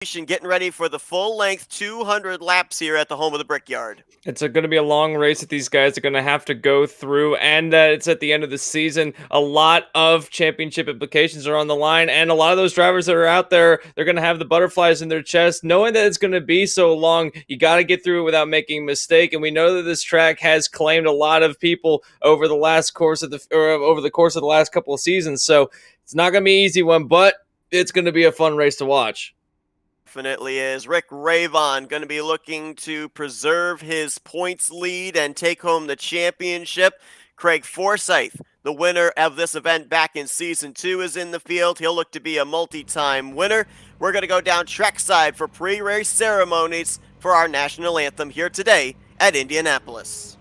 Getting ready for the full-length 200 laps here at the home of the Brickyard. It's going to be a long race that these guys are going to have to go through, and it's at the end of the season. A lot of championship implications are on the line, and a lot of those drivers that are out there, they're going to have the butterflies in their chest, knowing that it's going to be so long. You got to get through it without making a mistake, and we know that this track has claimed a lot of people over the course of the last couple of seasons. So it's not going to be an easy one, but it's going to be a fun race to watch. Definitely is. Rick Ravon going to be looking to preserve his points lead and take home the championship. Craig Forsyth, the winner of this event back in Season 2, is in the field. He'll look to be a multi-time winner. We're going to go down trackside for pre-race ceremonies for our national anthem here today at Indianapolis.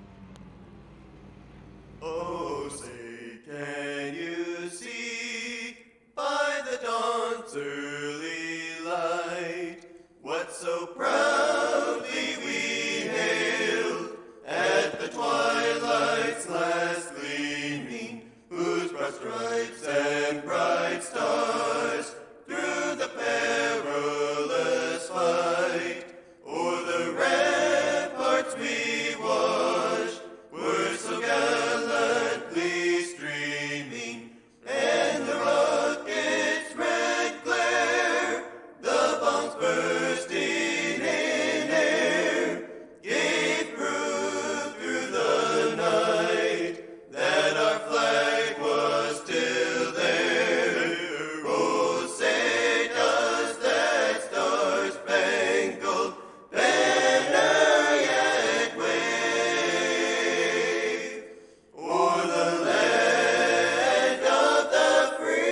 Oh, say, can you see by the dawn's early light what so proudly we hailed at the twilight's last gleaming, whose broad stripes and bright stars through the perilous fight o'er the ramparts we watched were so gallantly streaming, and the rocket's red glare, the bombs bursting in air, gave proof through the night that our flag was still there. Oh, say does that star-spangled banner yet wave o'er the land of the free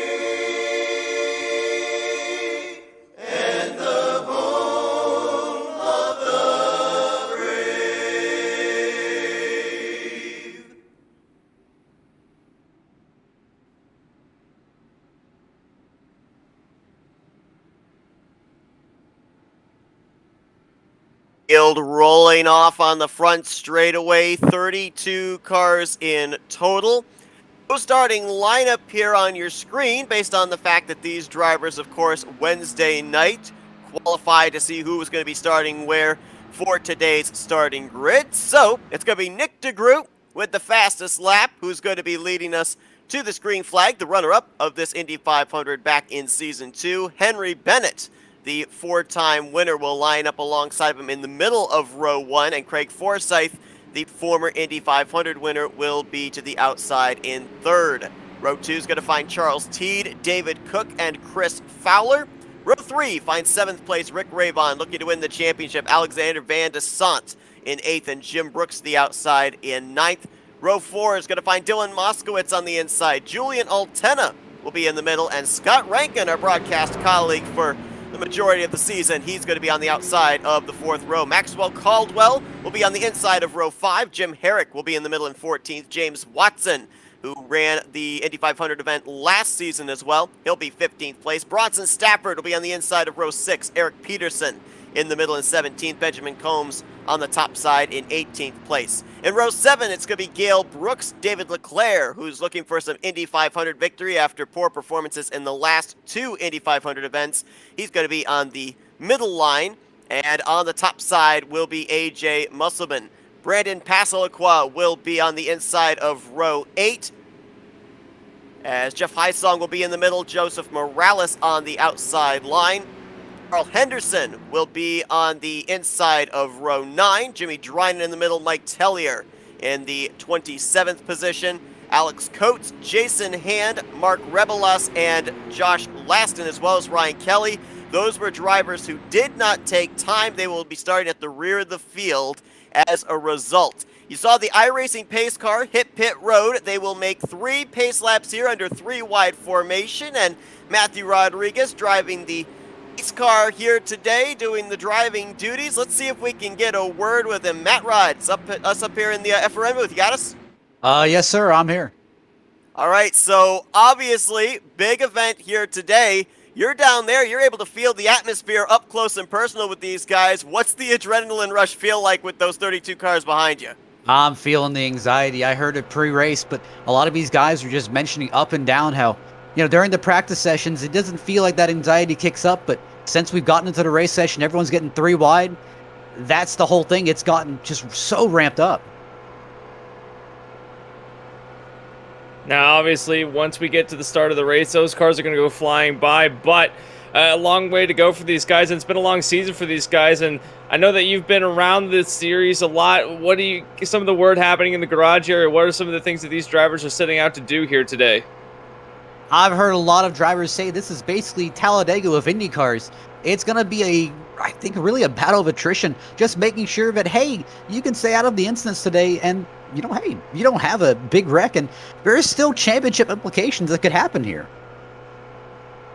and the home of the brave. Field rolling off on the front straightaway, 32 cars in total. No starting lineup here on your screen based on the fact that these drivers, of course, Wednesday night qualified to see who was going to be starting where for today's starting grid. So it's going to be Nick DeGroot with the fastest lap, who's going to be leading us to the green flag, the runner-up of this Indy 500 back in Season 2. Henry Bennett, the four-time winner, will line up alongside him in the middle of row 1, and Craig Forsyth, the former Indy 500 winner, will be to the outside in third. Row 2 is going to find Charles Teed, David Cook, and Chris Fowler. Row 3 finds 7th place Rick Ravon looking to win the championship. Alexander Van de Sant in 8th, and Jim Brooks the outside in 9th. Row 4 is going to find Dylan Moskowitz on the inside. Julian Altena will be in the middle, and Scott Rankin, our broadcast colleague for the majority of the season, he's going to be on the outside of the 4th row. Maxwell Caldwell will be on the inside of row 5. Jim Herrick will be in the middle in 14th. James Watson, who ran the Indy 500 event last season as well, he'll be 15th place. Bronson Stafford will be on the inside of row 6. Eric Peterson in the middle in 17th. Benjamin Combs on the top side in 18th place. In row 7, it's going to be Gail Brooks, David Leclerc, who's looking for some Indy 500 victory after poor performances in the last 2 Indy 500 events. He's going to be on the middle line, and on the top side will be AJ Musselman. Brandon Passalacqua will be on the inside of row 8, as Jeff Hysong will be in the middle, Joseph Morales on the outside line. Carl Henderson will be on the inside of row 9. Jimmy Drynan in the middle. Mike Tellier in the 27th position. Alex Coates, Jason Hand, Mark Rebelas, and Josh Laston, as well as Ryan Kelly. Those were drivers who did not take time. They will be starting at the rear of the field as a result. You saw the iRacing pace car hit pit road. They will make 3 pace laps here under 3 wide formation, and Matthew Rodriguez driving the pace car here today, doing the driving duties. Let's see if we can get a word with him. Matt Rod's up here in the FRN booth. You got us? Yes, sir. I'm here. All right, so obviously, big event here today. You're down there. You're able to feel the atmosphere up close and personal with these guys. What's the adrenaline rush feel like with those 32 cars behind you? I'm feeling the anxiety. I heard it pre-race, but a lot of these guys were just mentioning up and down how, during the practice sessions, it doesn't feel like that anxiety kicks up, but since we've gotten into the race session, everyone's getting 3 wide. That's the whole thing. It's gotten just so ramped up. Now, obviously, once we get to the start of the race, those cars are going to go flying by, but a long way to go for these guys, and it's been a long season for these guys, and I know that you've been around this series a lot. What do you, some of the word happening in the garage area, what are some of the things that these drivers are setting out to do here today? I've heard a lot of drivers say this is basically Talladega of Indy cars. It's going to be I think, really a battle of attrition, just making sure that, hey, you can stay out of the incidents today, and, hey, you don't have a big wreck, and there is still championship implications that could happen here.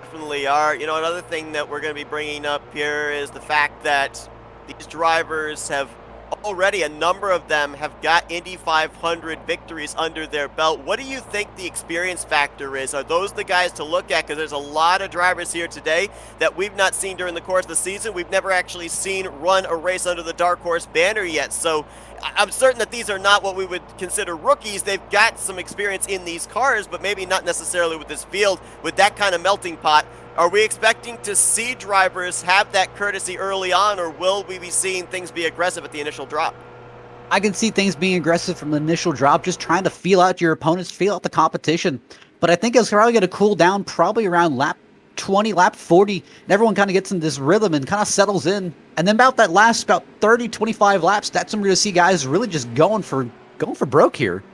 Definitely are. Another thing that we're going to be bringing up here is the fact that these drivers have already, a number of them have got Indy 500 victories under their belt. What do you think the experience factor is? Are those the guys to look at? Because there's a lot of drivers here today that we've not seen during the course of the season. We've never actually seen run a race under the Dark Horse banner yet. So I'm certain that these are not what we would consider rookies. They've got some experience in these cars, but maybe not necessarily with this field, with that kind of melting pot. Are we expecting to see drivers have that courtesy early on, or will we be seeing things be aggressive at the initial drop? I can see things being aggressive from the initial drop, just trying to feel out your opponents, feel out the competition. But I think it's probably going to cool down probably around lap 20, lap 40, and everyone kind of gets in this rhythm and kind of settles in. And then about that last, about 30, 25 laps, that's when we're going to see guys really just going for broke here.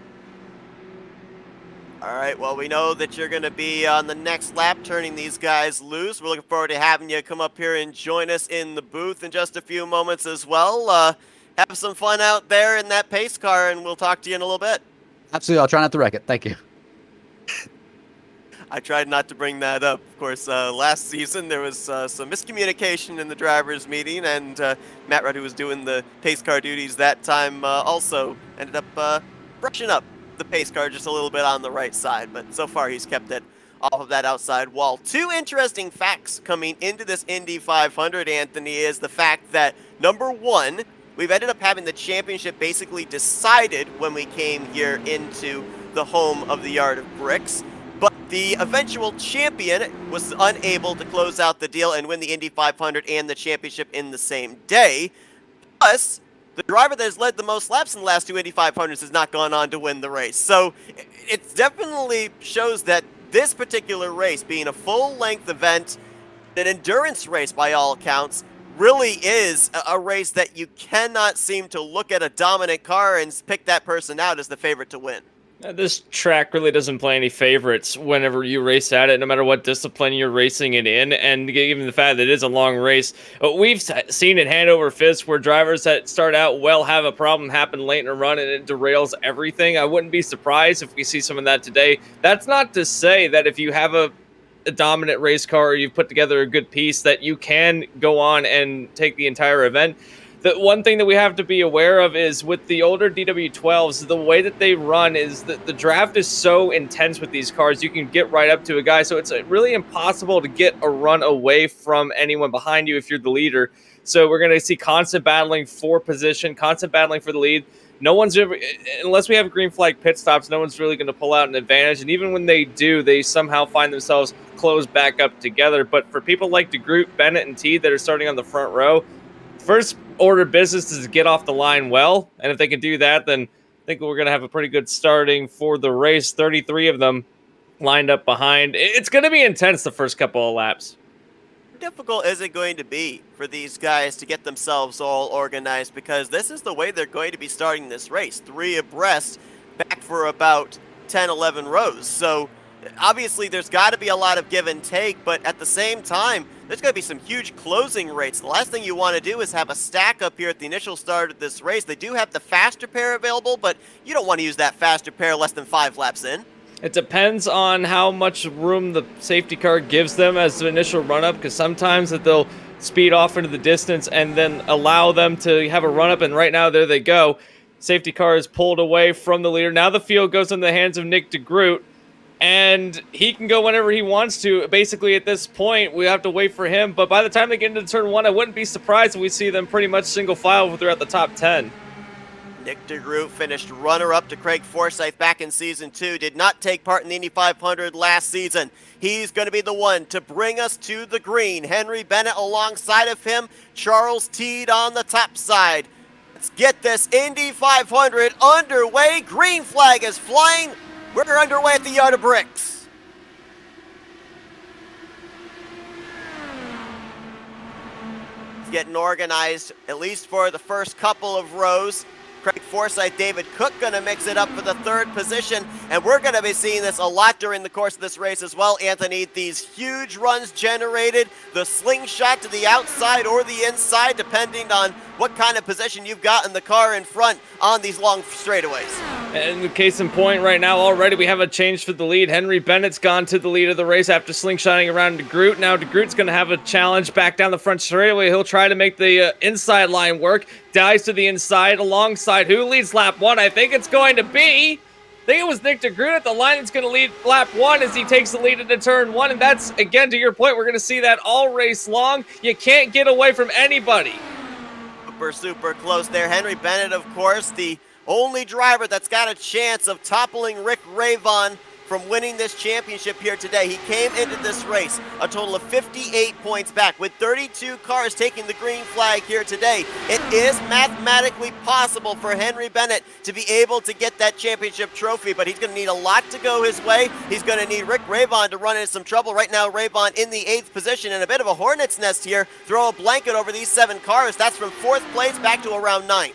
All right, well, we know that you're going to be on the next lap turning these guys loose. We're looking forward to having you come up here and join us in the booth in just a few moments as well. Have some fun out there in that pace car, and we'll talk to you in a little bit. Absolutely. I'll try not to wreck it. Thank you. I tried not to bring that up. Of course, last season there was some miscommunication in the drivers' meeting, and Matt Rudd, who was doing the pace car duties that time, also ended up brushing up the pace car just a little bit on the right side, but so far he's kept it off of that outside wall. Two interesting facts coming into this Indy 500, Anthony, is the fact that, number one, we've ended up having the championship basically decided when we came here into the home of the Yard of Bricks, but the eventual champion was unable to close out the deal and win the Indy 500 and the championship in the same day. Plus, the driver that has led the most laps in the last two Indy 500s has not gone on to win the race. So it definitely shows that this particular race, being a full-length event, an endurance race by all accounts, really is a race that you cannot seem to look at a dominant car and pick that person out as the favorite to win. This track really doesn't play any favorites whenever you race at it, no matter what discipline you're racing it in, and given the fact that it is a long race. We've seen it hand over fist where drivers that start out well have a problem happen late in a run and it derails everything. I wouldn't be surprised if we see some of that today. That's not to say that if you have a dominant race car or you've put together a good piece that you can go on and take the entire event. The one thing that we have to be aware of is with the older DW12s, the way that they run is that the draft is so intense with these cars. You can get right up to a guy, so it's really impossible to get a run away from anyone behind you if you're the leader. So we're going to see constant battling for position, constant battling for the lead. No one's ever, unless we have green flag pit stops, no one's really going to pull out an advantage. And even when they do, they somehow find themselves closed back up together. But for people like DeGroot, Bennett, and T that are starting on the front row, first order of business is to get off the line well, and if they can do that, then I think we're going to have a pretty good starting for the race. 33 of them lined up behind. It's going to be intense the first couple of laps. How difficult is it going to be for these guys to get themselves all organized, because this is the way they're going to be starting this race, 3 abreast back for about 10, 11 rows. So obviously there's got to be a lot of give and take, but at the same time, there's going to be some huge closing rates. The last thing you want to do is have a stack up here at the initial start of this race. They do have the faster pair available, but you don't want to use that faster pair less than 5 laps in. It depends on how much room the safety car gives them as the initial run-up, because sometimes that they'll speed off into the distance and then allow them to have a run-up, and right now, there they go. Safety car is pulled away from the leader. Now the field goes in the hands of Nick DeGroot, and he can go whenever he wants to. Basically, at this point, we have to wait for him. But by the time they get into turn 1, I wouldn't be surprised if we see them pretty much single file throughout the top 10. Nick DeGroot finished runner-up to Craig Forsyth back in Season 2, did not take part in the Indy 500 last season. He's going to be the one to bring us to the green. Henry Bennett alongside of him, Charles Teed on the top side. Let's get this Indy 500 underway. Green flag is flying. We're underway at the Yard of Bricks. It's getting organized, at least for the first couple of rows. Craig Forsyth, David Cook going to mix it up for the third position, and we're going to be seeing this a lot during the course of this race as well, Anthony. These huge runs generated, the slingshot to the outside or the inside, depending on what kind of position you've got in the car in front on these long straightaways. And the case in point right now, already we have a change for the lead. Henry Bennett's gone to the lead of the race after slingshotting around DeGroot. Now DeGroot's going to have a challenge back down the front straightaway. He'll try to make the inside line work. Dives to the inside alongside who leads lap 1? I think it's going to be... I think it was Nick DeGroot at the line that's going to lead lap 1 as he takes the lead into turn 1. And that's, again, to your point, we're going to see that all race long. You can't get away from anybody. Super close there. Henry Bennett, of course, the only driver that's got a chance of toppling Rick Ravon from winning this championship here today. He came into this race a total of 58 points back with 32 cars taking the green flag here today. It is mathematically possible for Henry Bennett to be able to get that championship trophy, but he's going to need a lot to go his way. He's going to need Rick Ravon to run into some trouble. Right now, Ravon in the 8th position in a bit of a hornet's nest here. Throw a blanket over these 7 cars. That's from 4th place back to around 9th.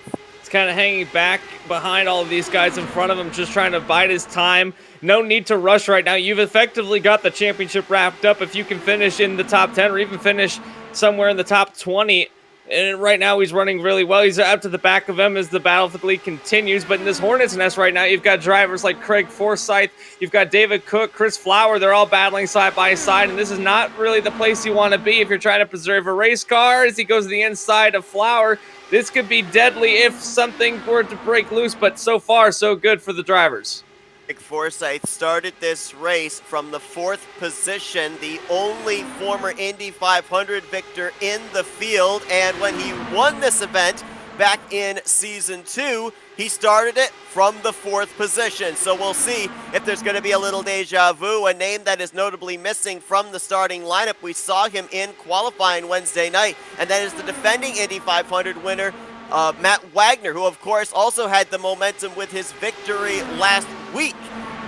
Kind of hanging back behind all of these guys in front of him, just trying to bide his time. No need to rush right now. You've effectively got the championship wrapped up if you can finish in the top 10 or even finish somewhere in the top 20. And right now he's running really well. He's out to the back of him as the battle for the lead continues. But in this hornet's nest right now, you've got drivers like Craig Forsyth, you've got David Cook, Chris Flower. They're all battling side by side, and this is not really the place you want to be if you're trying to preserve a race car. As he goes to the inside of Flower, this could be deadly if something were to break loose, but so far, so good for the drivers. Craig Forsyth started this race from the 4th position, the only former Indy 500 victor in the field, and when he won this event back in Season 2, he started it from the 4th position. So we'll see if there's going to be a little deja vu, a name that is notably missing from the starting lineup. We saw him in qualifying Wednesday night, and that is the defending Indy 500 winner, Matt Wagner, who of course also had the momentum with his victory last week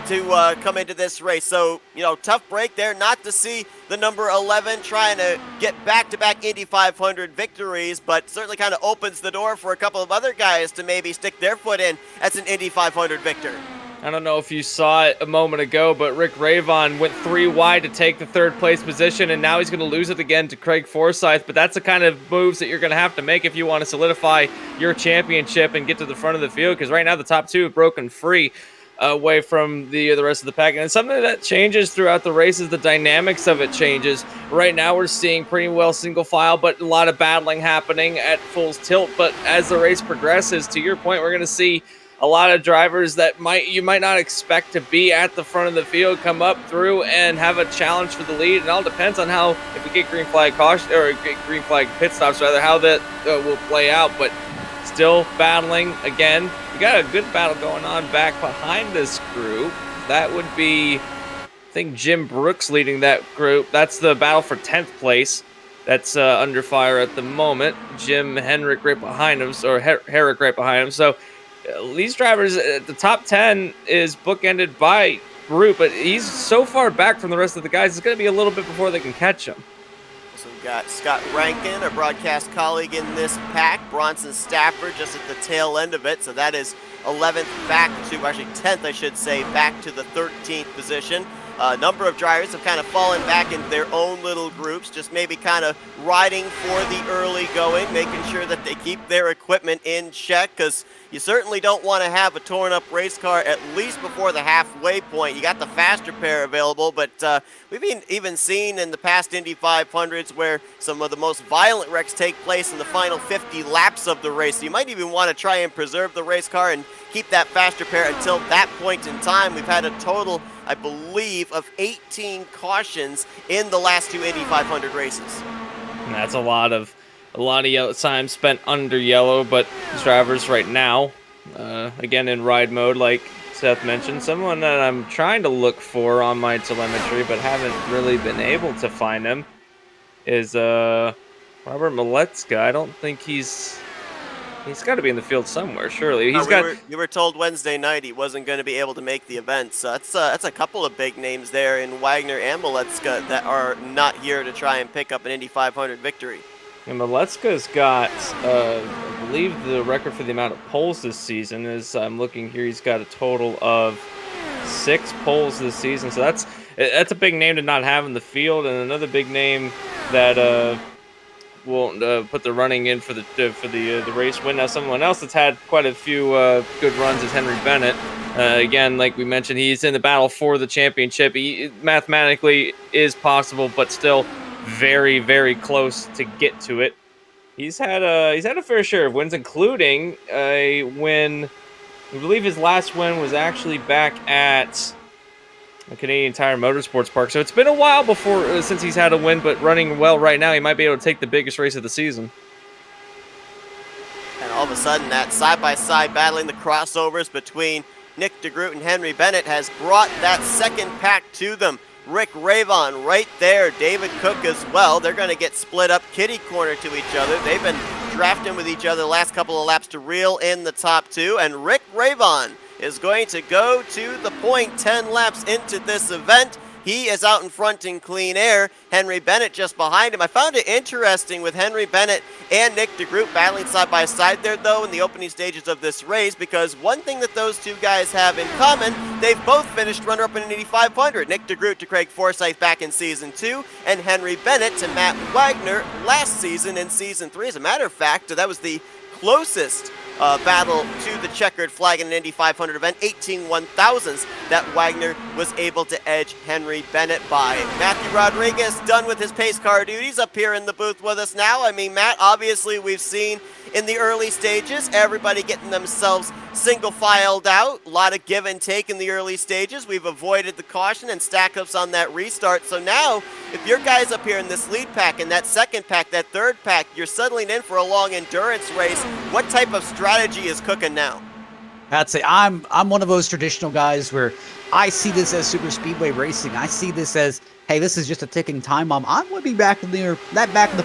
to come into this race. So, tough break there not to see the number 11 trying to get back-to-back Indy 500 victories, but certainly kind of opens the door for a couple of other guys to maybe stick their foot in as an Indy 500 victor. I don't know if you saw it a moment ago, but Rick Ravon went 3 wide to take the 3rd place position, and now he's going to lose it again to Craig Forsyth. But that's the kind of moves that you're going to have to make if you want to solidify your championship and get to the front of the field, because right now the top 2 have broken free away from the rest of the pack. And something that changes throughout the race is the dynamics of it changes. Right now we're seeing pretty well single file, but a lot of battling happening at full tilt. But as the race progresses, to your point, we're going to see a lot of drivers that you might not expect to be at the front of the field come up through and have a challenge for the lead. It all depends on how, if we get green flag caution or get green flag pit stops, rather, how that will play out. But still battling again. We got a good battle going on back behind this group. That would be, I think, Jim Brooks leading that group. That's the battle for 10th place. That's under fire at the moment. Jim Henrik right behind him, or Herrick right behind him. So these drivers, the top 10 is bookended by group, but he's so far back from the rest of the guys, it's going to be a little bit before they can catch him. So we've got Scott Rankin, our broadcast colleague in this pack. Bronson Stafford just at the tail end of it. So that is 11th back to, actually 10th, I should say, back to the 13th position. A number of drivers have kind of fallen back into their own little groups, just maybe kind of riding for the early going, making sure that they keep their equipment in check, because you certainly don't want to have a torn up race car at least before the halfway point. You got the faster pair available, but we've even seen in the past Indy 500s where some of the most violent wrecks take place in the final 50 laps of the race. So you might even want to try and preserve the race car and keep that faster pair until that point in time. We've had a total, I believe, of 18 cautions in the last 2 Indy 500 races. And that's a lot of yellow time spent under yellow, but these drivers right now again in ride mode, like Seth mentioned. Someone that I'm trying to look for on my telemetry, but haven't really been able to find him, is Robert Milecka. I don't think he's got to be in the field somewhere. Surely We were told Wednesday night he wasn't going to be able to make the event, so that's a couple of big names there in Wagner and Milecka that are not here to try and pick up an Indy 500 victory. And Milecka's got, I believe, the record for the amount of poles this season. As I'm looking here, he's got a total of 6 poles this season. So that's a big name to not have in the field, and another big name that won't put the running in for the race win. Now, someone else that's had quite a few good runs is Henry Bennett. Again, like we mentioned, he's in the battle for the championship. He mathematically is possible, but still very, very close to get to it. He's had a fair share of wins, including a win. I believe his last win was actually back at the Canadian Tire Motorsports Park. So it's been a while since he's had a win, but running well right now, he might be able to take the biggest race of the season. And all of a sudden, that side-by-side battling, the crossovers between Nick DeGroot and Henry Bennett has brought that second pack to them. Rick Ravon right there, David Cook as well. They're going to get split up kitty corner to each other. They've been drafting with each other the last couple of laps to reel in the top 2, and Rick Ravon is going to go to the point 10 laps into this event. He is out in front in clean air. Henry Bennett just behind him. I found it interesting with Henry Bennett and Nick DeGroot battling side by side there, though, in the opening stages of this race, because one thing that those two guys have in common, they've both finished runner-up in an Indy 500. Nick DeGroot to Craig Forsyth back in Season 2, and Henry Bennett to Matt Wagner last season in Season 3. As a matter of fact, that was the closest battle to the checkered flag in an Indy 500 event, 18 1,000ths that Wagner was able to edge Henry Bennett by. Matthew Rodriguez done with his pace car duties up here in the booth with us now. I mean, Matt, obviously we've seen in the early stages everybody getting themselves single filed out. A lot of give and take in the early stages. We've avoided the caution and stack ups on that restart. So now, if your guys up here in this lead pack and that second pack, that third pack, you're settling in for a long endurance race. What type of strategy is cooking now? I'd say I'm one of those traditional guys where I see this as super speedway racing. I see this as, hey, this is just a ticking time bomb. I would be back in the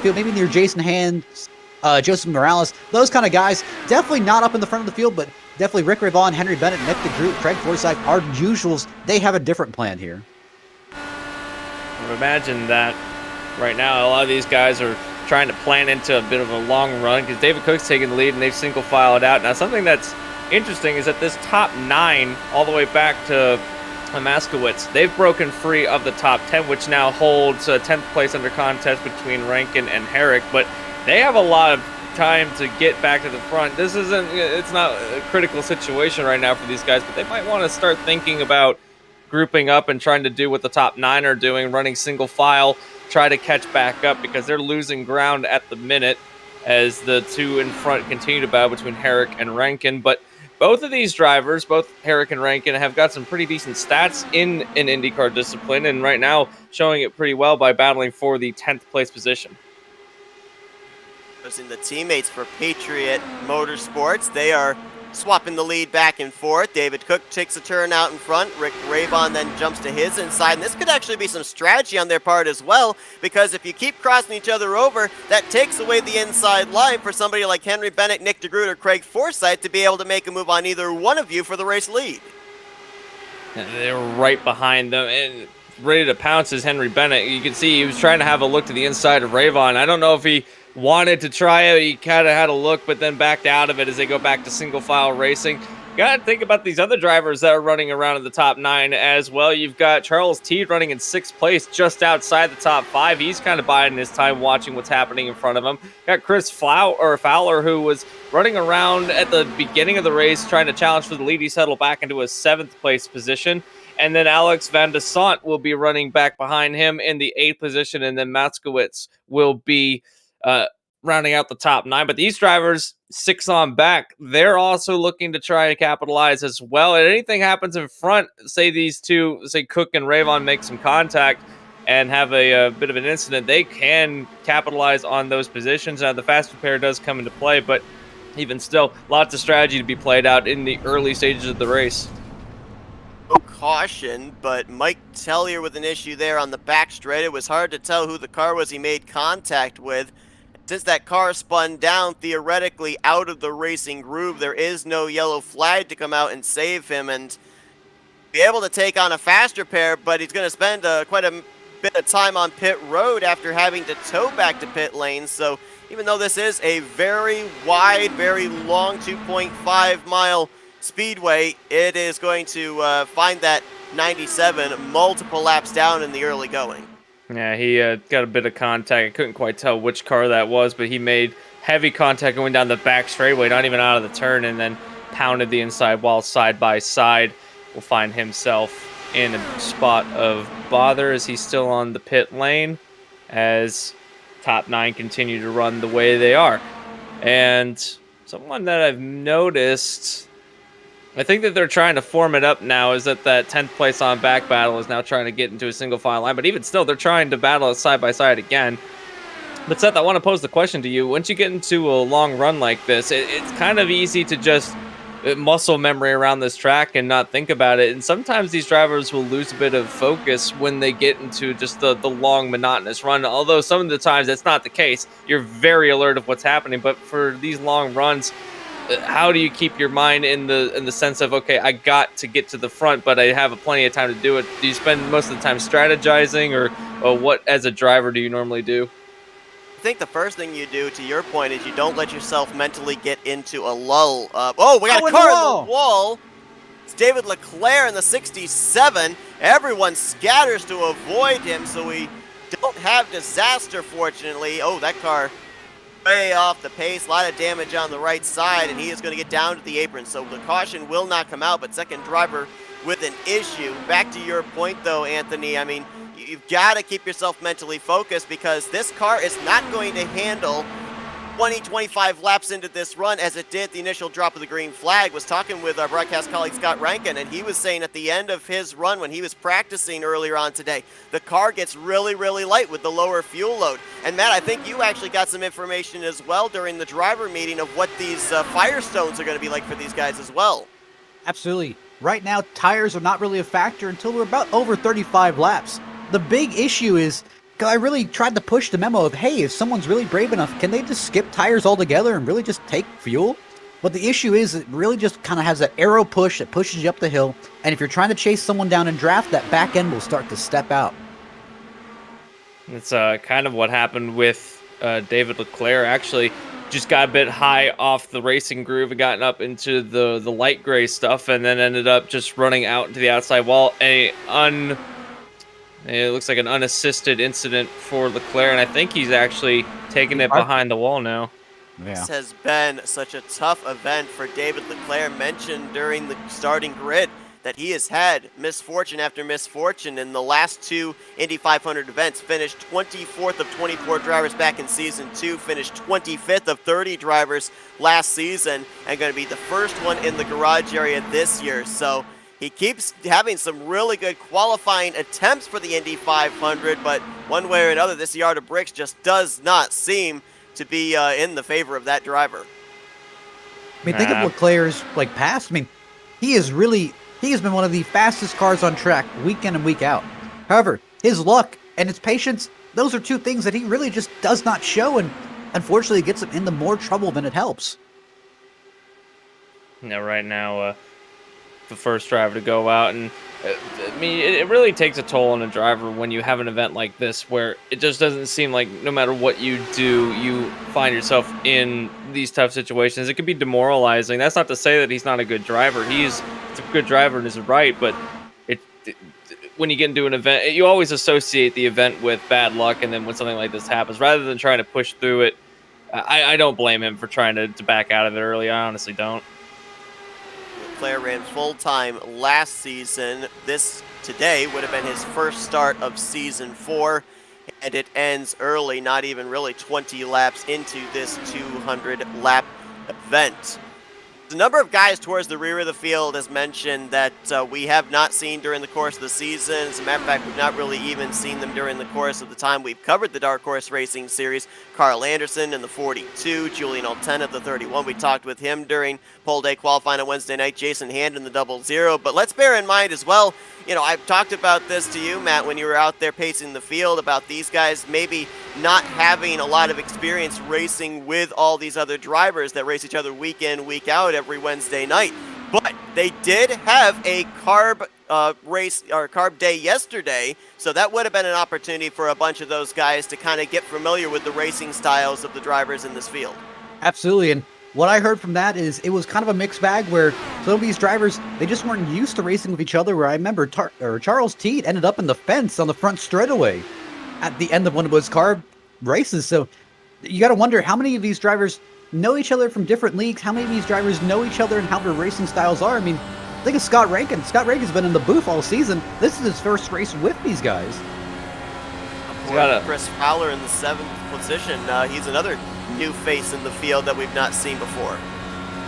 field, maybe near Jason Hand, Joseph Morales, those kind of guys. Definitely not up in the front of the field, but definitely Rick Ravon, Henry Bennett, Nick DeGroot, Craig Forsyth are usuals. They have a different plan here. Imagine that right now a lot of these guys are trying to plan into a bit of a long run because David Cook's taking the lead and they've single filed out. Now, something that's interesting is that this top 9 all the way back to Maskowitz, they've broken free of the top 10, which now holds 10th place under contest between Rankin and Herrick, but they have a lot of time to get back to the front. It's not a critical situation right now for these guys, but they might want to start thinking about grouping up and trying to do what the top 9 are doing, running single file, try to catch back up because they're losing ground at the minute as the two in front continue to battle between Herrick and Rankin. But both of these drivers, both Herrick and Rankin, have got some pretty decent stats in an IndyCar discipline, and right now showing it pretty well by battling for the 10th place position. In the teammates for Patriot Motorsports, they are swapping the lead back and forth. David Cook takes a turn out in front. Rick Ravon then jumps to his inside. And this could actually be some strategy on their part as well, because if you keep crossing each other over, that takes away the inside line for somebody like Henry Bennett, Nick DeGroot, or Craig Forsyth to be able to make a move on either one of you for the race lead. And they're right behind them and ready to pounce is Henry Bennett. You can see he was trying to have a look to the inside of Ravon. I don't know if he wanted to try it. He kind of had a look, but then backed out of it as they go back to single file racing. Got to think about these other drivers that are running around in the top 9 as well. You've got Charles Teed running in 6th place, just outside the top 5. He's kind of biding his time watching what's happening in front of him. Got Chris Fowler, who was running around at the beginning of the race, trying to challenge for the lead. He settled back into a 7th place position. And then Alex Van de Sant will be running back behind him in the 8th position. And then Maskowitz will be rounding out the top 9. But these drivers, 6 on back, they're also looking to try to capitalize as well. And anything happens in front, say these two, say Cook and Ravon make some contact and have a bit of an incident, they can capitalize on those positions. Now, the fast repair does come into play, but even still, lots of strategy to be played out in the early stages of the race. No caution, but Mike Tellier with an issue there on the back straight. It was hard to tell who the car was he made contact with. Since that car spun down theoretically out of the racing groove, there is no yellow flag to come out and save him and be able to take on a faster pair, but he's going to spend quite a bit of time on pit road after having to tow back to pit lane. So even though this is a very wide, very long 2.5 mile speedway, it is going to find that 97 multiple laps down in the early going. Yeah, he got a bit of contact. I couldn't quite tell which car that was, but he made heavy contact going down the back straightaway, not even out of the turn, and then pounded the inside wall side by side. Will find himself in a spot of bother as he's still on the pit lane as top 9 continue to run the way they are. And someone that I've noticed, I think that they're trying to form it up now, is that 10th place on back battle is now trying to get into a single file line, but even still, they're trying to battle it side by side again. But Seth, I want to pose the question to you. Once you get into a long run like this, it's kind of easy to just muscle memory around this track and not think about it. And sometimes these drivers will lose a bit of focus when they get into just the long monotonous run. Although some of the times that's not the case. You're very alert of what's happening. But for these long runs, how do you keep your mind in the sense of, okay, I got to get to the front, but I have plenty of time to do it? Do you spend most of the time strategizing, or what as a driver do you normally do? I think the first thing you do, to your point, is you don't let yourself mentally get into a lull. We got a car in the wall. It's David Leclerc in the 67. Everyone scatters to avoid him, so we don't have disaster, fortunately. Oh, that car way off the pace. A lot of damage on the right side, and he is going to get down to the apron. So the caution will not come out, but second driver with an issue. Back to your point, though, Anthony, I mean, you've got to keep yourself mentally focused because this car is not going to handle 20-25 laps into this run as it did the initial drop of the green flag. Was talking with our broadcast colleague Scott Rankin, and he was saying at the end of his run when he was practicing earlier on today, the car gets really, really light with the lower fuel load. And Matt, I think you actually got some information as well during the driver meeting of what these Firestones are going to be like for these guys as well. Absolutely. Right now, tires are not really a factor until we're about over 35 laps. The big issue is, I really tried to push the memo of, hey, if someone's really brave enough, can they just skip tires altogether and really just take fuel? But the issue is, it really just kind of has an arrow push that pushes you up the hill. And if you're trying to chase someone down in draft, that back end will start to step out. It's kind of what happened with David Leclerc. Actually, just got a bit high off the racing groove and gotten up into the light gray stuff, and then ended up just running out into the outside wall. It looks like an unassisted incident for Leclerc, and I think he's actually taking it behind the wall now. Yeah. This has been such a tough event for David Leclerc. Mentioned during the starting grid that he has had misfortune after misfortune in the last two Indy 500 events. Finished 24th of 24 drivers back in Season 2, finished 25th of 30 drivers last season, and going to be the first one in the garage area this year. So he keeps having some really good qualifying attempts for the Indy 500, but one way or another, this yard of bricks just does not seem to be in the favor of that driver. I mean, think of Leclerc's past. I mean, he has been one of the fastest cars on track week in and week out. However, his luck and his patience, those are two things that he really just does not show, and unfortunately gets him into more trouble than it helps. Now, right now, the first driver to go out, and I mean, it really takes a toll on a driver when you have an event like this where it just doesn't seem like no matter what you do, you find yourself in these tough situations. It can be demoralizing. That's not to say that he's not a good driver. He's a good driver and is right, but when you get into an event, you always associate the event with bad luck, and then when something like this happens, rather than trying to push through it, I don't blame him for trying to back out of it early. I honestly don't. Leclerc ran full-time last season. This today would have been his first start of Season 4, and it ends early, not even really 20 laps into this 200-lap event. The number of guys towards the rear of the field, as mentioned, that we have not seen during the course of the season. As a matter of fact, we've not really even seen them during the course of the time we've covered the Dark Horse Racing Series. Carl Anderson in the 42, Julian Alten at the 31. We talked with him during pole day qualifying on Wednesday night, Jason Hand in the 00. But let's bear in mind as well, I've talked about this to you, Matt, when you were out there pacing the field, about these guys maybe not having a lot of experience racing with all these other drivers that race each other week in, week out every Wednesday night. But they did have a carb race or carb day yesterday, so that would have been an opportunity for a bunch of those guys to kind of get familiar with the racing styles of the drivers in this field. Absolutely, and what I heard from that is it was kind of a mixed bag where some of these drivers, they just weren't used to racing with each other, where I remember Charles Teed ended up in the fence on the front straightaway at the end of one of his carb races. So you got to wonder how many of these drivers know each other from different leagues, how many of these drivers know each other and how their racing styles are. I mean, think of Scott Rankin. Scott Rankin's been in the booth all season. This is his first race with these guys. Chris Fowler in the 7th position. He's another new face in the field that we've not seen before.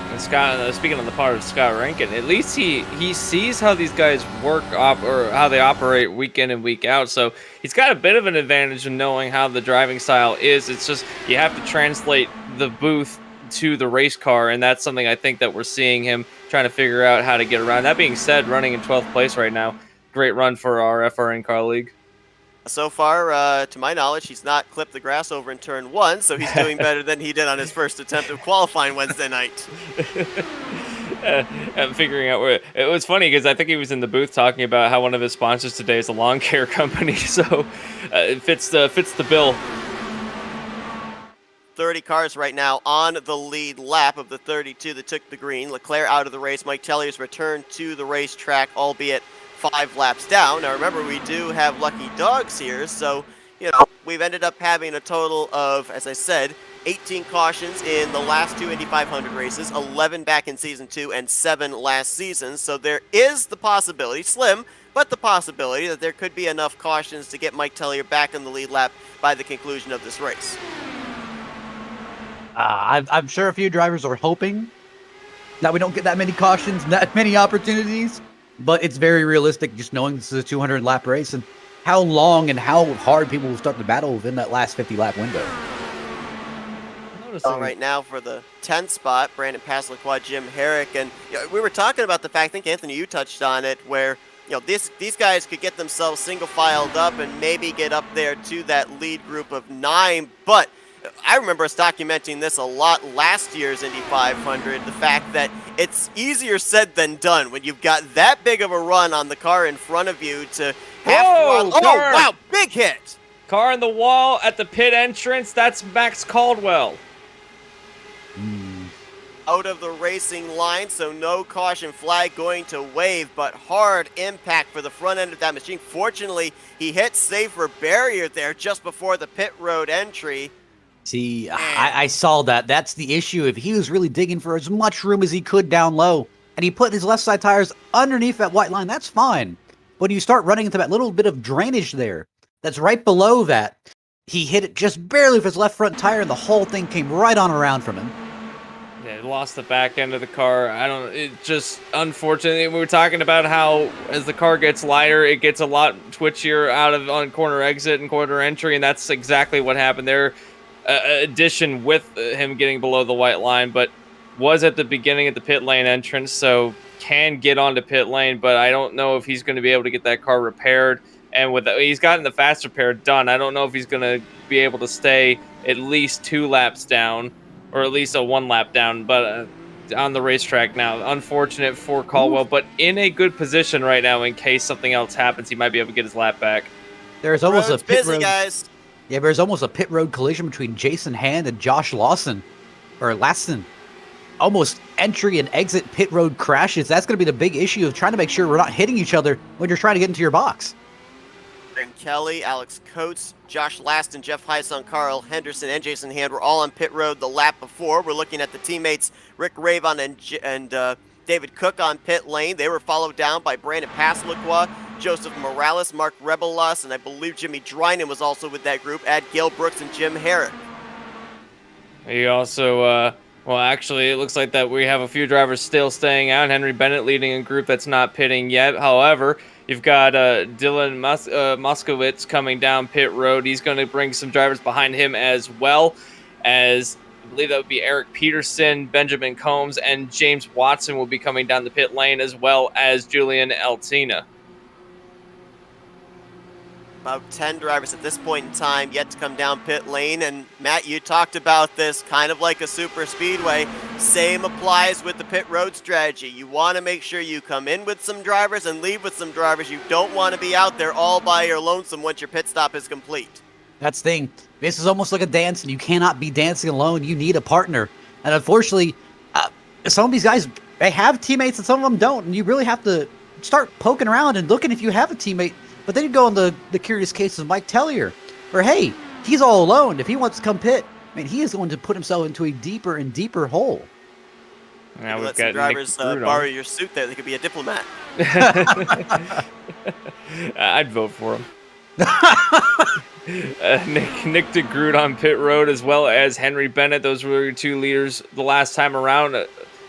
And Scott, speaking on the part of Scott Rankin, at least he sees how these guys work or how they operate week in and week out. So he's got a bit of an advantage in knowing how the driving style is. It's just you have to translate the booth to the race car, and that's something I think that we're seeing him trying to figure out how to get around. That being said, running in 12th place right now, great run for our FRN car league. So far, to my knowledge, he's not clipped the grass over in turn 1, so he's doing better than he did on his first attempt of qualifying Wednesday night. I'm figuring out where it was funny because I think he was in the booth talking about how one of his sponsors today is a lawn care company, so it fits the bill. 30 cars right now on the lead lap of the 32 that took the green. Leclerc out of the race. Mike Tellier's returned to the racetrack, albeit 5 laps down. Now remember, we do have lucky dogs here, so we've ended up having a total of, as I said, 18 cautions in the last 2 Indy 500 races, 11 back in season 2 and 7 last season. So there is the possibility, slim, but the possibility that there could be enough cautions to get Mike Tellier back in the lead lap by the conclusion of this race. I'm sure a few drivers are hoping that we don't get that many cautions, that many opportunities, but it's very realistic just knowing this is a 200-lap race and how long and how hard people will start the battle within that last 50-lap window. Right now for the 10th spot, Brandon Pasliquat, Jim Herrick, and we were talking about the fact, I think Anthony, you touched on it, where these guys could get themselves single filed up and maybe get up there to that lead group of 9, but I remember us documenting this a lot last year's Indy 500, the fact that it's easier said than done when you've got that big of a run on the car in front of you to have Whoa, to run. Oh, wow, big hit. Car in the wall at the pit entrance, that's Max Caldwell. Out of the racing line, so no caution flag going to wave, but hard impact for the front end of that machine. Fortunately, he hit safer barrier there just before the pit road entry. See, I saw that. That's the issue. If he was really digging for as much room as he could down low, and he put his left side tires underneath that white line, that's fine. But when you start running into that little bit of drainage there, that's right below that, he hit it just barely with his left front tire, and the whole thing came right on around from him. Yeah, he lost the back end of the car. It just, unfortunately, we were talking about how as the car gets lighter, it gets a lot twitchier on corner exit and corner entry, and that's exactly what happened there. Addition with him getting below the white line, but was at the beginning at the pit lane entrance, so can get onto pit lane, but I don't know if he's going to be able to get that car repaired. And he's gotten the fast repair done. I don't know if he's going to be able to stay at least 2 laps down, or at least a 1 lap down, but on the racetrack now. Unfortunate for Caldwell, but in a good position right now in case something else happens. He might be able to get his lap back. There's almost a pit busy, road, guys. Yeah, there's almost a pit road collision between Jason Hand and Josh Lawson. Almost entry and exit pit road crashes. That's going to be the big issue of trying to make sure we're not hitting each other when you're trying to get into your box. And Kelly, Alex Coates, Josh Laston, Jeff Heisson, Carl Henderson, and Jason Hand were all on pit road the lap before. We're looking at the teammates Rick Ravon and David Cook on pit lane. They were followed down by Brandon Pasliquat, Joseph Morales, Mark Rebelas, and I believe Jimmy Drynan was also with that group. Add Gil Brooks and Jim Herrick. He also, well, actually, it looks like that we have a few drivers still staying out. Henry Bennett leading a group that's not pitting yet. However, You've got Dylan Moskowitz coming down pit road. He's going to bring some drivers behind him, as well as I believe that would be Eric Peterson, Benjamin Combs, and James Watson will be coming down the pit lane, as well as Julian Altina. About 10 drivers at this point in time yet to come down pit lane. And Matt, you talked about this kind of like a super speedway. Same applies with the pit road strategy. You want to make sure you come in with some drivers and leave with some drivers. You don't want to be out there all by your lonesome once your pit stop is complete. That's the thing. This is almost like a dance, and you cannot be dancing alone. You need a partner. And unfortunately, some of these guys, they have teammates and some of them don't. And you really have to start poking around and looking if you have a teammate. But then you go on the curious case of Mike Tellier, where, hey, he's all alone. If he wants to come pit, I mean, he is going to put himself into a deeper and deeper hole. Now we've let got some drivers borrow your suit there. They could be a diplomat. I'd vote for him. Nick DeGroot on pit road, as well as Henry Bennett. Those were your two leaders the last time around.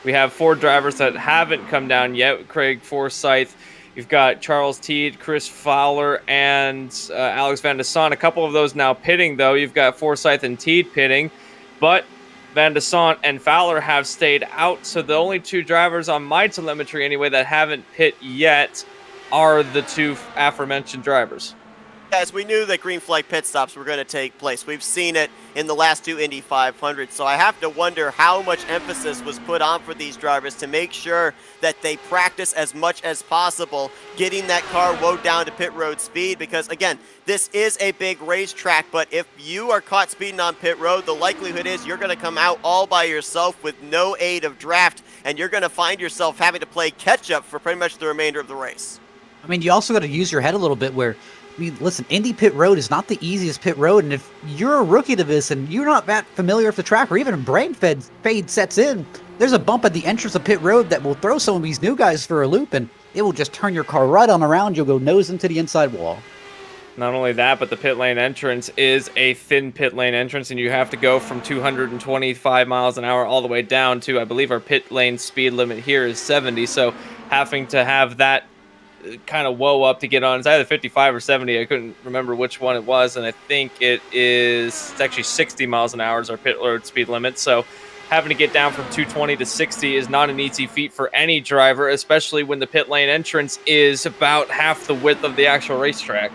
We have 4 drivers that haven't come down yet. Craig Forsyth. You've got Charles Teed, Chris Fowler, and Alex Van de Sant. A couple of those now pitting, though. You've got Forsyth and Teed pitting, but Van de Sant and Fowler have stayed out. So the only 2 drivers on my telemetry, anyway, that haven't pit yet are the 2 aforementioned drivers. Guys, we knew that green flag pit stops were going to take place. We've seen it in the last 2 Indy 500, so I have to wonder how much emphasis was put on for these drivers to make sure that they practice as much as possible getting that car woed down to pit road speed, because, again, this is a big racetrack, but if you are caught speeding on pit road, the likelihood is you're going to come out all by yourself with no aid of draft, and you're going to find yourself having to play catch-up for pretty much the remainder of the race. I mean, you also got to use your head a little bit where, I mean, listen, Indy pit road is not the easiest pit road, and if you're a rookie to this and you're not that familiar with the track, or even a brain fade sets in, there's a bump at the entrance of pit road that will throw some of these new guys for a loop, and it will just turn your car right on around. You'll go nose into the inside wall. Not only that, but the pit lane entrance is a thin pit lane entrance, and you have to go from 225 miles an hour all the way down to, I believe our pit lane speed limit here is 70, so having to have that kind of whoa up to get on. It's either 55 or 70. I couldn't remember which one it was, and I think it's actually 60 miles an hour is our pit road speed limit. So having to get down from 220 to 60 is not an easy feat for any driver, especially when the pit lane entrance is about half the width of the actual racetrack.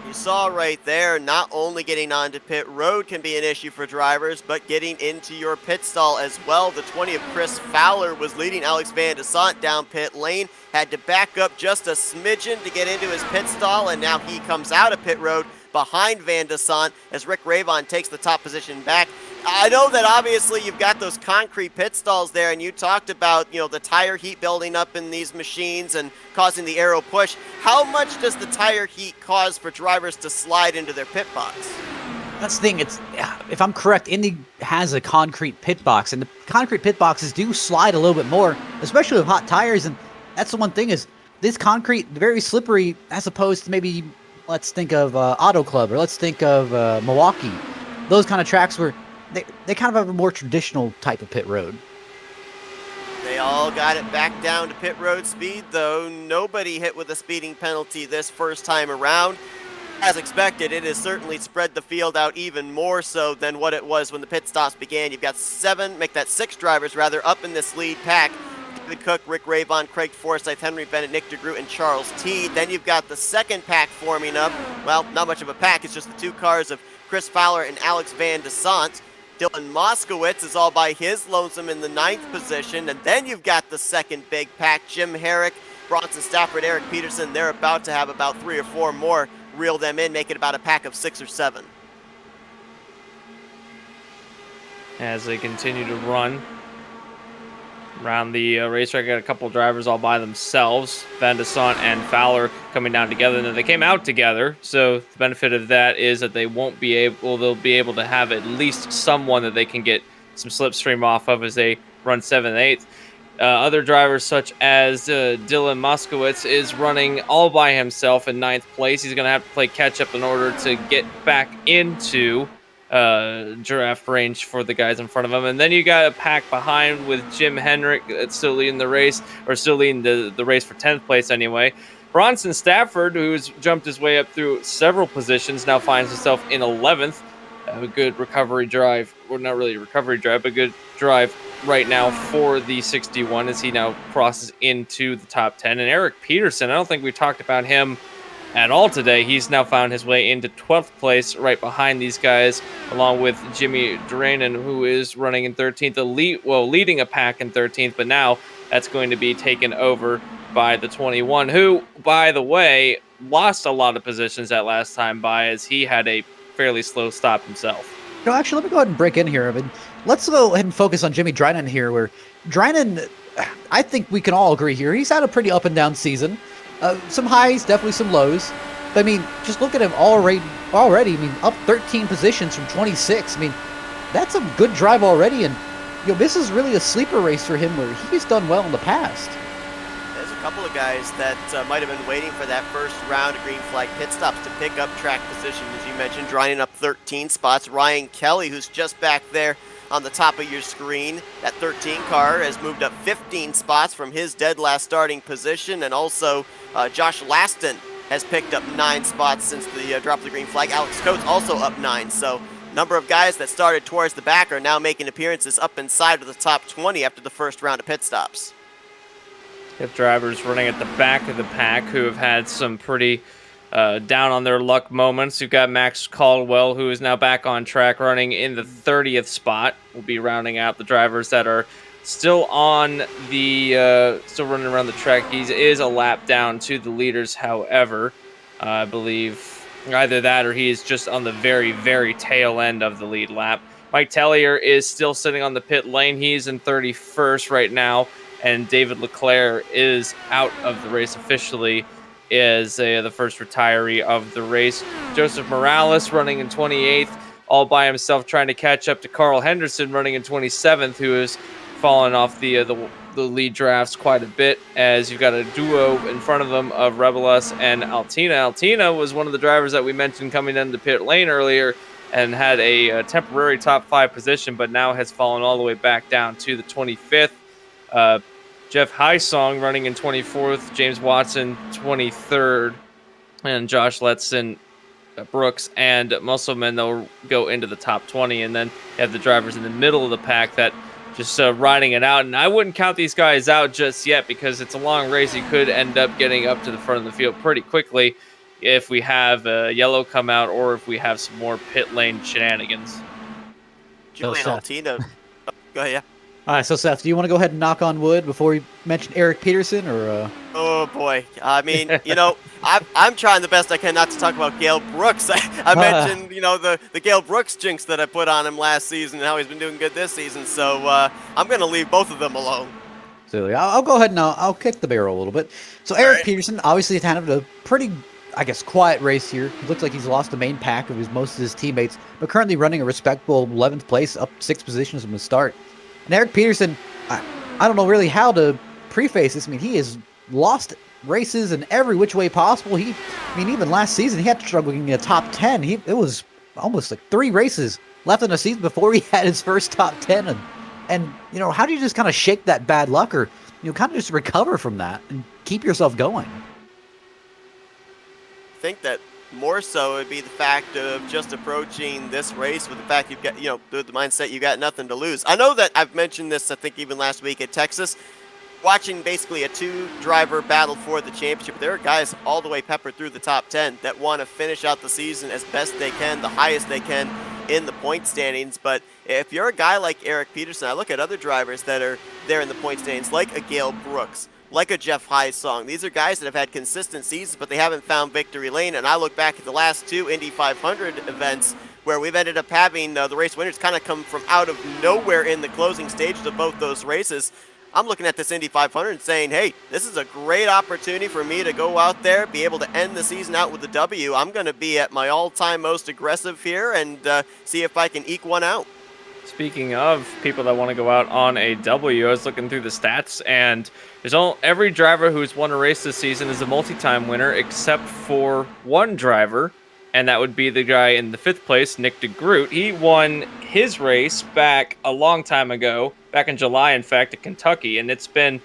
You saw right there, not only getting onto pit road can be an issue for drivers, but getting into your pit stall as well. The 20 of Chris Fowler was leading Alex Van de Sant down pit lane, had to back up just a smidgen to get into his pit stall, and now he comes out of pit road behind Van de Sant as Rick Ravon takes the top position back. I know that obviously you've got those concrete pit stalls there, and you talked about, the tire heat building up in these machines and causing the aero push. How much does the tire heat cause for drivers to slide into their pit box? That's the thing. It's, if I'm correct, Indy has a concrete pit box, and the concrete pit boxes do slide a little bit more, especially with hot tires. And that's the one thing is this concrete very slippery, as opposed to maybe let's think of Auto Club, or let's think of Milwaukee. Those kind of tracks where they kind of have a more traditional type of pit road. They all got it back down to pit road speed, though. Nobody hit with a speeding penalty this first time around. As expected, it has certainly spread the field out even more so than what it was when the pit stops began. You've got 6 drivers up in this lead pack. David Cook, Rick Ravon, Craig Forsyth, Henry Bennett, Nick DeGroot, and Charles Teed. Then you've got the second pack forming up. Well, not much of a pack. It's just the 2 cars of Chris Fowler and Alex Van de Sant. Dylan Moskowitz is all by his lonesome in the 9th position. And then you've got the second big pack. Jim Herrick, Bronson Stafford, Eric Peterson. They're about to have about 3 or 4 more reel them in, make it about a pack of 6 or 7. As they continue to run around the racetrack, got a couple drivers all by themselves. Van de Sant and Fowler coming down together, and they came out together. So the benefit of that is that they'll be able to have at least someone that they can get some slipstream off of as they run 7th, 8th. Other drivers such as Dylan Moskowitz is running all by himself in 9th place. He's going to have to play catch up in order to get back into draft range for the guys in front of him. And then you got a pack behind with Jim Henrick that's still leading the race, or still leading the race for 10th place anyway. Bronson Stafford, who's jumped his way up through several positions, now finds himself in 11th. A good recovery drive, or not really a recovery drive, but a good drive right now for the 61 as he now crosses into the top 10. And Eric Peterson, I don't think we talked about him at all today. He's now found his way into 12th place right behind these guys, along with Jimmy Drainen, who is running in 13th, leading a pack in 13th, but now that's going to be taken over by the 21, who, by the way, lost a lot of positions that last time by as he had a fairly slow stop himself. No, actually, let me go ahead and break in here. I mean, let's go ahead and focus on Jimmy Drainen here, where Drainen, I think we can all agree here, he's had a pretty up and down season. Some highs, definitely some lows. But I mean, just look at him already. I mean, up 13 positions from 26. I mean, that's a good drive already. And this is really a sleeper race for him, where he's done well in the past. There's a couple of guys that might have been waiting for that first round of green flag pit stops to pick up track position. As you mentioned, Drainen up 13 spots. Ryan Kelly, who's just back there on the top of your screen. That 13 car has moved up 15 spots from his dead last starting position. And also, Josh Laston has picked up 9 spots since the drop of the green flag. Alex Coates also up 9. So, number of guys that started towards the back are now making appearances up inside of the top 20 after the first round of pit stops. You have drivers running at the back of the pack who have had some pretty down on their luck moments. You've got Max Caldwell, who is now back on track, running in the 30th spot. We'll be rounding out the drivers that are still on the still running around the track. He is a lap down to the leaders, however. I believe either that or he is just on the very, very tail end of the lead lap. Mike Tellier is still sitting on the pit lane. He's in 31st right now, and David Leclerc is out of the race officially, is the first retiree of the race. Joseph Morales running in 28th, all by himself, trying to catch up to Carl Henderson running in 27th, who is fallen off the lead drafts quite a bit, as you've got a duo in front of them of Rebelas and Altina. Altina was one of the drivers that we mentioned coming into pit lane earlier and had a temporary top 5 position, but now has fallen all the way back down to the 25th. Jeff Highsong running in 24th, James Watson 23rd, and Josh Letson, Brooks, and Musselman, they'll go into the top 20. And then you have the drivers in the middle of the pack that just riding it out. And I wouldn't count these guys out just yet because it's a long race. You could end up getting up to the front of the field pretty quickly if we have yellow come out or if we have some more pit lane shenanigans. Julian Altina. Go ahead, yeah. All right, so Seth, do you want to go ahead and knock on wood before we mention Eric Peterson, or? Oh boy, I mean, I'm trying the best I can not to talk about Gale Brooks. I mentioned, the Gale Brooks jinx that I put on him last season and how he's been doing good this season. So I'm going to leave both of them alone. So I'll go ahead and I'll kick the barrel a little bit. So Eric Peterson, obviously, had a pretty, I guess, quiet race here. It looks like he's lost the main pack of most of his teammates, but currently running a respectable 11th place, up 6 positions from the start. And Eric Peterson, I don't know really how to preface this. I mean, he has lost races in every which way possible. Even last season, he had to struggle getting a top 10. It was almost like 3 races left in the season before he had his first top 10. And how do you just kind of shake that bad luck, or, kind of just recover from that and keep yourself going? I think that more so would be the fact of just approaching this race with the fact you've got, with the mindset you got nothing to lose. I know that I've mentioned this, I think, even last week at Texas, watching basically a 2-driver battle for the championship. There are guys all the way peppered through the top 10 that want to finish out the season as best they can, the highest they can in the point standings. But if you're a guy like Eric Peterson, I look at other drivers that are there in the point standings, like a Gale Brooks, like a Jeff Highsong. These are guys that have had consistent seasons, but they haven't found victory lane. And I look back at the last 2 Indy 500 events where we've ended up having the race winners kind of come from out of nowhere in the closing stages of both those races. I'm looking at this Indy 500 and saying, hey, this is a great opportunity for me to go out there, be able to end the season out with a W. I'm going to be at my all-time most aggressive here and see if I can eke one out. Speaking of people that want to go out on a W, I was looking through the stats, and every driver who's won a race this season is a multi-time winner except for one driver, and that would be the guy in the 5th place, Nick DeGroot. He won his race back a long time ago, back in July, in fact, at Kentucky, and it's been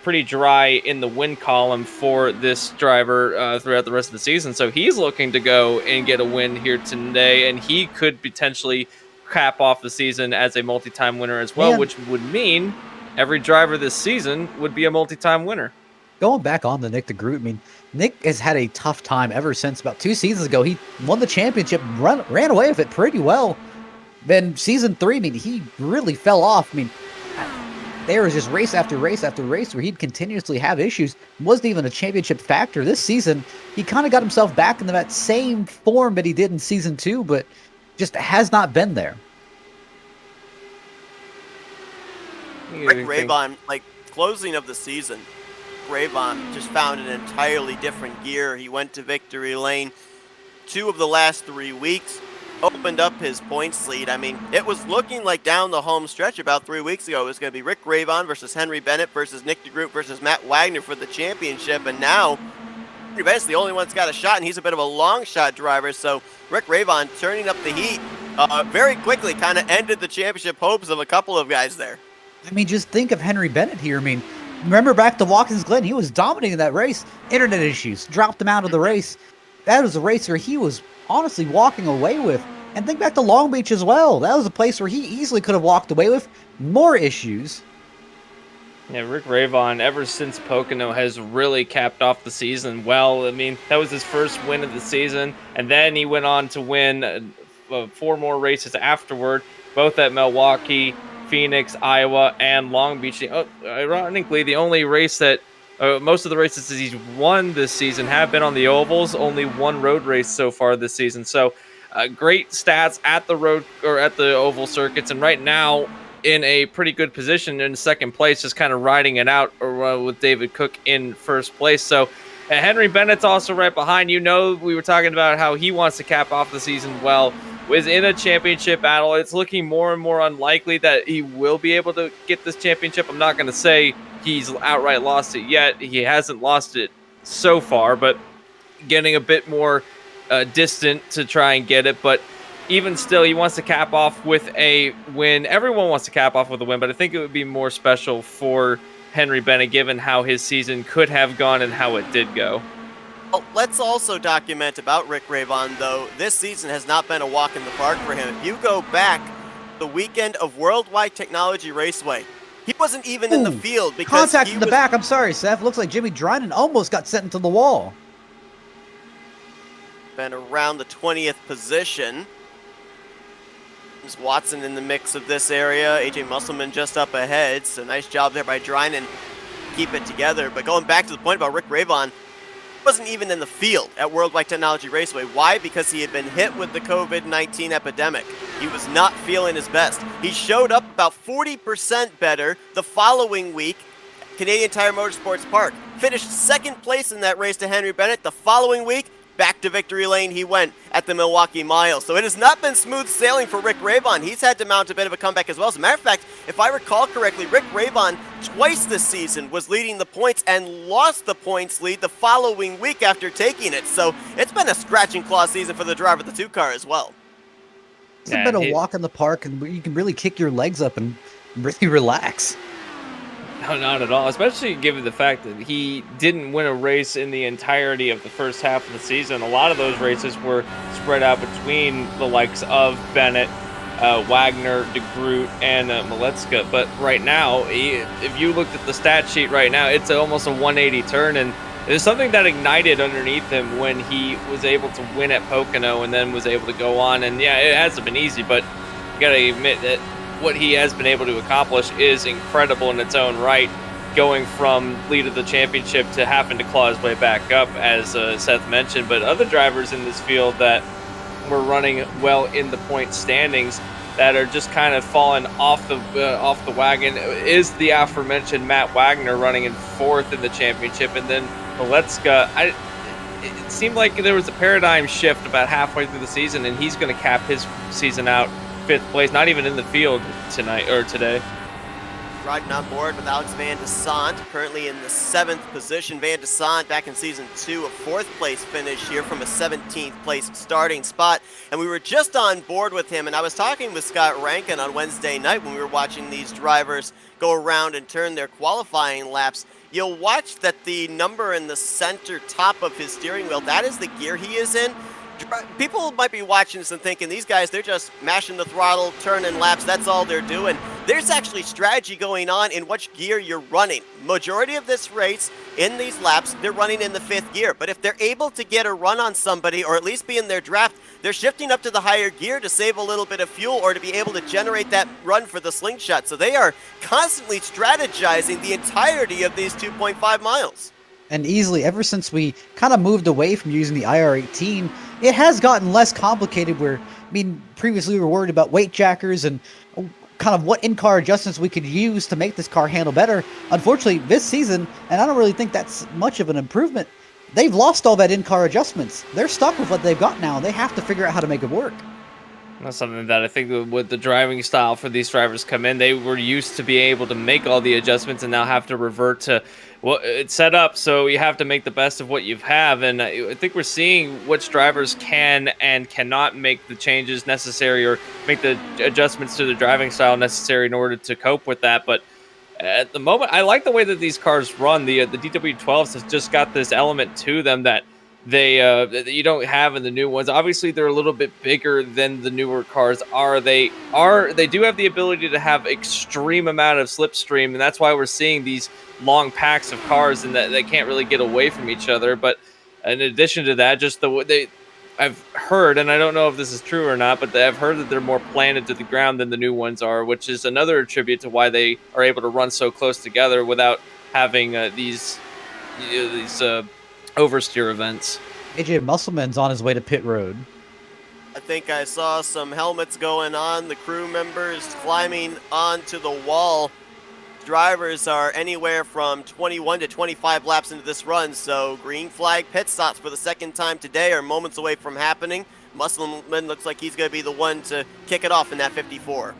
pretty dry in the win column for this driver throughout the rest of the season. So he's looking to go and get a win here today, and he could potentially cap off the season as a multi-time winner as well, which would mean every driver this season would be a multi-time winner. Going back on the Nick DeGroot, I mean, Nick has had a tough time ever since about 2 seasons ago. He won the championship, ran away with it pretty well. Then season 3, I mean, he really fell off. I mean, there was just race after race after race where he'd continuously have issues. Wasn't even a championship factor. This season, he kind of got himself back into that same form that he did in season 2, but just has not been there. Rick Raybon, like, closing of the season, Raybon just found an entirely different gear. He went to victory lane 2 of the last 3 weeks, opened up his points lead. I mean, it was looking like down the home stretch about 3 weeks ago it was going to be Rick Raybon versus Henry Bennett versus Nick DeGroot versus Matt Wagner for the championship, and now Henry Bennett's the only one that's got a shot, and he's a bit of a long shot driver, so Rick Raybon turning up the heat very quickly kind of ended the championship hopes of a couple of guys there. I mean, just think of Henry Bennett here. I mean, remember back to Watkins Glen, he was dominating that race. Internet issues dropped him out of the race. That was a race where he was honestly walking away with. And think back to Long Beach as well. That was a place where he easily could have walked away with more issues. Yeah, Rick Raybon, ever since Pocono, has really capped off the season well. I mean, that was his first win of the season, and then he went on to win 4 more races afterward, both at Milwaukee, Phoenix, Iowa, and Long Beach. Ironically, the only race that most of the races that he's won this season have been on the ovals. Only 1 road race so far this season. So great stats at the road or at the oval circuits, and right now in a pretty good position in second place, just kind of riding it out with David Cook in first place. So Henry Bennett's also right behind. We were talking about how he wants to cap off the season well. Was in a championship battle. It's looking more and more unlikely that he will be able to get this championship. I'm not going to say he's outright lost it yet. He hasn't lost it so far, but getting a bit more distant to try and get it. But even still, he wants to cap off with a win. Everyone wants to cap off with a win, but I think it would be more special for Henry Bennett given how his season could have gone and how it did go. Well, let's also document about Rick Raybon, though. This season has not been a walk in the park for him. If you go back the weekend of Worldwide Technology Raceway, he wasn't even in the field because contact in the back. I'm sorry, Seth. Looks like Jimmy Dryden almost got sent into the wall. Been around the 20th position. There's Watson in the mix of this area. AJ Musselman just up ahead. So nice job there by Dryden. Keep it together. But going back to the point about Rick Raybon, wasn't even in the field at Worldwide Technology Raceway. Why? Because he had been hit with the COVID-19 epidemic. He was not feeling his best. He showed up about 40% better the following week, Canadian Tire Motorsports Park. Finished second place in that race to Henry Bennett. The following week, back to victory lane he went at the Milwaukee Mile. So it has not been smooth sailing for Rick Raybon. He's had to mount a bit of a comeback as well. As a matter of fact, if I recall correctly, Rick Raybon twice this season was leading the points and lost the points lead the following week after taking it. So it's been a scratch and claw season for the driver of the 2 car as well. It's been a walk in the park, and you can really kick your legs up and really relax. No, not at all, especially given the fact that he didn't win a race in the entirety of the first half of the season. A lot of those races were spread out between the likes of Bennett, Wagner, DeGroot, and Maletska. But right now, if you looked at the stat sheet right now, it's almost a 180 turn, and there's something that ignited underneath him when he was able to win at Pocono and then was able to go on. And yeah, it hasn't been easy, but you got to admit that what he has been able to accomplish is incredible in its own right, going from lead of the championship to having to claw his way back up, as Seth mentioned. But other drivers in this field that were running well in the point standings that are just kind of falling off the wagon is the aforementioned Matt Wagner running in 4th in the championship, and then Maletska. It seemed like there was a paradigm shift about halfway through the season, and he's going to cap his season out 5th place, not even in the field tonight or today. riding on board with Alex Van de Sant, currently in the 7th position. Van de Sant back in Season 2, a 4th place finish here from a 17th place starting spot. And we were just on board with him, and I was talking with Scott Rankin on Wednesday night when we were watching these drivers go around and turn their qualifying laps. You'll watch that the number in the center top of his steering wheel, that is the gear he is in. People might be watching this and thinking, these guys, they're just mashing the throttle, turning laps, that's all they're doing. There's actually strategy going on in which gear you're running. Majority of this race, in these laps, they're running in the 5th gear. But if they're able to get a run on somebody, or at least be in their draft, they're shifting up to the higher gear to save a little bit of fuel or to be able to generate that run for the slingshot. So they are constantly strategizing the entirety of these 2.5 miles. And easily, ever since we kind of moved away from using the R18, it has gotten less complicated where, I mean, previously we were worried about weight jackers and kind of what in-car adjustments we could use to make this car handle better. Unfortunately, this season, and I don't really think that's much of an improvement, they've lost all that in-car adjustments. They're stuck with what they've got now. They have to figure out how to make it work. That's something that I think with the driving style for these drivers come in, they were used to be able to make all the adjustments and now have to revert to, well, it's set up, so you have to make the best of what you have. And I think we're seeing which drivers can and cannot make the changes necessary or make the adjustments to the driving style necessary in order to cope with that. But at the moment, I like the way that these cars run. The DW12s has just got this element to them that that you don't have in the new ones. Obviously, they're a little bit bigger than the newer cars are. They do have the ability to have extreme amount of slipstream, and that's why we're seeing these long packs of cars and that they can't really get away from each other. But in addition to that, just I've heard, and I don't know if this is true or not, but I've heard that they're more planted to the ground than the new ones are, which is another attribute to why they are able to run so close together without having these oversteer events. AJ Musselman's on his way to pit road. I think I saw some helmets going on, the crew members climbing onto the wall. Drivers are anywhere from 21 to 25 laps into this run, so green flag pit stops for the second time today are moments away from happening. Musselman looks like he's going to be the one to kick it off in that 54.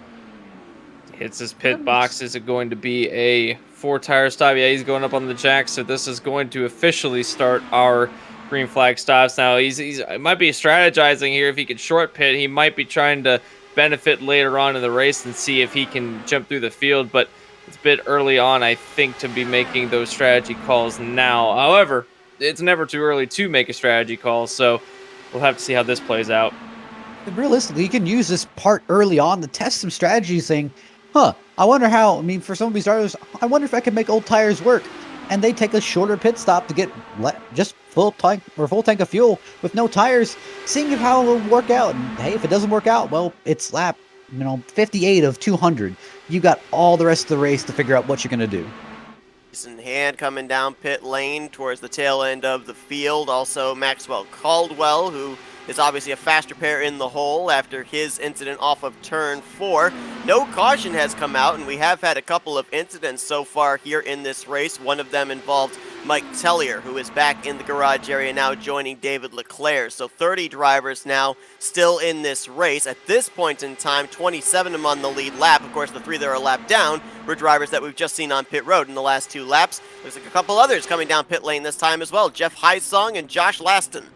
Hits his pit box. Is it going to be a 4-tire stop? Yeah, he's going up on the jack, so this is going to officially start our green flag stops. Now, he might be strategizing here. If he could short pit, he might be trying to benefit later on in the race and see if he can jump through the field, but it's a bit early on, I think, to be making those strategy calls now. However, it's never too early to make a strategy call, so we'll have to see how this plays out. Realistically, you can use this part early on to test some strategy, saying, I wonder how, I mean, for some of these drivers, I wonder if I can make old tires work. And they take a shorter pit stop to get just full tank of fuel with no tires, seeing if how it will work out. And hey, if it doesn't work out, well, it's lap 58 of 200. You got all the rest of the race to figure out what you're going to do. In hand coming down pit lane towards the tail end of the field. Also Maxwell Caldwell, who is obviously a faster pair in the hole after his incident off of turn 4. No caution has come out, and we have had a couple of incidents so far here in this race. One of them involved Mike Tellier, who is back in the garage area now joining David Leclerc. So 30 drivers now still in this race. At this point in time, 27 of them on the lead lap. Of course, the 3 that are a lap down were drivers that we've just seen on pit road in the last 2 laps. There's a couple others coming down pit lane this time as well. Jeff Heisong and Josh Laston.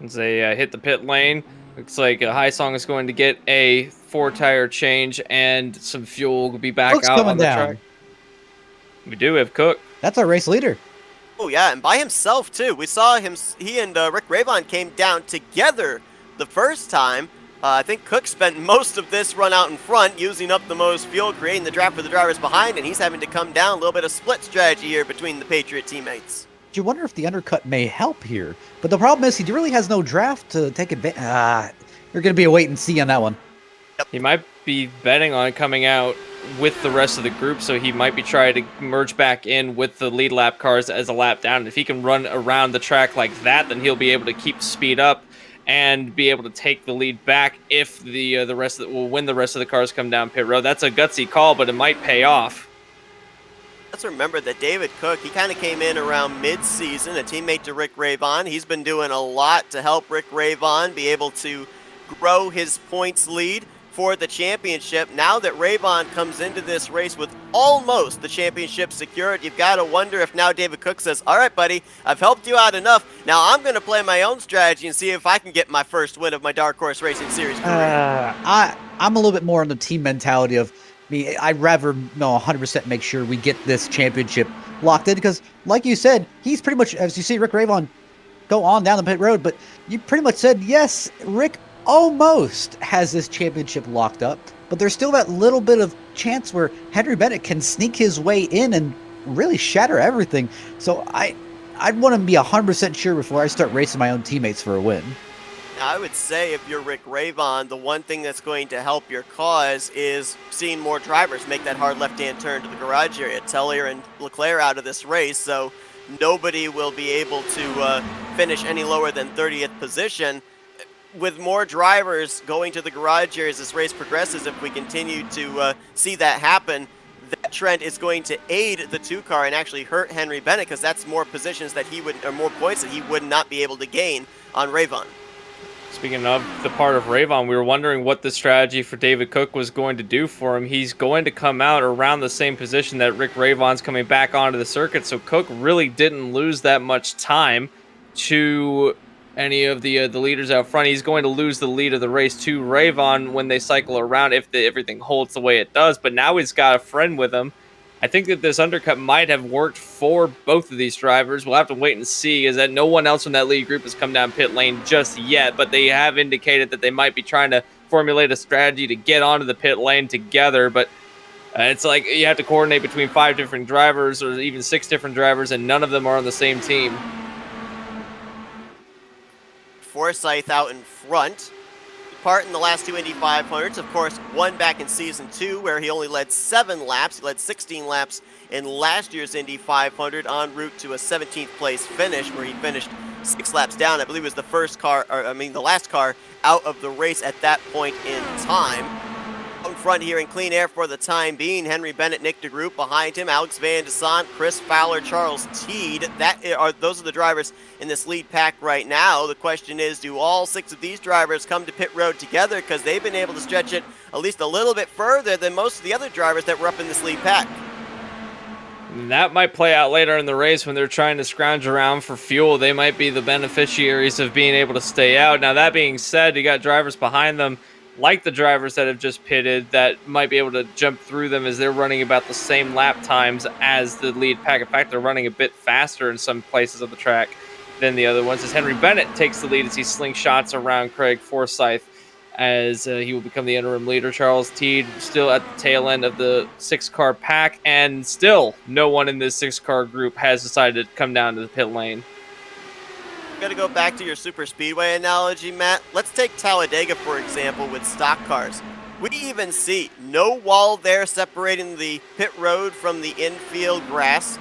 As they hit the pit lane, looks like Heisong is going to get a 4-tire change and some fuel will be back Cook's out coming on the down. track. We do have Cook. That's our race leader. Oh yeah, and by himself too. We saw him. He and Rick Ravon came down together the first time. I think Cook spent most of this run out in front, using up the most fuel, creating the draft for the drivers behind, and he's having to come down. A little bit of split strategy here between the Patriot teammates. You wonder if the undercut may help here. But the problem is he really has no draft to take advantage. You're going to be a wait and see on that one. Yep. He might be betting on coming out with the rest of the group, so he might be trying to merge back in with the lead lap cars as a lap down. And if he can run around the track like that, then he'll be able to keep speed up and be able to take the lead back if the rest of when the rest of the cars come down pit road. That's a gutsy call, but it might pay off. Let's remember that David Cook, he kind of came in around mid-season, a teammate to Rick Ravon. He's been doing a lot to help Rick Ravon be able to grow his points lead for the championship. Now that Rayvon comes into this race with almost the championship secured, you've got to wonder if now David Cook says, all right, buddy, I've helped you out enough. Now I'm going to play my own strategy and see if I can get my first win of my Dark Horse Racing Series career. I'm a little bit more on the team mentality of me. I'd rather 100% make sure we get this championship locked in because, like you said, he's pretty much, as you see Rick Rayvon go on down the pit road, but you pretty much said, yes, Rick almost has this championship locked up, but there's still that little bit of chance where Henry Bennett can sneak his way in and really shatter everything. So I'd want to be 100% sure before I start racing my own teammates for a win. Now, I would say if you're Rick Rayvon, the one thing that's going to help your cause is seeing more drivers make that hard left-hand turn to the garage area. Tellier and Leclerc out of this race, so nobody will be able to finish any lower than 30th position. With more drivers going to the garage area as this race progresses, if we continue to see that happen, that trend is going to aid the 2-car and actually hurt Henry Bennett because that's more positions that he would, or more points that he would not be able to gain on Rayvon. Speaking of the part of Rayvon, we were wondering what the strategy for David Cook was going to do for him. He's going to come out around the same position that Rick Rayvon's coming back onto the circuit, so Cook really didn't lose that much time to any of the leaders out front. He's going to lose the lead of the race to Rayvon when they cycle around if everything holds the way it does, but now he's got a friend with him. I think that this undercut might have worked for both of these drivers. We'll have to wait and see, is that no one else in that lead group has come down pit lane just yet, but they have indicated that they might be trying to formulate a strategy to get onto the pit lane together, but it's like you have to coordinate between 5 different drivers or even 6 different drivers, and none of them are on the same team. Forsyth out in front. Part in the last 2 Indy 500s, of course, one back in Season 2 where he only led 7 laps. He led 16 laps in last year's Indy 500 en route to a 17th place finish where he finished 6 laps down. I believe it was the last car out of the race at that point in time. Out in front here in clean air for the time being, Henry Bennett, Nick DeGroot behind him, Alex Van Desant, Chris Fowler, Charles Teed. Those are the drivers in this lead pack right now. The question is, do all 6 of these drivers come to pit road together? Because they've been able to stretch it at least a little bit further than most of the other drivers that were up in this lead pack. That might play out later in the race when they're trying to scrounge around for fuel. They might be the beneficiaries of being able to stay out. Now, that being said, you got drivers behind them, like the drivers that have just pitted, that might be able to jump through them as they're running about the same lap times as the lead pack. In fact, they're running a bit faster in some places of the track than the other ones, as Henry Bennett takes the lead as he slingshots around Craig Forsyth as he will become the interim leader. Charles Teed still at the tail end of the 6-car pack, and still no one in this 6-car group has decided to come down to the pit lane. I'm going to go back to your super speedway analogy, Matt. Let's take Talladega, for example, with stock cars. We even see no wall there separating the pit road from the infield grass.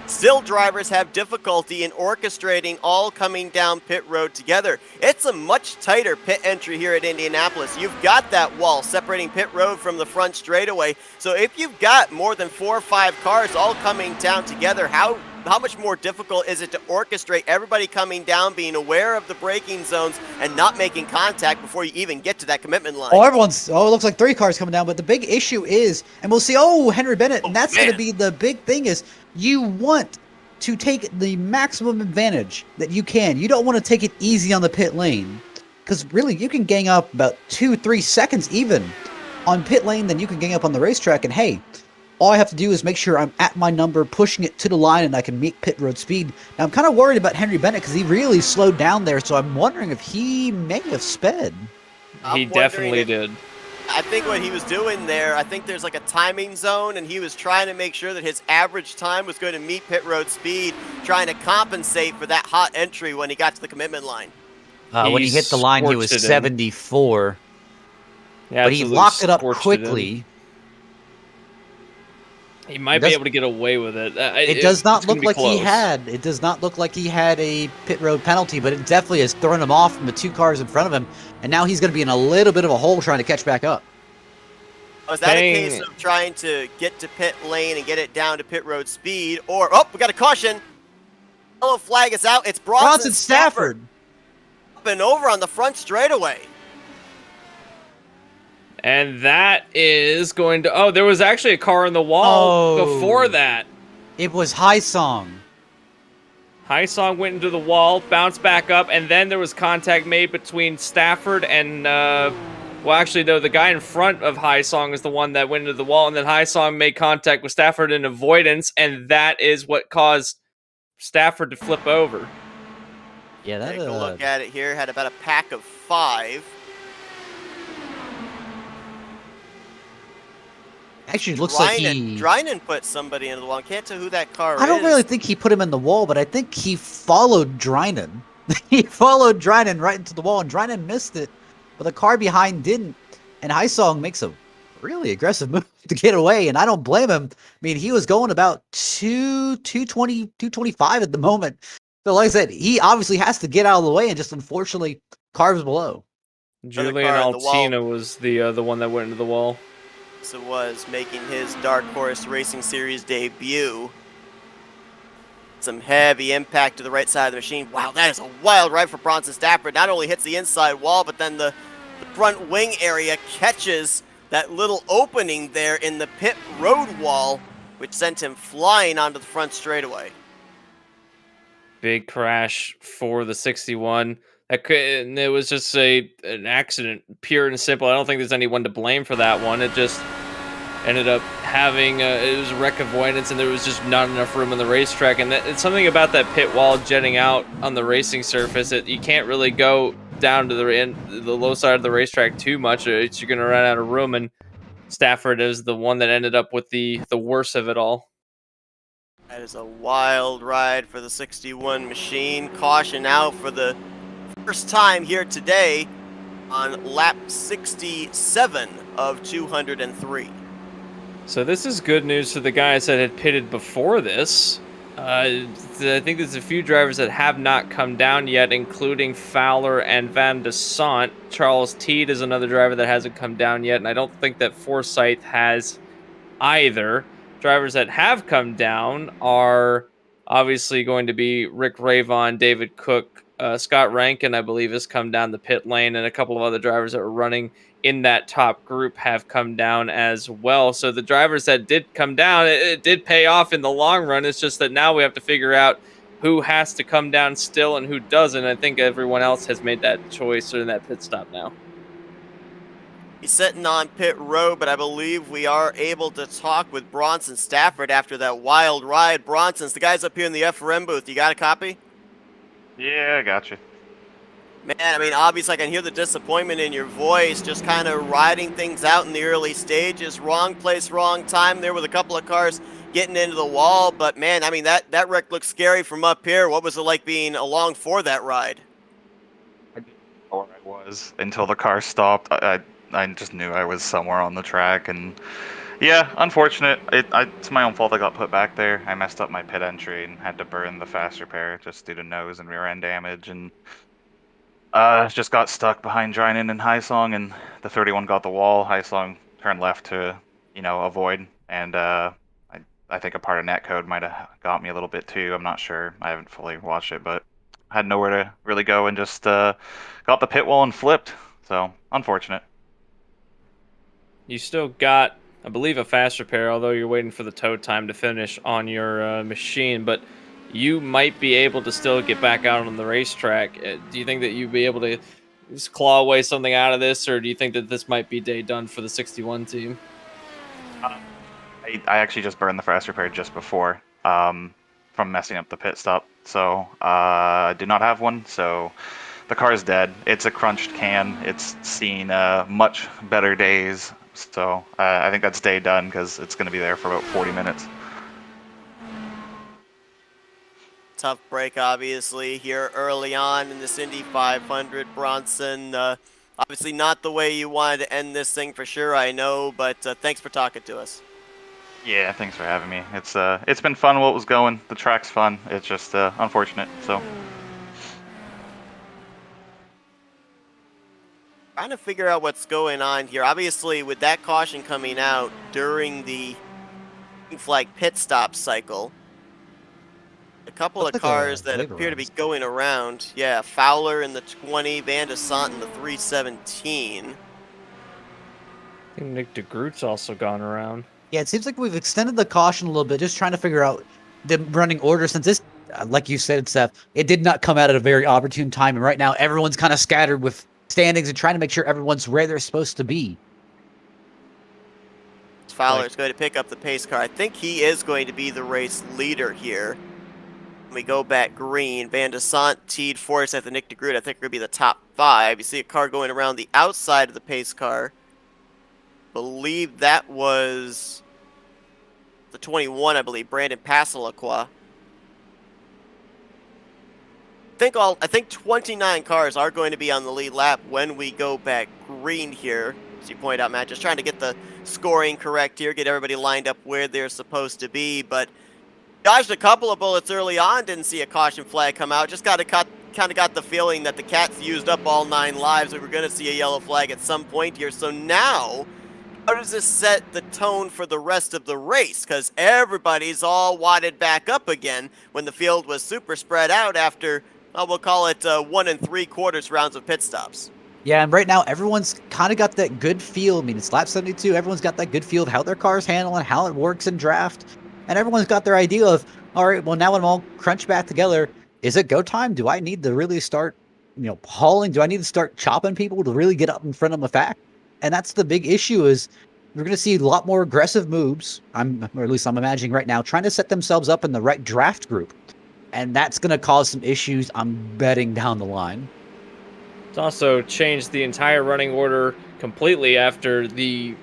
Still, drivers have difficulty in orchestrating all coming down pit road together. It's a much tighter pit entry here at Indianapolis. You've got that wall separating pit road from the front straightaway. So if you've got more than 4 or 5 cars all coming down together, how much more difficult is it to orchestrate everybody coming down, being aware of the braking zones, and not making contact before you even get to that commitment line? It looks like 3 cars coming down, but the big issue is, and we'll see, Henry Bennett, and that's going to be the big thing, is you want to take the maximum advantage that you can. You don't want to take it easy on the pit lane, because really you can gang up about 2-3 seconds even on pit lane than you can gang up on the racetrack, and hey, all I have to do is make sure I'm at my number, pushing it to the line, and I can meet pit road speed. Now, I'm kind of worried about Henry Bennett because he really slowed down there, so I'm wondering if he may have sped. He definitely did. I think what he was doing there, I think there's like a timing zone, and he was trying to make sure that his average time was going to meet pit road speed, trying to compensate for that hot entry when he got to the commitment line. When he hit the line, he was 74. Yeah, but he locked it up quickly. He might be able to get away with it. It does not look like he had. It does not look like he had a pit road penalty, but it definitely has thrown him off from the 2 cars in front of him, and now he's going to be in a little bit of a hole trying to catch back up. Was that a case of trying to get to pit lane and get it down to pit road speed, or we got a caution? Yellow flag is out. It's Bronson Stafford up and over on the front straightaway. And that is going to... Oh, there was actually a car in the wall before that. It was High Song. High Song went into the wall, bounced back up, and then there was contact made between Stafford and... well, actually, though, the guy in front of High Song is the one that went into the wall, and then High Song made contact with Stafford in avoidance, and that is what caused Stafford to flip over. Yeah, that Take a look at it here. Had about a pack of 5. actually looks like Drynan put somebody into the wall. Can't tell who that car is. I don't really think he put him in the wall, but I think he followed Drynan. He followed Drynan right into the wall, and Drynan missed it, but the car behind didn't. And High Song makes a really aggressive move to get away, and I don't blame him. I mean, he was going about 220, 225 at the moment. So like I said, he obviously has to get out of the way, and just unfortunately cars below. Julian Altina was the one that went into the wall. So was making his Dark Horse Racing Series debut. Some heavy impact to the right side of the machine. Wow, that is a wild ride for Bronson Stafford. Not only hits the inside wall, but then the front wing area catches that little opening there in the pit road wall, which sent him flying onto the front straightaway. Big crash for the 61. And it was just an accident, pure and simple. I don't think there's anyone to blame for that one. It just ended up having it was a wreck avoidance, and there was just not enough room on the racetrack. And it's something about that pit wall jetting out on the racing surface that you can't really go down to the low side of the racetrack too much, or you're going to run out of room. And Stafford is the one that ended up with the worst of it all. That is a wild ride for the 61 machine. Caution out for the first time here today on lap 67 of 203. So this is good news for the guys that had pitted before this. I think there's a few drivers that have not come down yet, including Fowler and Van de Sant. Charles Teed is another driver that hasn't come down yet, and I don't think that Forsyth has either. Drivers that have come down are obviously going to be Rick Ravon, David Cook, Scott Rankin, I believe, has come down the pit lane, and a couple of other drivers that were running in that top group have come down as well. So the drivers that did come down, it did pay off in the long run. It's just that now we have to figure out who has to come down still and who doesn't. I think everyone else has made that choice or in that pit stop now. He's sitting on pit road, but I believe we are able to talk with Bronson Stafford after that wild ride. Bronson's the guys up here in the FRM booth. You got a copy? Yeah, I got you. Man, I mean, obviously I can hear the disappointment in your voice, just kind of riding things out in the early stages. Wrong place, wrong time there with a couple of cars getting into the wall. But, man, I mean, that wreck looks scary from up here. What was it like being along for that ride? I didn't know where I was until the car stopped. I just knew I was somewhere on the track, and yeah, unfortunate. It's my own fault I got put back there. I messed up my pit entry and had to burn the fast repair just due to nose and rear end damage, and just got stuck behind Drynan and High Song, and the 31 got the wall. High Song turned left to, avoid, and I think a part of netcode might have got me a little bit too. I'm not sure. I haven't fully watched it, but had nowhere to really go and just got the pit wall and flipped. So, unfortunate. You still got, I believe, a fast repair, although you're waiting for the tow time to finish on your machine, but you might be able to still get back out on the racetrack. Do you think that you'd be able to just claw away something out of this, or do you think that this might be day done for the 61 team? I actually just burned the fast repair just before from messing up the pit stop, so I do not have one, so the car is dead. It's a crunched can. It's seen much better days. So I think that's day done because it's going to be there for about 40 minutes. Tough break, obviously, here early on in this Indy 500. Bronson, obviously not the way you wanted to end this thing for sure, I know, but thanks for talking to us. Yeah, thanks for having me. It's been fun while it was going. The track's fun. It's just unfortunate, so. Trying to figure out what's going on here. Obviously, with that caution coming out during the flag pit stop cycle, a couple of cars that appear to be going around. Yeah, Fowler in the 20, Van de Sant in the 317. I think Nick DeGroot's also gone around. Yeah, it seems like we've extended the caution a little bit, just trying to figure out the running order since this, like you said, Seth, it did not come out at a very opportune time. And right now, everyone's kind of scattered with standings and trying to make sure everyone's where they're supposed to be. Fowler's going to pick up the pace car. I think he is going to be the race leader here. When we go back green, Van de Sant, Teed, Forsyth, and Nick DeGroot, I think are going to be the top 5. You see a car going around the outside of the pace car. Believe that was the 21, I believe, Brandon Passalacqua. I think 29 cars are going to be on the lead lap when we go back green here. As you point out, Matt, just trying to get the scoring correct here, get everybody lined up where they're supposed to be. But dodged a couple of bullets early on, didn't see a caution flag come out. Just kind of got the feeling that the Cats used up all 9 lives. We were going to see a yellow flag at some point here. So now, how does this set the tone for the rest of the race? Because everybody's all wadded back up again when the field was super spread out after, we'll call it 1 3/4 rounds of pit stops. Yeah, and right now, everyone's kind of got that good feel. I mean, it's lap 72. Everyone's got that good feel of how their car's handling, how it works in draft. And everyone's got their idea of, all right, well, now when I'm all crunched back together, is it go time? Do I need to really start, hauling? Do I need to start chopping people to really get up in front of the pack? And that's the big issue is we're going to see a lot more aggressive moves, or at least I'm imagining right now, trying to set themselves up in the right draft group. And that's going to cause some issues, I'm betting, down the line. It's also changed the entire running order completely after the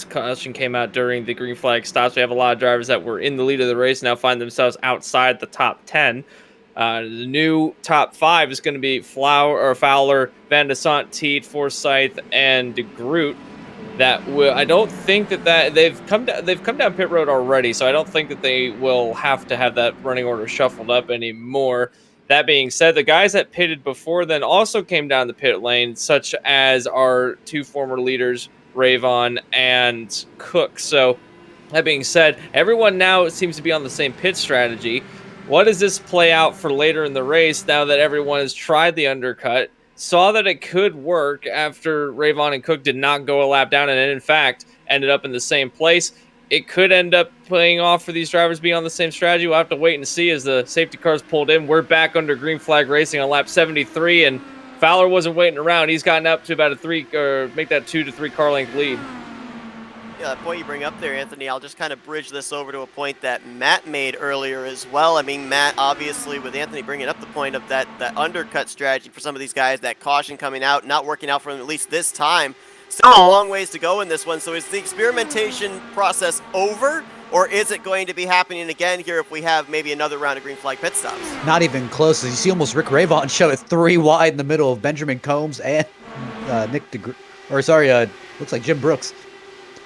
caution came out during the green flag stops. We have a lot of drivers that were in the lead of the race now find themselves outside the top 10. The new top 5 is going to be Fowler, Van de Sant, Teed, Forsyth, and DeGroot. I don't think that they've come down pit road already, so I don't think that they will have to have that running order shuffled up anymore. That being said, the guys that pitted before then also came down the pit lane, such as our 2 former leaders, Ravon and Cook. So that being said, everyone now seems to be on the same pit strategy. What does this play out for later in the race now that everyone has tried the undercut, saw that it could work after Ravon and Cook did not go a lap down and in fact ended up in the same place? It could end up playing off for these drivers being on the same strategy. We'll have to wait and see as the safety cars pulled in. We're back under green flag racing on lap 73, and Fowler wasn't waiting around. He's gotten up to about make that 2 to 3 car length lead. Yeah, that point you bring up there, Anthony, I'll just kind of bridge this over to a point that Matt made earlier as well. I mean, Matt, obviously, with Anthony bringing up the point of that undercut strategy for some of these guys, that caution coming out, not working out for them at least this time. Still a long ways to go in this one. So is the experimentation process over, or is it going to be happening again here if we have maybe another round of green flag pit stops? Not even close. You see almost Rick Ravon show it 3 wide in the middle of Benjamin Combs and Nick DeGroot, looks like Jim Brooks.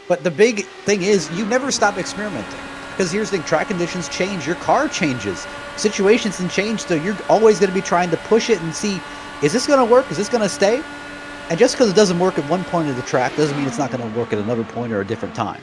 But the big thing is you never stop experimenting, because here's the thing, track conditions change, your car changes, situations can change, so you're always going to be trying to push it and see, is this going to work? Is this going to stay? And just because it doesn't work at one point of the track doesn't mean it's not going to work at another point or a different time.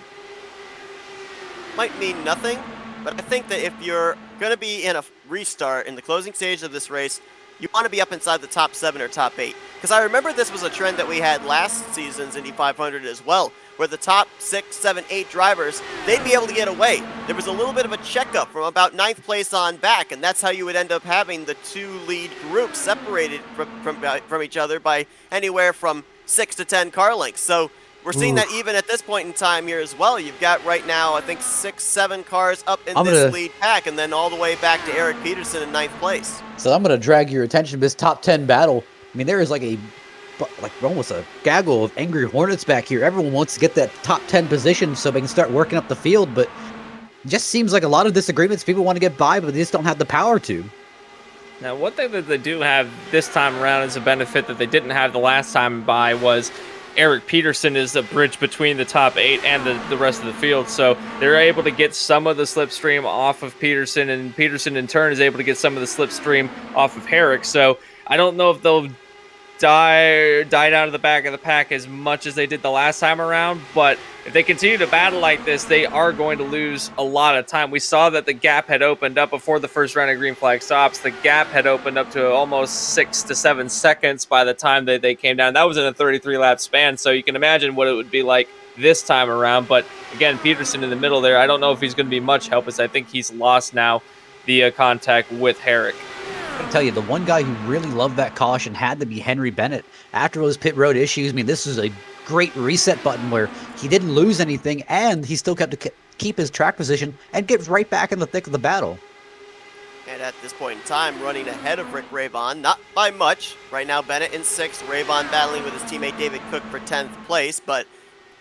Might mean nothing, but I think that if you're going to be in a restart in the closing stage of this race, you want to be up inside the top 7 or top 8. Because I remember this was a trend that we had last season's Indy 500 as well, where the top 6, 7, 8 drivers, they'd be able to get away. There was a little bit of a checkup from about 9th place on back, and that's how you would end up having the 2 lead groups separated from each other by anywhere from 6 to 10 car lengths. So we're seeing that even at this point in time here as well. You've got right now, I think, 6, 7 cars up in this lead pack, and then all the way back to Eric Peterson in 9th place. So I'm going to drag your attention to this top 10 battle. I mean, there is like almost a gaggle of angry hornets back here. Everyone wants to get that top 10 position so they can start working up the field, but it just seems like a lot of disagreements. People want to get by, but they just don't have the power to. Now, one thing that they do have this time around as a benefit that they didn't have the last time by was Eric Peterson is the bridge between the top 8 and the rest of the field. So they're able to get some of the slipstream off of Peterson, and Peterson in turn is able to get some of the slipstream off of Herrick. So I don't know if they'll die down to the back of the pack as much as they did the last time around, but if they continue to battle like this, they are going to lose a lot of time. We saw that the gap had opened up before the first round of green flag stops. The gap had opened up to almost 6 to 7 seconds by the time they came down. That was in a 33 lap span, so you can imagine what it would be like this time around. But again, Peterson in the middle there, I don't know if he's going to be much help, as I think he's lost now the contact with Herrick. I can tell you, the one guy who really loved that caution had to be Henry Bennett. After those pit road issues, I mean, this is a great reset button where he didn't lose anything, and he still kept to keep his track position and get right back in the thick of the battle. And at this point in time, running ahead of Rick Ravon, not by much. Right now, Bennett in 6th, Ravon battling with his teammate David Cook for 10th place, but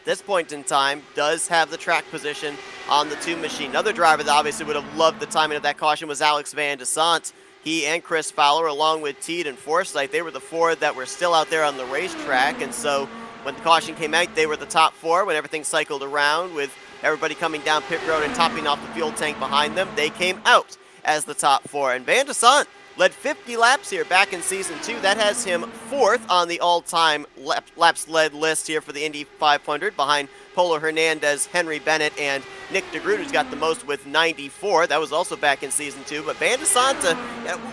this point in time does have the track position on the 2 machine. Another driver that obviously would have loved the timing of that caution was Alex Van de Sant. He and Chris Fowler, along with Teed and Forsythe, they were the 4 that were still out there on the racetrack. And so when the caution came out, they were the top 4. When everything cycled around with everybody coming down pit road and topping off the fuel tank behind them, they came out as the top 4. And Van de Sant led 50 laps here back in Season 2. That has him 4th on the all-time laps led list here for the Indy 500 behind Polo Hernandez, Henry Bennett, and Nick DeGroot, who's got the most with 94. That was also back in Season 2. But Van de Sant,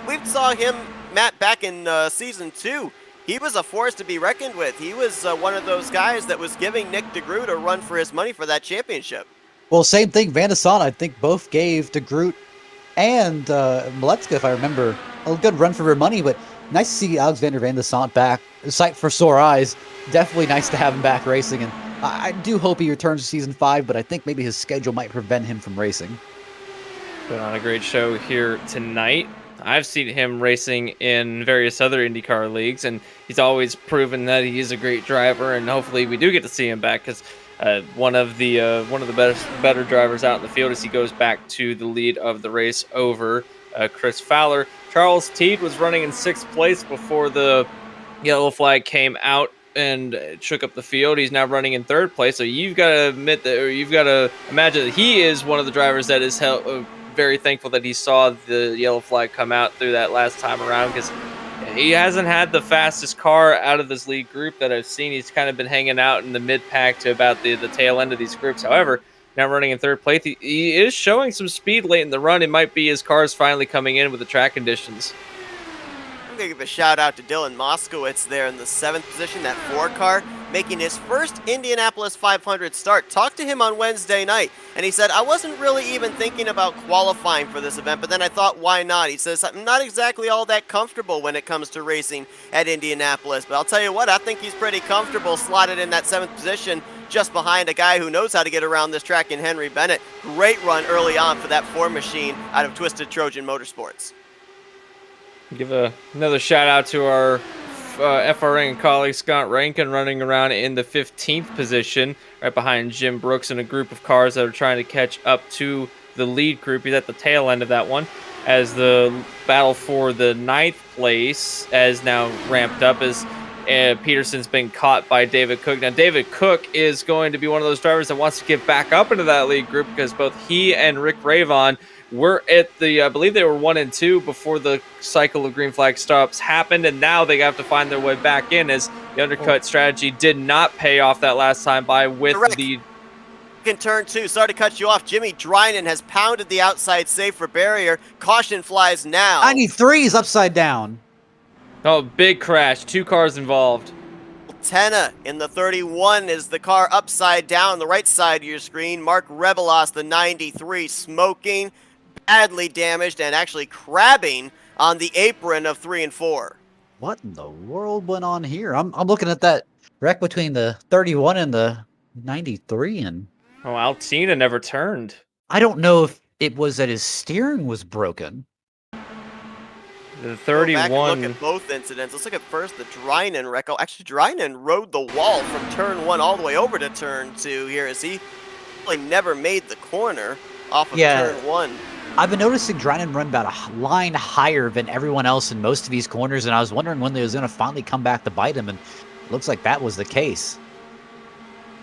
we saw him, Matt, back in Season 2. He was a force to be reckoned with. He was one of those guys that was giving Nick DeGroot a run for his money for that championship. Well, same thing. Van de Sant, I think, both gave DeGroot and Maletzka, if I remember, a good run for their money. But nice to see Alexander Van de Sant back. A sight for sore eyes. Definitely nice to have him back racing. And I do hope he returns to Season 5, but I think maybe his schedule might prevent him from racing. Put on a great show here tonight. I've seen him racing in various other IndyCar leagues, and he's always proven that he is a great driver. And hopefully, we do get to see him back, because one of the better drivers out in the field as he goes back to the lead of the race over Chris Fowler. Charles Teed was running in 6th place before the yellow flag came out and shook up the field. He's now running in 3rd place. So you've got to admit that, or you've got to imagine that he is one of the drivers that is very thankful that he saw the yellow flag come out through that last time around, because he hasn't had the fastest car out of this lead group that I've seen. He's kind of been hanging out in the mid-pack to about the tail end of these groups. However, now running in 3rd place, he is showing some speed late in the run. It might be his car's finally coming in with the track conditions. I'm going to give a shout out to Dylan Moskowitz there in the 7th position, that 4 car, making his first Indianapolis 500 start. Talked to him on Wednesday night, and he said, I wasn't really even thinking about qualifying for this event, but then I thought, why not? He says, I'm not exactly all that comfortable when it comes to racing at Indianapolis, but I'll tell you what, I think he's pretty comfortable slotted in that 7th position, just behind a guy who knows how to get around this track in Henry Bennett. Great run early on for that 4 machine out of Twisted Trojan Motorsports. Give another shout out to our FRN colleague Scott Rankin, running around in the 15th position, right behind Jim Brooks and a group of cars that are trying to catch up to the lead group. He's at the tail end of that one, as the battle for the 9th place has now ramped up, as Peterson's been caught by David Cook. Now, David Cook is going to be one of those drivers that wants to get back up into that lead group, because both he and Rick Ravon were at the, I believe they were 1 and 2 before the cycle of green flag stops happened, and now they have to find their way back in, as the undercut strategy did not pay off that last time by with Correct. the... In turn 2, sorry to cut you off, Jimmy Drynan has pounded the outside safer barrier. Caution flies now. 93 is upside down. Oh, big crash. 2 cars involved. Tenna in the 31 is the car upside down on the right side of your screen. Mark Rebelos, the 93, smoking, badly damaged, and actually crabbing on the apron of 3 and 4. What in the world went on here? I'm looking at that wreck between the 31 and the 93, and Oh, Altina never turned. I don't know if it was that his steering was broken. The 31. Go back and look at both incidents. Let's look at first the Drynan wreck. Oh, actually, Drynan rode the wall from turn 1 all the way over to turn 2 here, as he really never made the corner off of turn 1. I've been noticing Drynan run about a line higher than everyone else in most of these corners, and I was wondering when they was going to finally come back to bite him, and it looks like that was the case.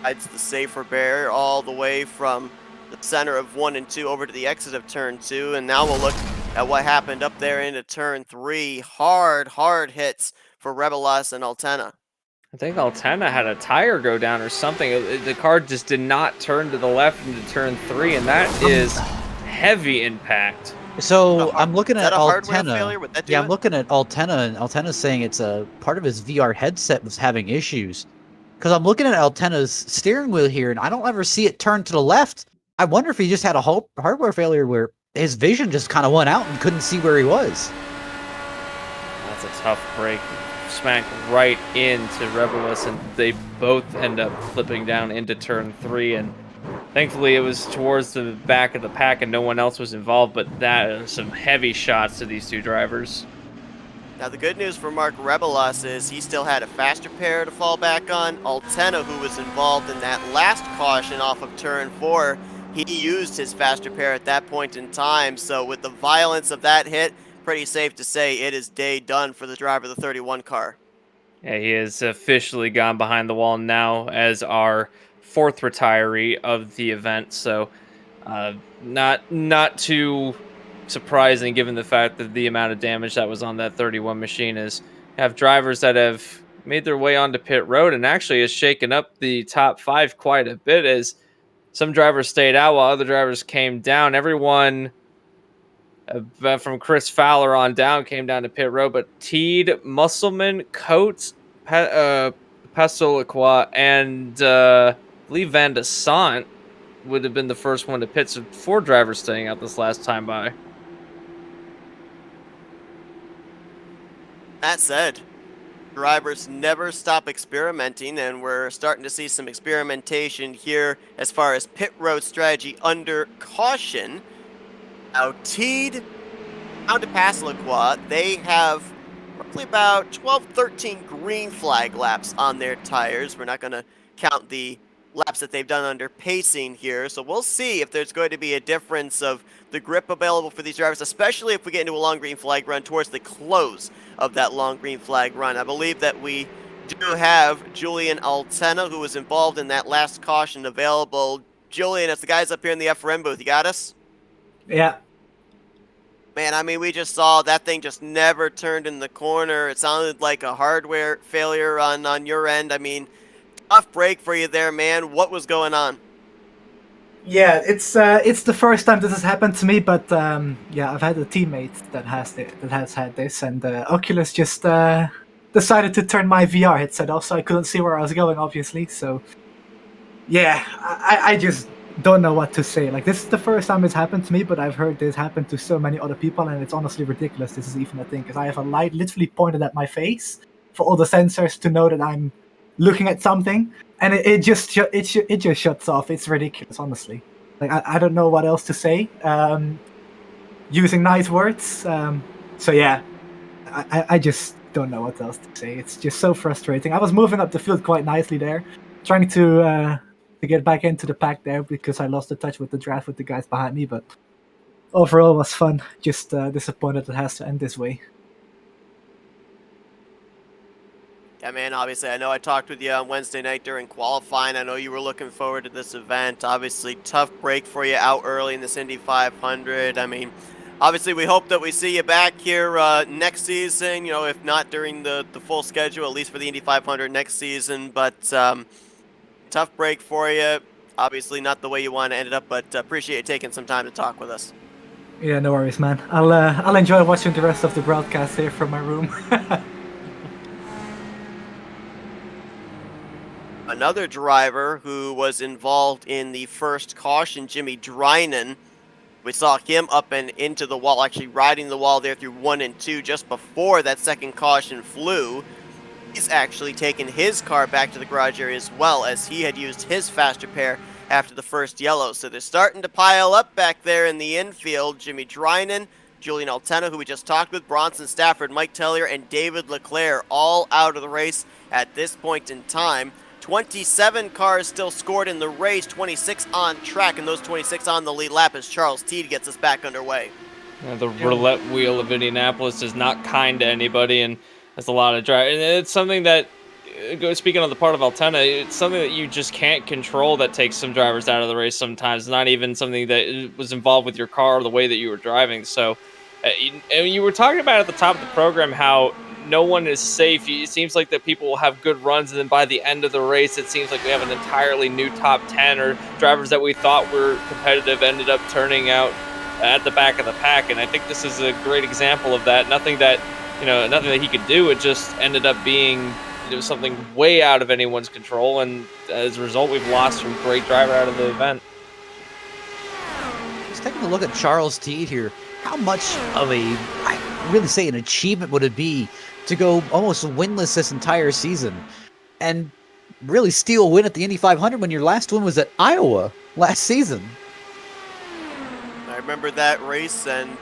It's the safer barrier all the way from the center of 1 and 2 over to the exit of turn 2, and now we'll look at what happened up there into turn 3. Hard hits for Rebelos and Altena. I think Altena had a tire go down or something. The car just did not turn to the left into turn 3, and that is heavy impact. So I'm looking at Altena. Yeah, I'm looking at Altena, and Altena's saying it's a part of his VR headset was having issues. because I'm looking at Altena's steering wheel here, and I don't ever see it turn to the left. I wonder if he just had a hardware failure where his vision just kind of went out and couldn't see where he was. That's a tough break. Smack right into Rebelus, and they both end up flipping down into turn 3. And thankfully, it was towards the back of the pack, and no one else was involved. But that is some heavy shots to these two drivers. Now, the good news for Mark Rebelos is he still had a faster pair to fall back on. Altena, who was involved in that last caution off of turn 4, he used his faster pair at that point in time. So with the violence of that hit, pretty safe to say it is day done for the driver of the 31 car. Yeah, he has officially gone behind the wall now as our 4th retiree of the event. So not too surprising given the fact that the amount of damage that was on that 31 machine is. Have drivers that have made their way onto pit road and actually has shaken up the top 5 quite a bit as some drivers stayed out while other drivers came down. Everyone from Chris Fowler on down came down to pit road, but Teed, Musselman, Coates, Pasoliqua, and Lee Van de Sant would have been the first one to pit. So 4 drivers staying out this last time by. That said, drivers never stop experimenting, and we're starting to see some experimentation here as far as pit road strategy under caution. Now, Teed down to Pasoliqua, they have roughly about 12, 13 green flag laps on their tires. We're not going to count the laps that they've done under pacing here, so we'll see if there's going to be a difference of the grip available for these drivers, especially if we get into a long green flag run towards the close of that long green flag run. I believe that we do have Julian Altena, who was involved in that last caution, available. Julian, it's the guys up here in the FRM booth. You got us? Yeah. Man, I mean, we just saw that thing just never turned in the corner. It sounded like a hardware failure on your end. I mean, tough break for you there, man. What was going on? Yeah, it's the first time this has happened to me, but yeah, I've had a teammate that has had this, and Oculus just decided to turn my VR headset off, so I couldn't see where I was going, obviously. So yeah, I just don't know what to say. Like, this is the first time it's happened to me, but I've heard this happen to so many other people, and it's honestly ridiculous. This is even a thing because I have a light literally pointed at my face for all the sensors to know that I'm looking at something, and it just shuts off. It's ridiculous, honestly. Like, I don't know what else to say. Using nice words. So yeah, I just don't know what else to say. It's just so frustrating. I was moving up the field quite nicely there, trying to get back into the pack there because I lost the touch with the draft with the guys behind me. But overall, it was fun. Just disappointed it has to end this way. Yeah, man, obviously, I know I talked with you on Wednesday night during qualifying. I know you were looking forward to this event. Obviously, tough break for you out early in this Indy 500. I mean, obviously, we hope that we see you back here next season, you know, if not during the full schedule, at least for the Indy 500 next season. But tough break for you. Obviously, not the way you want to end it up, but appreciate you taking some time to talk with us. Yeah, no worries, man. I'll enjoy watching the rest of the broadcast here from my room. Another driver who was involved in the first caution, Jimmy Drynan. We saw him up and into the wall, actually riding the wall there through 1 and 2 just before that second caution flew. He's actually taken his car back to the garage area as well, as he had used his faster pair after the first yellow. So they're starting to pile up back there in the infield. Jimmy Drynan, Julian Altena, who we just talked with, Bronson Stafford, Mike Tellier, and David Leclerc all out of the race at this point in time. 27 cars still scored in the race, 26 on track, and those 26 on the lead lap as Charles Teed gets us back underway. Yeah, the roulette wheel of Indianapolis is not kind to anybody, and there's a lot of drive. And it's something that, speaking on the part of Altena, it's something that you just can't control that takes some drivers out of the race sometimes, not even something that was involved with your car or the way that you were driving. So you were talking about at the top of the program how no one is safe. It seems like that people will have good runs, and then by the end of the race, it seems like we have an entirely new top 10, or drivers that we thought were competitive ended up turning out at the back of the pack. And I think this is a great example of that. Nothing that he could do. It just ended up being it was something way out of anyone's control, and as a result, we've lost a great driver out of the event. Just taking a look at Charles Teed here, how much of I really say an achievement would it be to go almost winless this entire season and really steal a win at the Indy 500 when your last win was at Iowa last season? I remember that race, and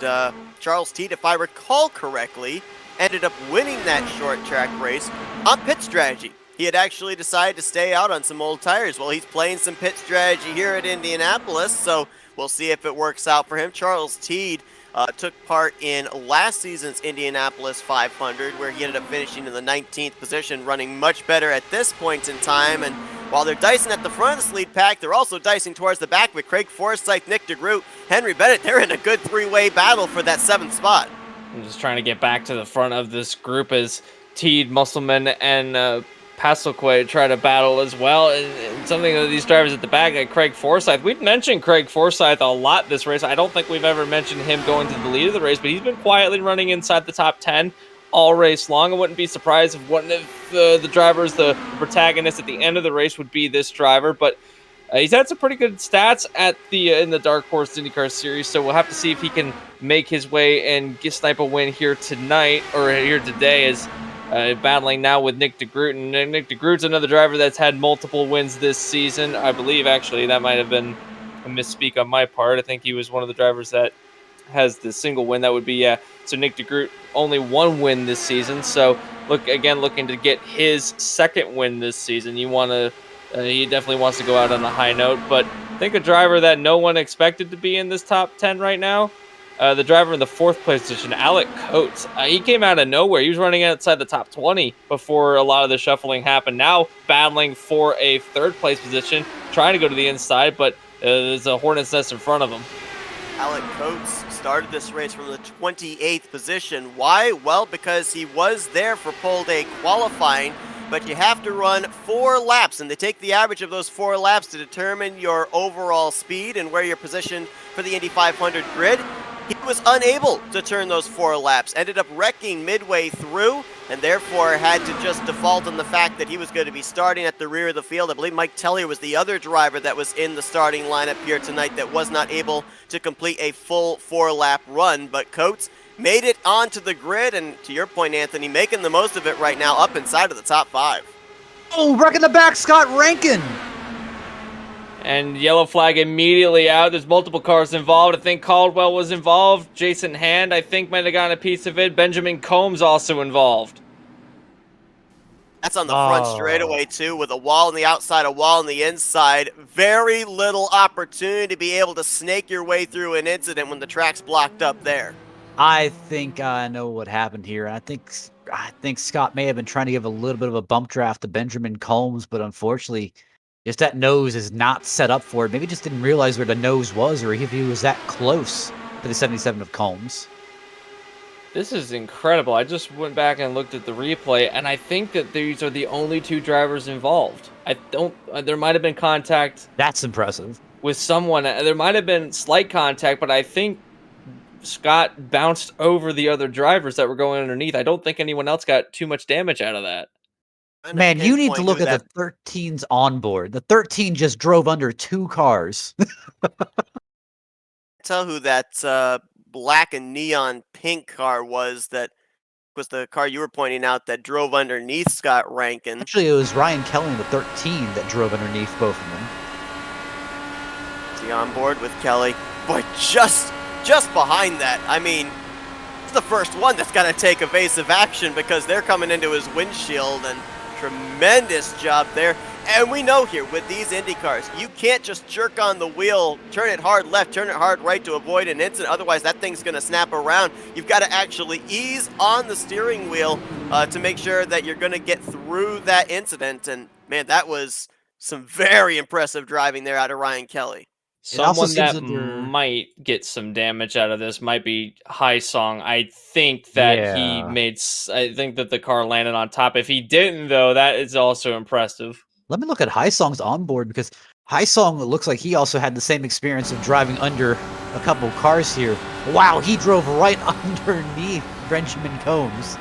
Charles Teed, if I recall correctly, ended up winning that short track race on pit strategy. He had actually decided to stay out on some old tires. Well, he's playing some pit strategy here at Indianapolis, so we'll see if it works out for him. Charles Teed took part in last season's Indianapolis 500, where he ended up finishing in the 19th position, running much better at this point in time. And while they're dicing at the front of this lead pack, they're also dicing towards the back with Craig Forsyth, Nick DeGroot, Henry Bennett. They're in a good three-way battle for that 7th spot. I'm just trying to get back to the front of this group as Teed, Musselman, and Pastelquay try to battle as well. And something of these drivers at the back, like Craig Forsyth. We've mentioned Craig Forsyth a lot this race. I don't think we've ever mentioned him going to the lead of the race, but he's been quietly running inside the top 10 all race long. I wouldn't be surprised if one of the drivers, the protagonist at the end of the race, would be this driver. But he's had some pretty good stats at in the Dark Horse IndyCar Series, so we'll have to see if he can make his way and snipe a win here tonight, or here today, as battling now with Nick DeGroot. And Nick DeGroot's another driver that's had multiple wins this season. I believe, actually, that might have been a misspeak on my part. I think he was one of the drivers that has the single win. That would be, so Nick DeGroot only one win this season. So, looking to get his second win this season. You want to... he definitely wants to go out on a high note, but I think a driver that no one expected to be in this top 10 right now, the driver in the 4th place position, Alec Coates. He came out of nowhere. He was running outside the top 20 before a lot of the shuffling happened. Now battling for a 3rd place position, trying to go to the inside, but there's a hornet's nest in front of him. Alec Coates started this race from the 28th position. Why? Well, because he was there for pole day qualifying, but you have to run 4 laps, and they take the average of those 4 laps to determine your overall speed and where you're positioned for the Indy 500 grid. He was unable to turn those 4 laps, ended up wrecking midway through, and therefore had to just default on the fact that he was going to be starting at the rear of the field. I believe Mike Tellier was the other driver that was in the starting lineup here tonight that was not able to complete a full 4-lap run, but Coates made it onto the grid, and to your point, Anthony, making the most of it right now, up inside of the top 5. Oh, wrecking the back, Scott Rankin! And yellow flag immediately out. There's multiple cars involved. I think Caldwell was involved. Jason Hand, I think, might have gotten a piece of it. Benjamin Combs also involved. That's on the front straightaway, too, with a wall on the outside, a wall on the inside. Very little opportunity to be able to snake your way through an incident when the track's blocked up there. I think I know what happened here. I think Scott may have been trying to give a little bit of a bump draft to Benjamin Combs, but unfortunately, just that nose is not set up for it. Maybe just didn't realize where the nose was, or if he was that close to the 77 of Combs. This is incredible. I just went back and looked at the replay, and I think that these are the only 2 drivers involved. There might have been contact. That's impressive. With someone. There might have been slight contact, but I think Scott bounced over the other drivers that were going underneath. I don't think anyone else got too much damage out of that. Man, you need to look at the 13's onboard. The 13 just drove under 2 cars. Tell who that black and neon pink car was that was the car you were pointing out that drove underneath Scott Rankin. Actually, it was Ryan Kelly in the 13 that drove underneath both of them. Is he on board with Kelly? Boy, just behind that. I mean, it's the first one that's got to take evasive action because they're coming into his windshield, and tremendous job there. And we know here with these Indy cars, you can't just jerk on the wheel, turn it hard left, turn it hard right to avoid an incident. Otherwise, that thing's going to snap around. You've got to actually ease on the steering wheel to make sure that you're going to get through that incident. And man, that was some very impressive driving there out of Ryan Kelly. Someone that might get some damage out of this might be High Song. I think that I think that the car landed on top. If he didn't, though, that is also impressive. Let me look at High Song's onboard, because High Song looks like he also had the same experience of driving under a couple cars here. Wow, he drove right underneath Benjamin Combs.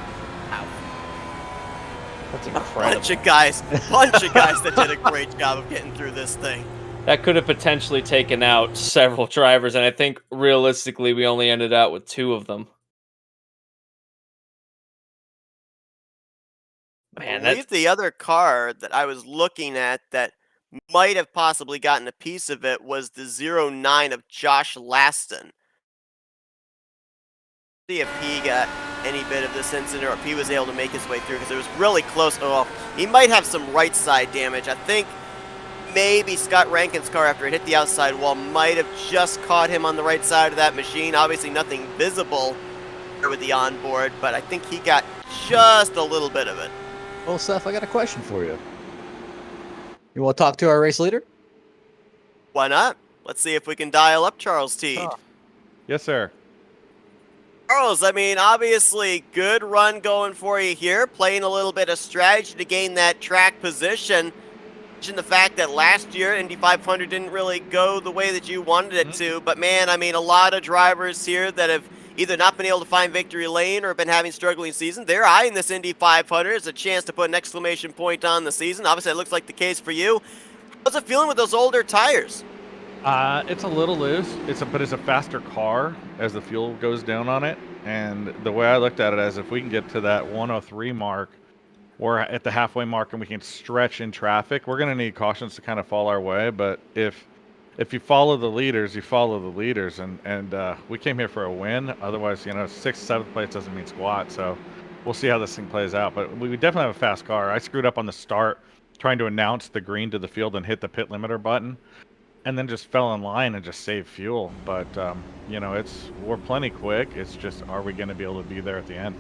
Wow. That's incredible. Bunch of guys that did a great job of getting through this thing. That could have potentially taken out several drivers, and I think realistically we only ended out with 2 of them. I Man, believe the other car that I was looking at that might have possibly gotten a piece of it was the 09 of Josh Laston. See if he got any bit of this incident or if he was able to make his way through because it was really close. Oh, he might have some right side damage. I think maybe Scott Rankin's car, after it hit the outside wall, might have just caught him on the right side of that machine. Obviously nothing visible with the onboard, but I think he got just a little bit of it. Well, Seth, I got a question for you. You want to talk to our race leader? Why not? Let's see if we can dial up Charles Teed. Oh. Yes, sir. Charles, I mean, obviously, good run going for you here, playing a little bit of strategy to gain that track position. Mention the fact that last year Indy 500 didn't really go the way that you wanted it to, but man, I mean, a lot of drivers here that have either not been able to find victory lane or been having struggling seasons, they're eyeing this Indy 500 as a chance to put an exclamation point on the season. Obviously, it looks like the case for you. How's it feeling with those older tires? It's a little loose. But it's a faster car as the fuel goes down on it. And the way I looked at it is if we can get to that 103 mark, we're at the halfway mark and we can stretch in traffic. We're going to need cautions to kind of fall our way. But if you follow the leaders, you follow the leaders. And we came here for a win. Otherwise, 6th, 7th place doesn't mean squat. So we'll see how this thing plays out. But we definitely have a fast car. I screwed up on the start trying to announce the green to the field and hit the pit limiter button. And then just fell in line and just saved fuel. But, we're plenty quick. It's just, are we going to be able to be there at the end?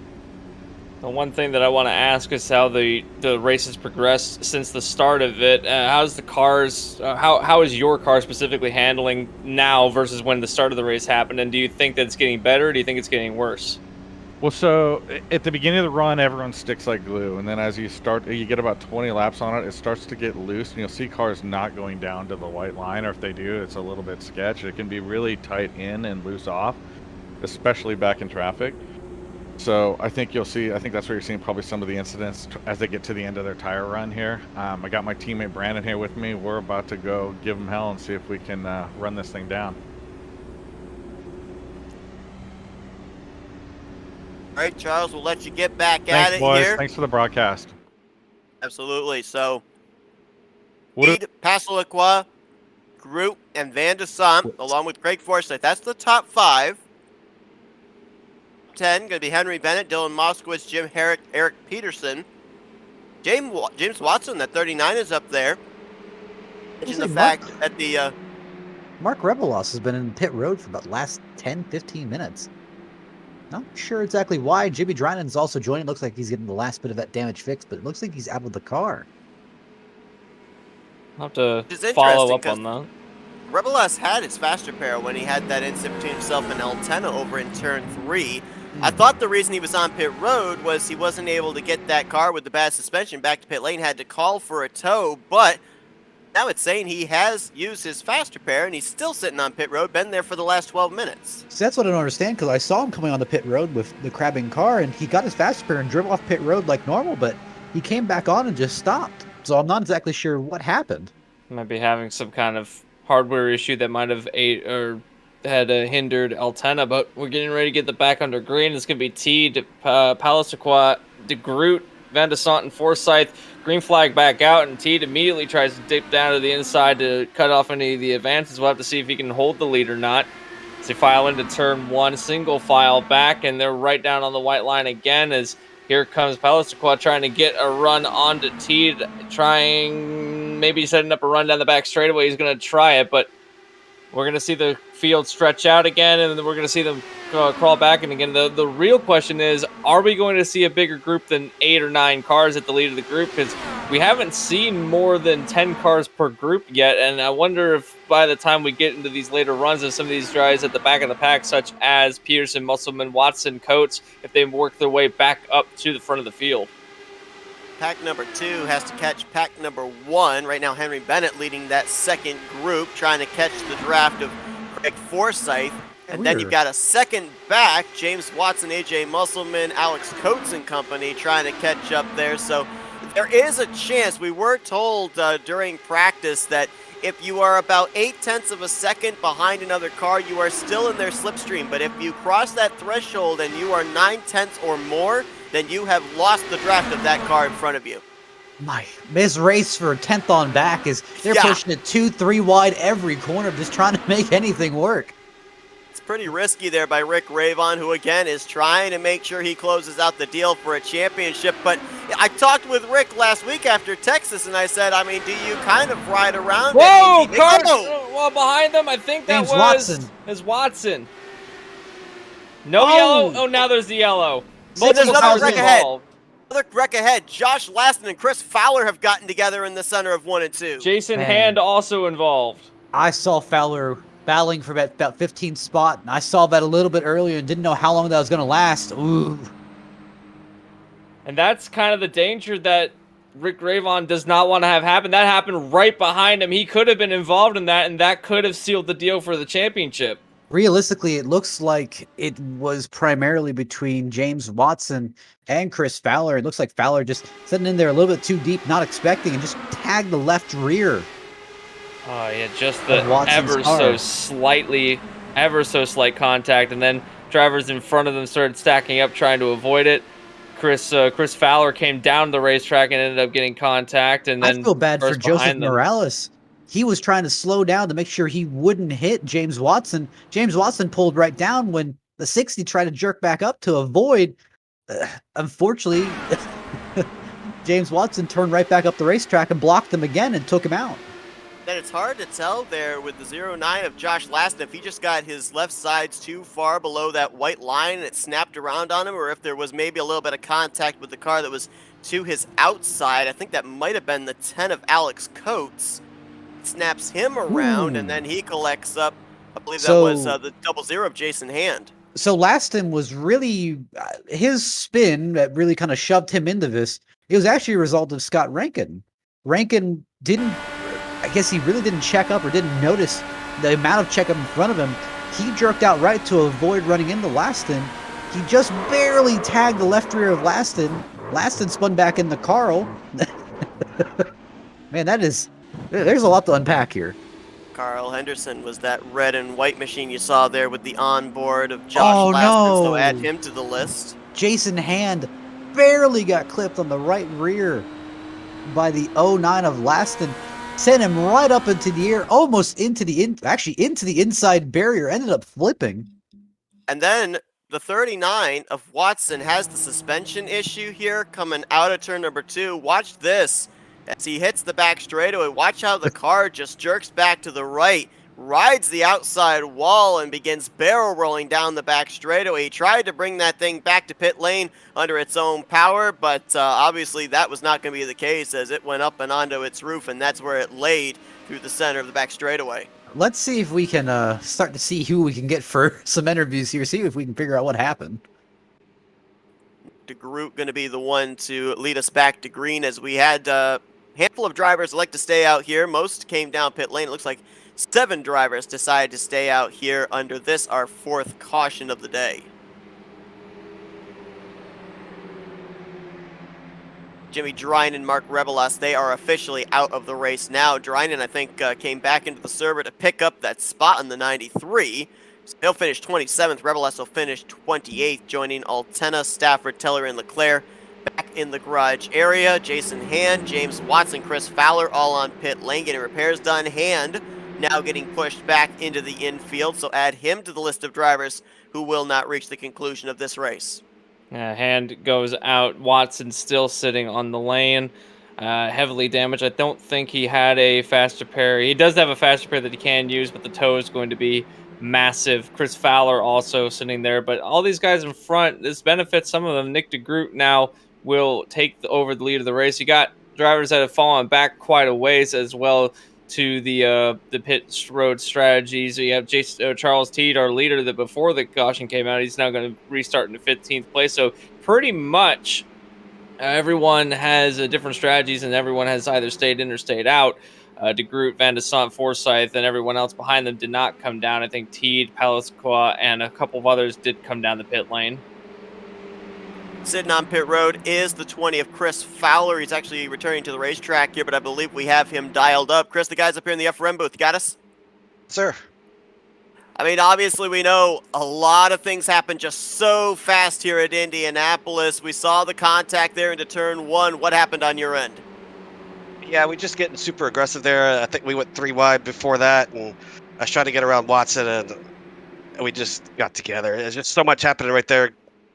The one thing that I want to ask is how the race has progressed since the start of it. How's the cars, how is your car specifically handling now versus when the start of the race happened? And do you think that it's getting better or do you think it's getting worse? Well, so at the beginning of the run, everyone sticks like glue. And then as you get about 20 laps on it, it starts to get loose. And you'll see cars not going down to the white line. Or if they do, it's a little bit sketch. It can be really tight in and loose off, especially back in traffic. So I think that's where you're seeing probably some of the incidents as they get to the end of their tire run here. I got my teammate Brandon here with me. We're about to go give him hell and see if we can run this thing down. All right, Charles, we'll let you get back Thanks, at it boys. here. Thanks for the broadcast. Absolutely. So, What Teed, Passalacqua, Groot, and Van de Sant, along with Craig Forsyth. That's the top 5. 10 going to be Henry Bennett, Dylan Moskowitz, Jim Herrick, Eric Peterson. James Watson, that 39 is up there. Mention the fact that the Mark Rebelos has been in pit road for about the last 10, 15 minutes. Not sure exactly why. Jimmy Drynan's also joining. Looks like he's getting the last bit of that damage fixed, but it looks like he's out of the car. I'll have to follow up on that. Rebelos had his faster pair when he had that incident between himself and Altena over in turn 3. I thought the reason he was on pit road was he wasn't able to get that car with the bad suspension back to pit lane, had to call for a tow, but now it's saying he has used his faster pair and he's still sitting on pit road, been there for the last 12 minutes. So that's what I don't understand, because I saw him coming on the pit road with the crabbing car, and he got his faster pair and drove off pit road like normal, but he came back on and just stopped. So I'm not exactly sure what happened. Might be having some kind of hardware issue that might have had hindered Altena, but we're getting ready to get the back under green. It's going to be Teed, Passalacqua, De Groot, Van de Sant, and Forsyth. Green flag back out, and Teed immediately tries to dip down to the inside to cut off any of the advances. We'll have to see if he can hold the lead or not. As they file into turn 1, single file back, and they're right down on the white line again as here comes Passalacqua trying to get a run onto Teed, maybe setting up a run down the back straightaway. He's going to try it, but we're going to see the field stretch out again, and then we're going to see them crawl back. And again, the real question is, are we going to see a bigger group than 8 or 9 cars at the lead of the group? Because we haven't seen more than 10 cars per group yet, and I wonder if by the time we get into these later runs of some of these guys at the back of the pack, such as Peterson, Musselman, Watson, Coates, if they work their way back up to the front of the field. Pack number 2 has to catch pack number 1. Right now, Henry Bennett leading that second group, trying to catch the draft of Craig Forsyth. And then you've got a second back, James Watson, AJ Musselman, Alex Coates and company trying to catch up there. So There is a chance. We were told during practice that if you are about 0.8 of a second behind another car, you are still in their slipstream. But if you cross that threshold and you are 0.9 or more, then you have lost the draft of that car in front of you. This race for 10th on back is they're pushing it 2-3 wide every corner, just trying to make anything work. It's pretty risky there by Rick Ravon, who again is trying to make sure he closes out the deal for a championship. But I talked with Rick last week after Texas, and I said, I mean, do you kind of ride around? Whoa, car! Well, behind them, I think that James was Watson. No yellow. Oh, now there's the yellow. There's another wreck ahead. Involved. Another wreck ahead. Josh Laston and Chris Fowler have gotten together in the center of 1 and 2. Jason Hand also involved. I saw Fowler battling for about 15th spot, and I saw that a little bit earlier and didn't know how long that was going to last. Ooh. And that's kind of the danger that Rick Ravon does not want to have happen. That happened right behind him. He could have been involved in that, and that could have sealed the deal for the championship. Realistically, it looks like it was primarily between James Watson and Chris Fowler. It looks like Fowler just sitting in there a little bit too deep, not expecting, and just tagged the left rear. Oh, yeah, just the ever so slight contact, and then drivers in front of them started stacking up trying to avoid it. Chris Fowler came down the racetrack and ended up getting contact, and then I feel bad for Joseph Morales. He was trying to slow down to make sure he wouldn't hit James Watson. James Watson pulled right down when the 60 tried to jerk back up to avoid. Unfortunately, James Watson turned right back up the racetrack and blocked him again and took him out. Then it's hard to tell there with the 0-9 of Josh Laston if he just got his left sides too far below that white line and it snapped around on him, or if there was maybe a little bit of contact with the car that was to his outside. I think that might have been the 10 of Alex Coates. Snaps him around, and then he collects up. I believe that was the 00 of Jason Hand. So Laston was really his spin that really kind of shoved him into this. It was actually a result of Scott Rankin. Rankin didn't, I guess he really didn't check up or didn't notice the amount of checkup in front of him. He jerked out right to avoid running into Laston. He just barely tagged the left rear of Laston. Laston spun back into Carl. Man, there's a lot to unpack here. Carl Henderson was that red and white machine you saw there with the onboard of Josh Laston, so add him to the list. Jason Hand barely got clipped on the right rear by the 09 of Laston. Sent him right up into the air, almost into the inside barrier, ended up flipping. And then the 39 of Watson has the suspension issue here coming out of turn number 2. Watch this. As he hits the back straightaway, watch how the car just jerks back to the right, rides the outside wall, and begins barrel rolling down the back straightaway. He tried to bring that thing back to pit lane under its own power, but obviously that was not going to be the case as it went up and onto its roof, and that's where it laid through the center of the back straightaway. Let's see if we can start to see who we can get for some interviews here, see if we can figure out what happened. DeGroot going to be the one to lead us back to green, as we had handful of drivers like to stay out here. Most came down pit lane. It looks like 7 drivers decided to stay out here under this, our 4th caution of the day. Jimmy Drine and Mark Rebelas, they are officially out of the race now. Drine, I think, came back into the server to pick up that spot in the 93. So he'll finish 27th. Rebelas will finish 28th, joining Altena, Stafford, Teller, and Leclerc. Back in the garage area, Jason Hand, James Watson, Chris Fowler, all on pit lane, getting repairs done. Hand now getting pushed back into the infield, so add him to the list of drivers who will not reach the conclusion of this race. Hand goes out. Watson still sitting on the lane, heavily damaged. I don't think he had a fast repair. He does have a fast repair that he can use, but the tow is going to be massive. Chris Fowler also sitting there, but all these guys in front, this benefits some of them. Nick DeGroot now will take over the lead of the race. You got drivers that have fallen back quite a ways as well to the pit road strategies. So you have Charles Teed, our leader, that before the caution came out, he's now going to restart in 15th place. So pretty much everyone has different strategies, and everyone has either stayed in or stayed out. DeGroot, Van de Sant, Forsyth, and everyone else behind them did not come down. I think Teed, Palisqua, and a couple of others did come down the pit lane. Sitting on pit road is the 20 of Chris Fowler. He's actually returning to the racetrack here, but I believe we have him dialed up. Chris, the guys up here in the FRM booth, you got us? Sir. I mean, obviously we know a lot of things happen just so fast here at Indianapolis. We saw the contact there into turn 1. What happened on your end? Yeah, we just getting super aggressive there. I think we went 3 wide before that, and I was trying to get around Watson, and we just got together. There's just so much happening right there.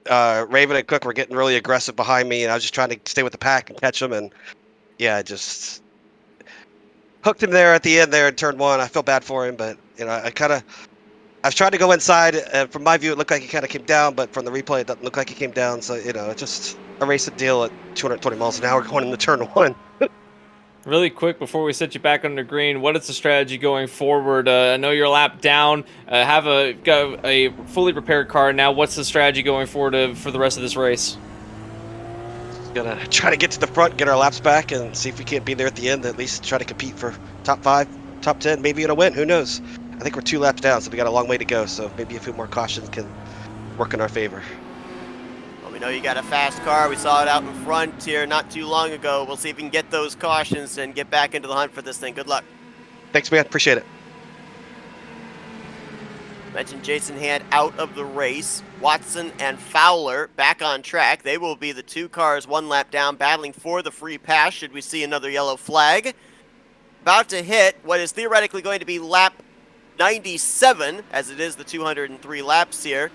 Raven and Cook were getting really aggressive behind me, and I was just trying to stay with the pack and catch them, and yeah, just hooked him there at the end there in turn 1. I feel bad for him, but you know, I was trying to go inside, and from my view, it looked like he kind of came down, but from the replay, it doesn't look like he came down. So, you know, it's just a racing deal at 220 miles an hour going into turn 1. Really quick before we set you back under green, what is the strategy going forward? I know you're a lap down, got a fully prepared car now. What's the strategy going forward for the rest of this race? Gonna try to get to the front, get our laps back, and see if we can't be there at the end. At least try to compete for top 5, top 10, maybe in a win. Who knows? I think we're 2 laps down, so we got a long way to go. So maybe a few more cautions can work in our favor. Well, we know you got a fast car. We saw it out in front here not too long ago. We'll see if we can get those cautions and get back into the hunt for this thing. Good luck. Thanks, man. Appreciate it. Mentioned Jason Hand out of the race. Watson and Fowler back on track. They will be the 2 cars 1 lap down, battling for the free pass should we see another yellow flag. About to hit what is theoretically going to be lap 97, as it is the 203 laps here.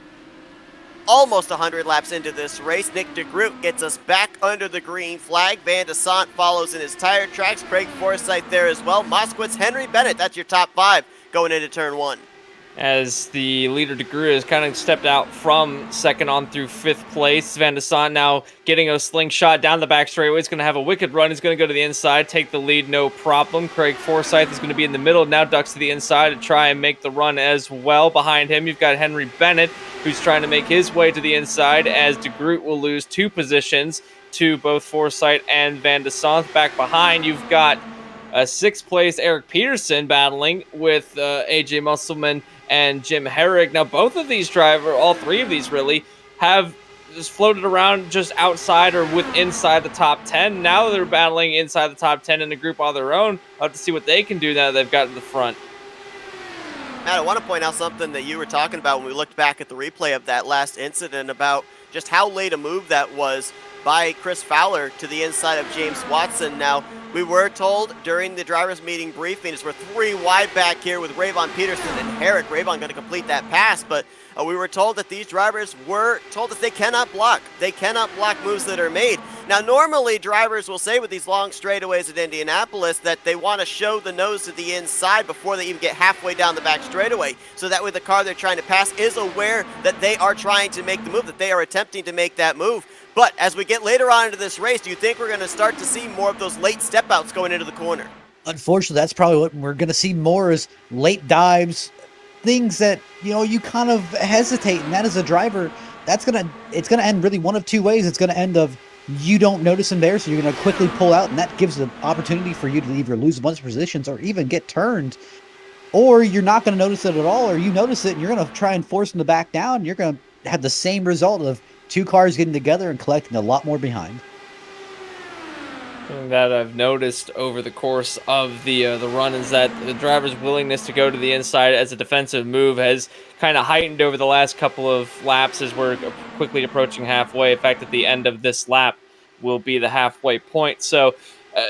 Almost 100 laps into this race. Nick DeGroot gets us back under the green flag. Van de Sant follows in his tire tracks. Craig Forsyth there as well. Moskowitz, Henry Bennett, that's your top 5 going into turn 1. As the leader DeGroot has kind of stepped out from second on through 5th place. Van de Sant now getting a slingshot down the back straightaway. He's going to have a wicked run. He's going to go to the inside, take the lead, no problem. Craig Forsyth is going to be in the middle, now ducks to the inside to try and make the run as well. Behind him, you've got Henry Bennett, who's trying to make his way to the inside, as DeGroot will lose 2 positions to both Forsyth and Van de Sant. Back behind, you've got 6th place Eric Peterson battling with AJ Musselman and Jim Herrick. Now, both of these drivers, all 3 of these really, have just floated around just outside or inside the top 10. Now they're battling inside the top 10 in a group on their own. I'll have to see what they can do now that they've got to the front. Matt, I want to point out something that you were talking about when we looked back at the replay of that last incident about just how late a move that was by Chris Fowler to the inside of James Watson. Now, we were told during the drivers' meeting briefing, we're 3 wide back here with Rayvon Peterson and Herrick. Rayvon going to complete that pass, but we were told that these drivers were told that they cannot block. They cannot block moves that are made. Now, normally drivers will say with these long straightaways at Indianapolis that they want to show the nose to the inside before they even get halfway down the back straightaway, so that way the car they're trying to pass is aware that they are trying to make the move, that they are attempting to make that move. But as we get later on into this race, do you think we're going to start to see more of those late step outs going into the corner? Unfortunately, that's probably what we're going to see more, is late dives, things that, you know, you kind of hesitate. And that as a driver, it's going to end really one of 2 ways. It's going to end of you don't notice him there, so you're going to quickly pull out, and that gives the opportunity for you to either lose a bunch of positions or even get turned. Or you're not going to notice it at all, or you notice it and you're going to try and force him to back down. And you're going to have the same result of 2 cars getting together and collecting a lot more behind. Something that I've noticed over the course of the run is that the driver's willingness to go to the inside as a defensive move has kind of heightened over the last couple of laps as we're quickly approaching halfway. In fact, at the end of this lap will be the halfway point. So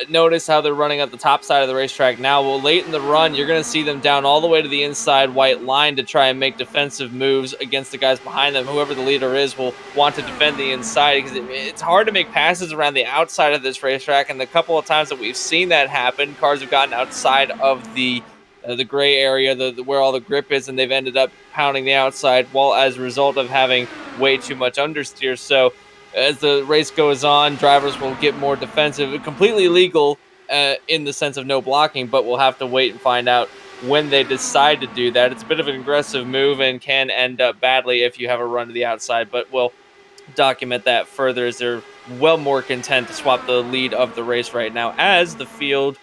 notice how they're running at the top side of the racetrack now. Well, late in the run, you're going to see them down all the way to the inside white line to try and make defensive moves against the guys behind them. Whoever the leader is will want to defend the inside, because it's hard to make passes around the outside of this racetrack. And the couple of times that we've seen that happen, cars have gotten outside of the gray area, where all the grip is, and they've ended up pounding the outside, while as a result of having way too much understeer. So as the race goes on, drivers will get more defensive. Completely legal in the sense of no blocking, but we'll have to wait and find out when they decide to do that. It's a bit of an aggressive move and can end up badly if you have a run to the outside, but we'll document that further, as they're well more content to swap the lead of the race right now, as the field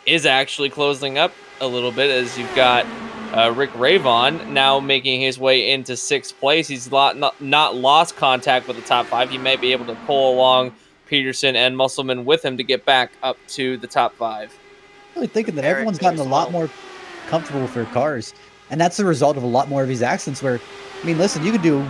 is actually closing up a little bit, as you've got Rick Ravon now making his way into 6th place. He's not lost contact with the top 5. He may be able to pull along Peterson and Musselman with him to get back up to the top 5. Really thinking that Eric everyone's did gotten a as lot well. more comfortable with their cars, and that's the result of a lot more of these accidents. Where, I mean, listen, you could do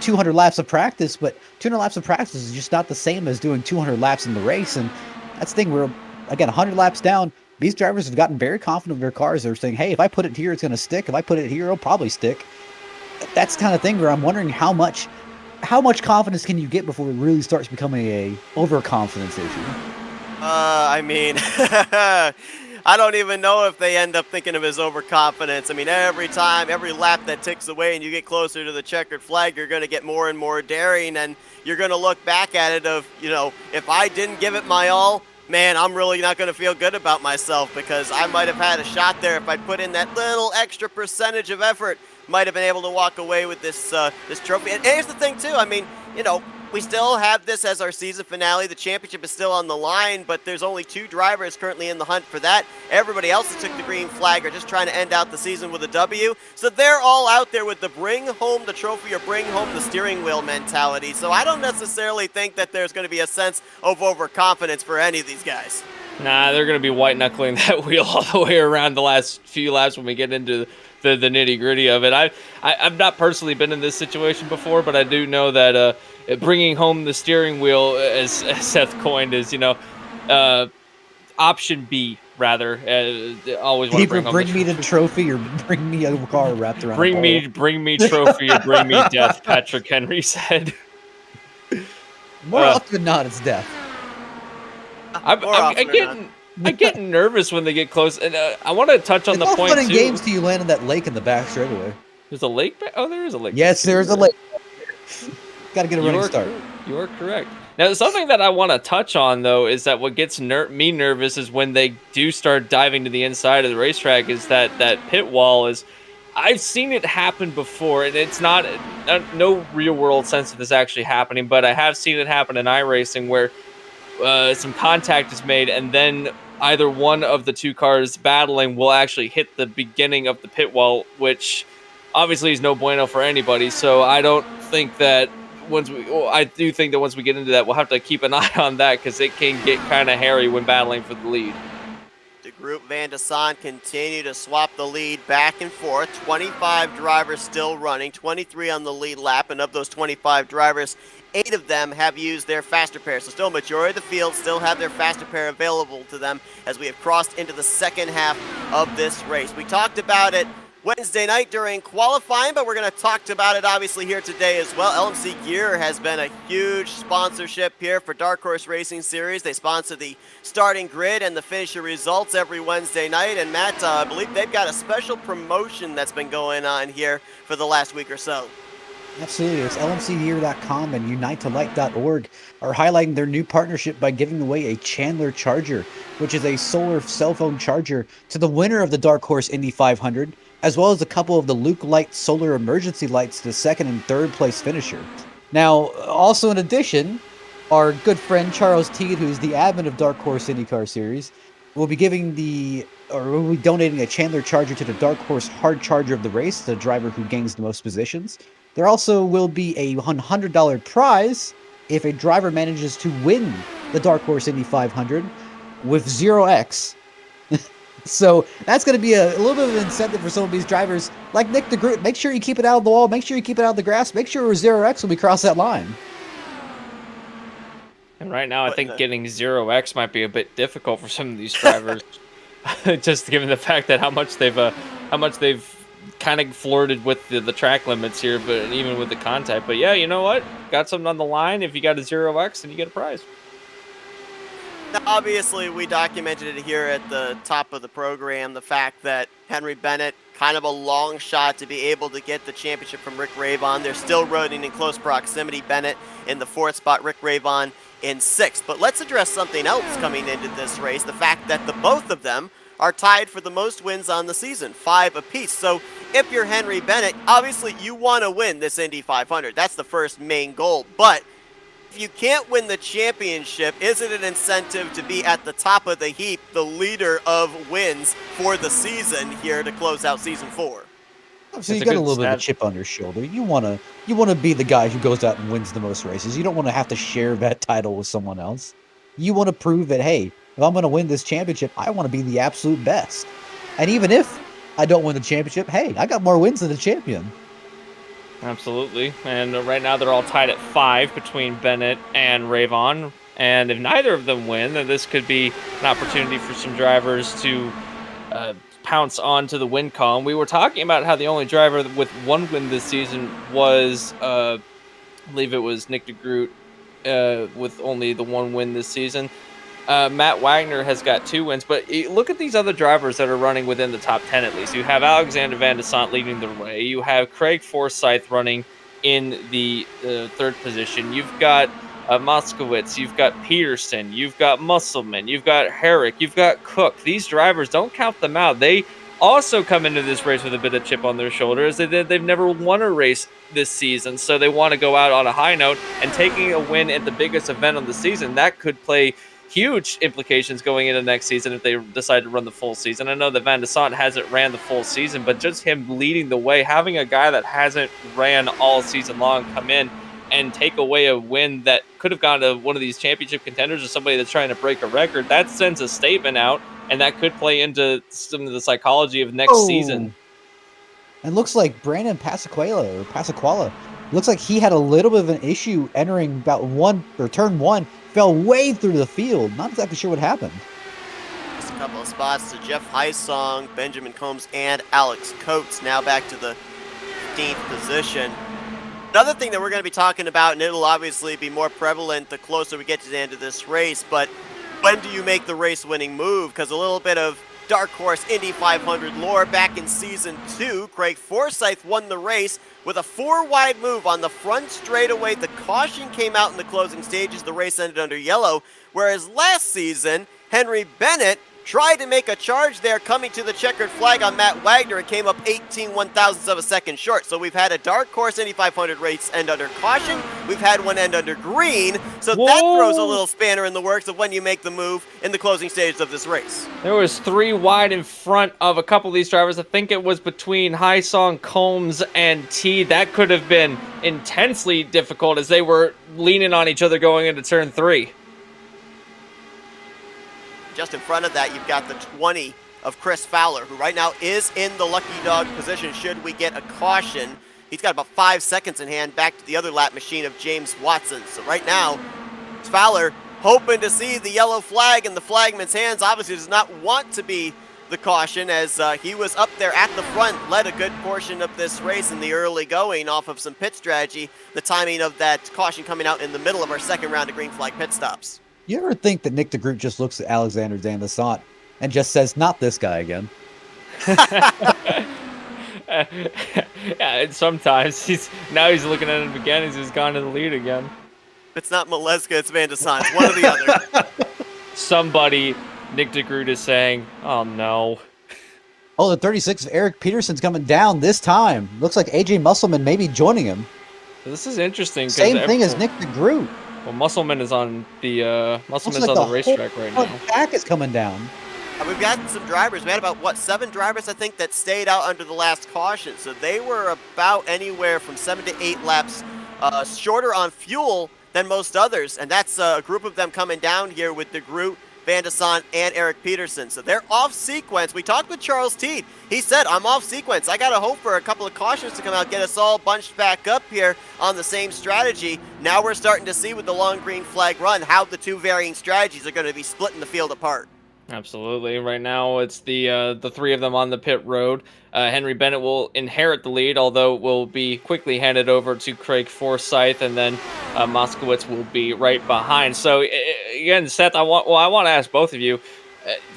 200 laps of practice, but 200 laps of practice is just not the same as doing 200 laps in the race, and that's the thing. We're again 100 laps down. These drivers have gotten very confident of their cars. They're saying, "Hey, if I put it here, it's going to stick. If I put it here, it'll probably stick." That's the kind of thing where I'm wondering how much confidence can you get before it really starts becoming a overconfidence issue. I mean, I don't even know if they end up thinking of his overconfidence. I mean, every lap that ticks away and you get closer to the checkered flag, you're going to get more and more daring, and you're going to look back at it of, if I didn't give it my all, man, I'm really not going to feel good about myself, because I might have had a shot there if I put in that little extra percentage of effort. Might have been able to walk away with this trophy. And here's the thing, too. I mean, we still have this as our season finale. The championship is still on the line, but there's only 2 drivers currently in the hunt for that. Everybody else that took the green flag are just trying to end out the season with a W. So they're all out there with the bring home the trophy or bring home the steering wheel mentality. So I don't necessarily think that there's going to be a sense of overconfidence for any of these guys. Nah, they're going to be white-knuckling that wheel all the way around the last few laps when we get into the nitty-gritty of it. I've not personally been in this situation before, but I do know that bringing home the steering wheel, as Seth coined, is, option B, rather. Always want to Either bring me the trophy or bring me a car wrapped around bring me trophy or bring me death, Patrick Henry said. More often than not, it's death. I'm getting nervous when they get close, and I want to touch on It's the all point fun and too. games till you land in that lake in the back straightaway. There's a lake back? Oh, there is a lake. Yes, there's a lake. Got to get a running start. You are correct. Now, something that I want to touch on, though, is that what gets me nervous is when they do start diving to the inside of the racetrack, is that pit wall is... I've seen it happen before, and it's not no real-world sense of this actually happening, but I have seen it happen in iRacing where some contact is made, and then either one of the 2 cars battling will actually hit the beginning of the pit wall, which obviously is no bueno for anybody. So I don't think that I do think that once we get into that, we'll have to keep an eye on that, because it can get kind of hairy when battling for the lead. The Group Van de Son continue to swap the lead back and forth. 25 drivers still running, 23 on the lead lap, and of those 25 drivers, 8 of them have used their faster pair. So still a majority of the field still have their faster pair available to them as we have crossed into the second half of this race. We talked about it Wednesday night during qualifying, but we're going to talk about it obviously here today as well. LMC Gear has been a huge sponsorship here for Dark Horse Racing Series. They sponsor the starting grid and the finisher results every Wednesday night. And Matt, I believe they've got a special promotion that's been going on here for the last week or so. Absolutely. It's lmcgear.com and unitelight.org are highlighting their new partnership by giving away a Chandler Charger, which is a solar cell phone charger, to the winner of the Dark Horse Indy 500, as well as a couple of the Luke Light solar emergency lights to the 2nd and 3rd place finisher. Now, also in addition, our good friend Charles Teague, who's the admin of Dark Horse IndyCar Series, will be donating a Chandler Charger to the Dark Horse Hard Charger of the race, the driver who gains the most positions. There also will be a $100 prize if a driver manages to win the Dark Horse Indy 500 with 0x. So that's going to be a little bit of an incentive for some of these drivers. Like Nick DeGroot, make sure you keep it out of the wall, make sure you keep it out of the grass, make sure we're 0x when we cross that line. And right now, I think getting 0x might be a bit difficult for some of these drivers, just given the fact that how much they've kind of flirted with the track limits here, but even with the contact. But yeah, you know what? Got something on the line. If you got a 0x, then you get a prize. Now, obviously, we documented it here at the top of the program, the fact that Henry Bennett, kind of a long shot to be able to get the championship from Rick Ravon. They're still running in close proximity. Bennett in the 4th spot, Rick Ravon in 6th. But let's address something else coming into this race, the fact that the both of them are tied for the most wins on the season, 5 apiece. So if you're Henry Bennett, obviously you want to win this Indy 500. That's the first main goal. But if if you can't win the championship, is it an incentive to be at the top of the heap, the leader of wins for the season here to close out Season 4? So you a got a good little bit of a stat. chip on your shoulder. You wanna be the guy who goes out and wins the most races. You don't want to have to share that title with someone else. You want to prove that, hey, if I'm going to win this championship, I want to be the absolute best. And even if I don't win the championship, hey, I got more wins than the champion. Absolutely. And right now they're all tied at 5 between Bennett and Ravon. And if neither of them win, then this could be an opportunity for some drivers to pounce onto the win column. We were talking about how the only driver with 1 win this season was, I believe it was Nick DeGroot, with only the 1 win this season. Matt Wagner has got 2 wins, but look at these other drivers that are running within the top 10 at least. You have Alexander Van de Sant leading the way. You have Craig Forsyth running in the 3rd position. You've got Moskowitz, you've got Peterson, you've got Musselman, you've got Herrick, you've got Cook. These drivers, don't count them out. They also come into this race with a bit of chip on their shoulders. They've never won a race this season, so they want to go out on a high note, and taking a win at the biggest event of the season, that could play huge implications going into next season if they decide to run the full season. I know that Van de Sant hasn't ran the full season, but just him leading the way, having a guy that hasn't ran all season long come in and take away a win that could have gone to one of these championship contenders or somebody that's trying to break a record, that sends a statement out, and that could play into some of the psychology of next season. And looks like Brandon Pasquale, looks like he had a little bit of an issue entering about turn 1, fell way through the field. Not exactly sure what happened. Just a couple of spots to Jeff Heisong, Benjamin Combs, and Alex Coates. Now back to the 15th position. Another thing that we're going to be talking about, and it'll obviously be more prevalent the closer we get to the end of this race, but when do you make the race-winning move? Because a little bit of Dark Horse Indy 500 lore. Back in Season 2, Craig Forsyth won the race with a 4-wide move on the front straightaway. The caution came out in the closing stages. The race ended under yellow. Whereas last season, Henry Bennett tried to make a charge there, coming to the checkered flag on Matt Wagner, and came up 18 one-thousandths of a second short. So we've had a Dark Horse Indy 500 race end under caution. We've had one end under green. So that throws a little spanner in the works of when you make the move in the closing stages of this race. There was 3 wide in front of a couple of these drivers. I think it was between Heisong, Combs, and T. That could have been intensely difficult as they were leaning on each other going into turn 3. Just in front of that, you've got the 20 of Chris Fowler, who right now is in the lucky dog position should we get a caution. He's got about 5 seconds in hand back to the other lap machine of James Watson. So right now, Fowler hoping to see the yellow flag in the flagman's hands. Obviously does not want to be the caution, as he was up there at the front, led a good portion of this race in the early going off of some pit strategy. The timing of that caution coming out in the middle of our second round of green flag pit stops. You ever think that Nick DeGroot just looks at Alexander Van de Sant and just says, not this guy again? Yeah, and sometimes he's looking at him again as he's gone to the lead again. If it's not Maleska, it's Van de Sant. It's one or the other. Somebody, Nick DeGroot is saying, oh no. Oh, the 36 of Eric Peterson's coming down this time. Looks like AJ Musselman may be joining him. This is interesting. Same thing as Nick DeGroot. Well, Musselman is on the racetrack right now. The pack is coming down. We've got some drivers. We had about, 7 drivers, I think, that stayed out under the last caution. So they were about anywhere from 7 to 8 laps shorter on fuel than most others. And that's a group of them coming down here with DeGroot, Van de Sant, and Eric Peterson. So they're off sequence. We talked with Charles Teed. He said, I'm off sequence. I got to hope for a couple of cautions to come out, get us all bunched back up here on the same strategy. Now we're starting to see with the long green flag run how the 2 varying strategies are going to be splitting the field apart. Absolutely. Right now, it's the 3 of them on the pit road. Henry Bennett will inherit the lead, although it will be quickly handed over to Craig Forsyth, and then Moskowitz will be right behind. So, again, Seth, I want to ask both of you,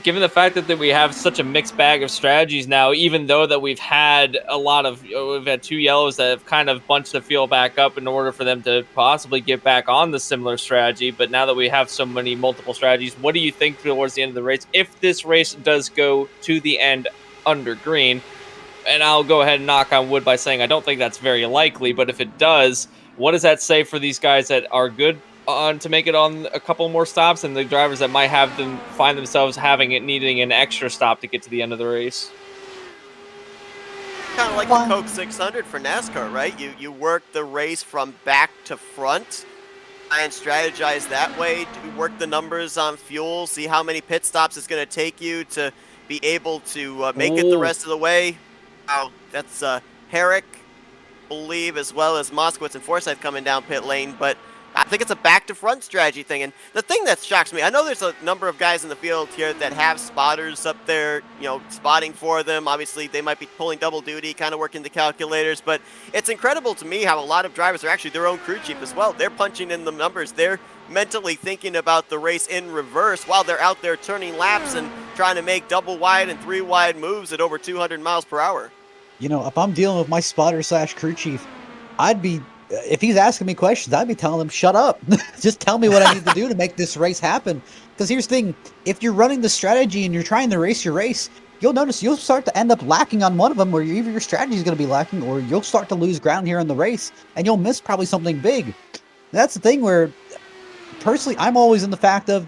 given the fact that we have such a mixed bag of strategies now, even though that we've had 2 yellows that have kind of bunched the field back up in order for them to possibly get back on the similar strategy, but now that we have so many multiple strategies, what do you think towards the end of the race, if this race does go to the end under green? And I'll go ahead and knock on wood by saying I don't think that's very likely, but if it does, what does that say for these guys that are good on to make it on a couple more stops, and the drivers that might have them find themselves needing an extra stop to get to the end of the race. Kind of like the Coke 600 for NASCAR, right? You work the race from back to front and strategize that way. Do work the numbers on fuel, see how many pit stops it's going to take you to be able to make it the rest of the way. Wow, that's Herrick, believe, as well as Moskowitz and Forsyth coming down pit lane, but I think it's a back-to-front strategy thing. And the thing that shocks me, I know there's a number of guys in the field here that have spotters up there, spotting for them. Obviously, they might be pulling double duty, kind of working the calculators, but it's incredible to me how a lot of drivers are actually their own crew chief as well. They're punching in the numbers. They're mentally thinking about the race in reverse while they're out there turning laps and trying to make double wide and 3 wide moves at over 200 miles per hour. If I'm dealing with my spotter / crew chief, if he's asking me questions, I'd be telling him, shut up. Just tell me what I need to do to make this race happen. Because here's the thing, if you're running the strategy and you're trying to race your race, you'll notice you'll start to end up lacking on one of them, or either your strategy is going to be lacking, or you'll start to lose ground here in the race, and you'll miss probably something big. That's the thing where, personally, I'm always in the fact of,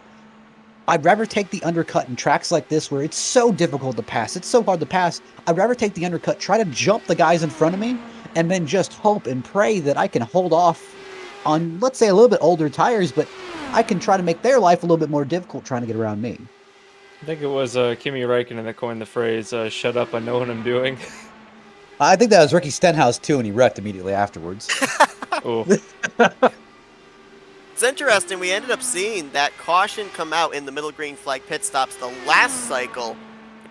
I'd rather take the undercut in tracks like this where it's so difficult to pass. It's so hard to pass. I'd rather take the undercut, try to jump the guys in front of me, and then just hope and pray that I can hold off on, let's say, a little bit older tires, but I can try to make their life a little bit more difficult trying to get around me. I think it was Kimi Räikkönen that coined the phrase, shut up, I know what I'm doing. I think that was Ricky Stenhouse, too, and he wrecked immediately afterwards. It's interesting, we ended up seeing that caution come out in the middle green flag pit stops the last cycle.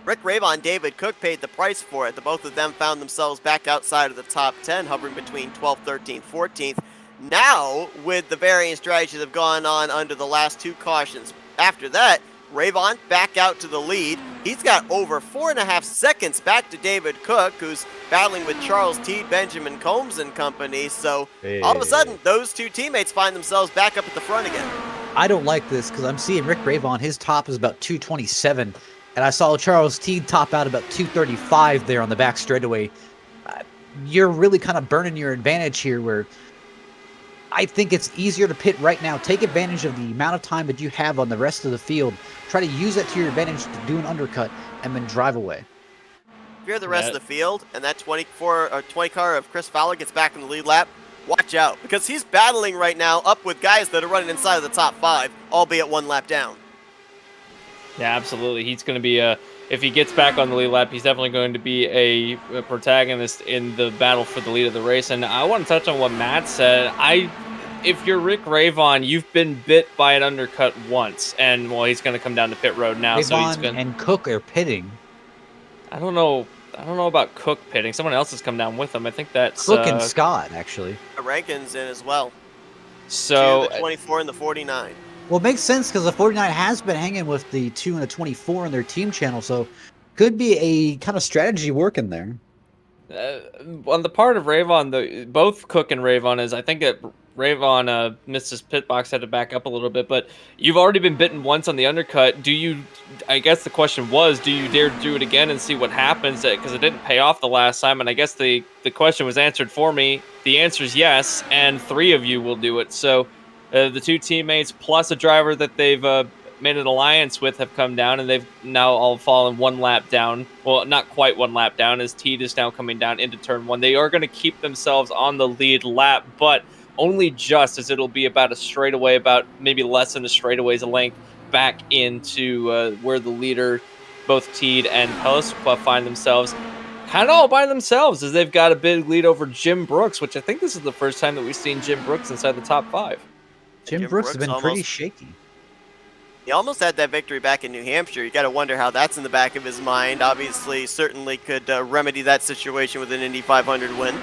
Rick Ravon and David Cook paid the price for it. The both of them found themselves back outside of the top 10, hovering between 12th, 13th, 14th. Now, with the varying strategies that have gone on under the last 2 cautions, after that, Ravon back out to the lead. He's got over 4.5 seconds back to David Cook, who's battling with Charles Teed, Benjamin Combs and company. So all of a sudden, those 2 teammates find themselves back up at the front again. I don't like this because I'm seeing Rick Ravon, his top is about 227. And I saw Charles Teed top out about 235 there on the back straightaway. You're really kind of burning your advantage here where I think it's easier to pit right now. Take advantage of the amount of time that you have on the rest of the field. Try to use that to your advantage to do an undercut and then drive away. If you're the rest of the field and that 20 car of Chris Fowler gets back in the lead lap, watch out because he's battling right now up with guys that are running inside of the top 5, albeit 1 lap down. Yeah, absolutely. He's going to be if he gets back on the lead lap, he's definitely going to be a protagonist in the battle for the lead of the race. And I want to touch on what Matt said. If you're Rick Ravon, you've been bit by an undercut once, and he's going to come down to pit road now. Ravon so he's going and Cook are pitting. I don't know about Cook pitting. Someone else has come down with him. I think that's Cook and Scott actually. Rankin's in as well. So the 24 and the 49. Well, it makes sense because the 49 has been hanging with the 2 and the 24 in their team channel, so could be a kind of strategy working there. On the part of Ravon, both Cook and Ravon is, I think that Ravon missed his pit box, had to back up a little bit, but you've already been bitten once on the undercut. I guess the question was, do you dare do it again and see what happens? Because it didn't pay off the last time, and I guess the question was answered for me. The answer is yes, and 3 of you will do it. So the 2 teammates plus a driver that they've made an alliance with have come down, and they've now all fallen 1 lap down. Well, not quite 1 lap down, as Teed is now coming down into turn 1. They are going to keep themselves on the lead lap, but only just, as it'll be about a straightaway, about maybe less than a straightaway's length back into where the leader, both Teed and Pelisqua, find themselves kind of all by themselves, as they've got a big lead over Jim Brooks, which I think this is the first time that we've seen Jim Brooks inside the top 5. Jim Brooks has been pretty shaky. He almost had that victory back in New Hampshire. You got to wonder how that's in the back of his mind. Obviously, certainly could remedy that situation with an Indy 500 win.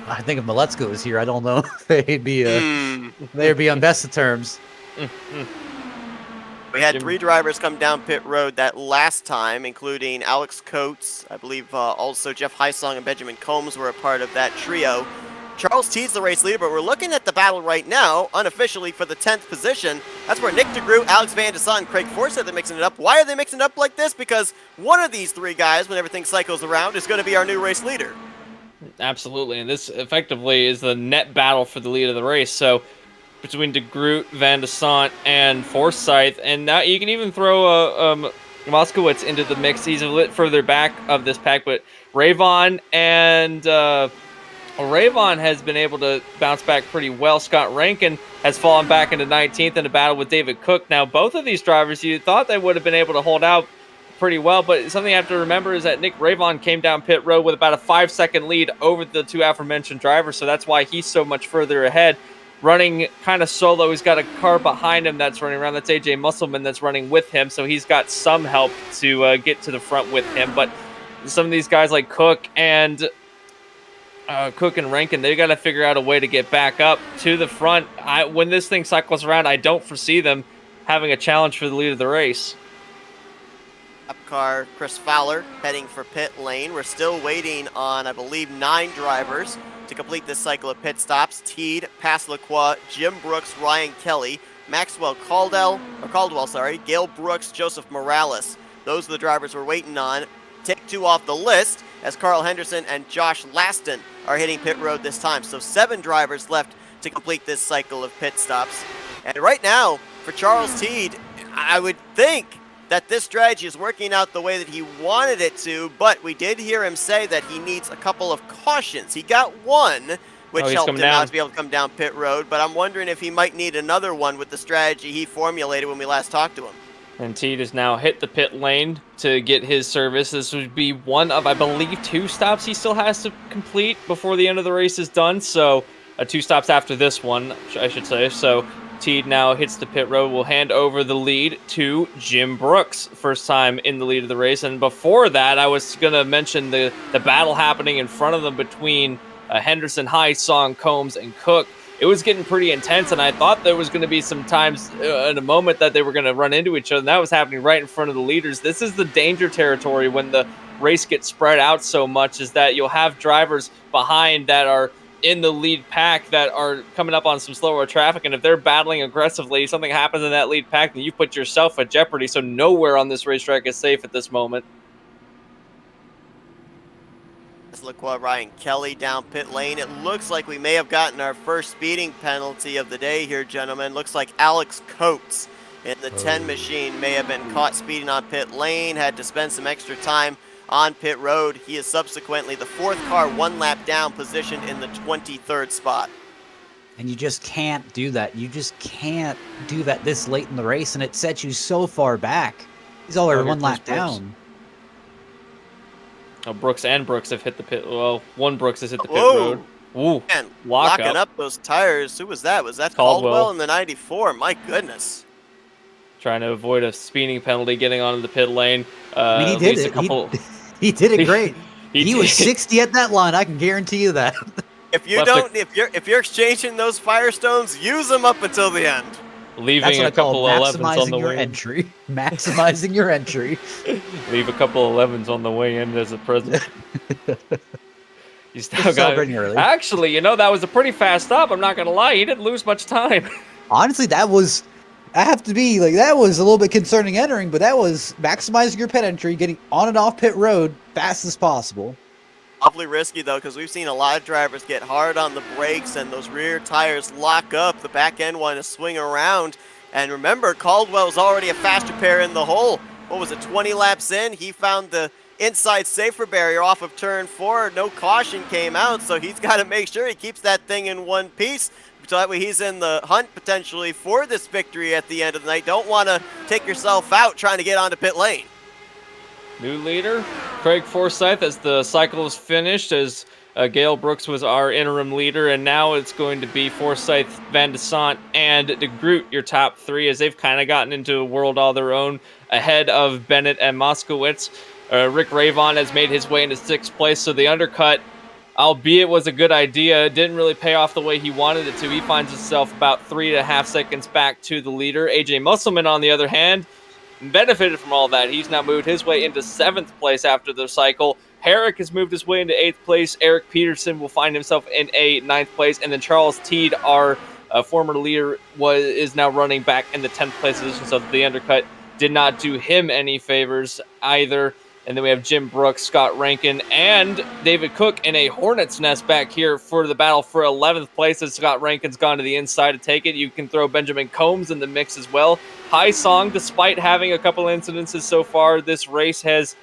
I think if Maletzko was here, I don't know if they'd be on best of terms. We had 3 drivers come down pit road that last time, including Alex Coates. I believe also Jeff Heisong and Benjamin Combs were a part of that trio. Charles Teed's the race leader, but we're looking at the battle right now, unofficially, for the 10th position. That's where Nick DeGroot, Alex Van de Sande, and Craig Forsyth are mixing it up. Why are they mixing it up like this? Because one of these 3 guys, when everything cycles around, is going to be our new race leader. Absolutely, and this effectively is the net battle for the lead of the race. So between DeGroot, Van de Sant, and Forsyth. And now you can even throw Moskowitz into the mix. He's a little further back of this pack, but Rayvon and Rayvon has been able to bounce back pretty well. Scott Rankin has fallen back into 19th in a battle with David Cook. Now, both of these drivers, you thought they would have been able to hold out pretty well, but something you have to remember is that Nick Rayvon came down pit road with about a 5-second lead over the two aforementioned drivers, so that's why he's so much further ahead. Running kind of solo, he's got a car behind him that's running around. That's AJ Musselman that's running with him, so he's got some help to get to the front with him. But some of these guys like Cook and Rankin, they got to figure out a way to get back up to the front. When this thing cycles around, I don't foresee them having a challenge for the lead of the race. Up car Chris Fowler heading for pit lane. We're still waiting on, I believe, 9 drivers to complete this cycle of pit stops. Teed, Passlacroix, Jim Brooks, Ryan Kelly, Caldwell, Gail Brooks, Joseph Morales. Those are the drivers we're waiting on. Take 2 off the list as Carl Henderson and Josh Laston are hitting pit road this time. So 7 drivers left to complete this cycle of pit stops. And right now, for Charles Teed, I would think that this strategy is working out the way that he wanted it to, but we did hear him say that he needs a couple of cautions. He got one, which helped him out to be able to come down pit road, but I'm wondering if he might need another one with the strategy he formulated when we last talked to him. And Teed has now hit the pit lane to get his service. This would be one of, I believe, 2 stops he still has to complete before the end of the race is done. So 2 stops after this one, I should say. So Teed now hits the pit road. Will hand over the lead to Jim Brooks, first time in the lead of the race. And before that, I was going to mention the battle happening in front of them between Henderson, High, Song, Combs, and Cook. It was getting pretty intense, and I thought there was going to be some times in a moment that they were going to run into each other, and that was happening right in front of the leaders. This is the danger territory when the race gets spread out so much, is that you'll have drivers behind that are in the lead pack that are coming up on some slower traffic, and if they're battling aggressively, something happens in that lead pack, then you put yourself at jeopardy, so nowhere on this racetrack is safe at this moment. Lacroix, Ryan Kelly down pit lane. It looks like we may have gotten our first speeding penalty of the day here, gentlemen. Looks like Alex Coates in the 10 machine may have been caught speeding on pit lane, had to spend some extra time on pit road. He is subsequently the 4th car, 1 lap down, positioned in the 23rd spot. And you just can't do that. You just can't do that this late in the race, and it sets you so far back. He's already 1 lap down. Oh, Brooks have hit the pit. Well, one Brooks has hit the pit road. Ooh, man, locking up those tires. Who was that? Was that Caldwell in the 94? My goodness. Trying to avoid a speeding penalty, getting onto the pit lane. I mean, he did it. He did it great. He was 60 at that line. I can guarantee you that. If you're exchanging those Firestones, use them up until the end. Leaving a couple of 11s on the way entry. Maximizing your entry. Leave a couple of 11s on the way in as a present. You still got it. Early. Actually, that was a pretty fast stop. I'm not going to lie. He didn't lose much time. Honestly, that was a little bit concerning entering, but that was maximizing your pit entry, getting on and off pit road fast as possible. Awfully risky, though, because we've seen a lot of drivers get hard on the brakes and those rear tires lock up. The back end want to swing around. And remember, Caldwell's already a faster pair in the hole. What was it, 20 laps in? He found the inside safer barrier off of turn 4. No caution came out, so he's got to make sure he keeps that thing in one piece. So that way he's in the hunt potentially for this victory at the end of the night. Don't want to take yourself out trying to get onto pit lane. New leader, Craig Forsyth, as the cycle is finished, as Gail Brooks was our interim leader, and now it's going to be Forsyth, Van de Sant, and DeGroot, your top 3, as they've kind of gotten into a world all their own, ahead of Bennett and Moskowitz. Rick Rayvon has made his way into 6th place, so the undercut, albeit was a good idea, didn't really pay off the way he wanted it to. He finds himself about 3.5 seconds back to the leader. AJ Musselman, on the other hand, benefited from all that. He's now moved his way into 7th place after the cycle. Herrick has moved his way into 8th place. Eric Peterson will find himself in a 9th place. And then Charles Teed, our former leader, is now running back in the 10th place position. So the undercut did not do him any favors either. And then we have Jim Brooks, Scott Rankin, and David Cook in a hornet's nest back here for the battle for 11th place, as Scott Rankin's gone to the inside to take it. You can throw Benjamin Combs in the mix as well. High Song, despite having a couple incidences so far, this race has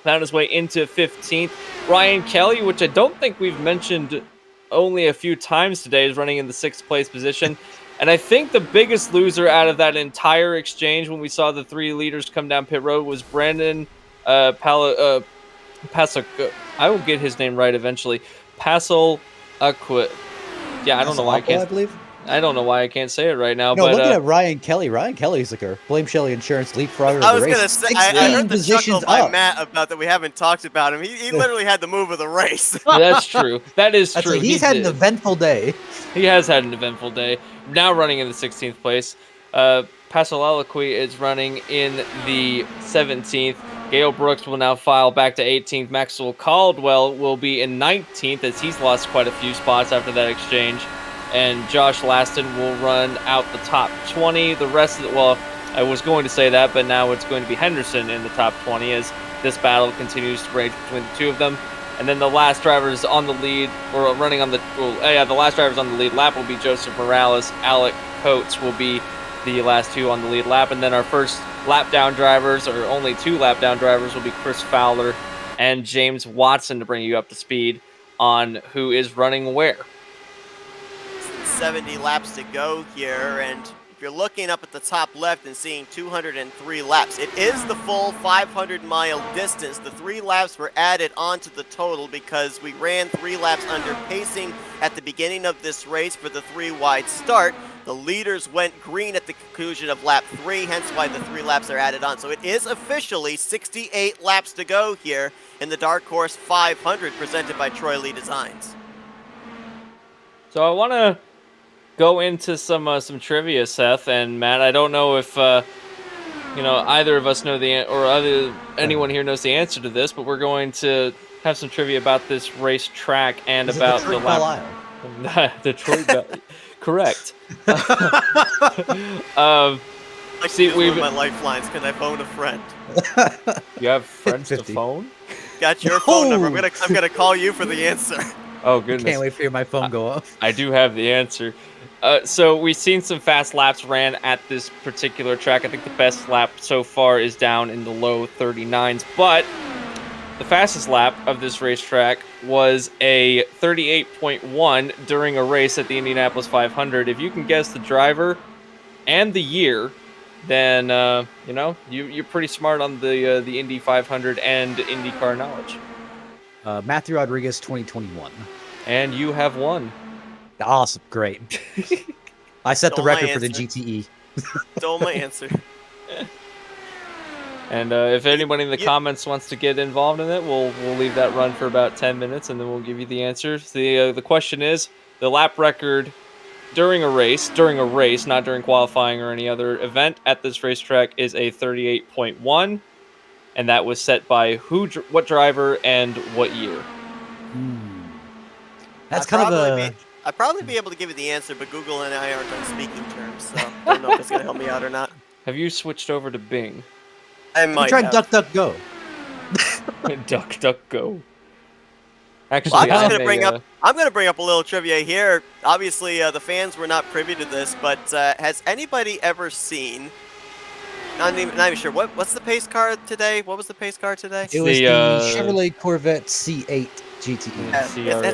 found his way into 15th. Ryan Kelly, which I don't think we've mentioned only a few times today, is running in the 6th place position. And I think the biggest loser out of that entire exchange when we saw the 3 leaders come down pit road was Brandon I will get his name right eventually. Pascal Aquit. Yeah, I don't know why I can't. I don't know why I can't say it right now. No, but looking at Ryan Kelly. Ryan Kelly's like a Blame Shelly Insurance leapfrogger. I of was the race. gonna say, 16 I heard the positions chuckle by up. Matt about that we haven't talked about him. He literally had the move of the race. That's true. That is That's true. like, he's had an eventful day. He has had an eventful day. Now running in the 16th place. Pascal Aliqui is running in the 17th. Gale Brooks will now file back to 18th. Maxwell Caldwell will be in 19th as he's lost quite a few spots after that exchange. And Josh Laston will run out the top 20. The rest of the, well, I was going to say that, but now it's going to be Henderson in the top 20 as this battle continues to rage between the two of them. And then the last drivers on the lead, or running on the, the last drivers on the lead lap will be Joseph Morales. Alec Coates will be the last 2 on the lead lap. And then our first lap down drivers, or only 2 lap down drivers, will be Chris Fowler and James Watson to bring you up to speed on who is running where. 70 laps to go here, and if you're looking up at the top left and seeing 203 laps, it is the full 500-mile distance. The 3 laps were added onto the total because we ran 3 laps under pacing at the beginning of this race for the 3-wide start. The leaders went green at the conclusion of lap 3, hence why the 3 laps are added on. So it is officially 68 laps to go here in the Dark Horse 500 presented by Troy Lee Designs. So I want to go into some trivia, Seth and Matt. I don't know if either of us know anyone here knows the answer to this, but we're going to have some trivia about this racetrack and Is it about Detroit the lap. Belle Isle? Detroit Belle. Correct. See, we my lifelines. Can I phone a friend? You have friends to 50. phone? Got your phone number. I'm gonna call you for the answer. Oh goodness! Can't wait for my phone go off. I do have the answer. So we've seen some fast laps ran at this particular track. I think the best lap so far is down in the low 39s, but the fastest lap of this racetrack was a 38.1 during a race at the Indianapolis 500. If you can guess the driver and the year, then you're pretty smart on the Indy 500 and IndyCar knowledge. Matthew Rodriguez, 2021. And you have won. Awesome, great. I set the Stole my record for the answer. GTE. Stole my answer. And if anybody in the comments wants to get involved in it, we'll leave that run for about 10 minutes, and then we'll give you the answers. The question is, the lap record during a race, not during qualifying or any other event at this racetrack, is a 38.1, and that was set by what driver, and what year. That's kind of I'd probably be able to give you the answer, but Google and I aren't on speaking terms, so I don't know if it's going to help me out or not. Have you switched over to Bing? I might tried have. DuckDuckGo. DuckDuckGo. Actually, Well, I'm going to bring up a little trivia here. Obviously, the fans were not privy to this, but has anybody ever seen? Not even sure. What's the pace car today? What was the pace car today? It was the Chevrolet Corvette C8 GTE.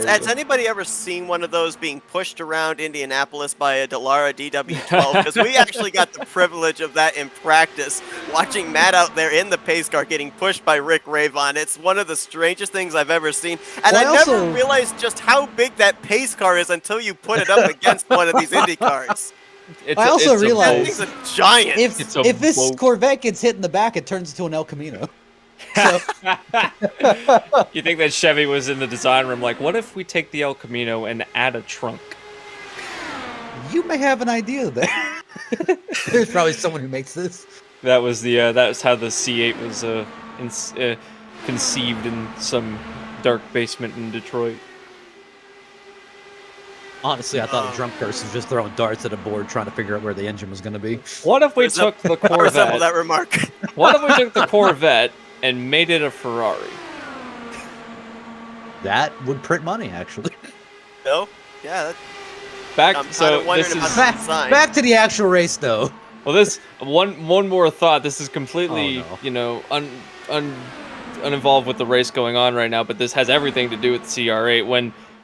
Has anybody ever seen one of those being pushed around Indianapolis by a Dallara DW12? Because we actually got the privilege of that in practice, watching Matt out there in the pace car getting pushed by Rick Ravon. It's one of the strangest things I've ever seen. And I never realized just how big that pace car is until you put it up against one of these Indy cars. I also realized that thing's a giant. If this Corvette gets hit in the back, it turns into an El Camino. So. You think that Chevy was in the design room like, what if we take the El Camino and add a trunk? You may have an idea there. There's probably someone who makes this. That was how the C8 was conceived in some dark basement in Detroit. Honestly, I thought a drunk person was just throwing darts at a board trying to figure out where the engine was going to be. What if we took the Corvette? That remark. What if we took the Corvette and made it a Ferrari. That would print money, actually. No? Yeah, that, Back, I'm so kinda wondering this about is that. Sign. Back to the actual race, though. well. This one more thought. This is completely Oh, no. uninvolved with the race going on right now, but this has everything to do with CR8.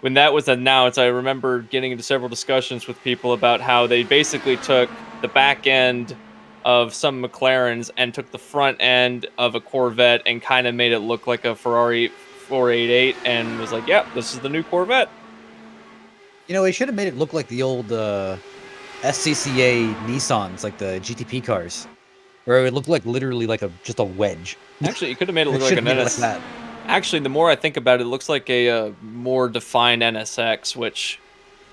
When that was announced, I remember getting into several discussions with people about how they basically took the back end of some McLarens and took the front end of a Corvette and kind of made it look like a Ferrari 488 and was like, "Yep, this is the new Corvette." You know, they should have made it look like the old SCCA Nissans, like the GTP cars, where it would look like literally like just a wedge. Actually, you could have made it It look like should an have made it NS. like that. Actually, the more I think about it, it looks like a more defined NSX, which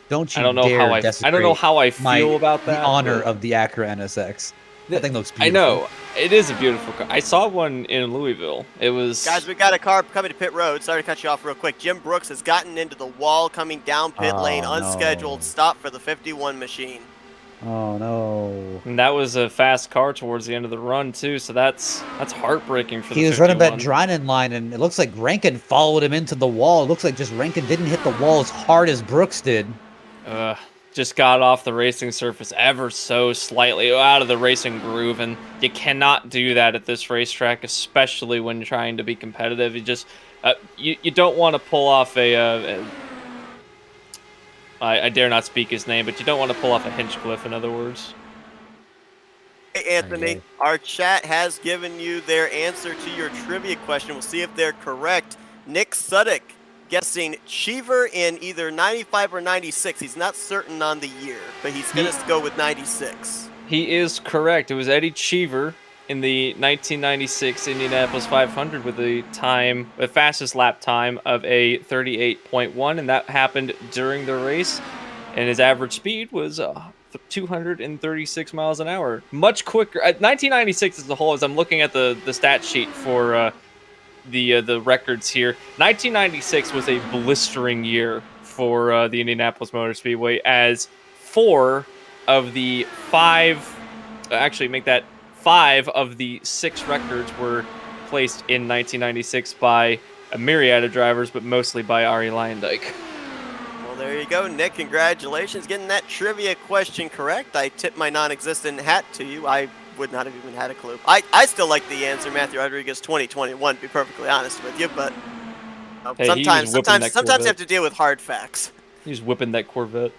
Don't you I don't know dare how I don't know desecrate how I feel about the that. honor but of the Acura NSX. That thing looks beautiful. I know it is a beautiful car. I saw one in Louisville. It was Guys, we got a car coming to pit road. Sorry to cut you off real quick. Jim Brooks has gotten into the wall coming down pit lane. Oh, Unscheduled no. stop for the 51 machine. Oh no. and that was a fast car towards the end of the run too. So that's heartbreaking for the He was running that 51. Drinan line, and it looks like Rankin followed him into the wall. It looks like just Rankin didn't hit the wall as hard as Brooks did. Just got off the racing surface ever so slightly out of the racing groove, and you cannot do that at this racetrack, especially when trying to be competitive. You just you don't want to pull off I dare not speak his name, but you don't want to pull off a Hinchcliffe, in other words. Hey, Anthony, Aye. our chat has given you their answer to your trivia question. We'll see if they're correct. Nick Suddick guessing Cheever in either 95 or 96. He's not certain on the year, but he's going to go with 96. He is correct. It was Eddie Cheever in the 1996 Indianapolis 500 with the fastest lap time of a 38.1, and that happened during the race. And his average speed was 236 miles an hour, much quicker. 1996 as a whole, as I'm looking at the stat sheet for the records here, 1996 was a blistering year for the Indianapolis Motor Speedway, as 5 of the 6 records were placed in 1996 by a myriad of drivers, but mostly by Ari Leyendyke. Well, there you go, Nick. Congratulations getting that trivia question correct. I tip my non-existent hat to you. I would not have even had a clue. I still like the answer, Matthew Rodriguez 2021, to be perfectly honest with you, but Hey, he was sometimes whipping that you have Corvette. to deal with hard facts. He's whipping that Corvette.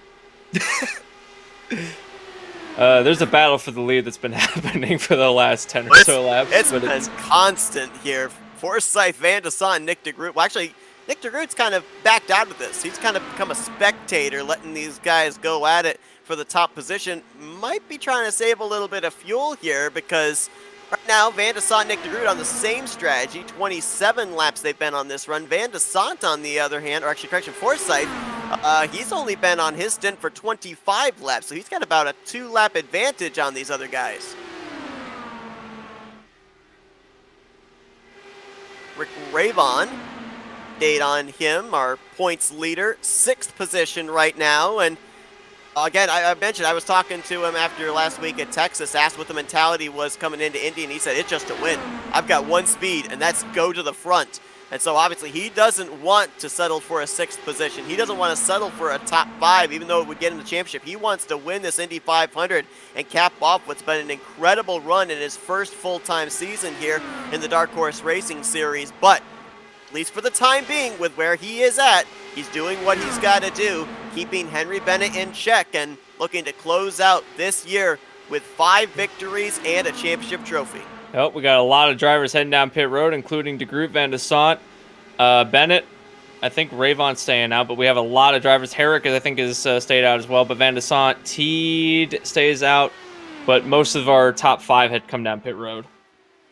There's a battle for the lead that's been happening for the last 10 or so laps. It's but been constant here. Forsyth, Van de Sant, Nick de Groot. Well, actually, Nick de Groot's kind of backed out of this. He's kind of become a spectator, letting these guys go at it for the top position. Might be trying to save a little bit of fuel here, because right now, Van de Sant, Nick de Groot on the same strategy. 27 laps they've been on this run. Van de Sant, on the other hand, or actually, correction, Forsyth, he's only been on his stint for 25 laps, so he's got about a 2-lap advantage on these other guys. Rick Ravon, date on him, our points leader, 6th position right now. And again, I mentioned I was talking to him after last week at Texas, asked what the mentality was coming into Indy, and he said, it's just a win. I've got one speed, and that's go to the front. And so obviously he doesn't want to settle for a 6th position. He doesn't want to settle for a top 5, even though it would get him the championship. He wants to win this Indy 500 and cap off what's been an incredible run in his first full-time season here in the Dark Horse Racing Series. But at least for the time being, with where he is at, he's doing what he's got to do, keeping Henry Bennett in check and looking to close out this year with 5 victories and a championship trophy. Oh, we got a lot of drivers heading down pit road, including de Groot, Van de Sant, Bennett. I think Ravon's staying out, but we have a lot of drivers. Herrick, I think, is stayed out as well, but Van de Sant, Teed stays out, but most of our top 5 had come down pit road.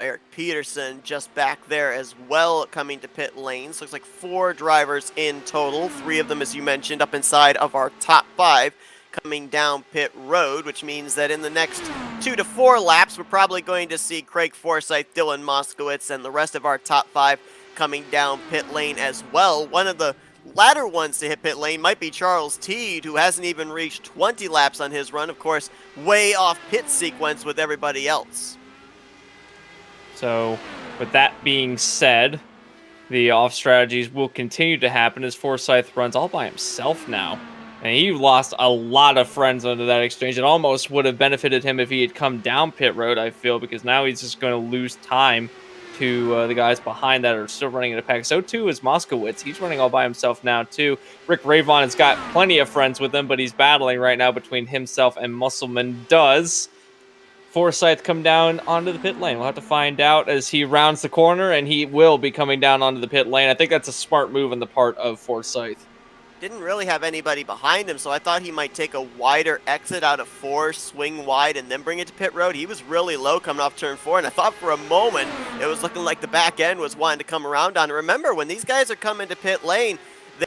Eric Peterson just back there as well, coming to pit lanes. Looks like 4 drivers in total. 3 of them, as you mentioned, up inside of our top 5 coming down pit road, which means that in the next 2 to 4 laps, we're probably going to see Craig Forsyth, Dylan Moskowitz, and the rest of our top 5 coming down pit lane as well. One of the latter ones to hit pit lane might be Charles Teed, who hasn't even reached 20 laps on his run. Of course, way off pit sequence with everybody else. So With that being said, the off strategies will continue to happen as Forsyth runs all by himself now. And he lost a lot of friends under that exchange. It almost would have benefited him if he had come down pit road, I feel, because now he's just going to lose time to the guys behind that are still running in a pack. So too is Moskowitz. He's running all by himself now too. Rick Ravon has got plenty of friends with him, but he's battling right now between himself and Musselman. Does Forsyth come down onto the pit lane? We'll have to find out as he rounds the corner, and he will be coming down onto the pit lane. I think that's a smart move on the part of Forsyth. Didn't really have anybody behind him, so I thought he might take a wider exit out of 4, swing wide, and then bring it to pit road. He was really low coming off turn 4, and I thought for a moment it was looking like the back end was wanting to come around on it. Remember, when these guys are coming to pit lane,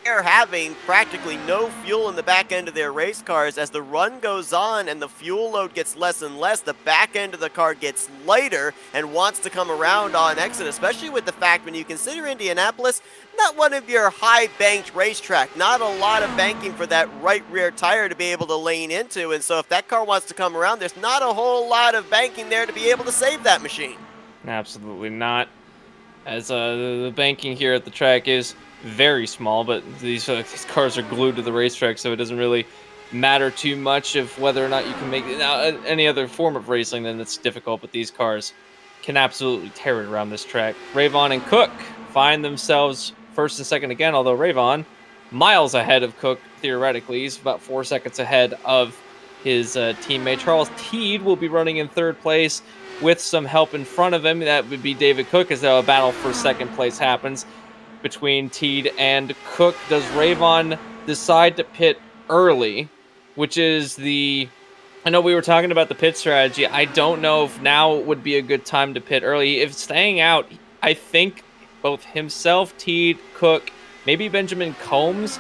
they're having practically no fuel in the back end of their race cars. As the run goes on and the fuel load gets less and less, the back end of the car gets lighter and wants to come around on exit, especially with the fact when you consider Indianapolis, not one of your high-banked racetrack, not a lot of banking for that right rear tire to be able to lane into, and so if that car wants to come around, there's not a whole lot of banking there to be able to save that machine. Absolutely not. As the banking here at the track is very small, but these cars are glued to the racetrack, so it doesn't really matter too much of whether or not you can make it. Now, any other form of racing, then it's difficult, but these cars can absolutely tear it around this track. Ravon and Cook find themselves first and second again, although Ravon miles ahead of Cook theoretically. He's about 4 seconds ahead of his teammate. Charles Teed will be running in third place with some help in front of him. That would be David Cook, as a battle for second place happens between Teed and Cook. Does Ravon decide to pit early, which is I know we were talking about the pit strategy. I don't know if now would be a good time to pit early. If staying out, I think both himself, Teed, Cook, maybe Benjamin Combs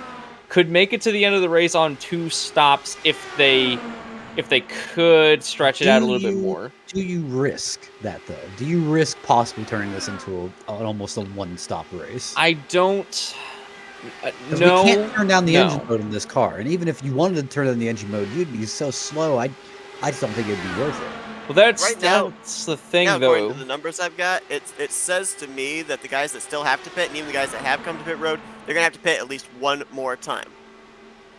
could make it to the end of the race on 2 stops if they could stretch it out a little bit more. Do you risk that, though? Do you risk possibly turning this into an almost a one-stop race? I don't. No. We can't turn down the engine mode in this car. And even if you wanted to turn on the engine mode, you'd be so slow, I just don't think it'd be worth it. Well, that's the thing, now, though. according to the numbers I've got, it says to me that the guys that still have to pit, and even the guys that have come to pit road, they're going to have to pit at least one more time.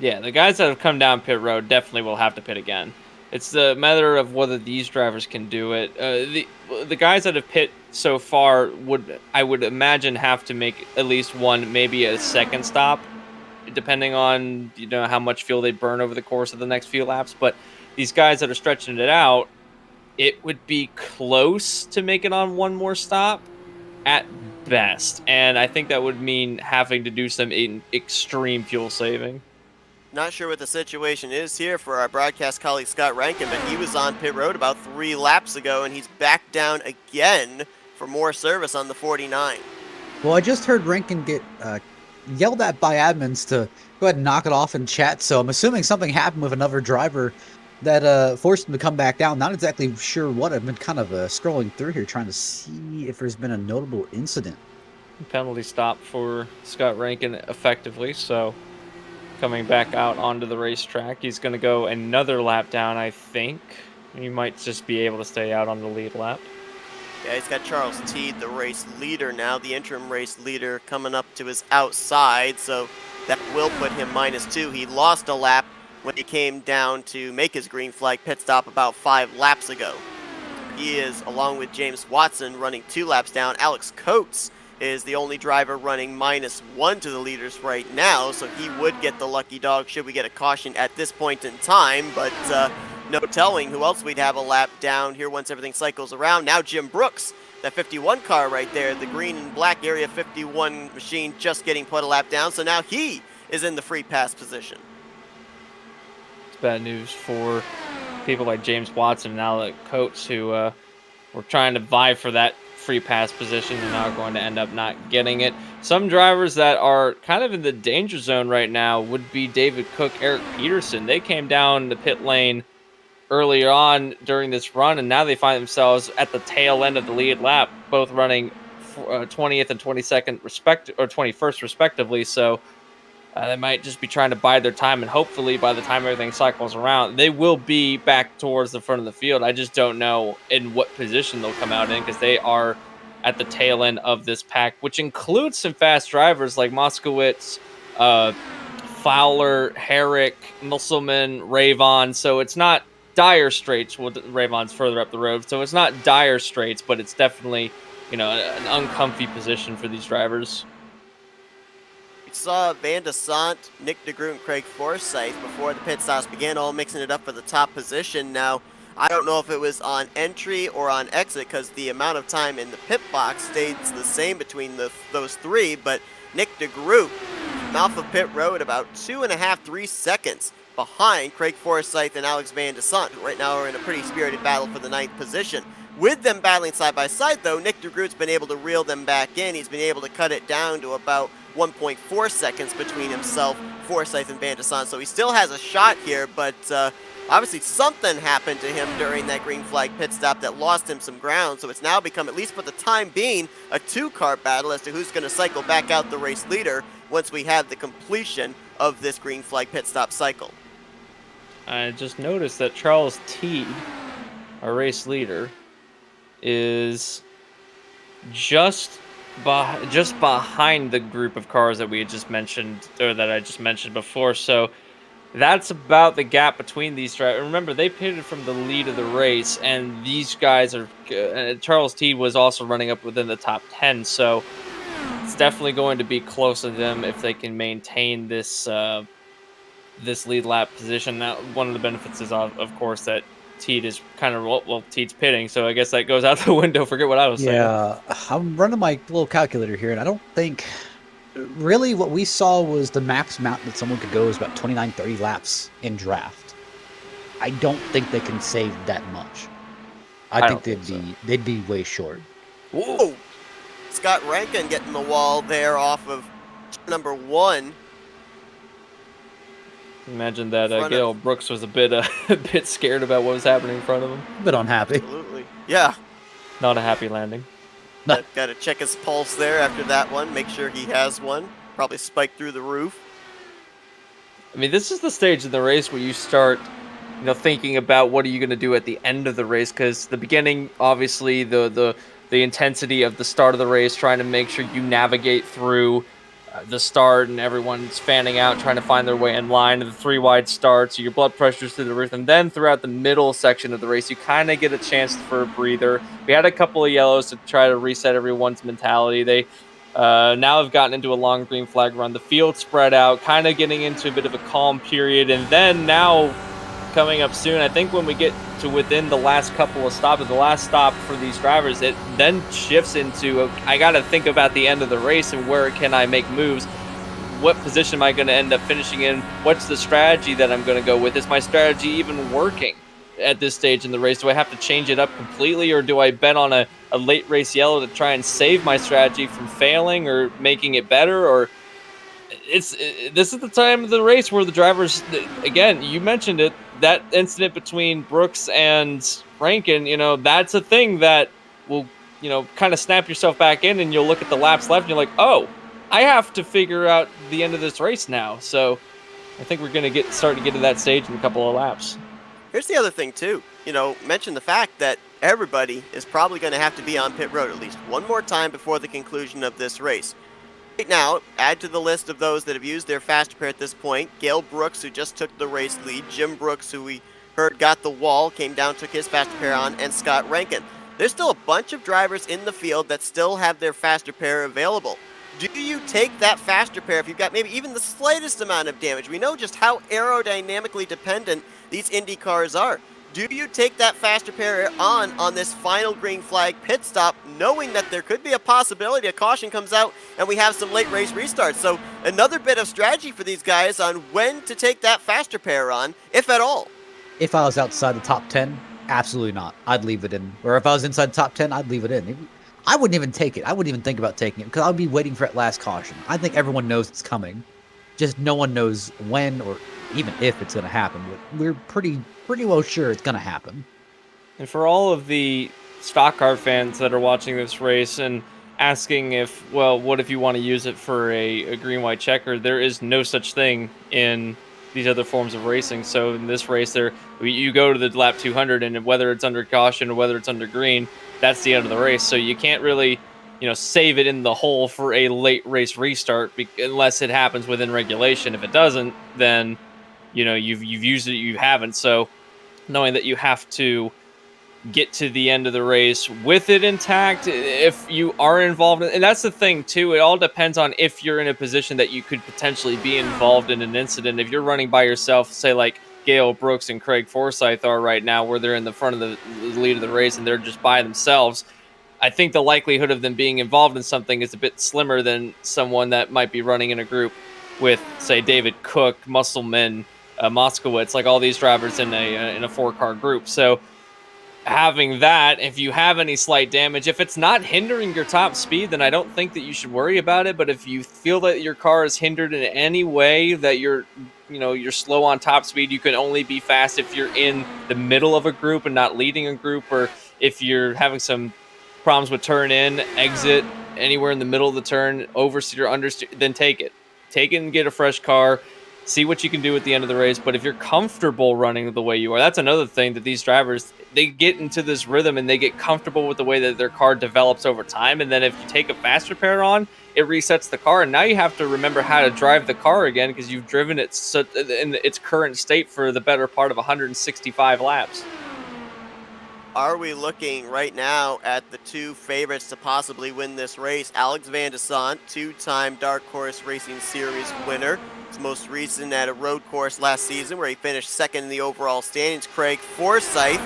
Yeah, the guys that have come down pit road definitely will have to pit again. It's the matter of whether these drivers can do it. The guys that have pit so far I would imagine have to make at least one, maybe a second stop, depending on how much fuel they burn over the course of the next few laps. But these guys that are stretching it out, it would be close to make it on one more stop at best, and I think that would mean having to do some extreme fuel saving. Not sure what the situation is here for our broadcast colleague Scott Rankin, but he was on pit road about 3 laps ago, and he's back down again for more service on the 49. Well, I just heard Rankin get yelled at by admins to go ahead and knock it off in chat, so I'm assuming something happened with another driver that forced him to come back down. Not exactly sure what. I've been kind of scrolling through here trying to see if there's been a notable incident. Penalty stop for Scott Rankin effectively, so coming back out onto the racetrack. He's going to go another lap down, I think. He might just be able to stay out on the lead lap. Yeah, he's got Charles Teed, the race leader now, the interim race leader, coming up to his outside, so that will put him -2. He lost a lap when he came down to make his green flag pit stop about 5 laps ago. He is, along with James Watson, running 2 laps down. Alex Coates is the only driver running -1 to the leaders right now, so he would get the lucky dog should we get a caution at this point in time, but no telling who else we'd have a lap down here once everything cycles around. Now Jim Brooks, that 51 car right there, the green and black Area 51 machine, just getting put a lap down, so now he is in the free pass position. It's bad news for people like James Watson and Alex Coates, who were trying to vie for that free pass position and now are going to end up not getting it. Some drivers that are kind of in the danger zone right now would be David Cook, Eric Peterson. They came down the pit lane earlier on during this run, and now they find themselves at the tail end of the lead lap, both running 20th and 22nd or 21st respectively. So they might just be trying to bide their time, and hopefully by the time everything cycles around, they will be back towards the front of the field. I just don't know in what position they'll come out in, because they are at the tail end of this pack, which includes some fast drivers like Moskowitz, Fowler, Herrick, Musselman, Ravon. So it's not dire straits. Well, Ravon's further up the road, so it's not dire straits, but it's definitely, an uncomfy position for these drivers. We saw Van de Sant, Nick DeGroot, and Craig Forsyth before the pit stops began, all mixing it up for the top position. Now, I don't know if it was on entry or on exit because the amount of time in the pit box stayed the same between those three, but Nick DeGroot, mouth of pit road, about 2.5, 3 seconds behind Craig Forsyth and Alex Van de Sant, who right now are in a pretty spirited battle for the 9th position. With them battling side by side, though, Nick DeGroot's been able to reel them back in. He's been able to cut it down to about 1.4 seconds between himself, Forsyth, and Van de Sant. So he still has a shot here, but obviously something happened to him during that green flag pit stop that lost him some ground. So it's now become, at least for the time being, a 2-car battle as to who's going to cycle back out the race leader once we have the completion of this green flag pit stop cycle. I just noticed that Charles Teed, our race leader, is just behind the group of cars that we had just mentioned, or that I just mentioned before. So that's about the gap between these drivers. Remember, they pitted from the lead of the race, and these guys are. Charles Teed was also running up within the top 10, so it's definitely going to be close to them if they can maintain this this lead lap position. Now, one of the benefits is, of course, that Teed is kind of, Teed's pitting, so I guess that goes out the window. Forget what I was saying. Yeah, I'm running my little calculator here, and I don't think really what we saw was the max amount that someone could go is about 29, 30 laps in draft. I don't think they can save that much. I think they'd be way short. Whoa! Scott Rankin getting the wall there off of number 1. Imagine that Gail Brooks was a bit scared about what was happening in front of him. A bit unhappy. Absolutely. Yeah. Not a happy landing. Got to check his pulse there after that one. Make sure he has one. Probably spiked through the roof. I mean, this is the stage in the race where you start, thinking about what are you going to do at the end of the race. Because the beginning, obviously, the intensity of the start of the race, trying to make sure you navigate through the start and everyone's fanning out, trying to find their way in line, and the 3 wide starts, your blood pressure's through the roof, and then throughout the middle section of the race, you kind of get a chance for a breather. We had a couple of yellows to try to reset everyone's mentality. They now have gotten into a long green flag run. The field spread out, kind of getting into a bit of a calm period, and then now coming up soon, I think when we get to within the last couple of stops, the last stop for these drivers, it then shifts into, I got to think about the end of the race and where can I make moves? What position am I going to end up finishing in? What's the strategy that I'm going to go with? Is my strategy even working at this stage in the race? Do I have to change it up completely, or do I bet on a late race yellow to try and save my strategy from failing or making it better? Or this is the time of the race where the drivers, again, you mentioned it, that incident between Brooks and Rankin, that's a thing that will, kind of snap yourself back in, and you'll look at the laps left and you're like, oh, I have to figure out the end of this race now. So I think we're going to start to get to that stage in a couple of laps. Here's the other thing too, mention the fact that everybody is probably going to have to be on pit road at least one more time before the conclusion of this race. Right now, add to the list of those that have used their fast repair at this point, Gail Brooks, who just took the race lead, Jim Brooks, who we heard got the wall, came down, took his fast repair on, and Scott Rankin. There's still a bunch of drivers in the field that still have their fast repair available. Do you take that fast repair if you've got maybe even the slightest amount of damage? We know just how aerodynamically dependent these Indy cars are. Do you take that fast repair on this final green flag pit stop, knowing that there could be a possibility a caution comes out and we have some late race restarts? So another bit of strategy for these guys on when to take that fast repair on, if at all. If I was outside the top 10, absolutely not. I'd leave it in. Or if I was inside the top 10, I'd leave it in. I wouldn't even take it. I wouldn't even think about taking it because I'd be waiting for that last caution. I think everyone knows it's coming. Just no one knows when or even if it's going to happen. But we're pretty well sure it's going to happen. And for all of the stock car fans that are watching this race and asking what if you want to use it for a green-white checker, there is no such thing in these other forms of racing. So in this race, you go to the lap 200, and whether it's under caution or whether it's under green, that's the end of the race. So you can't really save it in the hole for a late race restart, unless it happens within regulation. If it doesn't, then you've used it, you haven't. So knowing that you have to get to the end of the race with it intact, if you are involved and that's the thing too, it all depends on if you're in a position that you could potentially be involved in an incident. If you're running by yourself, say like Gale Brooks and Craig Forsyth are right now, where they're in the front of the lead of the race and they're just by themselves, I think the likelihood of them being involved in something is a bit slimmer than someone that might be running in a group with, say, David Cook, Musselman, Moskowitz, like all these drivers in a 4-car group. So having that, if you have any slight damage, if it's not hindering your top speed, then I don't think that you should worry about it. But if you feel that your car is hindered in any way, that you're slow on top speed, you can only be fast if you're in the middle of a group and not leading a group, or if you're having some problems with turn in, exit, anywhere in the middle of the turn, oversteer or understeer, then take it and get a fresh car, see what you can do at the end of the race. But if you're comfortable running the way you are, that's another thing that these drivers, they get into this rhythm and they get comfortable with the way that their car develops over time. And then if you take a faster pair on, it resets the car, and now you have to remember how to drive the car again because you've driven it in its current state for the better part of 165 laps. Are we looking right now at the two favorites to possibly win this race? Alex Van de Sant, 2-time Dark Horse Racing Series winner. His most recent at a road course last season where he finished second in the overall standings. Craig Forsyth,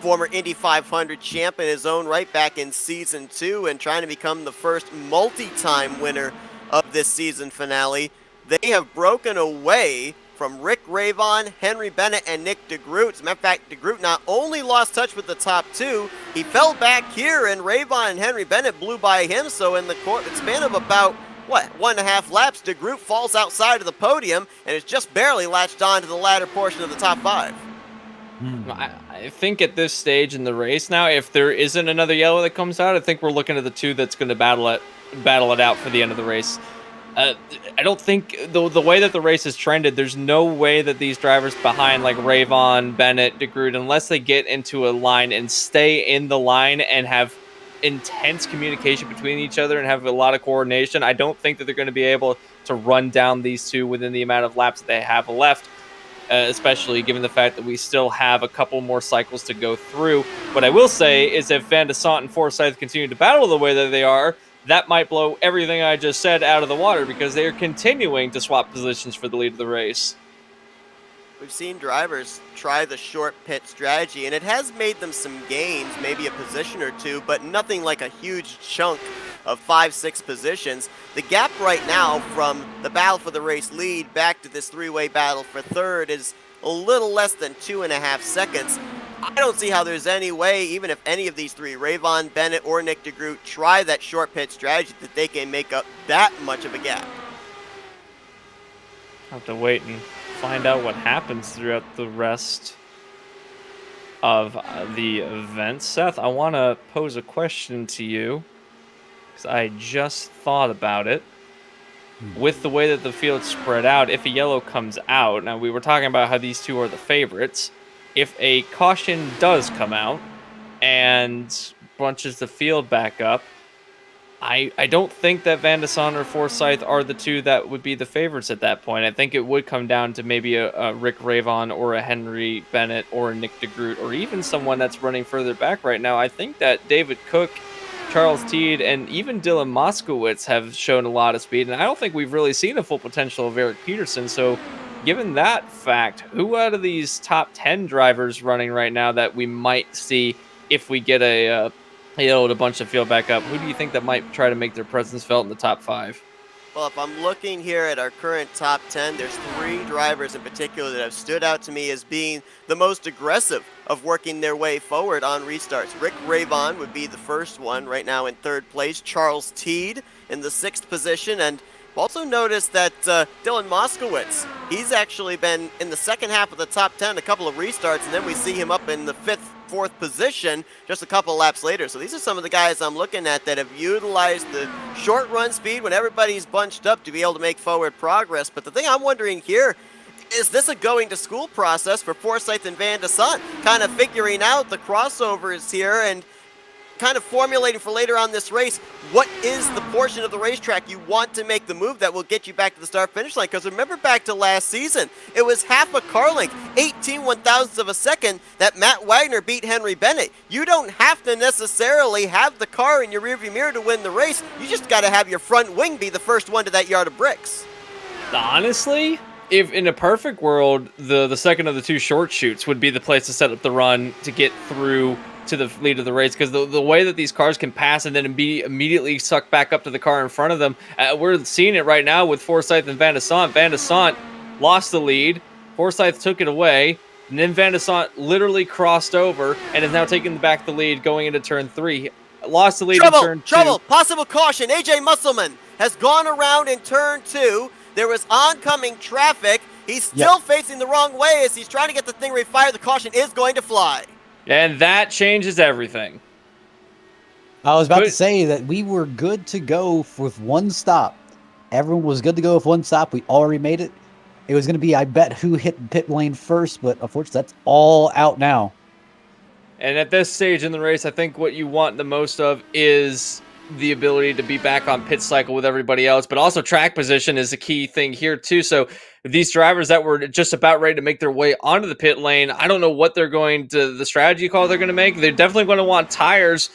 former Indy 500 champ in his own right back in season 2 and trying to become the first multi-time winner of this season finale. They have broken away from Rick Ravon, Henry Bennett, and Nick DeGroot. As a matter of fact, DeGroot not only lost touch with the top two, he fell back here, and Ravon and Henry Bennett blew by him. So in the span of about, 1.5 laps, DeGroot falls outside of the podium and is just barely latched on to the latter portion of the top 5. I think at this stage in the race now, if there isn't another yellow that comes out, I think we're looking at the two that's going to battle it out for the end of the race. I don't think the way that the race has trended, there's no way that these drivers behind like Ravon, Bennett, DeGroot, unless they get into a line and stay in the line and have intense communication between each other and have a lot of coordination, I don't think that they're going to be able to run down these two within the amount of laps that they have left, especially given the fact that we still have a couple more cycles to go through. What I will say is if Van de Sant and Forsyth continue to battle the way that they are, that might blow everything I just said out of the water because they are continuing to swap positions for the lead of the race. We've seen drivers try the short pit strategy, and it has made them some gains, maybe a position or two, but nothing like a huge chunk of 5-6 positions. The gap right now from the battle for the race lead back to this three-way battle for third is a little less than 2.5 seconds. I don't see how there's any way, even if any of these three, Ravon, Bennett, or Nick DeGroot, try that short pit strategy, that they can make up that much of a gap. I'll have to wait and find out what happens throughout the rest of the event. Seth, I want to pose a question to you because I just thought about it. With the way that the field's spread out, if a yellow comes out, now we were talking about how these two are the favorites. If a caution does come out and bunches the field back up, I don't think that Van de Sant or Forsyth are the two that would be the favorites at that point. I think it would come down to maybe a Rick Ravon or a Henry Bennett or a Nick DeGroot or even someone that's running further back right now. I think that David Cook, Charles Teed, and even Dylan Moskowitz have shown a lot of speed, and I don't think we've really seen the full potential of Eric Peterson. So given that fact, who out of these top 10 drivers running right now that we might see if we get a bunch of field back up, who do you think that might try to make their presence felt in the top 5? Well, if I'm looking here at our current top 10, there's 3 drivers in particular that have stood out to me as being the most aggressive of working their way forward on restarts. Rick Ravon would be the first one right now in 3rd place. Charles Teed in the 6th position. And also noticed that Dylan Moskowitz, he's actually been in the second half of the top 10, a couple of restarts, and then we see him up in the 5th, 4th position just a couple laps later. So these are some of the guys I'm looking at that have utilized the short run speed when everybody's bunched up to be able to make forward progress. But the thing I'm wondering here, is this a going to school process for Forsyth and Van de Sant, kind of figuring out the crossovers here? And kind of formulating for later on this race, what is the portion of the racetrack you want to make the move that will get you back to the start-finish line? Because remember back to last season, it was half a car length, 18 one-thousandths of a second, that Matt Wagner beat Henry Bennett. You don't have to necessarily have the car in your rearview mirror to win the race. You just got to have your front wing be the first one to that yard of bricks. Honestly, if in a perfect world, the second of the two short shoots would be the place to set up the run to get through to the lead of the race, because the way that these cars can pass and then immediately suck back up to the car in front of them, we're seeing it right now with Forsyth and Van de Sant. Van de Sant lost the lead, Forsyth took it away, and then Van de Sant literally crossed over and is now taking back the lead going into turn 3. Lost the lead in turn 2. Possible caution. AJ Musselman has gone around in turn 2. There was oncoming traffic. He's still facing the wrong way as he's trying to get the thing refired. The caution is going to fly. And that changes everything. I was about to say that we were good to go with one stop. Everyone was good to go with one stop. We already made it. It was going to be, I bet, who hit pit lane first, but unfortunately, that's all out now. And at this stage in the race, I think what you want the most of is the ability to be back on pit cycle with everybody else, but also track position is a key thing here too. So these drivers that were just about ready to make their way onto the pit lane, I don't know what they're going to, the strategy call they're going to make. They're definitely going to want tires.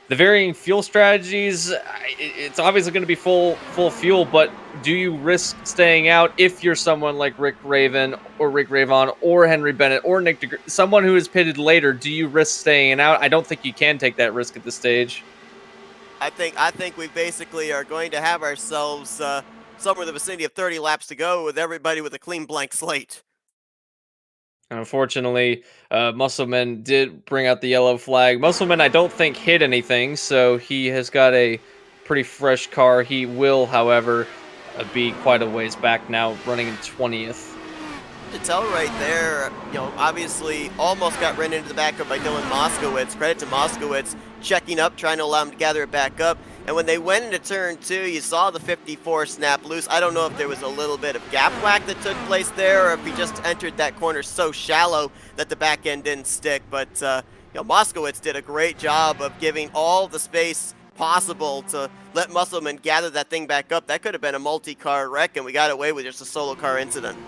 The varying fuel strategies, it's obviously going to be full fuel, but do you risk staying out if you're someone like Rick Ravon or Henry Bennett or Nick DeGroot, someone who is pitted later? Do you risk staying out? I don't think you can take that risk at this stage. I think we basically are going to have ourselves somewhere in the vicinity of 30 laps to go with everybody with a clean blank slate. Unfortunately, Musselman did bring out the yellow flag. Musselman, I don't think, hit anything, so he has got a pretty fresh car. He will, however, be quite a ways back now, running in 20th. To tell right there, obviously almost got run into the back of by Dylan Moskowitz. Credit to Moskowitz checking up, trying to allow him to gather it back up. And when they went into turn 2, you saw the 54 snap loose. I don't know if there was a little bit of gap whack that took place there, or if he just entered that corner so shallow that the back end didn't stick. But Moskowitz did a great job of giving all the space possible to let Musselman gather that thing back up. That could have been a multi-car wreck, and we got away with just a solo car incident.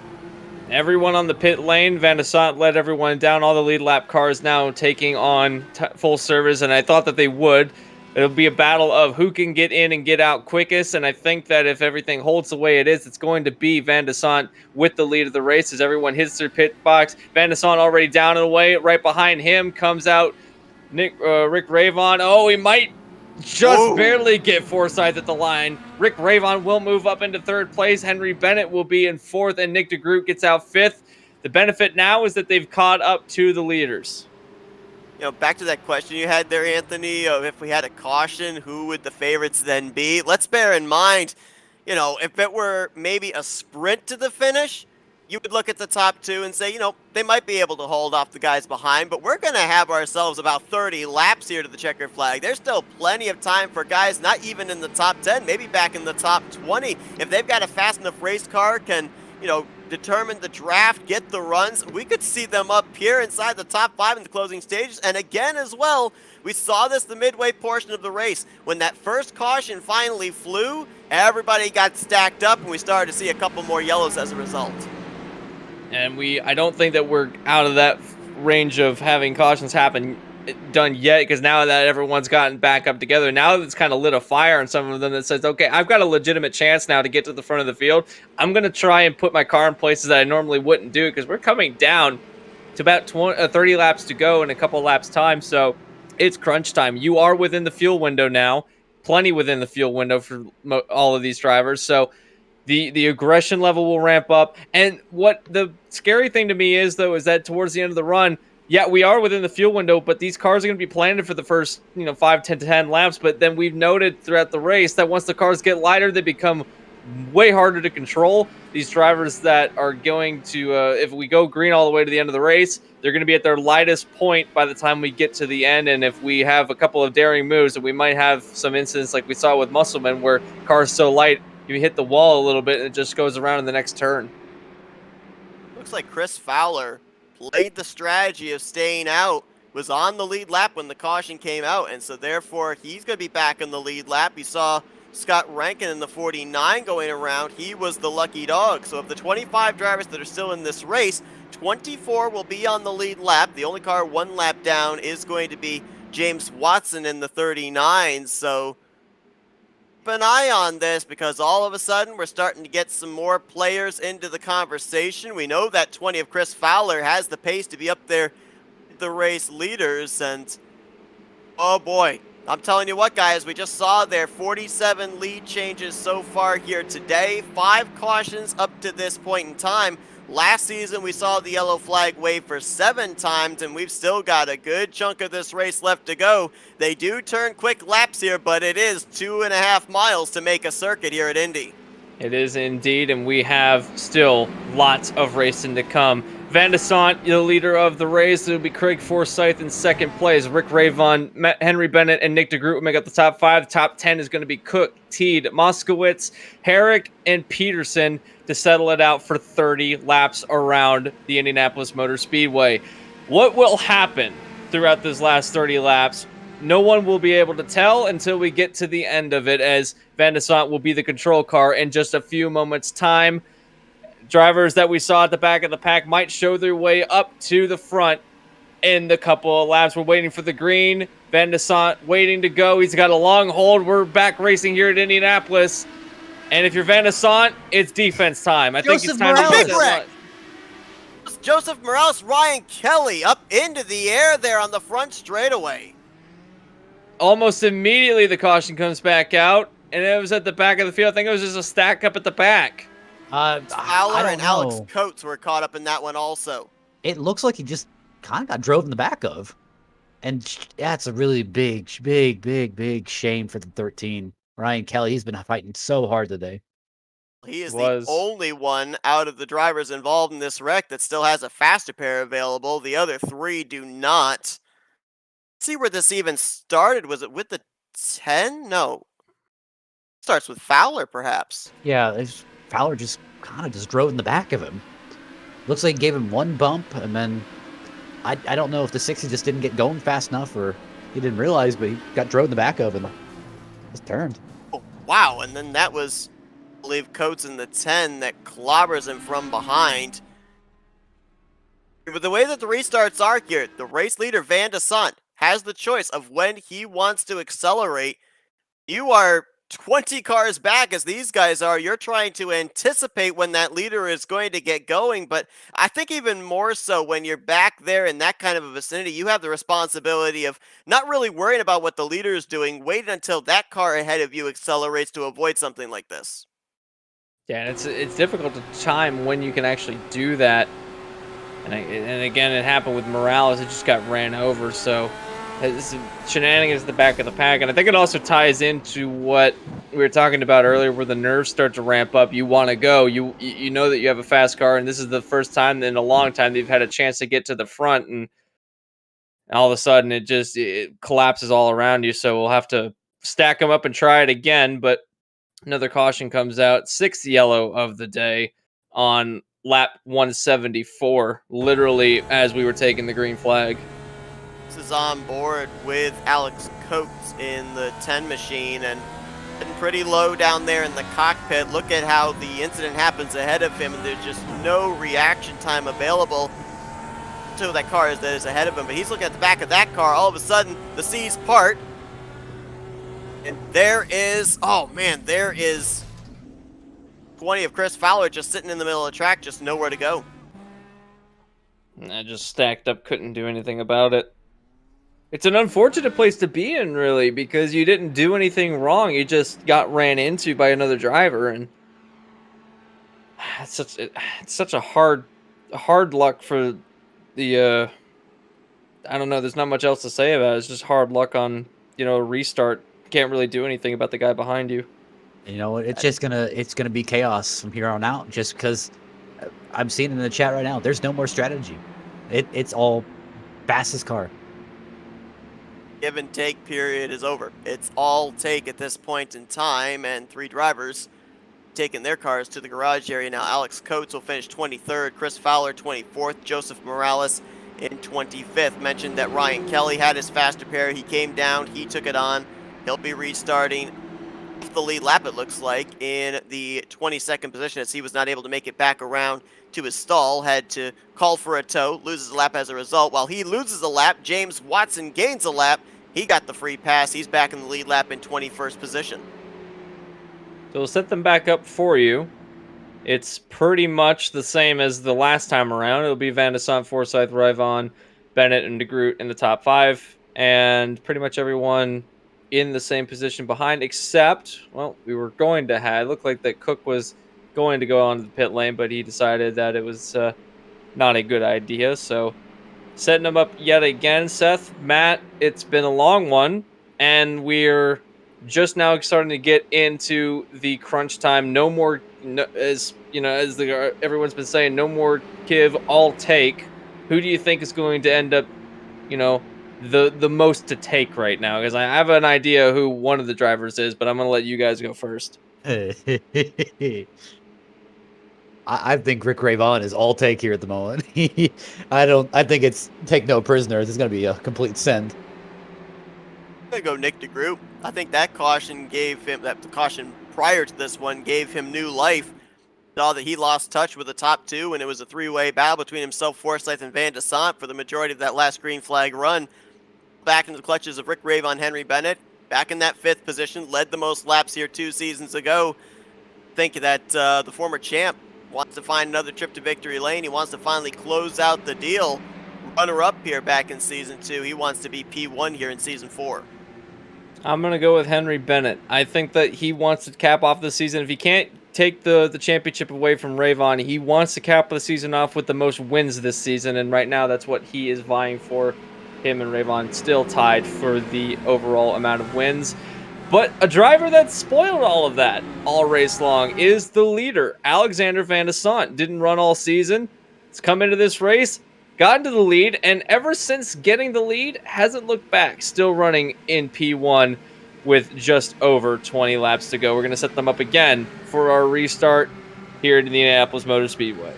Everyone on the pit lane, Van de Sant led everyone down. All the lead lap cars now taking on full service, and I thought that they would. It'll be a battle of who can get in and get out quickest, and I think that if everything holds the way it is, it's going to be Van de Sant with the lead of the race as everyone hits their pit box. Van de Sant already down and away. Right behind him comes out Rick Ravon. Oh, he might just barely get Forsyth at the line. Rick Ravon will move up into 3rd place. Henry Bennett will be in 4th, and Nick DeGroot gets out 5th. The benefit now is that they've caught up to the leaders. Back to that question you had there, Anthony, of if we had a caution, who would the favorites then be? Let's bear in mind, if it were maybe a sprint to the finish, you would look at the top 2 and say, they might be able to hold off the guys behind, but we're going to have ourselves about 30 laps here to the checkered flag. There's still plenty of time for guys not even in the top 10, maybe back in the top 20. If they've got a fast enough race car, can, determine the draft, get the runs, we could see them up here inside the top 5 in the closing stages. And again, as well, we saw this the midway portion of the race. When that first caution finally flew, everybody got stacked up, and we started to see a couple more yellows as a result. And I don't think that we're out of that range of having cautions done yet, because now that everyone's gotten back up together, now it's kind of lit a fire on some of them that says, okay, I've got a legitimate chance now to get to the front of the field. I'm going to try and put my car in places that I normally wouldn't do, because we're coming down to about 30 laps to go in a couple laps time, so it's crunch time. You are within the fuel window now, plenty within the fuel window for all of these drivers, so the aggression level will ramp up. And what the scary thing to me is, though, is that towards the end of the run, yeah, we are within the fuel window, but these cars are going to be planted for the first 5, 10 laps. But then we've noted throughout the race that once the cars get lighter, they become way harder to control. These drivers that are going to, if we go green all the way to the end of the race, they're going to be at their lightest point by the time we get to the end. And if we have a couple of daring moves, and we might have some incidents like we saw with Musselman, where cars so light, you hit the wall a little bit and it just goes around in the next turn. Looks like Chris Fowler played the strategy of staying out, was on the lead lap when the caution came out, and so therefore he's going to be back in the lead lap. You saw Scott Rankin in the 49 going around. He was the lucky dog. So of the 25 drivers that are still in this race, 24 will be on the lead lap. The only car one lap down is going to be James Watson in the 39. So keep an eye on this, because all of a sudden we're starting to get some more players into the conversation. We know that 20 of Chris Fowler has the pace to be up there with the race leaders, and oh boy, I'm telling you what, guys, we just saw there 47 lead changes so far here today, 5 cautions up to this point in time. Last season, we saw the yellow flag wave for 7 times, and we've still got a good chunk of this race left to go. They do turn quick laps here, but it is 2.5 miles to make a circuit here at Indy. It is indeed, and we have still lots of racing to come. Van de Sant, the leader of the race. It'll be Craig Forsyth in second place. Rick Ravon, Henry Bennett, and Nick DeGroot will make up the top 5. The top 10 is going to be Cook, Teed, Moskowitz, Herrick, and Peterson to settle it out for 30 laps around the Indianapolis Motor Speedway. What will happen throughout this last 30 laps? No one will be able to tell until we get to the end of it, as Van de Sant will be the control car in just a few moments' time. Drivers that we saw at the back of the pack might show their way up to the front in the couple of laps. We're waiting for the green. Van de Sant waiting to go. He's got a long hold. We're back racing here at Indianapolis. And if you're Van de Sant, it's defense time. I think it's time Morales. to Big wreck. Joseph Morales, Ryan Kelly up into the air there on the front straightaway. Almost immediately the caution comes back out, and it was at the back of the field. I think it was just a stack up at the back. Fowler and Alex Coates were caught up in that one also. It looks like he just kind of got drove in the back of. And that's a really big shame for the 13. Ryan Kelly, he's been fighting so hard today. He is the only one out of the drivers involved in this wreck that still has a faster pair available. The other 3 do not. Let's see where this even started. Was it with the 10? No. Starts with Fowler, perhaps. Yeah, Fowler just kind of drove in the back of him. Looks like he gave him one bump, and then I don't know if the 60 just didn't get going fast enough, or he didn't realize, but he got drove in the back of him. Just turned. Oh, wow, and then that was, I believe, Coates in the 10 that clobbers him from behind. But the way that the restarts are here, the race leader, Van de Sant, has the choice of when he wants to accelerate. You are 20 cars back as these guys are. You're trying to anticipate when that leader is going to get going, but I think even more so when you're back there in that kind of a vicinity, you have the responsibility of not really worrying about what the leader is doing, waiting until that car ahead of you accelerates to avoid something like this. Yeah, and it's difficult to time when you can actually do that. And again, it happened with Morales. It just got ran over, so this is shenanigans at the back of the pack. And I think it also ties into what we were talking about earlier, where the nerves start to ramp up. You want to go. You know that you have a fast car, and this is the first time in a long time they've had a chance to get to the front, and all of a sudden it collapses all around you. So we'll have to stack them up and try it again. But another caution comes out, 6th yellow of the day on lap 174, literally as we were taking the green flag. Is on board with Alex Coates in the 10 machine, and getting pretty low down there in the cockpit. Look at how the incident happens ahead of him, and there's just no reaction time available to that car that is ahead of him. But he's looking at the back of that car. All of a sudden, the seas part, and there is, oh man, there is 20 of Chris Fowler just sitting in the middle of the track, just nowhere to go. I just stacked up, couldn't do anything about it. It's an unfortunate place to be in, really, because you didn't do anything wrong. You just got ran into by another driver, and it's such a hard luck for the. I don't know. There's not much else to say about it. It's just hard luck on a restart. Can't really do anything about the guy behind you. You know, it's gonna be chaos from here on out. Just because I'm seeing in the chat right now, there's no more strategy. It's all fastest car. Give and take period is over. It's all take at this point in time, and 3 drivers taking their cars to the garage area now. Alex Coates will finish 23rd, Chris Fowler 24th, Joseph Morales in 25th. Mentioned that Ryan Kelly had his faster pair. He came down, he took it on. He'll be restarting off the lead lap, it looks like, in the 22nd position, as he was not able to make it back around to his stall. Had to call for a tow, loses a lap as a result. While he loses a lap, James Watson gains a lap. He got the free pass. He's back in the lead lap in 21st position. So we'll set them back up for you. It's pretty much the same as the last time around. It'll be Van de Sant, Forsyth, Ryvon, Bennett, and DeGroot in the top 5. And pretty much everyone in the same position behind, except, well, we were going to have, it looked like that Cook was going to go onto the pit lane, but he decided that it was not a good idea. So setting them up yet again. Seth, Matt, it's been a long one, and we're just now starting to get into the crunch time. No more, as you know, as everyone's been saying, no more give, all take. Who do you think is going to end up, you know, the most to take right now? Because I have an idea who one of the drivers is, but I'm going to let you guys go first. I think Rick Ravon is all take here at the moment. I think it's take no prisoners. It's going to be a complete send. I'm going to go Nick DeGroot. I think that caution the caution prior to this one gave him new life. Saw that he lost touch with the top 2, and it was a 3-way battle between himself, Forsyth, and Van de Sant for the majority of that last green flag run. Back into the clutches of Rick Ravon, Henry Bennett, back in that 5th position, led the most laps here 2 seasons ago. Think that the former champ wants to find another trip to victory lane. He wants to finally close out the deal. Runner-up here back in Season 2. He wants to be P1 here in Season 4. I'm going to go with Henry Bennett. I think that he wants to cap off the season. If he can't take the championship away from Ravon, he wants to cap the season off with the most wins this season, and right now that's what he is vying for. Him and Ravon still tied for the overall amount of wins. But a driver that spoiled all of that all race long is the leader, Alexander Van de Sant. Didn't run all season. He's come into this race, got into the lead, and ever since getting the lead, hasn't looked back. Still running in P1 with just over 20 laps to go. We're going to set them up again for our restart here at the Indianapolis Motor Speedway.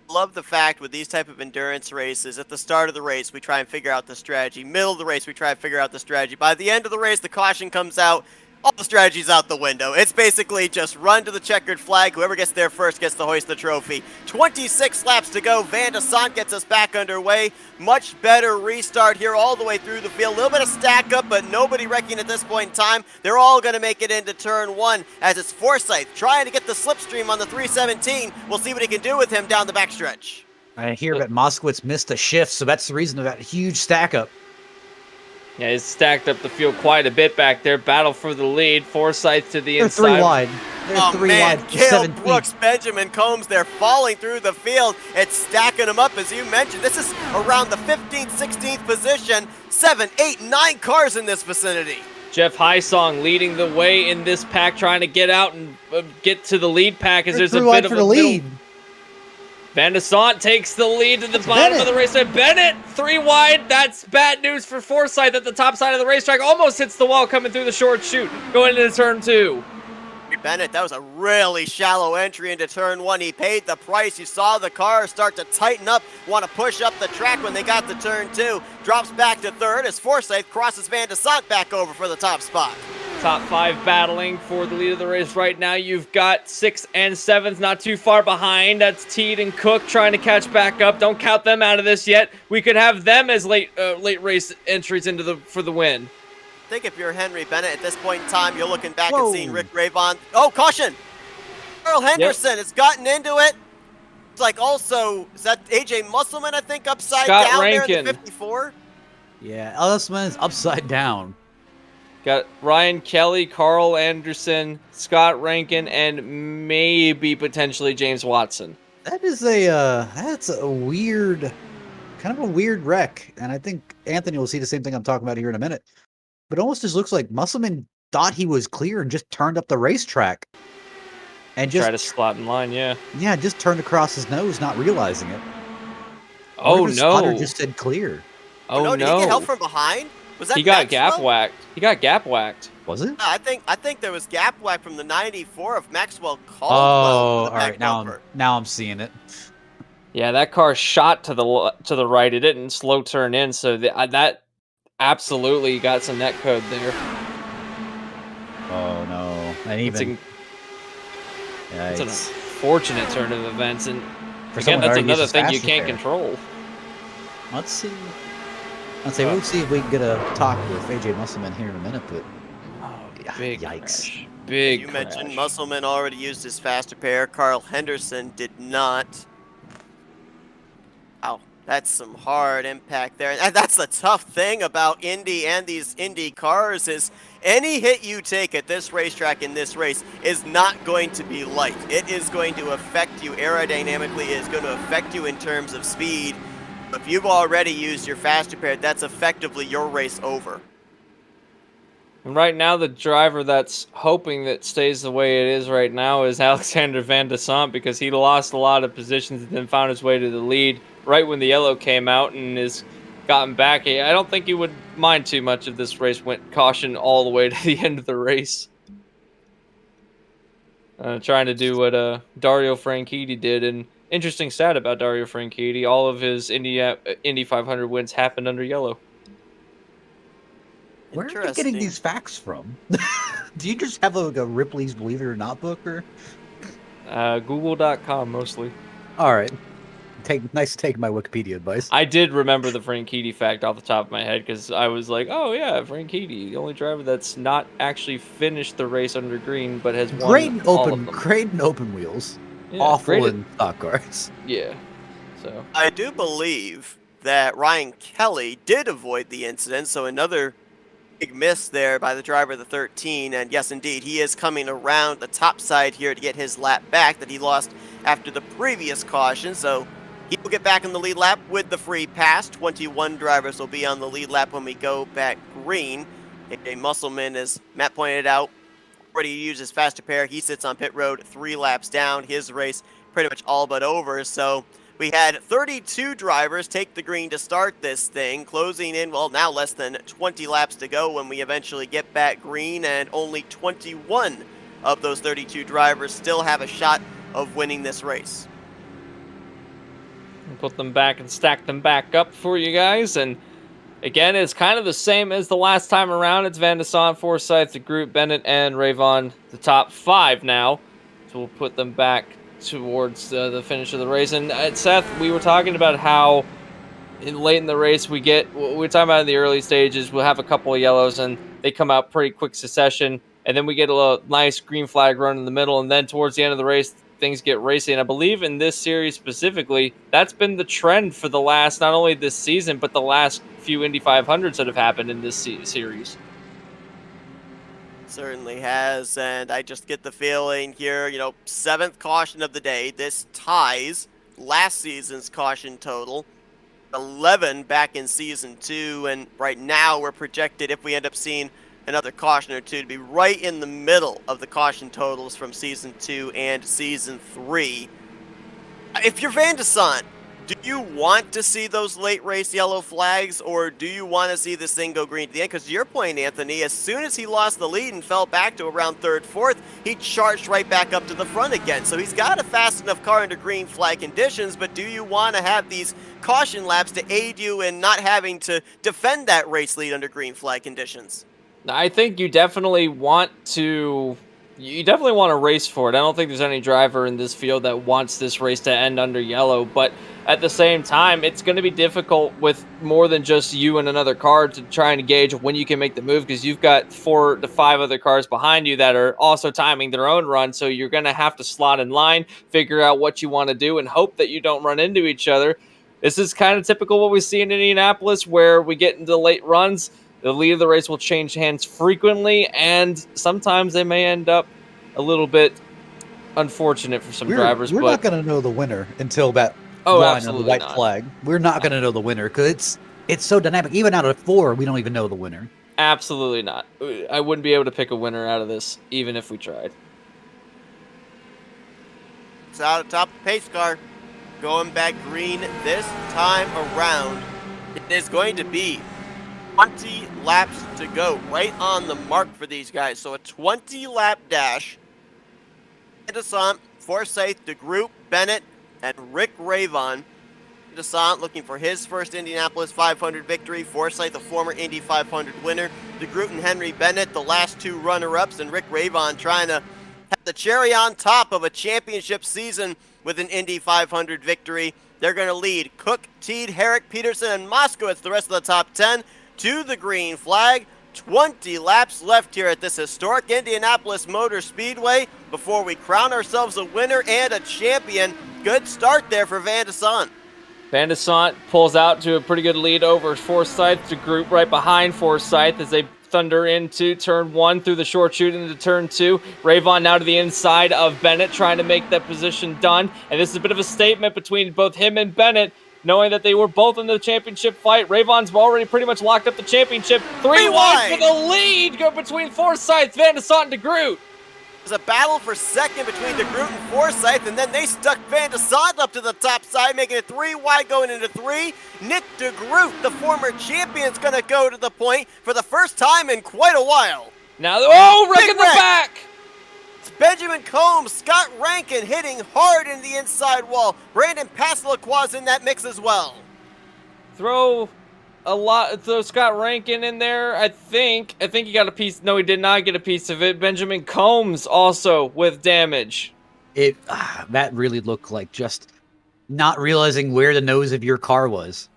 Love the fact with these type of endurance races, at the start of the race, we try and figure out the strategy. Middle of the race, we try and figure out the strategy. By the end of the race, the caution comes out. All the strategy's out the window. It's basically just run to the checkered flag. Whoever gets there first gets to hoist the trophy. 26 laps to go. Van de Sant gets us back underway. Much better restart here all the way through the field. A little bit of stack up, but nobody wrecking at this point in time. They're all going to make it into turn 1 as it's Forsyth trying to get the slipstream on the 317. We'll see what he can do with him down the backstretch. I hear that Moskowitz missed a shift, so that's the reason of that huge stack up. Yeah, he's stacked up the field quite a bit back there. Battle for the lead. Forsyth to the inside. They're 3 wide. They're 3 wide. Cale Brooks, Benjamin Combs, they're falling through the field. It's stacking them up, as you mentioned. This is around the 15th, 16th position. 7, 8, 9 cars in this vicinity. Jeff Highsong leading the way in this pack, trying to get out and get to the lead pack as there's a bit of a lead. Van de Sant takes the lead to the bottom of the racetrack. Bennett, 3 wide. That's bad news for Forsyth at the top side of the racetrack. Almost hits the wall coming through the short chute. Going into turn 2. Bennett, that was a really shallow entry into turn 1. He paid the price. You saw the car start to tighten up, want to push up the track when they got to turn 2. Drops back to 3rd as Forsyth crosses Van de Sant back over for the top spot. Top 5 battling for the lead of the race right now. You've got 6th and 7th not too far behind. That's Teed and Cook trying to catch back up. Don't count them out of this yet. We could have them as late race entries for the win. I think if you're Henry Bennett at this point in time, you're looking back and seeing Rick Ravon. Oh, caution! Earl Henderson has gotten into it. It's like also, is that AJ Musselman, I think, upside down there in the 54? Yeah, Musselman is upside down. Got Ryan Kelly, Carl Anderson, Scott Rankin, and maybe potentially James Watson. That is that's a weird, kind of a weird wreck. And I think Anthony will see the same thing I'm talking about here in a minute. But it almost just looks like Musselman thought he was clear and just turned up the racetrack. And just try to slot in line, yeah. Yeah, just turned across his nose, not realizing it. Oh, no. Spotter just said clear. Oh, no. Did he get help from behind? Was that he got Maxwell? gap whacked. He got gap whacked. Was it? I think there was gap whack from the 94 of Maxwell Caldwell. Oh, all right. Now I'm seeing it. Yeah, that car shot to the right. It didn't slow turn in, so that absolutely got some net code there. Oh no! And It's even an yikes. unfortunate turn of events, and For again, someone that's already another uses thing you fast can't repair. control. Let's see. We'll see if we can get a talk with AJ Musselman here in a minute, but Big yikes. crash. Big You crash. mentioned Musselman already used his fast repair. Carl Henderson did not. Wow, that's some hard impact there. And that's the tough thing about Indy and these Indy cars is any hit you take at this racetrack in this race is not going to be light. It is going to affect you aerodynamically. It is going to affect you in terms of speed. If you've already used your fast repair, that's effectively your race over. And right now, the driver that's hoping that stays the way it is right now is Alexander Van de Sant, because he lost a lot of positions and then found his way to the lead right when the yellow came out and has gotten back. I don't think he would mind too much if this race went caution all the way to the end of the race. Trying to do what Dario Franchitti did. And interesting stat about Dario Franchitti, all of his Indy 500 wins happened under yellow. Where are you getting these facts from? Do you just have like a Ripley's Believe It or Not book, or? Google.com mostly. All right. Nice to take my Wikipedia advice. I did remember the Franchitti fact off the top of my head because I was like, oh yeah, Franchitti, the only driver that's not actually finished the race under green but has won all of them. Great in open wheels. Yeah, Awful in stock cars. Yeah. So I do believe that Ryan Kelly did avoid the incident, so another big miss there by the driver of the 13, and yes, indeed, he is coming around the top side here to get his lap back that he lost after the previous caution, so he will get back in the lead lap with the free pass. 21 drivers will be on the lead lap when we go back green. AJ Musselman, as Matt pointed out, already used his fast repair. He sits on pit road 3 laps down. His race pretty much all but over, so we had 32 drivers take the green to start this thing, closing in, well, now less than 20 laps to go when we eventually get back green, and only 21 of those 32 drivers still have a shot of winning this race. I'll put them back and stack them back up for you guys, and again, it's kind of the same as the last time around. It's Van de Sant, Forsyth, the group, Bennett, and Rayvon, the top 5 now, so we'll put them back towards the finish of the race. And Seth, we were talking about how late in the race we were talking about in the early stages, we'll have a couple of yellows and they come out pretty quick succession, and then we get a nice green flag run in the middle, and then towards the end of the race things get racy. And I believe in this series specifically, that's been the trend for the last, not only this season, but the last few Indy 500s that have happened in this series. Certainly has, and I just get the feeling here, 7th caution of the day. This ties last season's caution total, 11 back in season 2, and right now we're projected, if we end up seeing another caution or two, to be right in the middle of the caution totals from season 2 and season 3. If you're Van de Sant, do you want to see those late race yellow flags, or do you want to see this thing go green to the end? Because to your point, Anthony, as soon as he lost the lead and fell back to around 3rd, 4th, he charged right back up to the front again. So he's got a fast enough car under green flag conditions, but do you want to have these caution laps to aid you in not having to defend that race lead under green flag conditions? I think you definitely want to race for it. I don't think there's any driver in this field that wants this race to end under yellow, but at the same time, it's going to be difficult with more than just you and another car to try and gauge when you can make the move, because you've got 4 to 5 other cars behind you that are also timing their own run, so you're going to have to slot in line, figure out what you want to do, and hope that you don't run into each other. This is kind of typical what we see in Indianapolis, where we get into late runs. The lead of the race will change hands frequently, and sometimes they may end up a little bit unfortunate for some drivers. We're not going to know the winner until that line on the white flag. We're not going to know the winner because it's so dynamic. Even out of 4, we don't even know the winner. Absolutely not. I wouldn't be able to pick a winner out of this, even if we tried. It's out of top of the pace car. Going back green this time around. It is going to be 20 laps to go, right on the mark for these guys. So a 20-lap dash. Van de Sant, Forsyth, the group, Bennett, and Rick Ravon. Desant looking for his first Indianapolis 500 victory. Forsyth, the former Indy 500 winner. DeGroot and Henry Bennett, the last two runner-ups, and Rick Ravon trying to have the cherry on top of a championship season with an Indy 500 victory. They're going to lead Cook, Teed, Herrick, Peterson, and Moskowitz, the rest of the top 10, to the green flag. 20 laps left here at this historic Indianapolis Motor Speedway before we crown ourselves a winner and a champion. Good start there for Van de Sant. Van de Sant pulls out to a pretty good lead over Forsyth. To group right behind Forsyth as they thunder into turn 1 through the short chute into turn 2. Ravon now to the inside of Bennett, trying to make that position done. And this is a bit of a statement between both him and Bennett, knowing that they were both in the championship fight. Ravon's already pretty much locked up the championship. Three wide for the lead go between Forsyth, Van de Sant, and DeGroot. There's a battle for second between DeGroot and Forsyth, and then they stuck Van de Sant up to the top side, making it 3 wide going into 3. Nick DeGroot, the former champion, is going to go to the point for the first time in quite a while. Now, wreck in the back! It's Benjamin Combs, Scott Rankin hitting hard in the inside wall. Brandon Passalacqua's in that mix as well. Throw Scott Rankin in there, I think he got a piece. No, he did not get a piece of it. Benjamin Combs also with damage. That really looked like just not realizing where the nose of your car was.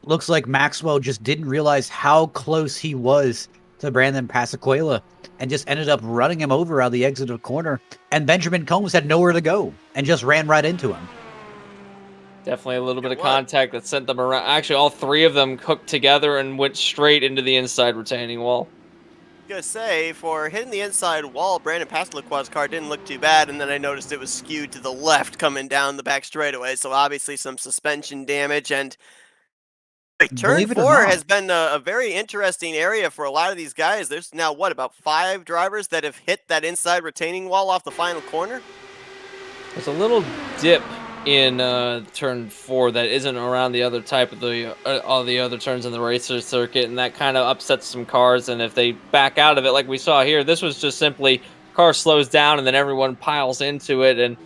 Looks like Maxwell just didn't realize how close he was to Brandon Passaquela and just ended up running him over out of the exit of the corner. And Benjamin Combs had nowhere to go and just ran right into him. Definitely a little bit of contact that sent them around. Actually, all three of them hooked together and went straight into the inside retaining wall. Gonna say, for hitting the inside wall, Brandon Passalacqua's car didn't look too bad, and then I noticed it was skewed to the left coming down the back straightaway, so obviously some suspension damage. And turn 4 has been a very interesting area for a lot of these guys. There's now, what, about 5 drivers that have hit that inside retaining wall off the final corner? There's a little dip in turn 4 that isn't around the other type of all the other turns in the racer circuit, and that kind of upsets some cars. And if they back out of it like we saw here, this was just simply car slows down and then everyone piles into it, and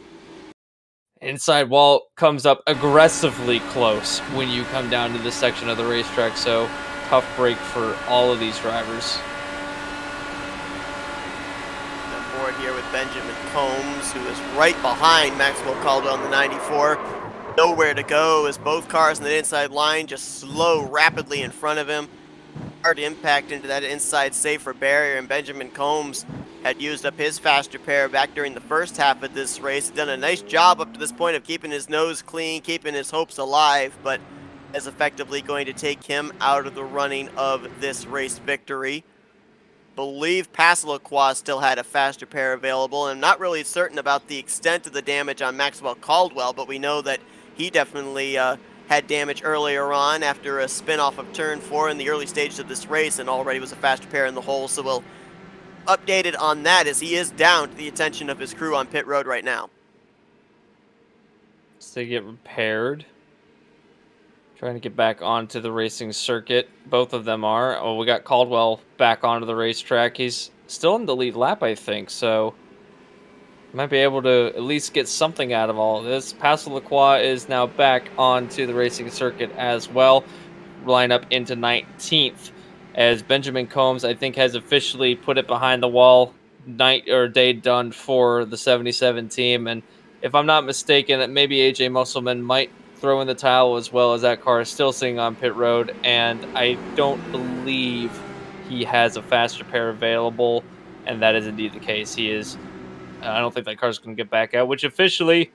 inside wall comes up aggressively close when you come down to this section of the racetrack. So tough break for all of these drivers. Board here with Benjamin Combs, who is right behind Maxwell Caldwell in the 94. Nowhere to go as both cars in the inside line just slow rapidly in front of him. Hard impact into that inside safer barrier, and Benjamin Combs had used up his faster pair back during the first half of this race. He's done a nice job up to this point of keeping his nose clean, keeping his hopes alive, but is effectively going to take him out of the running of this race victory. Believe Passalacqua still had a faster pair available, and I'm not really certain about the extent of the damage on Maxwell Caldwell, but we know that he definitely had damage earlier on after a spin off of turn 4 in the early stages of this race, and already was a faster pair in the hole. So we'll update it on that, as he is down to the attention of his crew on pit road right now. So they get repaired. Trying to get back onto the racing circuit. Both of them are. Oh, we got Caldwell back onto the racetrack. He's still in the lead lap, I think, so might be able to at least get something out of all of this. Passalacqua is now back onto the racing circuit as well. Line up into 19th as Benjamin Combs, I think, has officially put it behind the wall. Night or day done for the 77 team. And if I'm not mistaken, maybe AJ Musselman might throw in the towel as well, as that car is still sitting on pit road, and I don't believe he has a faster pair available, and that is indeed the case. He is. I don't think that car's going to get back out, which officially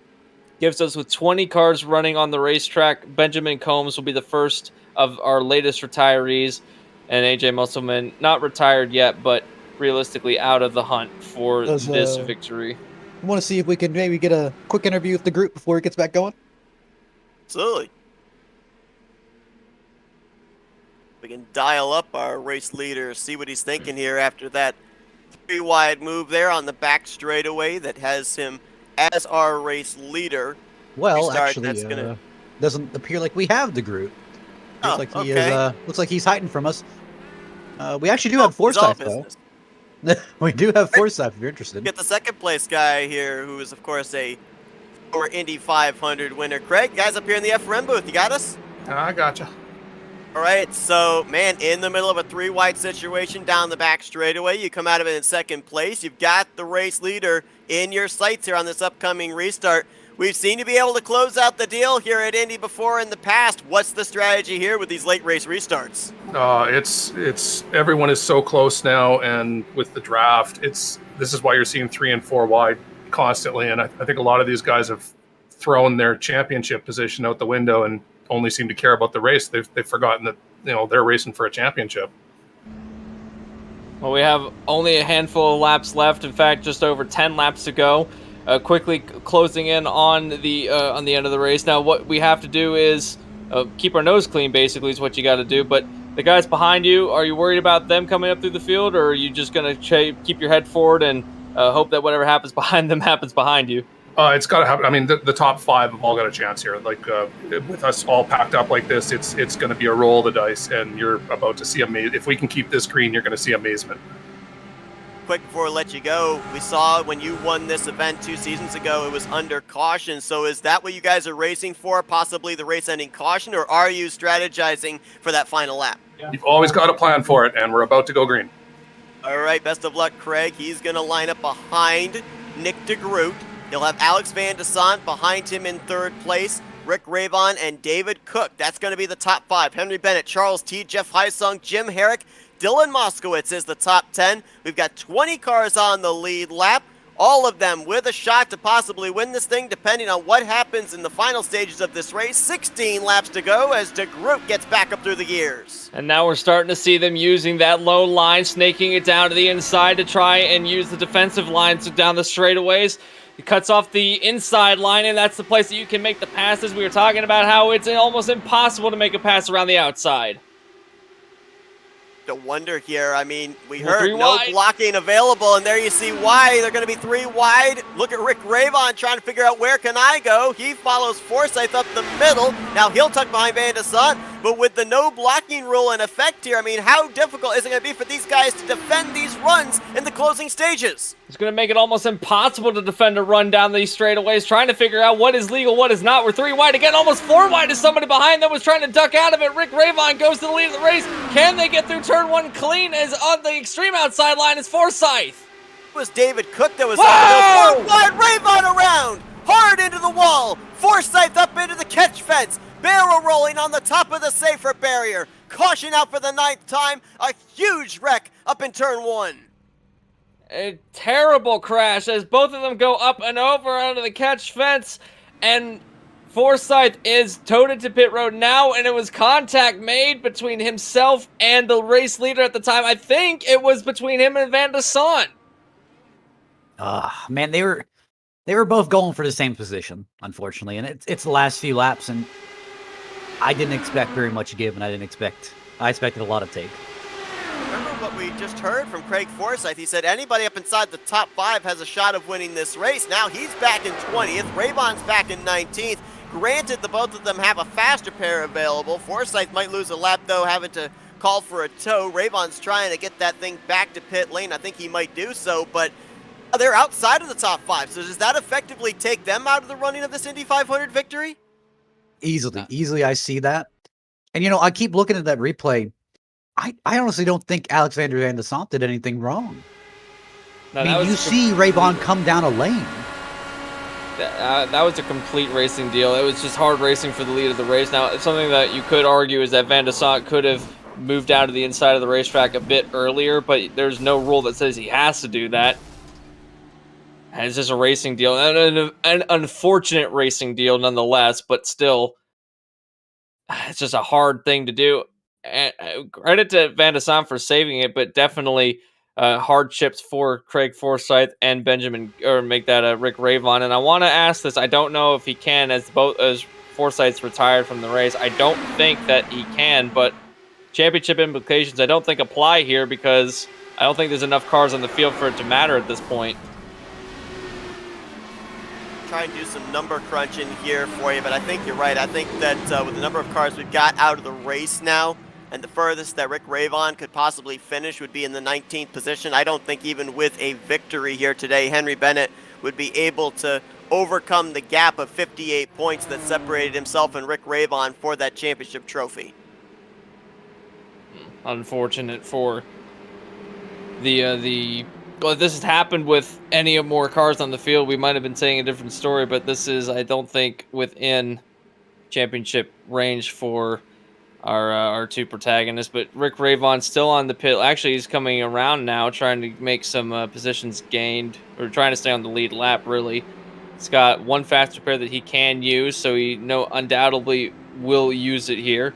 gives us, with 20 cars running on the racetrack, Benjamin Combs will be the first of our latest retirees, and AJ Musselman not retired yet, but realistically out of the hunt for this victory. I want to see if we can maybe get a quick interview with the group before it gets back going. Absolutely. We can dial up our race leader, see what he's thinking here after that 3-wide move there on the back straightaway that has him as our race leader. Well, actually, doesn't appear like we have the group. Looks like he is. Looks like he's hiding from us. We actually do have Forsyth, though. We do have Forsyth, if you're interested. Get the second place guy here, who is, of course, a former Indy 500 winner. Craig, guys up here in the FRM booth, you got us? I gotcha. All right, so, man, in the middle of a 3-wide situation down the back straightaway, you come out of it in second place. You've got the race leader in your sights here on this upcoming restart. We've seen you be able to close out the deal here at Indy before in the past. What's the strategy here with these late race restarts? It's everyone is so close now, and with the draft, this is why you're seeing 3 and 4 wide constantly. And I think a lot of these guys have thrown their championship position out the window and only seem to care about the race. They've forgotten that they're racing for a championship. Well, we have only a handful of laps left. In fact, just over 10 laps to go. Quickly closing in on the end of the race. Now, what we have to do is keep our nose clean. Basically, is what you got to do. But the guys behind you, are you worried about them coming up through the field, or are you just gonna keep your head forward and hope that whatever happens behind them happens behind you? It's got to happen. I mean, the top 5 have all got a chance here. Like with us all packed up like this, it's going to be a roll of the dice, and you're about to see amazement. If we can keep this green, you're going to see amazement. Quick before I let you go, we saw when you won this event 2 seasons ago, it was under caution. So is that what you guys are racing for, possibly the race-ending caution, or are you strategizing for that final lap? You've always got a plan for it, and we're about to go green. All right, best of luck, Craig. He's going to line up behind Nick DeGroot. He'll have Alex Van de Sant behind him in 3rd place, Rick Ravon, and David Cook. That's going to be the top 5. Henry Bennett, Charles T., Jeff Heisung, Jim Herrick, Dylan Moskowitz is the top 10. We've got 20 cars on the lead lap, all of them with a shot to possibly win this thing, depending on what happens in the final stages of this race. 16 laps to go as DeGroot gets back up through the gears. And now we're starting to see them using that low line, snaking it down to the inside to try and use the defensive lines down the straightaways. It cuts off the inside line, and that's the place that you can make the passes. We were talking about how it's almost impossible to make a pass around the outside. To wonder here, I mean, we heard no wide. blocking available, and there you see why they're going to be 3 wide. Look at Rick Ravon trying to figure out where can I go. He follows Forsyth up the middle. Now he'll tuck behind Van de Sant, but with the no blocking rule in effect here, I mean, how difficult is it going to be for these guys to defend these runs in the closing stages? It's going to make it almost impossible to defend a run down these straightaways, trying to figure out what is legal, what is not. We're 3 wide again, almost 4 wide as somebody behind them was trying to duck out of it. Rick Ravon goes to the lead of the race. Can they get through turn 1 clean? As on the extreme outside line is Forsyth. It was David Cook that was Whoa! on the 4 wide. Ravon around, hard into the wall. Forsyth up into the catch fence. Barrel rolling on the top of the safer barrier. Caution out for the 9th time. A huge wreck up in turn 1. A terrible crash as both of them go up and over onto the catch fence, and Forsyth is towed into pit road now, and it was contact made between himself and the race leader at the time. I think it was between him and Van de Sant. Man, they were both going for the same position, unfortunately, and it's the last few laps, and I didn't expect very much give, and I expected a lot of take. Remember what we just heard from Craig Forsyth. He said anybody up inside the top 5 has a shot of winning this race. Now he's back in 20th. Ravon's back in 19th. Granted, the both of them have a faster pair available. Forsyth might lose a lap, though, having to call for a tow. Ravon's trying to get that thing back to pit lane. I think he might do so, but they're outside of the top 5. So does that effectively take them out of the running of this Indy 500 victory? Easily I see that. And, I keep looking at that replay. I honestly don't think Alex Van de Sant did anything wrong. No, I mean, you see Ravon come down a lane. That was a complete racing deal. It was just hard racing for the lead of the race. Now, something that you could argue is that Van de Sant could have moved down to the inside of the racetrack a bit earlier, but there's no rule that says he has to do that. And it's just a racing deal. An unfortunate racing deal nonetheless, but still, it's just a hard thing to do. And credit to Van de Sant for saving it, but definitely hardships for Craig Forsyth and Rick Ravon. And I want to ask this. I don't know if he can, as Forsyth's retired from the race. I don't think that he can, but championship implications I don't think apply here because I don't think there's enough cars on the field for it to matter at this point. Try and do some number crunching here for you, but I think you're right. I think that with the number of cars we've got out of the race now, and the furthest that Rick Ravon could possibly finish would be in the 19th position. I don't think even with a victory here today, Henry Bennett would be able to overcome the gap of 58 points that separated himself and Rick Ravon for that championship trophy. Unfortunate for the well, this has happened with any more cars on the field. We might have been saying a different story, but this is, I don't think, within championship range for our two protagonists. But Rick Ravon still on the pit. Actually, he's coming around now, trying to make some positions gained, or trying to stay on the lead lap, really. He's got one faster pair that he can use, so he undoubtedly will use it here,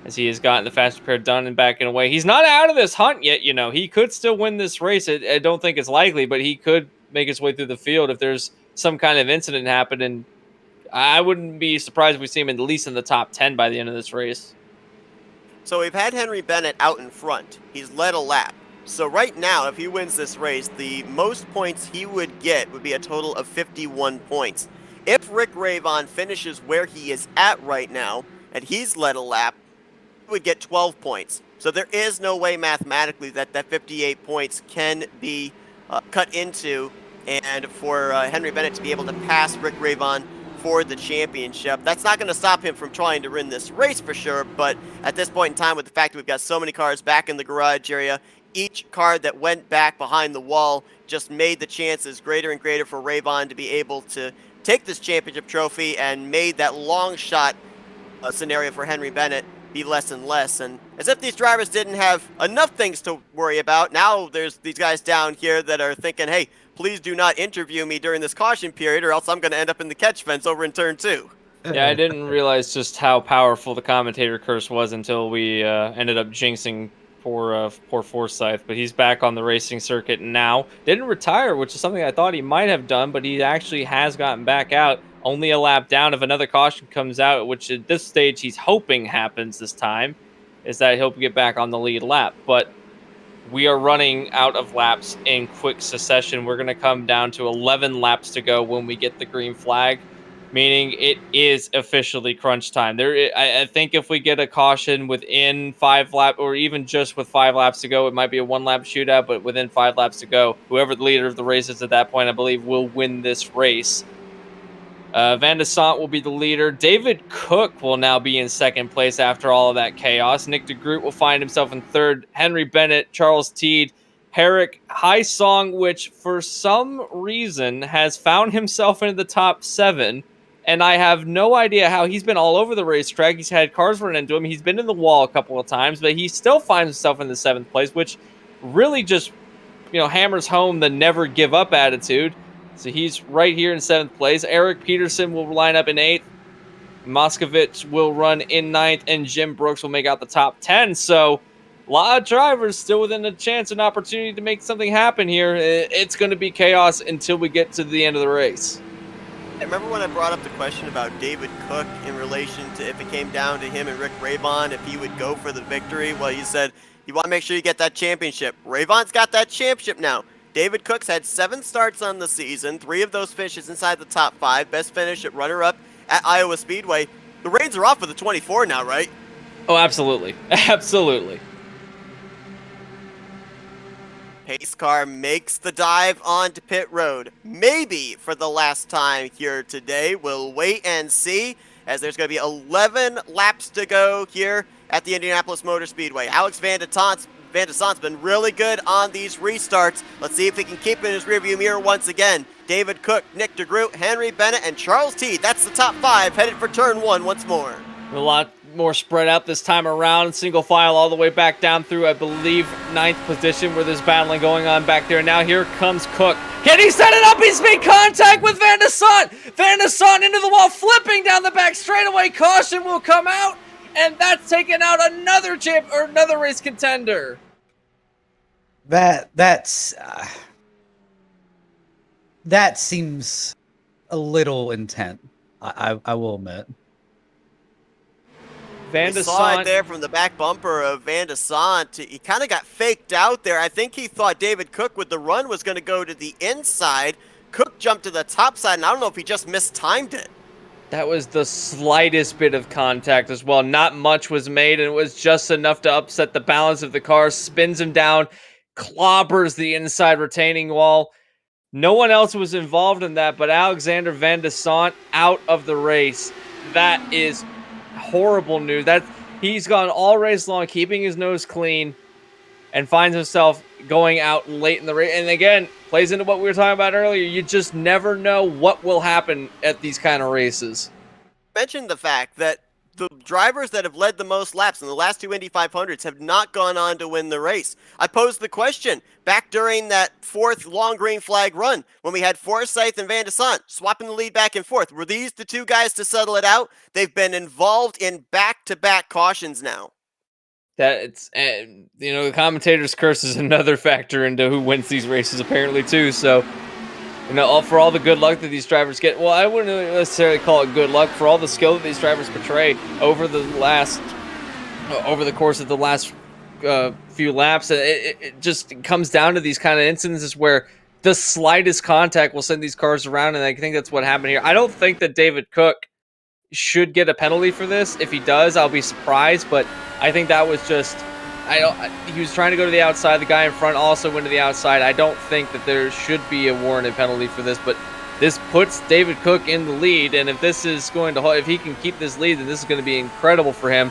as he has gotten the faster pair done and backing away. He's not out of this hunt yet, you know. He could still win this race. I don't think it's likely, but he could make his way through the field if there's some kind of incident happen, and I wouldn't be surprised if we see him at least in the top 10 by the end of this race. So we've had Henry Bennett out in front. He's led a lap. So right now, if he wins this race, the most points he would get would be a total of 51 points. If Rick Ravon finishes where he is at right now, and he's led a lap, he would get 12 points. So there is no way mathematically that 58 points can be cut into, and for Henry Bennett to be able to pass Rick Ravon for the championship. That's not going to stop him from trying to win this race for sure, but at this point in time, with the fact that we've got so many cars back in the garage area, each car that went back behind the wall just made the chances greater and greater for Ravon to be able to take this championship trophy, and made that long shot scenario for Henry Bennett be less and less. And as if these drivers didn't have enough things to worry about, now there's these guys down here that are thinking, hey, please do not interview me during this caution period, or else I'm going to end up in the catch fence over in turn 2. Yeah, I didn't realize just how powerful the commentator curse was until we ended up jinxing poor Forsyth. But he's back on the racing circuit now. Didn't retire, which is something I thought he might have done, but he actually has gotten back out. Only a lap down. If another caution comes out, which at this stage he's hoping happens this time, is that he'll get back on the lead lap. But we are running out of laps in quick succession. We're going to come down to 11 laps to go when we get the green flag, meaning it is officially crunch time. I think if we get a caution within 5 laps, or even just with 5 laps to go, it might be a 1-lap shootout, but within 5 laps to go, whoever the leader of the race is at that point, I believe, will win this race. Van de Sant will be the leader. David Cook will now be in second place after all of that chaos. Nick de Groot will find himself in third. Henry Bennett, Charles Teed, Herrick Song, which for some reason has found himself into the top 7. And I have no idea how. He's been all over the racetrack. He's had cars run into him. He's been in the wall a couple of times, but he still finds himself in the 7th place, which really just, hammers home the never give up attitude. So he's right here in 7th place. Eric Peterson will line up in 8th. Moskovich will run in 9th, and Jim Brooks will make out the top 10. So a lot of drivers still within a chance and opportunity to make something happen here. It's going to be chaos until we get to the end of the race. I remember when I brought up the question about David Cook in relation to if it came down to him and Rick Ravon, if he would go for the victory. Well, you said you want to make sure you get that championship. Ravon's got that championship now. David Cook's had 7 starts on the season, 3 of those finishes inside the top 5. Best finish at runner-up at Iowa Speedway. The reins are off for the 24 now, right? Oh, absolutely. Absolutely. Pace car makes the dive onto pit road. Maybe for the last time here today. We'll wait and see, as there's going to be 11 laps to go here at the Indianapolis Motor Speedway. Alex Van de Sant's been really good on these restarts. Let's see if he can keep it in his rearview mirror once again. David Cook, Nick de Groot, Henry Bennett, and Charles Teed. That's the top 5 headed for turn 1 once more. A lot more spread out this time around. Single file all the way back down through, I believe, 9th position, where there's battling going on back there. Now here comes Cook. Can he set it up? He's made contact with Van de Sant. Van de Sant into the wall, flipping down the back straightaway. Caution will come out, and that's taking out another another race contender. That seems a little intense. I will admit. Van de We saw it Sant there from the back bumper of Van de Sant. He kind of got faked out there. I think he thought David Cook with the run was going to go to the inside. Cook jumped to the top side, and I don't know if he just mistimed it. That was the slightest bit of contact as well. Not much was made, and it was just enough to upset the balance of the car. Spins him down, clobbers the inside retaining wall. No one else was involved in that, but Alexander Van de Sant out of the race. That is horrible news. He's gone all race long, keeping his nose clean, and finds himself going out late in the race. And again, plays into what we were talking about earlier. You just never know what will happen at these kind of races. Mentioned the fact that the drivers that have led the most laps in the last two Indy 500s have not gone on to win the race. I posed the question back during that fourth long green flag run when we had Forsyth and Van de Sant swapping the lead back and forth. Were these the two guys to settle it out? They've been involved in back-to-back cautions now. The commentator's curse is another factor into who wins these races apparently too. So, for all the good luck that these drivers get, well, I wouldn't necessarily call it good luck, for all the skill that these drivers portray over the course of the last few laps. It just comes down to these kind of instances where the slightest contact will send these cars around, and I think that's what happened here. I don't think that David Cook should get a penalty for this. If he does, I'll be surprised, but I think that was just... he was trying to go to the outside. The guy in front also went to the outside. I don't think that there should be a warranted penalty for this, but this puts David Cook in the lead, and if this is going to... if he can keep this lead, then this is going to be incredible for him.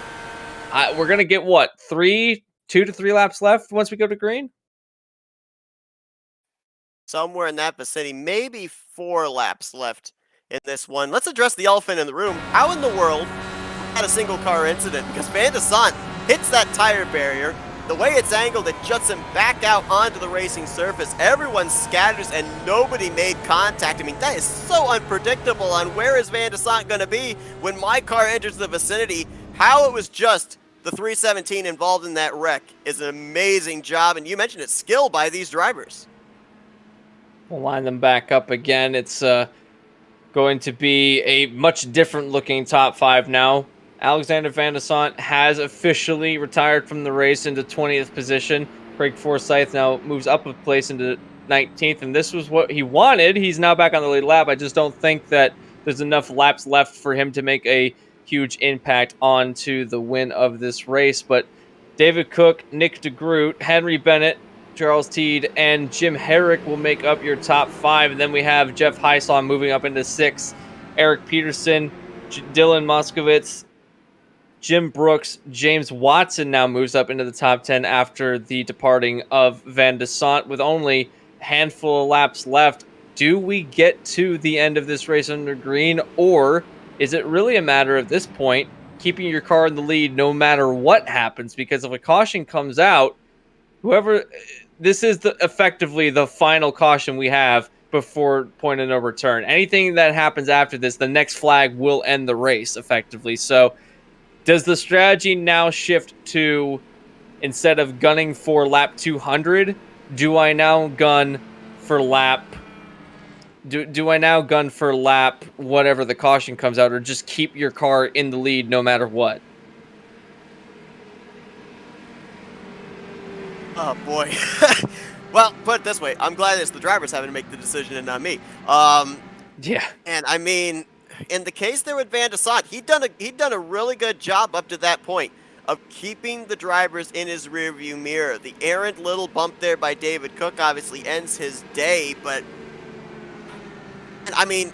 We're going to get, 2 to 3 laps left once we go to green? Somewhere in that vicinity, maybe 4 laps left in this one. Let's address the elephant in the room. How in the world had a single car incident? Because Van de Sant hits that tire barrier. The way it's angled, it juts him back out onto the racing surface. Everyone scatters and nobody made contact. I mean, that is so unpredictable on where is Van de Sant going to be when my car enters the vicinity. How it was just the 317 involved in that wreck is an amazing job. And you mentioned it, skill by these drivers. We'll line them back up again. It's going to be a much different looking top 5 now. Alexander Van de Sant has officially retired from the race into 20th position. Craig Forsyth now moves up a place into 19th, and this was what he wanted. He's now back on the lead lap. I just don't think that there's enough laps left for him to make a huge impact onto the win of this race. But David Cook, Nick DeGroot, Henry Bennett, Charles Teed, and Jim Herrick will make up your top 5. And then we have Jeff Heisler moving up into 6th. Eric Peterson, Dylan Moskowitz, Jim Brooks, James Watson now moves up into the top 10 after the departing of Van de Sant with only a handful of laps left. Do we get to the end of this race under green, or is it really a matter of this point keeping your car in the lead no matter what happens? Because if a caution comes out, this is effectively the final caution we have before point of no return. Anything that happens after this, the next flag will end the race effectively. So does the strategy now shift to, instead of gunning for lap 200, do I now gun for lap whatever the caution comes out, or just keep your car in the lead no matter what? Oh boy. Well, put it this way, I'm glad it's the drivers having to make the decision and not me. Yeah. And I mean, in the case there with Van de Sant, he'd done a really good job up to that point of keeping the drivers in his rearview mirror. The errant little bump there by David Cook obviously ends his day, but I mean,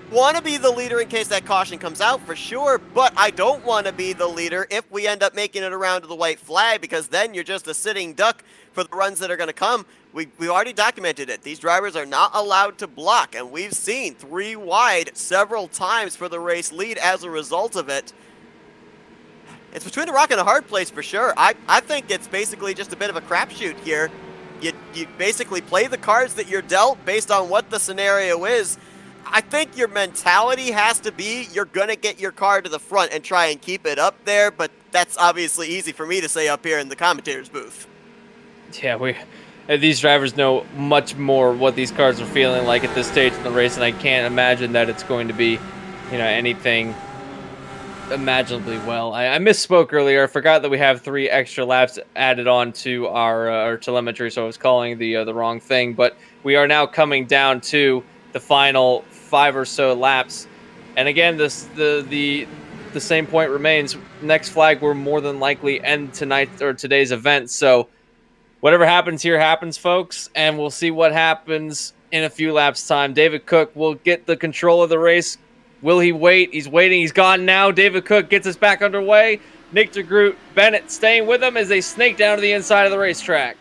want to be the leader in case that caution comes out for sure, but I don't want to be the leader if we end up making it around to the white flag, because then you're just a sitting duck for the runs that are going to come. We already documented it. These drivers are not allowed to block, and we've seen 3 wide several times for the race lead as a result of it. It's between a rock and a hard place for sure. I think it's basically just a bit of a crapshoot here. You basically play the cards that you're dealt based on what the scenario is. I think your mentality has to be you're going to get your car to the front and try and keep it up there, but that's obviously easy for me to say up here in the commentator's booth. Yeah, these drivers know much more what these cars are feeling like at this stage in the race, and I can't imagine that it's going to be, anything imaginably well. I misspoke earlier. I forgot that we have 3 extra laps added on to our telemetry, so I was calling the wrong thing. But we are now coming down to the final 5 or so laps, and again, the same point remains. Next flag will more than likely end today's event. So whatever happens here happens, folks, and we'll see what happens in a few laps time. David Cook will get the control of the race. Will he wait? He's waiting. He's gone now. David Cook gets us back underway. Nick DeGroot, Bennett staying with him as they snake down to the inside of the racetrack.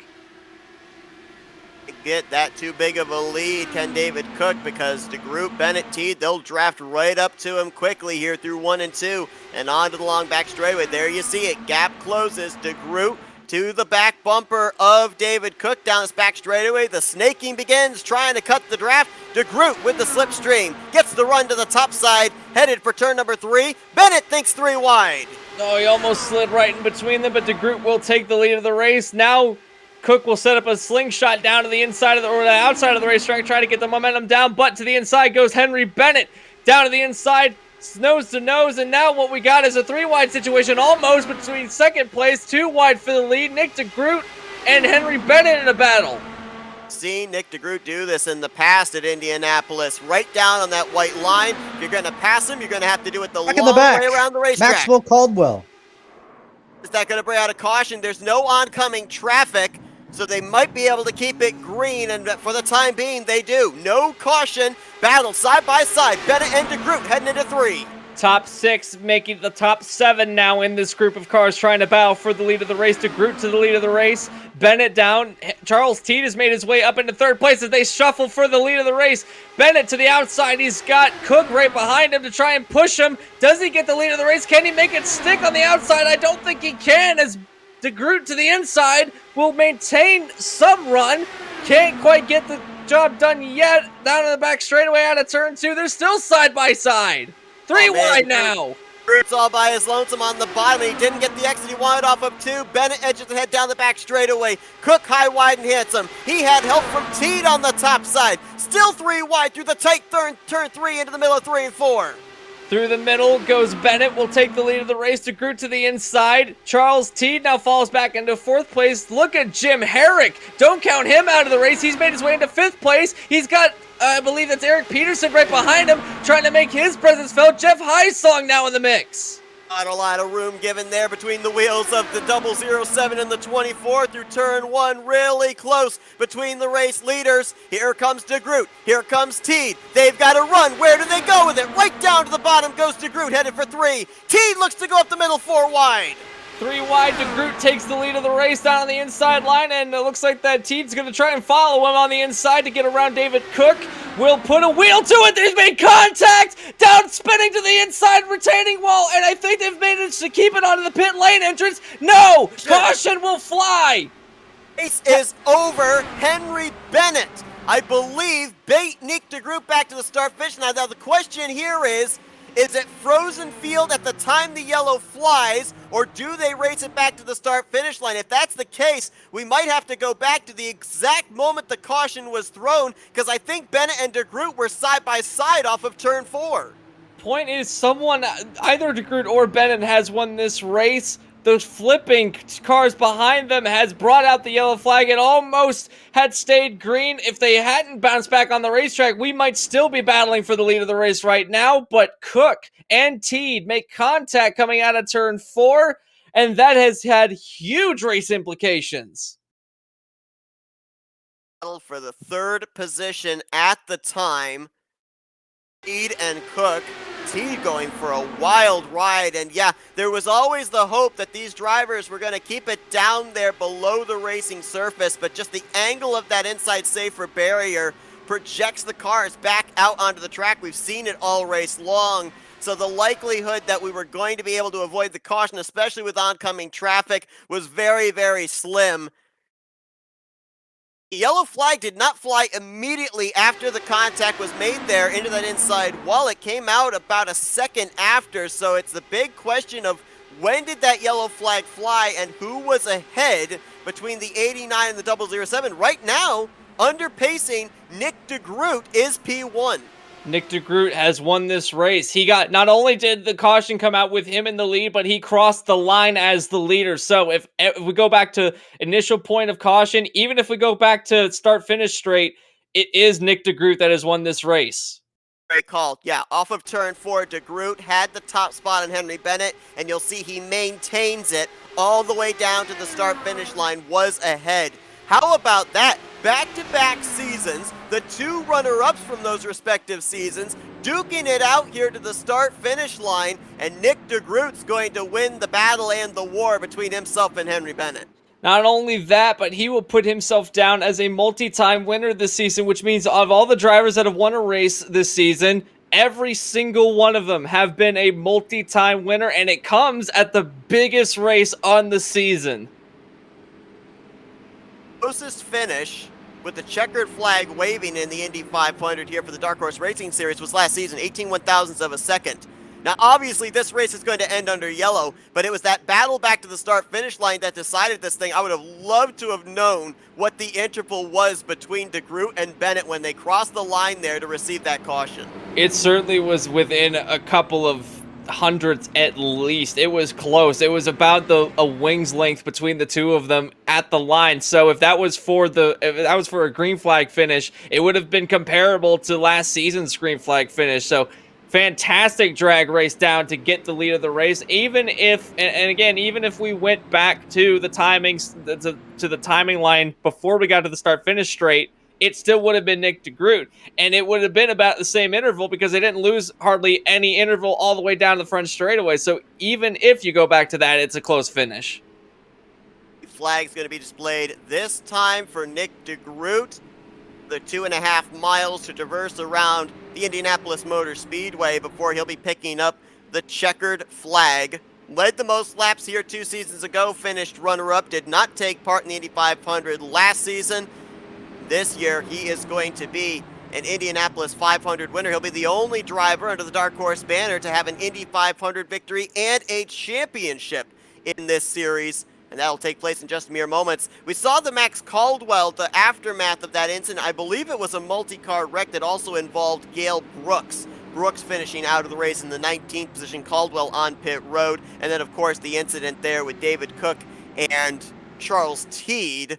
Get that too big of a lead, can David Cook, because DeGroot, Bennett, Teed, they'll draft right up to him quickly here through 1 and 2 and onto the long back straightaway. There you see it. Gap closes. DeGroot to the back bumper of David Cook down this back straightaway. The snaking begins, trying to cut the draft. DeGroot with the slipstream gets the run to the top side, headed for turn number 3. Bennett thinks 3 wide. Oh, he almost slid right in between them, but DeGroot will take the lead of the race. Now Cook will set up a slingshot down to the inside of or the outside of the racetrack, trying to get the momentum down, but to the inside goes Henry Bennett. Down to the inside, nose to nose, and now what we got is a 3-wide situation almost between second place, 2 wide for the lead. Nick DeGroot and Henry Bennett in a battle. Seen Nick DeGroot do this in the past at Indianapolis, right down on that white line. If you're going to pass him, you're going to have to do it the long way around the racetrack. Maxwell Caldwell. Is that going to bring out a caution? There's no oncoming traffic, so they might be able to keep it green, and for the time being, they do. No caution. Battle side by side. Bennett and DeGroot heading into 3. Top 6 making the top 7 now in this group of cars, trying to battle for the lead of the race. DeGroot to the lead of the race. Bennett down. Charles Teed has made his way up into 3rd place as they shuffle for the lead of the race. Bennett to the outside. He's got Cook right behind him to try and push him. Does he get the lead of the race? Can he make it stick on the outside? I don't think he can, as DeGroot to the inside will maintain some run. Can't quite get the job done yet. Down in the back straightaway out of turn 2. They're still side by side. 3 wide now. DeGroot's all by his lonesome on the bottom, and he didn't get the exit he wanted off of 2. Bennett edges ahead down the back straightaway. Cook high, wide, and hits him. He had help from Teed on the top side. Still 3 wide through the tight turn 3 into the middle of 3 and 4. Through the middle goes Bennett, will take the lead of the race. DeGroot to the inside. Charles Teed now falls back into 4th place. Look at Jim Herrick. Don't count him out of the race. He's made his way into 5th place. He's got, I believe that's Eric Peterson right behind him, trying to make his presence felt. Jeff Highsong now in the mix. Not a lot of room given there between the wheels of the 007 and the 24 through turn 1. Really close between the race leaders. Here comes DeGroot. Here comes Teed. They've got to run. Where do they go with it? Right down to the bottom goes DeGroot, headed for 3. Teed looks to go up the middle, 4 wide. 3 wide, DeGroot takes the lead of the race down on the inside line, and it looks like that Teed's going to try and follow him on the inside to get around David Cook. Will put a wheel to it. There's been contact. Down spinning to the inside retaining wall, and I think they've managed to keep it onto the pit lane entrance. No! Caution will fly. Race is over. Henry Bennett, I believe, bait Nick DeGroot back to the start finish line. Now the question here is it frozen field at the time the yellow flies, or do they race it back to the start-finish line? If that's the case, we might have to go back to the exact moment the caution was thrown, because I think Bennett and DeGroot were side by side off of turn 4. Point is, someone, either DeGroot or Bennett, has won this race. Those flipping cars behind them has brought out the yellow flag. It almost had stayed green. If they hadn't bounced back on the racetrack, we might still be battling for the lead of the race right now. But Cook and Teed make contact coming out of turn 4, and that has had huge race implications. For the 3rd position at the time, Teed and Cook. Teed going for a wild ride, and yeah, there was always the hope that these drivers were going to keep it down there below the racing surface, but just the angle of that inside safer barrier projects the cars back out onto the track. We've seen it all race long, so the likelihood that we were going to be able to avoid the caution, especially with oncoming traffic, was very, very slim. The yellow flag did not fly immediately after the contact was made there into that inside wall. It came out about a second after, so it's the big question of when did that yellow flag fly and who was ahead between the 89 and the 007. Right now, under pacing, Nick DeGroot is P1. Nick DeGroot has won this race. He got, not only did the caution come out with him in the lead, but he crossed the line as the leader. So if we go back to initial point of caution, even if we go back to start finish straight, it is Nick DeGroot that has won this race. Great call. Yeah, off of turn 4, DeGroot had the top spot on Henry Bennett, and you'll see he maintains it all the way down to the start finish line, was ahead. How about that? Back-to-back seasons, the two runner-ups from those respective seasons, duking it out here to the start-finish line, and Nick DeGroot's going to win the battle and the war between himself and Henry Bennett. Not only that, but he will put himself down as a multi-time winner this season, which means of all the drivers that have won a race this season, every single one of them have been a multi-time winner, and it comes at the biggest race on the season. Closest finish with the checkered flag waving in the Indy 500 here for the Dark Horse Racing Series was last season, 18 one-thousandths of a second. Now, obviously, this race is going to end under yellow, but it was that battle back to the start-finish line that decided this thing. I would have loved to have known what the interval was between DeGroot and Bennett when they crossed the line there to receive that caution. It certainly was within a couple of hundredths at least. It was close. It was about a wing's length between the two of them at the line. So if that was for a green flag finish, it would have been comparable to last season's green flag finish. So fantastic drag race down to get the lead of the race. Even if, and again, even if we went back to the timings, to the timing line before we got to the start finish straight, it still would have been Nick DeGroot. And it would have been about the same interval because they didn't lose hardly any interval all the way down to the front straightaway. So even if you go back to that, it's a close finish. The flag's going to be displayed this time for Nick DeGroot. The 2.5 miles to traverse around the Indianapolis Motor Speedway before he'll be picking up the checkered flag. Led the most laps here 2 seasons ago, finished runner-up, did not take part in the Indy 500 last season. This year, he is going to be an Indianapolis 500 winner. He'll be the only driver under the Dark Horse banner to have an Indy 500 victory and a championship in this series, and that'll take place in just mere moments. We saw the Max Caldwell, the aftermath of that incident. I believe it was a multi-car wreck that also involved Gale Brooks. Brooks finishing out of the race in the 19th position, Caldwell on pit road, and then, of course, the incident there with David Cook and Charles Teed.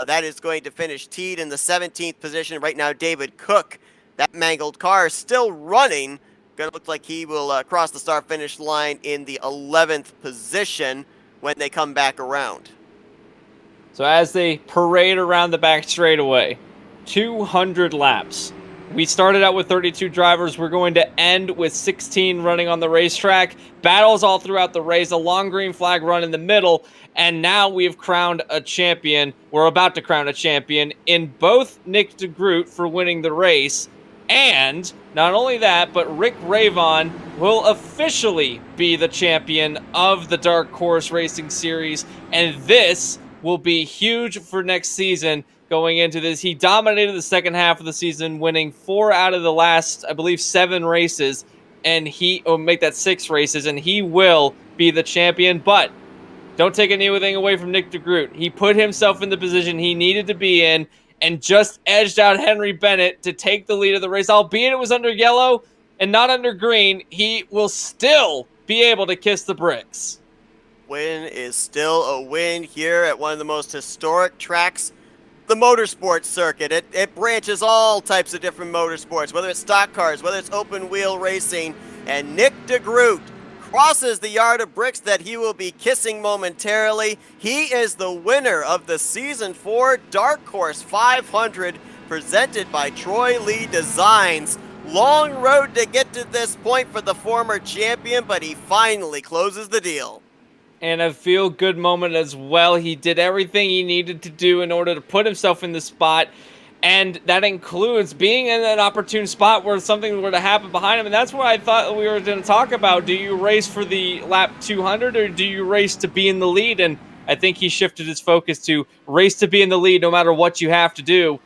That is going to finish Teed in the 17th position. Right now, David Cook, that mangled car, is still running. Going to look like he will cross the start-finish line in the 11th position when they come back around. So as they parade around the back straightaway, 200 laps. We started out with 32 drivers. We're going to end with 16 running on the racetrack. Battles all throughout the race, a long green flag run in the middle, and now we've crowned a champion. We're about to crown a champion in both Nick DeGroot for winning the race, and not only that, but Rick Ravon will officially be the champion of the Dark Horse Racing Series, and this will be huge for next season. Going into this, he dominated the second half of the season, winning 4 out of the last, I believe, 7 races, and he'll make that 6 races, and he will be the champion. But don't take anything away from Nick DeGroot. He put himself in the position he needed to be in and just edged out Henry Bennett to take the lead of the race. Albeit it was under yellow and not under green, he will still be able to kiss the bricks. Win is still a win here at one of the most historic tracks, the motorsports circuit. It branches all types of different motorsports, whether it's stock cars, whether it's open wheel racing, and Nick DeGroot crosses the yard of bricks that he will be kissing momentarily. He is the winner of the Season 4 Dark Horse 500 presented by Troy Lee Designs. Long road to get to this point for the former champion, but he finally closes the deal. And a feel-good moment as well. He did everything he needed to do in order to put himself in the spot, and that includes being in an opportune spot where something were to happen behind him, and that's what I thought we were going to talk about. Do you race for the lap 200, or do you race to be in the lead? And I think he shifted his focus to race to be in the lead no matter what you have to do,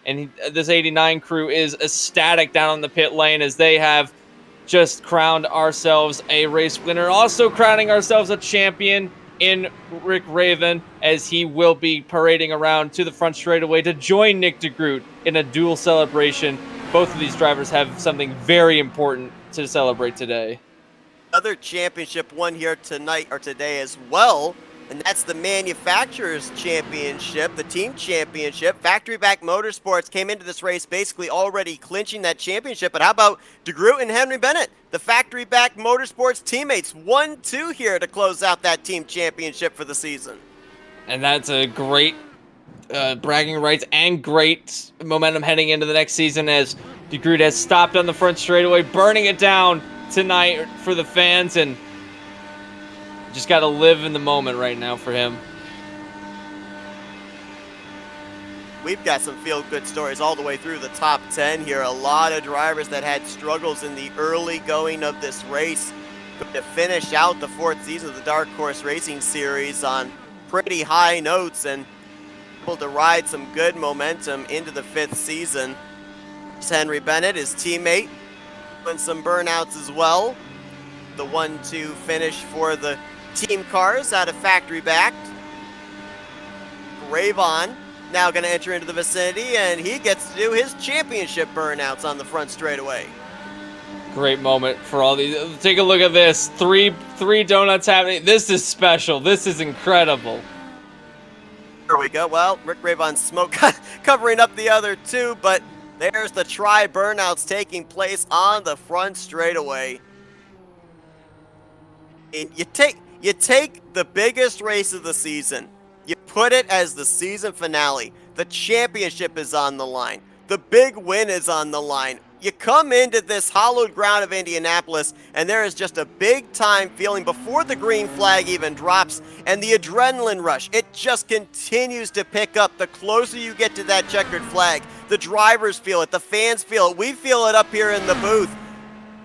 and this 89 crew is ecstatic down on the pit lane as they have just crowned ourselves a race winner. Also crowning ourselves a champion in Rick Raven, as he will be parading around to the front straightaway to join Nick DeGroot in a dual celebration. Both of these drivers have something very important to celebrate today. Another championship won here tonight or today as well, and that's the Manufacturers Championship, the Team Championship. Factory Back Motorsports came into this race basically already clinching that championship, but how about DeGroot and Henry Bennett, the Factory Back Motorsports teammates, 1-2 here to close out that Team Championship for the season. And that's a great bragging rights and great momentum heading into the next season as DeGroot has stopped on the front straightaway, burning it down tonight for the fans, and just got to live in the moment right now for him. We've got some feel-good stories all the way through the top 10 here. A lot of drivers that had struggles in the early going of this race to finish out the fourth season of the Dark Horse Racing Series on pretty high notes and able to ride some good momentum into the fifth season. Henry Bennett, his teammate, doing some burnouts as well. The 1-2 finish for the team cars out of factory backed. Ravon now going to enter into the vicinity, and he gets to do his championship burnouts on the front straightaway. Great moment for all these. Take a look at this. Three donuts happening. This is special. This is incredible. There we go. Well, Rick Ravon's smoke covering up the other two, but there's the burnouts taking place on the front straightaway. And you take the biggest race of the season. You put it as the season finale. The championship is on the line. The big win is on the line. You come into this hallowed ground of Indianapolis, and there is just a big-time feeling before the green flag even drops, and the adrenaline rush, it just continues to pick up the closer you get to that checkered flag. The drivers feel it. The fans feel it. We feel it up here in the booth.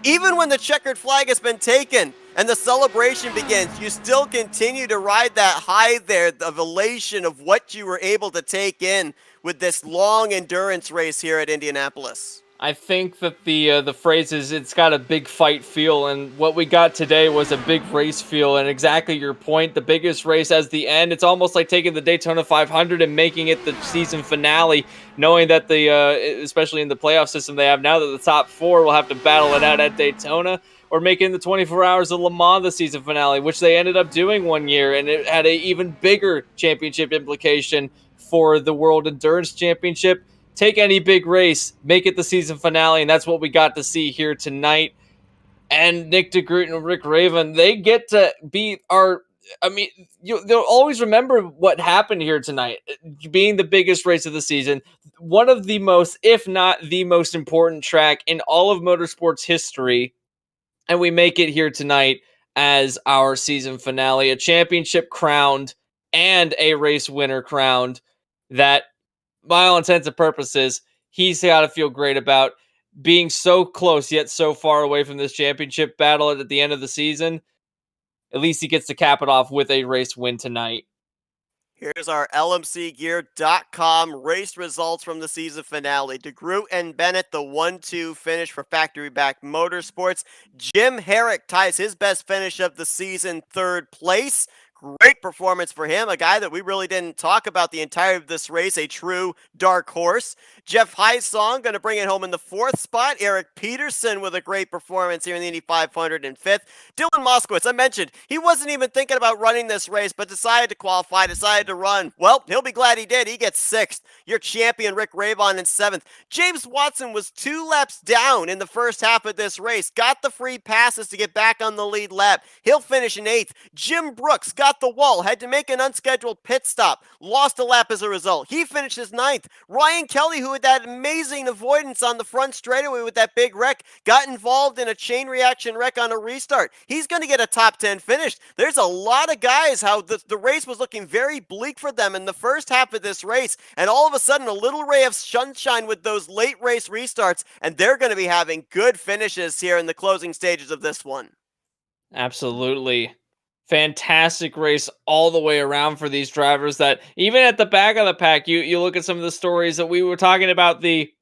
Even when the checkered flag has been taken and the celebration begins, you still continue to ride that high there of elation of what you were able to take in with this long endurance race here at Indianapolis. I think that the phrase is it's got a big fight feel, and what we got today was a big race feel, and exactly your point, the biggest race as the end. It's almost like taking the Daytona 500 and making it the season finale, knowing that especially in the playoff system they have now, that the top four will have to battle it out at Daytona, or making the 24 Hours of Le Mans the season finale, which they ended up doing one year, and it had an even bigger championship implication for the World Endurance Championship. Take any big race, make it the season finale, and that's what we got to see here tonight. And Nick DeGroot and Rick Ravon, they get to be they'll always remember what happened here tonight, being the biggest race of the season, one of the most, if not the most important track in all of motorsports history, and we make it here tonight as our season finale, a championship crowned and a race winner crowned that, by all intents and purposes, he's got to feel great about being so close yet so far away from this championship battle at the end of the season. At least he gets to cap it off with a race win tonight. Here's our LMCgear.com race results from the season finale. DeGroot and Bennett, the 1-2 finish for Factory Back Motorsports. Jim Herrick ties his best finish of the season, third place. Great performance for him, a guy that we really didn't talk about the entirety of this race, a true dark horse. Jeff Heisong going to bring it home in the fourth spot. Eric Peterson with a great performance here in the Indy 500 in fifth. Dylan Moskowitz, I mentioned, he wasn't even thinking about running this race, but decided to qualify, decided to run. Well, he'll be glad he did. He gets sixth. Your champion, Rick Ravon, in seventh. James Watson was 2 laps down in the first half of this race. Got the free passes to get back on the lead lap. He'll finish in eighth. Jim Brooks got the wall, had to make an unscheduled pit stop. Lost a lap as a result. He finishes ninth. Ryan Kelly, who had that amazing avoidance on the front straightaway with that big wreck, got involved in a chain reaction wreck on a restart. He's going to get a top 10 finish. There's a lot of guys how the race was looking very bleak for them in the first half of this race, and all of a sudden a little ray of sunshine with those late race restarts, and they're going to be having good finishes here in the closing stages of this one. Absolutely. Fantastic race all the way around for these drivers that even at the back of the pack, you look at some of the stories that we were talking about, the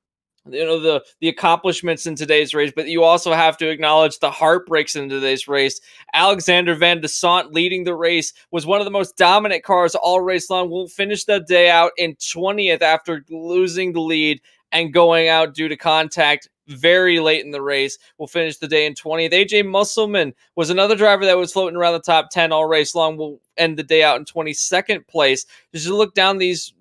accomplishments in today's race, but you also have to acknowledge the heartbreaks in today's race. Alexander Van de Sant leading the race, was one of the most dominant cars all race long, will finish the day out in 20th after losing the lead and going out due to contact very late in the race. Will finish the day in 20th. AJ Musselman was another driver that was floating around the top 10 all race long, will end the day out in 22nd place. Just look down these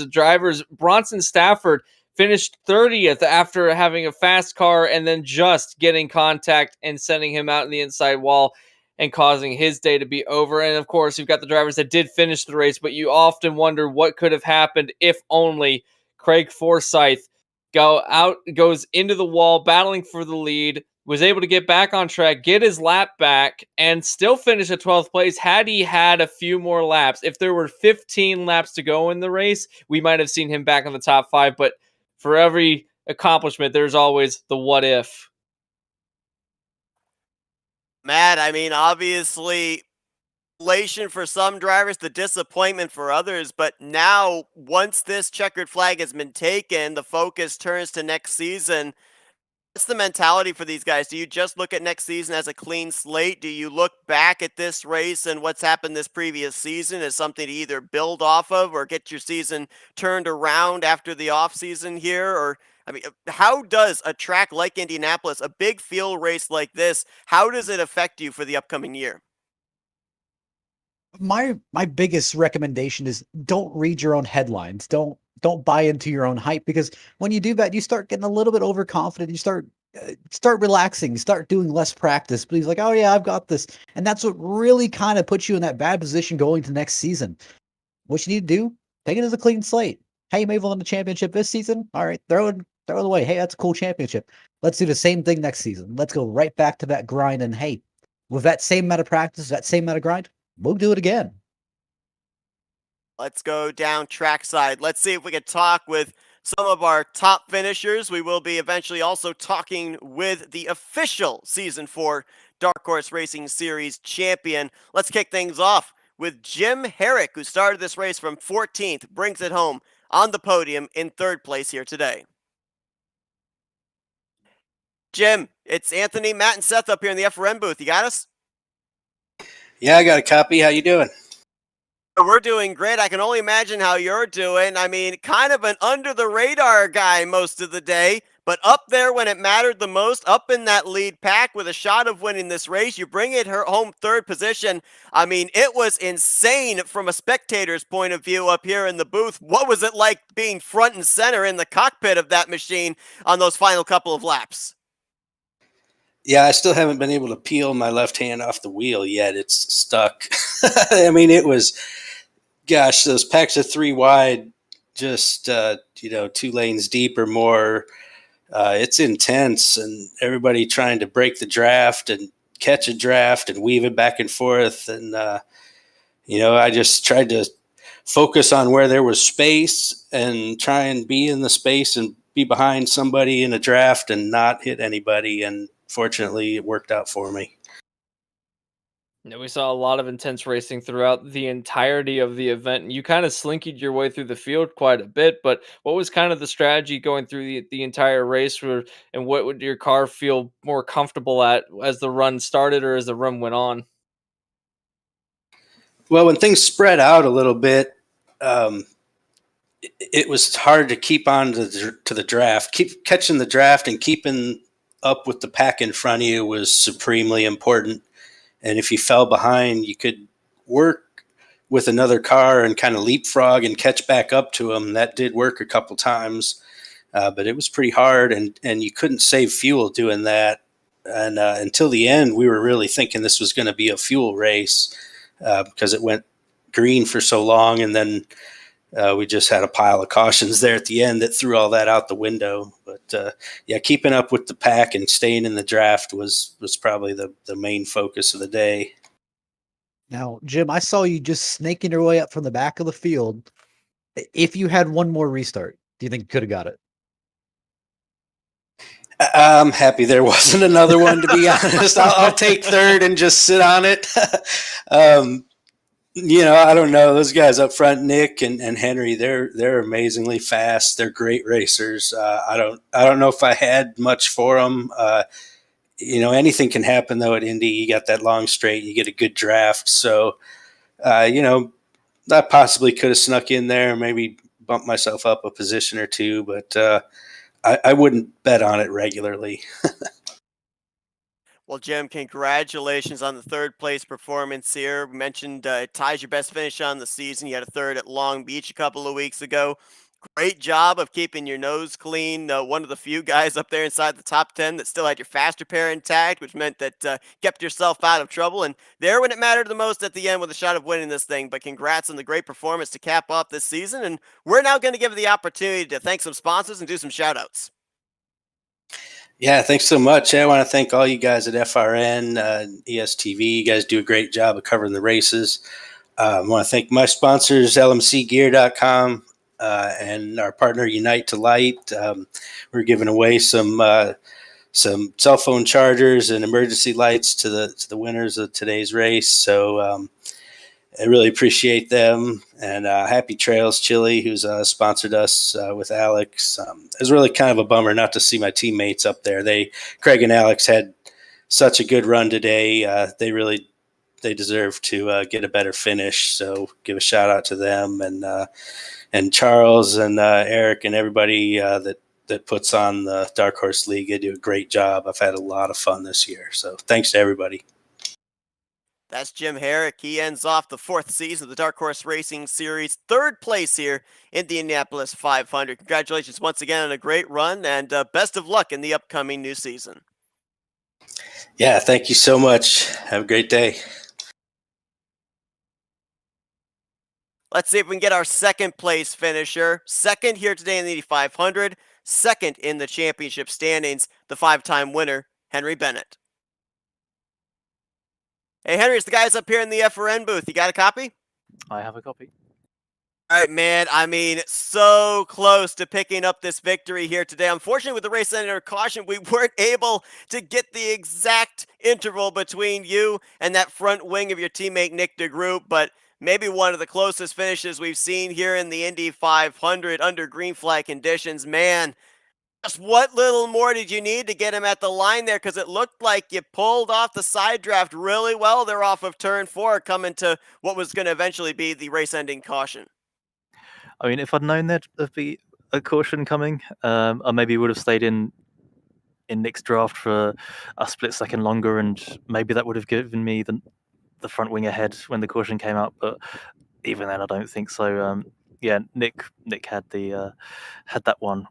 drivers. Bronson Stafford finished 30th after having a fast car and then just getting contact and sending him out in the inside wall. and causing his day to be over. And of course, you've got the drivers that did finish the race, but you often wonder what could have happened if only Craig Forsyth goes into the wall, battling for the lead, was able to get back on track, get his lap back, and still finish at 12th place had he had a few more laps. If there were 15 laps to go in the race, we might have seen him back in the top 5, but for every accomplishment, there's always the what if. Matt, I mean, obviously, elation for some drivers, the disappointment for others, but now, once this checkered flag has been taken, the focus turns to next season. What's the mentality for these guys? Do you just look at next season as a clean slate? Do you look back at this race and what's happened this previous season as something to either build off of or get your season turned around after the offseason here? Or, I mean, how does a track like Indianapolis, a big field race like this, how does it affect you for the upcoming year? My biggest recommendation is don't read your own headlines. Don't buy into your own hype, because when you do that, you start getting a little bit overconfident. You start relaxing, start doing less practice. But he's like, oh yeah, I've got this, and that's what really kind of puts you in that bad position going to next season. What you need to do, take it as a clean slate. Hey, you may have won the championship this season. All right, throw it away. Hey, that's a cool championship. Let's do the same thing next season. Let's go right back to that grind. And hey, with that same amount of practice, that same amount of grind, we'll do it again. Let's go down trackside. Let's see if we can talk with some of our top finishers. We will be eventually also talking with the official Season 4 Dark Horse Racing Series champion. Let's kick things off with Jim Herrick, who started this race from 14th, brings it home on the podium in 3rd place here today. Jim, it's Anthony, Matt, and Seth up here in the FRN booth. You got us? Yeah, I got a copy. How you doing? We're doing great. I can only imagine how you're doing. I mean, kind of an under-the-radar guy most of the day, but up there when it mattered the most, up in that lead pack with a shot of winning this race. You bring it home 3rd position. I mean, it was insane from a spectator's point of view up here in the booth. What was it like being front and center in the cockpit of that machine on those final couple of laps? Yeah, I still haven't been able to peel my left hand off the wheel yet. It's stuck. I mean, it was, gosh, those packs of 3 wide, just, 2 lanes deep or more. It's intense, and everybody trying to break the draft and catch a draft and weave it back and forth. And, I just tried to focus on where there was space and try and be in the space and be behind somebody in a draft and not hit anybody. And fortunately, it worked out for me. Yeah, we saw a lot of intense racing throughout the entirety of the event, and you kind of slinkied your way through the field quite a bit. But what was kind of the strategy going through the entire race, and what would your car feel more comfortable at as the run started or as the run went on? Well, when things spread out a little bit, it was hard to keep on to the draft. Keep catching the draft and keeping up with the pack in front of you was supremely important. And if you fell behind, you could work with another car and kind of leapfrog and catch back up to them. That did work a couple times, but it was pretty hard, and you couldn't save fuel doing that. And until the end, we were really thinking this was going to be a fuel race because it went green for so long, and then we just had a pile of cautions there at the end that threw all that out the window. But keeping up with the pack and staying in the draft was probably the main focus of the day. Now, Jim, I saw you just snaking your way up from the back of the field. If you had one more restart, do you think you could have got it? I'm happy there wasn't another one, to be honest. I'll take 3rd and just sit on it. I don't know. Those guys up front, Nick and Henry, they're amazingly fast. They're great racers. I don't know if I had much for them. Anything can happen though at Indy. You got that long straight, you get a good draft. So, I possibly could have snuck in there, maybe bumped myself up a position or two, but I wouldn't bet on it regularly. Well, Jim, congratulations on the 3rd place performance here. We mentioned it ties your best finish on the season. You had a 3rd at Long Beach a couple of weeks ago. Great job of keeping your nose clean. One of the few guys up there inside the top 10 that still had your faster pair intact, which meant that kept yourself out of trouble. And there when it mattered the most at the end with a shot of winning this thing. But congrats on the great performance to cap off this season. And we're now going to give you the opportunity to thank some sponsors and do some shout outs. Yeah, thanks so much. I want to thank all you guys at FRN, ESTV. You guys do a great job of covering the races. I want to thank my sponsors, lmcgear.com, and our partner, Unite to Light. We're giving away some cell phone chargers and emergency lights to the winners of today's race. So I really appreciate them. And Happy Trails Chili, who's sponsored us with Alex. It was really kind of a bummer not to see my teammates up there. Craig and Alex had such a good run today. They deserve to get a better finish. So give a shout out to them and Charles and Eric and everybody that puts on the Dark Horse League. They do a great job. I've had a lot of fun this year. So thanks to everybody. That's Jim Herrick. He ends off the 4th season of the Dark Horse Racing Series, 3rd place here in the Indianapolis 500. Congratulations once again on a great run, and best of luck in the upcoming new season. Yeah, thank you so much. Have a great day. Let's see if we can get our 2nd place finisher. 2nd here today in the Indy 500. 2nd in the championship standings, the 5-time winner, Henry Bennett. Hey, Henry, it's the guys up here in the FRN booth. You got a copy? I have a copy. All right, man. I mean, so close to picking up this victory here today. Unfortunately, with the race ending under caution, we weren't able to get the exact interval between you and that front wing of your teammate, Nick DeGroot, but maybe one of the closest finishes we've seen here in the Indy 500 under green flag conditions. Man, just what little more did you need to get him at the line there? Because it looked like you pulled off the side draft really well there off of turn 4, coming to what was going to eventually be the race-ending caution. I mean, if I'd known there'd be a caution coming, I maybe would have stayed in Nick's draft for a split second longer, and maybe that would have given me the front wing ahead when the caution came out. But even then, I don't think so. Yeah, Nick had that one.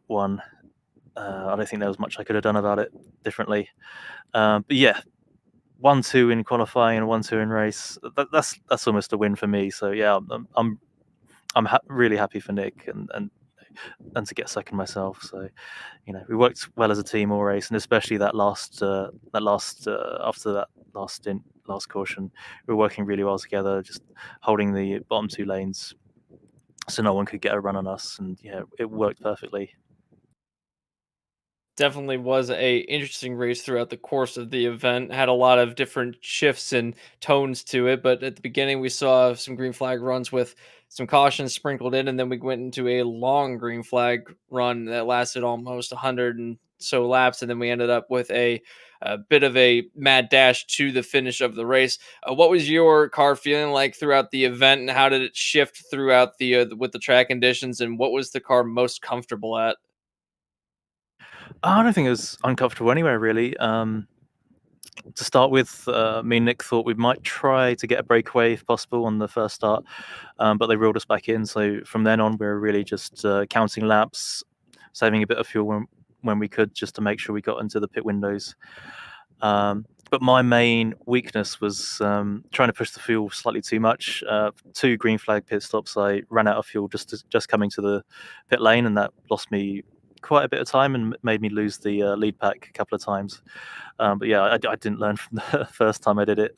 I don't think there was much I could have done about it differently. But yeah, 1-2 in qualifying and 1-2 in race. That's almost a win for me. So yeah, I'm really happy for Nick and to get second myself. So we worked well as a team all race, and especially that last after that last caution, we were working really well together, just holding the bottom 2 lanes so no one could get a run on us, and yeah, it worked perfectly. Definitely was a interesting race throughout the course of the event. Had a lot of different shifts and tones to it, but at the beginning we saw some green flag runs with some cautions sprinkled in, and then we went into a long green flag run that lasted almost 100 and so laps, and then we ended up with a bit of a mad dash to the finish of the race. What was your car feeling like throughout the event, and how did it shift throughout the with the track conditions, and what was the car most comfortable at? I don't think it was uncomfortable anywhere, really. To start with, me and Nick thought we might try to get a breakaway if possible on the first start, but they reeled us back in. So from then on, we were really just counting laps, saving a bit of fuel when we could, just to make sure we got into the pit windows. But my main weakness was trying to push the fuel slightly too much. 2 green flag pit stops, I ran out of fuel just coming to the pit lane, and that lost me quite a bit of time and made me lose the lead pack a couple of times. But yeah, I didn't learn from the first time I did it.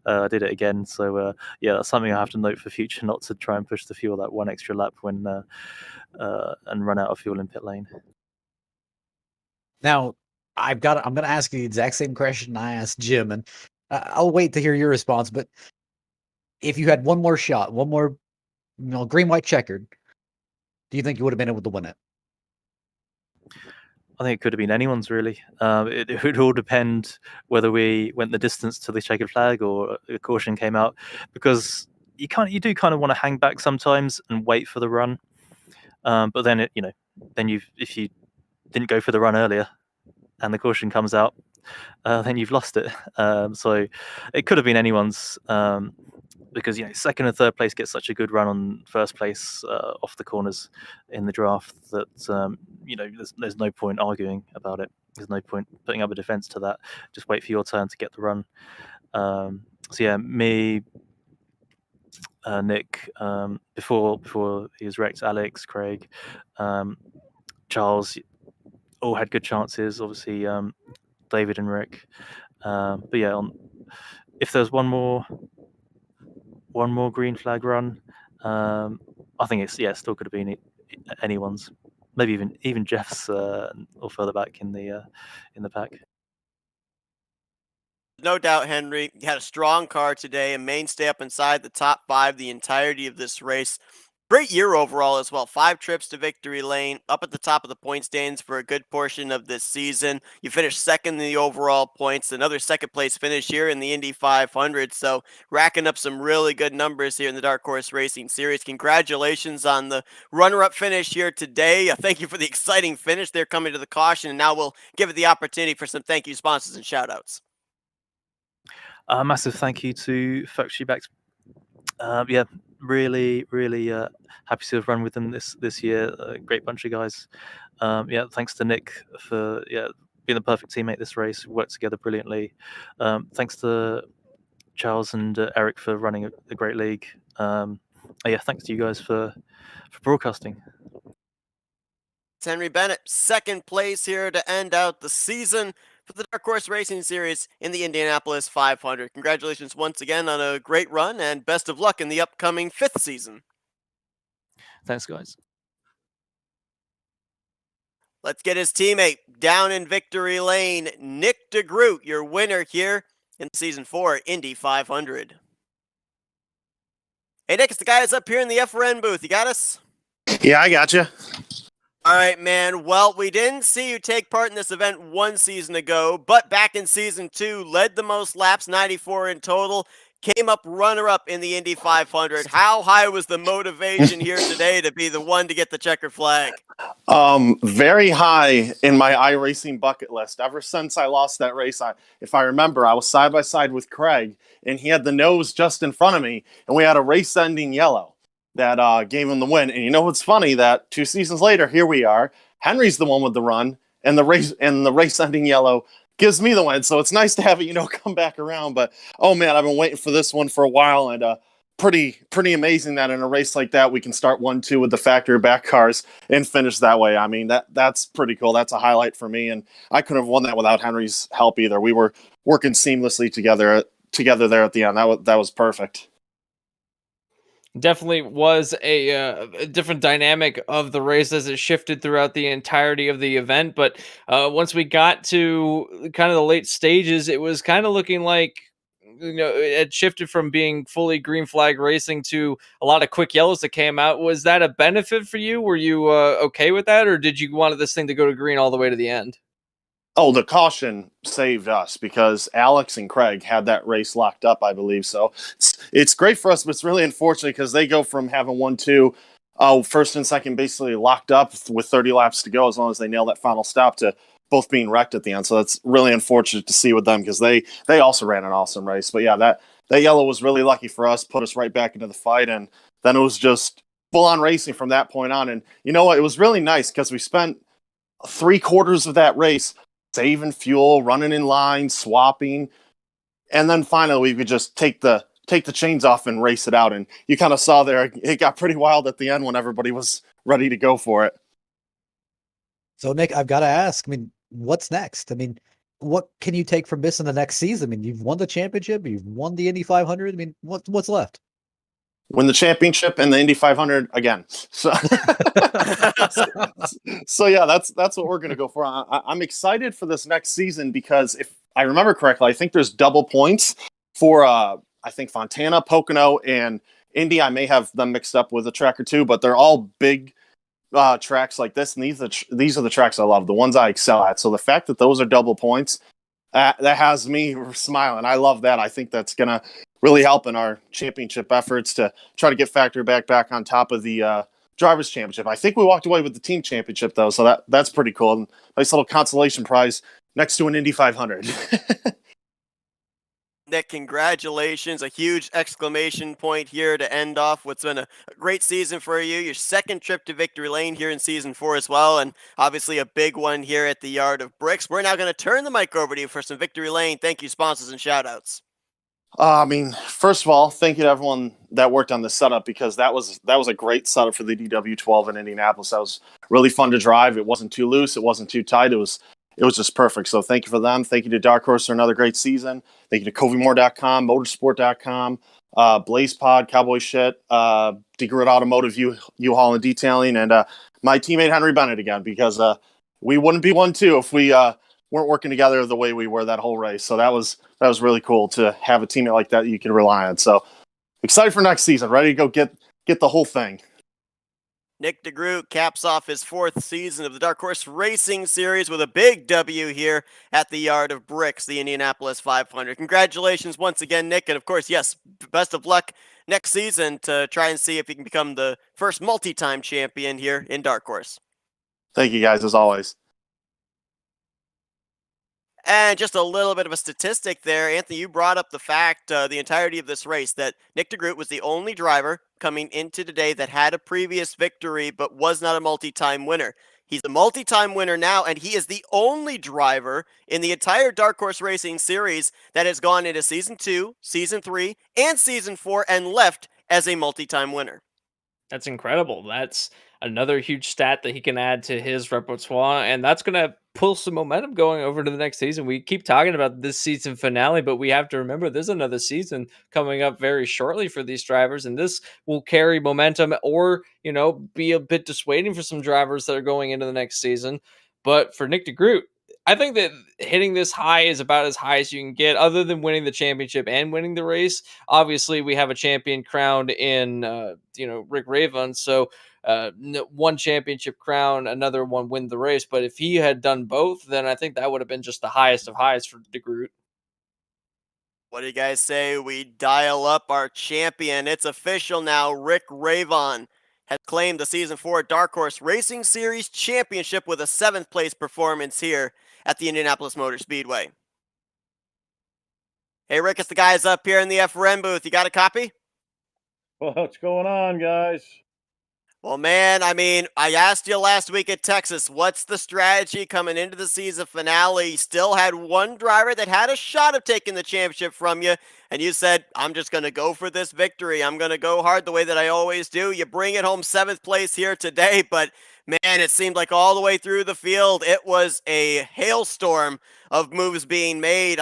I did it again. So yeah, that's something I have to note for future, not to try and push the fuel that one extra lap when and run out of fuel in pit lane. Now, I'm going to ask you the exact same question I asked Jim, and I'll wait to hear your response. But if you had one more shot, one more, green, white, checkered, do you think you would have been able to win it? I think it could have been anyone's, really. It would all depend whether we went the distance to the checkered flag or a caution came out, because you do kind of want to hang back sometimes and wait for the run. But then if you didn't go for the run earlier and the caution comes out, then you've lost it. So it could have been anyone's. because second and third place gets such a good run on first place off the corners in the draft that there's no point arguing about it. There's no point putting up a defense to that. Just wait for your turn to get the run. So yeah, me, Nick, before he was wrecked, Alex, Craig, Charles, all had good chances. Obviously, David and Rick. But yeah, if there's one more green flag run, I think it's still could have been anyone's. Maybe even Jeff's or further back in the pack. No doubt, Henry. You had a strong car today, a mainstay up inside the top 5 the entirety of this race. Great year overall as well. 5 trips to victory lane, up at the top of the point standings for a good portion of this season. You finished second in the overall points, another second place finish here in the Indy 500. So racking up some really good numbers here in the Dark Horse Racing Series. Congratulations on the runner-up finish here today. Thank you for the exciting finish there coming to the caution. And now we'll give it the opportunity for some thank you sponsors and shout-outs. Massive thank you to Factory Backs. Really happy to have run with them this year. Great bunch of guys. Thanks to Nick for being the perfect teammate this race. We worked together brilliantly. Thanks to Charles and Eric for running a great league. Thanks to you guys for broadcasting. It's Henry Bennett, second place here to end out the season for the Dark Horse Racing Series in the Indianapolis 500. Congratulations once again on a great run, and best of luck in the upcoming 5th season. Thanks, guys. Let's get his teammate down in victory lane, Nick DeGroot, your winner here in Season 4 Indy 500. Hey, Nick, it's the guy that's up here in the FRN booth. You got us? Yeah, I got you. All right, man. Well, we didn't see you take part in this event 1 season ago, but back in Season 2, led the most laps, 94 in total, came up runner-up in the Indy 500. How high was the motivation here today to be the one to get the checkered flag? Very high in my iRacing bucket list. Ever since I lost that race, if I remember, I was side by side with Craig, and he had the nose just in front of me, and we had a race-ending yellow that gave him the win. And you know what's funny? That 2 seasons later, here we are. Henry's the one with the run, and the race-ending yellow gives me the win. So it's nice to have it, come back around. But oh man, I've been waiting for this one for a while, and pretty amazing that in a race like that we can start 1-2 with the factory back cars and finish that way. I mean, that's pretty cool. That's a highlight for me, and I couldn't have won that without Henry's help either. We were working seamlessly together there at the end. That was perfect. Definitely was a different dynamic of the race as it shifted throughout the entirety of the event. But once we got to kind of the late stages, it was kind of looking like, it had shifted from being fully green flag racing to a lot of quick yellows that came out. Was that a benefit for you? Were you okay with that, or did you want this thing to go to green all the way to the end? Oh, the caution saved us because Alex and Craig had that race locked up, I believe. So it's great for us, but it's really unfortunate because they go from having 1-2, first and second basically locked up with 30 laps to go as long as they nail that final stop to both being wrecked at the end. So that's really unfortunate to see with them because they also ran an awesome race. But yeah, that yellow was really lucky for us, put us right back into the fight, and then it was just full-on racing from that point on. And you know what? It was really nice because we spent 3/4 of that race saving fuel, running in line, swapping, and then finally we could just take the chains off and race it out. And you kind of saw there, it got pretty wild at the end when everybody was ready to go for it. So Nick, I've got to ask, what's next? What can you take from this in the next season? You've won the championship, you've won the Indy 500. What's left? Win the championship and the Indy 500 again. So, so yeah, that's what we're going to go for. I'm excited for this next season because if I remember correctly, I think there's double points for I think Fontana, Pocono, and Indy. I may have them mixed up with a track or two, but they're all big tracks like this, and these are the tracks I love, the ones I excel at. So the fact that those are double points, that has me smiling. I love that. I think that's going to really help in our championship efforts to try to get Factory back on top of the Drivers' Championship. I think we walked away with the team championship, though, so that's pretty cool. And nice little consolation prize next to an Indy 500. Nick, congratulations. A huge exclamation point here to end off what's been a great season for you. Your second trip to Victory Lane here in Season 4 as well, and obviously a big one here at the Yard of Bricks. We're now going to turn the mic over to you for some Victory Lane. Thank you, sponsors, and shout-outs. First of all, thank you to everyone that worked on the setup, because that was a great setup for the DW12 in Indianapolis. That was really fun to drive. It wasn't too loose. It wasn't too tight. It was just perfect. So thank you for them. Thank you to Dark Horse for another great season. Thank you to CoveyMoore.com, Motorsport.com, BlazePod, Cowboy Shit, DeGrid Automotive, U-Haul and Detailing, and my teammate Henry Bennett again, because we wouldn't be 1-2 if we weren't working together the way we were that whole race. So that was really cool to have a teammate like that you can rely on. So excited for next season. Ready to go get the whole thing. Nick DeGroot caps off his 4th season of the Dark Horse Racing Series with a big W here at the Yard of Bricks, the Indianapolis 500. Congratulations once again, Nick. And of course, yes, best of luck next season to try and see if you can become the first multi-time champion here in Dark Horse. Thank you guys, as always. And just a little bit of a statistic there. Anthony, you brought up the fact the entirety of this race that Nick DeGroot was the only driver coming into today that had a previous victory but was not a multi-time winner. He's a multi-time winner now, and he is the only driver in the entire Dark Horse Racing Series that has gone into Season 2, Season 3, and Season 4 and left as a multi-time winner. That's incredible. That's another huge stat that he can add to his repertoire, and that's going to pull some momentum going over to the next season. We keep talking about this season finale, but we have to remember there's another season coming up very shortly for these drivers, and this will carry momentum or, be a bit dissuading for some drivers that are going into the next season. But for Nick DeGroot, I think that hitting this high is about as high as you can get, other than winning the championship and winning the race. Obviously, we have a champion crowned in, Rick Raven. So one championship crown, another one win the race. But if he had done both, then I think that would have been just the highest of highs for DeGroot. What do you guys say we dial up our champion? It's official now. Rick Raven has claimed the Season 4 Dark Horse Racing Series championship with a 7th place performance here at the Indianapolis Motor Speedway. Hey, Rick, it's the guys up here in the FRN booth. You got a copy? What's going on, guys? Well, man, I asked you last week at Texas, what's the strategy coming into the season finale? You still had one driver that had a shot of taking the championship from you, and you said, I'm just going to go for this victory. I'm going to go hard the way that I always do. You bring it home 7th place here today, but man, it seemed like all the way through the field, it was a hailstorm of moves being made.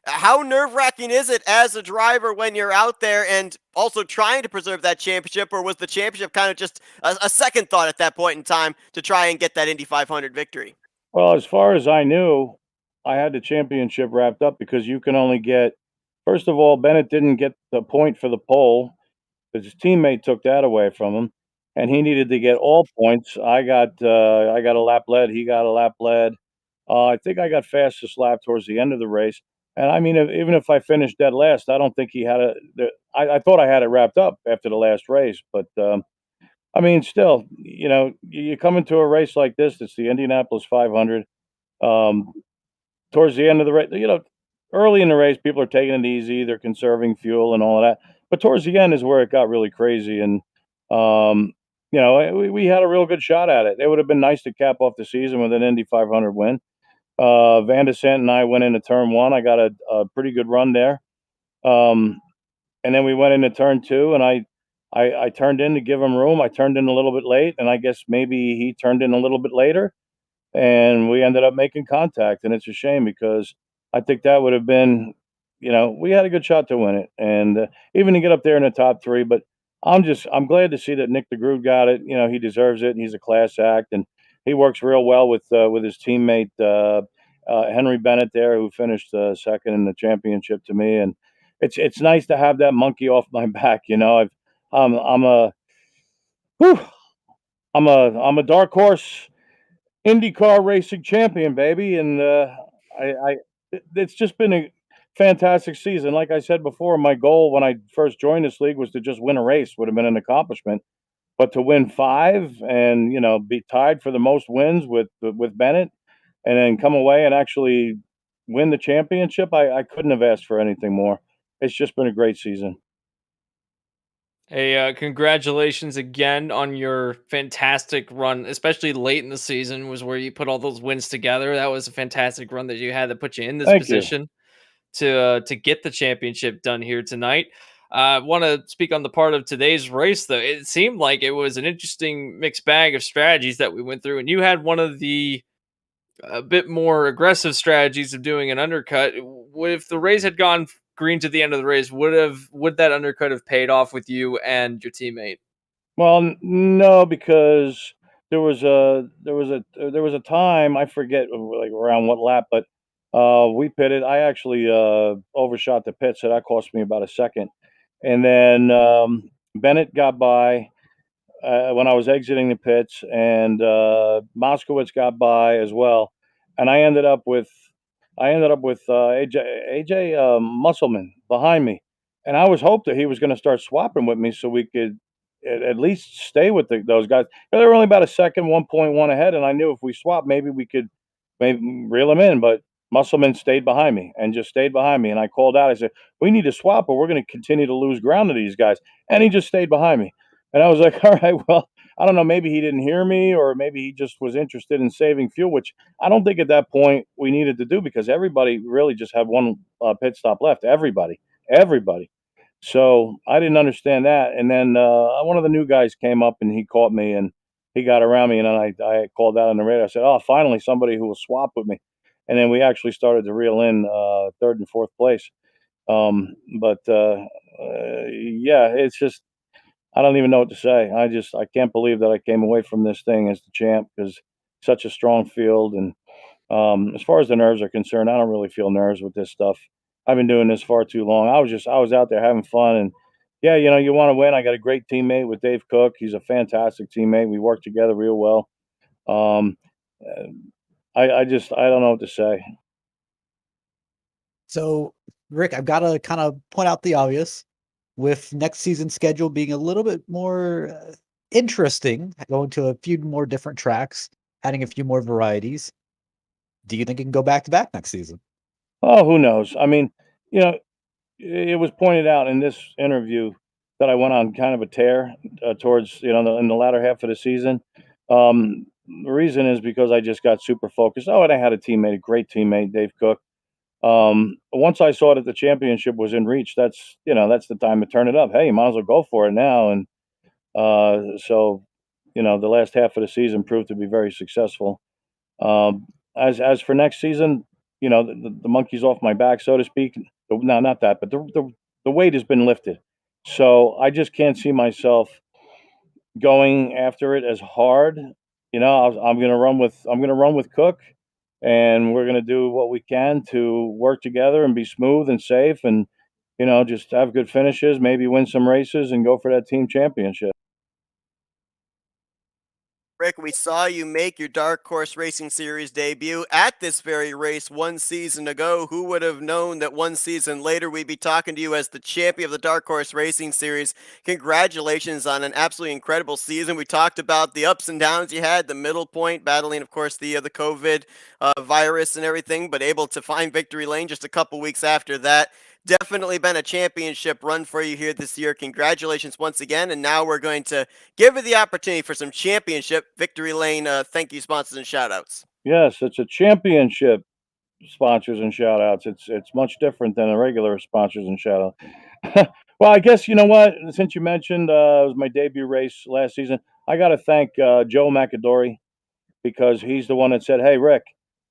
How nerve-wracking is it as a driver when you're out there and also trying to preserve that championship, or was the championship kind of just a second thought at that point in time to try and get that Indy 500 victory? Well, as far as I knew, I had the championship wrapped up, because you can only get, first of all, Bennett didn't get the point for the pole because his teammate took that away from him, and he needed to get all points. I got a lap lead. He got a lap lead. I think I got fastest lap towards the end of the race. And even if I finished dead last, I don't think he had I thought I had it wrapped up after the last race. But, still, you come into a race like this, it's the Indianapolis 500. Towards the end of the race, early in the race, people are taking it easy. They're conserving fuel and all of that. But towards the end is where it got really crazy. And, we had a real good shot at it. It would have been nice to cap off the season with an Indy 500 win. Van de Sant and I went into turn 1. I got a pretty good run there. And then we went into turn 2, and I turned in to give him room. I turned in a little bit late, and I guess maybe he turned in a little bit later, and we ended up making contact. And it's a shame, because I think that would have been, we had a good shot to win it, and even to get up there in the top 3. But I'm glad to see that Nick DeGroot got it. He deserves it, and he's a class act, and he works real well with his teammate Henry Bennett there, who finished second in the championship to me. And it's nice to have that monkey off my back. I'm a dark horse IndyCar racing champion, baby, and it's just been a fantastic season. Like I said before, my goal when I first joined this league was to just win a race. Would have been an accomplishment. But to win 5 and, be tied for the most wins with Bennett, and then come away and actually win the championship, I couldn't have asked for anything more. It's just been a great season. Hey, congratulations again on your fantastic run, especially late in the season was where you put all those wins together. That was a fantastic run that you had that put you in this Thank you. position to get the championship done here tonight. I want to speak on the part of today's race, though. It seemed like it was an interesting mixed bag of strategies that we went through, and you had one of the a bit more aggressive strategies of doing an undercut. If the race had gone green to the end of the race, would that undercut have paid off with you and your teammate? Well, no, because there was a time, I forget like around what lap, but we pitted. I actually overshot the pit, so that cost me about a second. And then Bennett got by when I was exiting the pits, and Moskowitz got by as well, and I ended up with AJ Musselman behind me, and I was hoped that he was going to start swapping with me so we could at least stay with those guys. They were only about a second, 1.1 ahead, and I knew if we swapped, maybe we could maybe reel them in. But Musselman stayed behind me and just stayed behind me, and I called out. I said, "We need to swap, or we're going to continue to lose ground to these guys." And he just stayed behind me, and I was like, "All right, well." I don't know. Maybe he didn't hear me, or maybe he just was interested in saving fuel, which I don't think at that point we needed to do because everybody really just had one pit stop left. Everybody. So I didn't understand that. And then one of the new guys came up and he caught me and he got around me. And then I called out on the radio. I said, "Oh, finally somebody who will swap with me." And then we actually started to reel in third and fourth place. Yeah, it's just I don't even know what to say. I can't believe that I came away from this thing as the champ because such a strong field. And as far as the nerves are concerned, I don't really feel nerves with this stuff. I've been doing this far too long. I was out there having fun, and yeah, you want to win. I got a great teammate with Dave Cook. He's a fantastic teammate. We work together real well. Um, uh, I don't know what to say. So, Rick, I've got to kind of point out the obvious. With next season's schedule being a little bit more interesting, going to a few more different tracks, adding a few more varieties. Do you think it can go back to back next season? Oh, who knows? I mean, you know, it was pointed out in this interview that I went on kind of a tear towards in the latter half of the season. The reason is because I just got super focused. Oh, and I had a great teammate, Dave Cook. Once I saw that the championship was in reach, that's the time to turn it up. Hey, you might as well go for it now. And the last half of the season proved to be very successful. As for next season, the monkey's off my back, so to speak. No, not that, but the weight has been lifted. So I just can't see myself going after it as hard. I'm gonna run with Cook, and we're gonna do what we can to work together and be smooth and safe, and just have good finishes, maybe win some races, and go for that team championship. Rick, we saw you make your Dark Horse Racing Series debut at this very race 1 season ago. Who would have known that 1 season later we'd be talking to you as the champion of the Dark Horse Racing Series? Congratulations on an absolutely incredible season. We talked about the ups and downs you had, the middle point, battling, of course, the COVID virus and everything, but able to find victory lane just a couple weeks after that. Definitely been a championship run for you here this year. Congratulations once again. And now we're going to give you the opportunity for some championship victory lane thank you sponsors and shout outs. Yes, it's a championship sponsors and shout outs. It's much different than a regular sponsors and shout out. Well, I guess you know what? Since you mentioned it was my debut race last season, I got to thank Joe McAdory because he's the one that said, "Hey, Rick,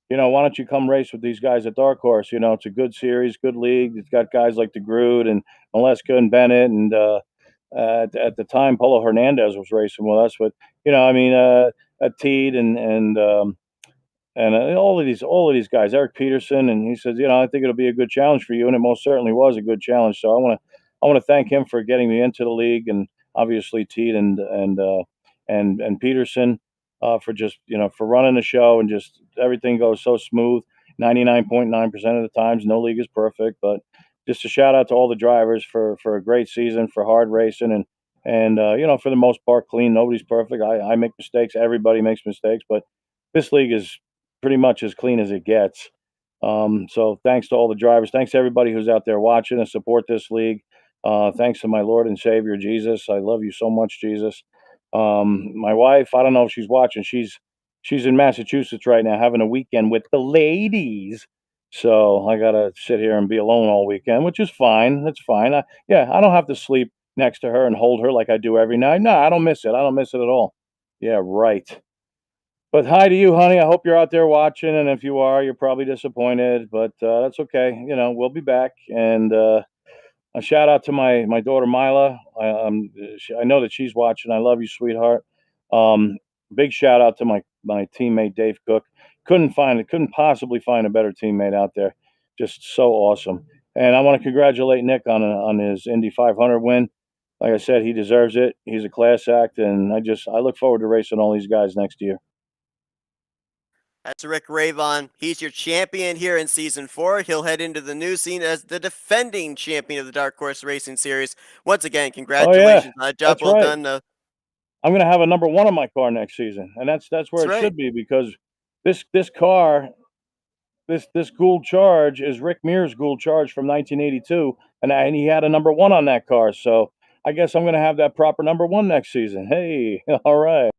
why don't you come race with these guys at Dark Horse? It's a good series, good league. It's got guys like DeGroot and Maleska and Bennett, and at the time, Polo Hernandez was racing with us. But Teed and all of these guys, Eric Peterson, and he says, I think it'll be a good challenge for you, and it most certainly was a good challenge. So I want to thank him for getting me into the league, and obviously Teed and Peterson for just for running the show, and just everything goes so smooth. 99.9% of the times, no league is perfect, but just a shout out to all the drivers for a great season, for hard racing, and for the most part clean. Nobody's perfect. I make mistakes. Everybody makes mistakes, but this league is pretty much as clean as it gets. So thanks to all the drivers. Thanks to everybody who's out there watching and support this league. Thanks to my Lord and Savior Jesus. I love you so much, Jesus. My wife, I don't know if she's watching. She's in Massachusetts right now having a weekend with the ladies. So I gotta sit here and be alone all weekend, which is fine. That's fine. I don't have to sleep next to her and hold her like I do every night. No, I don't miss it. I don't miss it at all. Yeah, right. But hi to you, honey. I hope you're out there watching, and if you are, you're probably disappointed, but that's okay. We'll be back. And a shout out to my daughter Mila. I know that she's watching. I love you, sweetheart. Um, Big shout out to my teammate Dave Cook. Couldn't possibly find a better teammate out there. Just so awesome. And I want to congratulate Nick on his Indy 500 win. Like I said, he deserves it. He's a class act, and I look forward to racing all these guys next year. That's Rick Ravon. He's your champion here in Season 4. He'll head into the new scene as the defending champion of the Dark Horse Racing Series. Once again, congratulations on a job That's well right. done. I'm going to have a number 1 on my car next season, and that's where That's it right. should be, because this car, this Gould Charge is Rick Mears' Gould Charge from 1982, and he had a number 1 on that car. So I guess I'm going to have that proper number 1 next season. Hey, all right.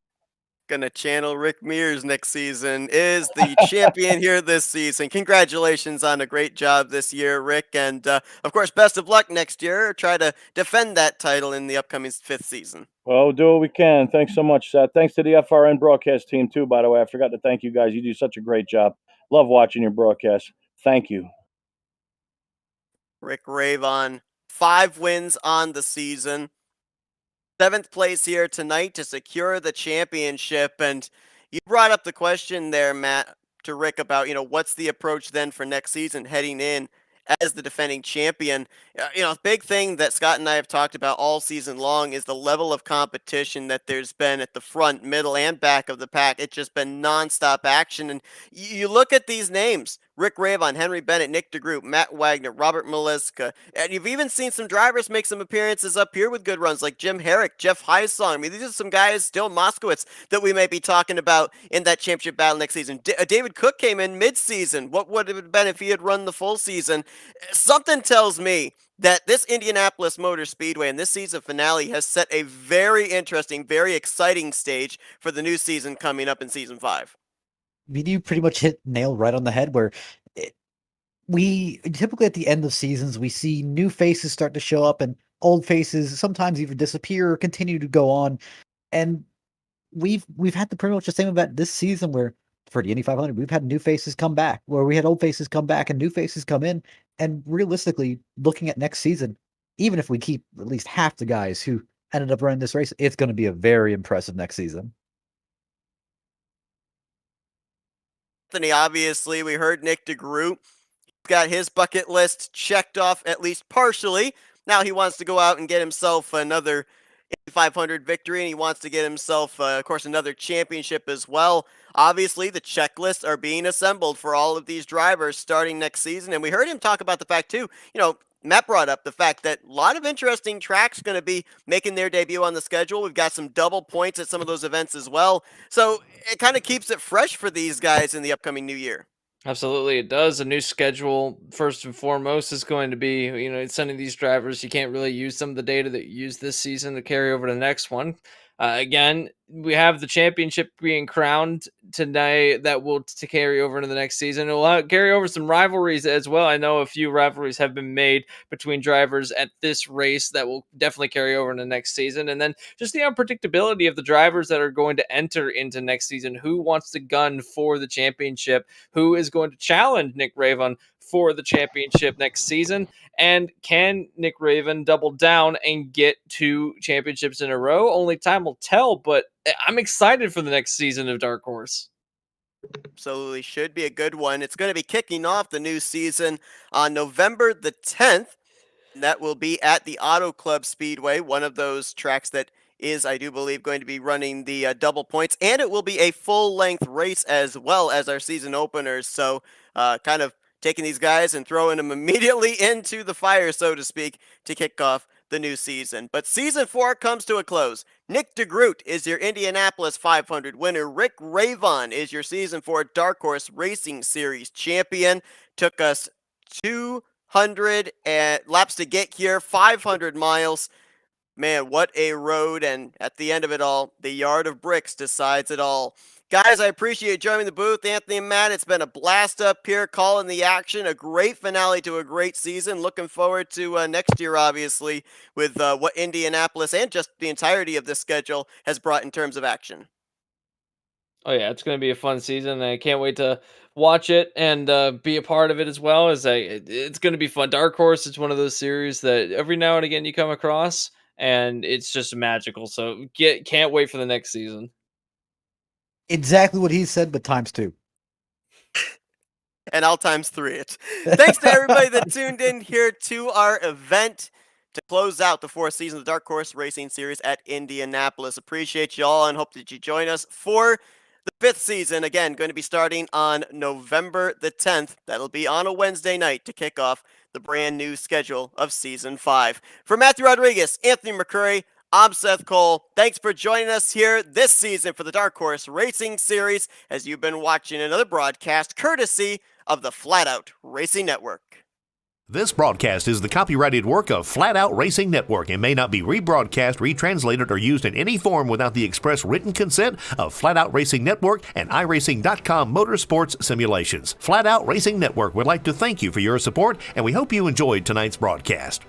Gonna channel Rick Mears next season, is the champion here this season. Congratulations on a great job this year, Rick, and of course, best of luck next year. Try to defend that title in the upcoming 5th season. Well, we'll do what we can. Thanks so much, Seth. Thanks to the FRN broadcast team too, by the way. I forgot to thank you guys. You do such a great job. Love watching your broadcast. Thank you. Rick Ravon, 5 wins on the season. 7th place here tonight to secure the championship. And you brought up the question there, Matt, to Rick about, what's the approach then for next season heading in as the defending champion. Big thing that Scott and I have talked about all season long is the level of competition that there's been at the front, middle, and back of the pack. It's just been nonstop action. And you look at these names: Rick Ravon, Henry Bennett, Nick DeGroot, Matt Wagner, Robert Maliska. And you've even seen some drivers make some appearances up here with good runs, like Jim Herrick, Jeff Heisong. I mean, these are some guys, still Moskowitz, that we may be talking about in that championship battle next season. David Cook came in mid-season. What would it have been if he had run the full season? Something tells me that this Indianapolis Motor Speedway and this season finale has set a very interesting, very exciting stage for the new season coming up in Season 5. You pretty much hit nail right on the head, where we typically at the end of seasons, we see new faces start to show up and old faces sometimes even disappear or continue to go on. And we've had pretty much the same event this season, where for the Indy 500, we've had new faces come back, where we had old faces come back and new faces come in. And realistically, looking at next season, even if we keep at least half the guys who ended up running this race, it's going to be a very impressive next season. Anthony, obviously, we heard Nick DeGroot got his bucket list checked off at least partially. Now he wants to go out and get himself another 500 victory, and he wants to get himself, of course, another championship as well. Obviously, the checklists are being assembled for all of these drivers starting next season, and we heard him talk about the fact, too, Matt brought up the fact that a lot of interesting tracks going to be making their debut on the schedule. We've got some double points at some of those events as well. So it kind of keeps it fresh for these guys in the upcoming new year. Absolutely, it does. A new schedule, first and foremost, is going to be, sending these drivers. You can't really use some of the data that you used this season to carry over to the next one. Again, we have the championship being crowned tonight that will to carry over into the next season. It will carry over some rivalries as well. I know a few rivalries have been made between drivers at this race that will definitely carry over into next season. And then just the unpredictability of the drivers that are going to enter into next season. Who wants to gun for the championship? Who is going to challenge Nick Ravon for the championship next season? And can Nick Ravon double down and get 2 championships in a row? Only time will tell, but I'm excited for the next season of Dark Horse. Absolutely, should be a good one. It's going to be kicking off the new season on November the 10th. That will be at the Auto Club Speedway, one of those tracks that is, I do believe, going to be running the double points, and it will be a full-length race as well as our season openers. So kind of taking these guys and throwing them immediately into the fire, so to speak, to kick off the new season. But season 4 comes to a close. Nick DeGroot is your Indianapolis 500 winner. Rick Ravon is your season 4 Dark Horse Racing Series champion. Took us 200 laps to get here, 500 miles. Man, what a road, and at the end of it all, the yard of bricks decides it all. Guys, I appreciate joining the booth. Anthony and Matt, it's been a blast up here calling the action. A great finale to a great season. Looking forward to next year, obviously, with what Indianapolis and just the entirety of this schedule has brought in terms of action. Oh yeah, it's going to be a fun season. And I can't wait to watch it and be a part of it as well. It's going to be fun. Dark Horse is one of those series that every now and again you come across, and it's just magical. So can't wait for the next season. Exactly what he said, but times 2. And I'll times 3 it. Thanks to everybody that tuned in here to our event to close out the 4th season of the Dark Horse Racing Series at Indianapolis. Appreciate you all and hope that you join us for the 5th season. Again, going to be starting on November the 10th. That'll be on a Wednesday night to kick off the brand new schedule of Season 5. For Matthew Rodriguez, Anthony McCurry, I'm Seth Cole. Thanks for joining us here this season for the Dark Horse Racing Series as you've been watching another broadcast courtesy of the Flat Out Racing Network. This broadcast is the copyrighted work of Flat Out Racing Network and may not be rebroadcast, retranslated, or used in any form without the express written consent of Flat Out Racing Network and iRacing.com Motorsports Simulations. Flat Out Racing Network would like to thank you for your support, and we hope you enjoyed tonight's broadcast.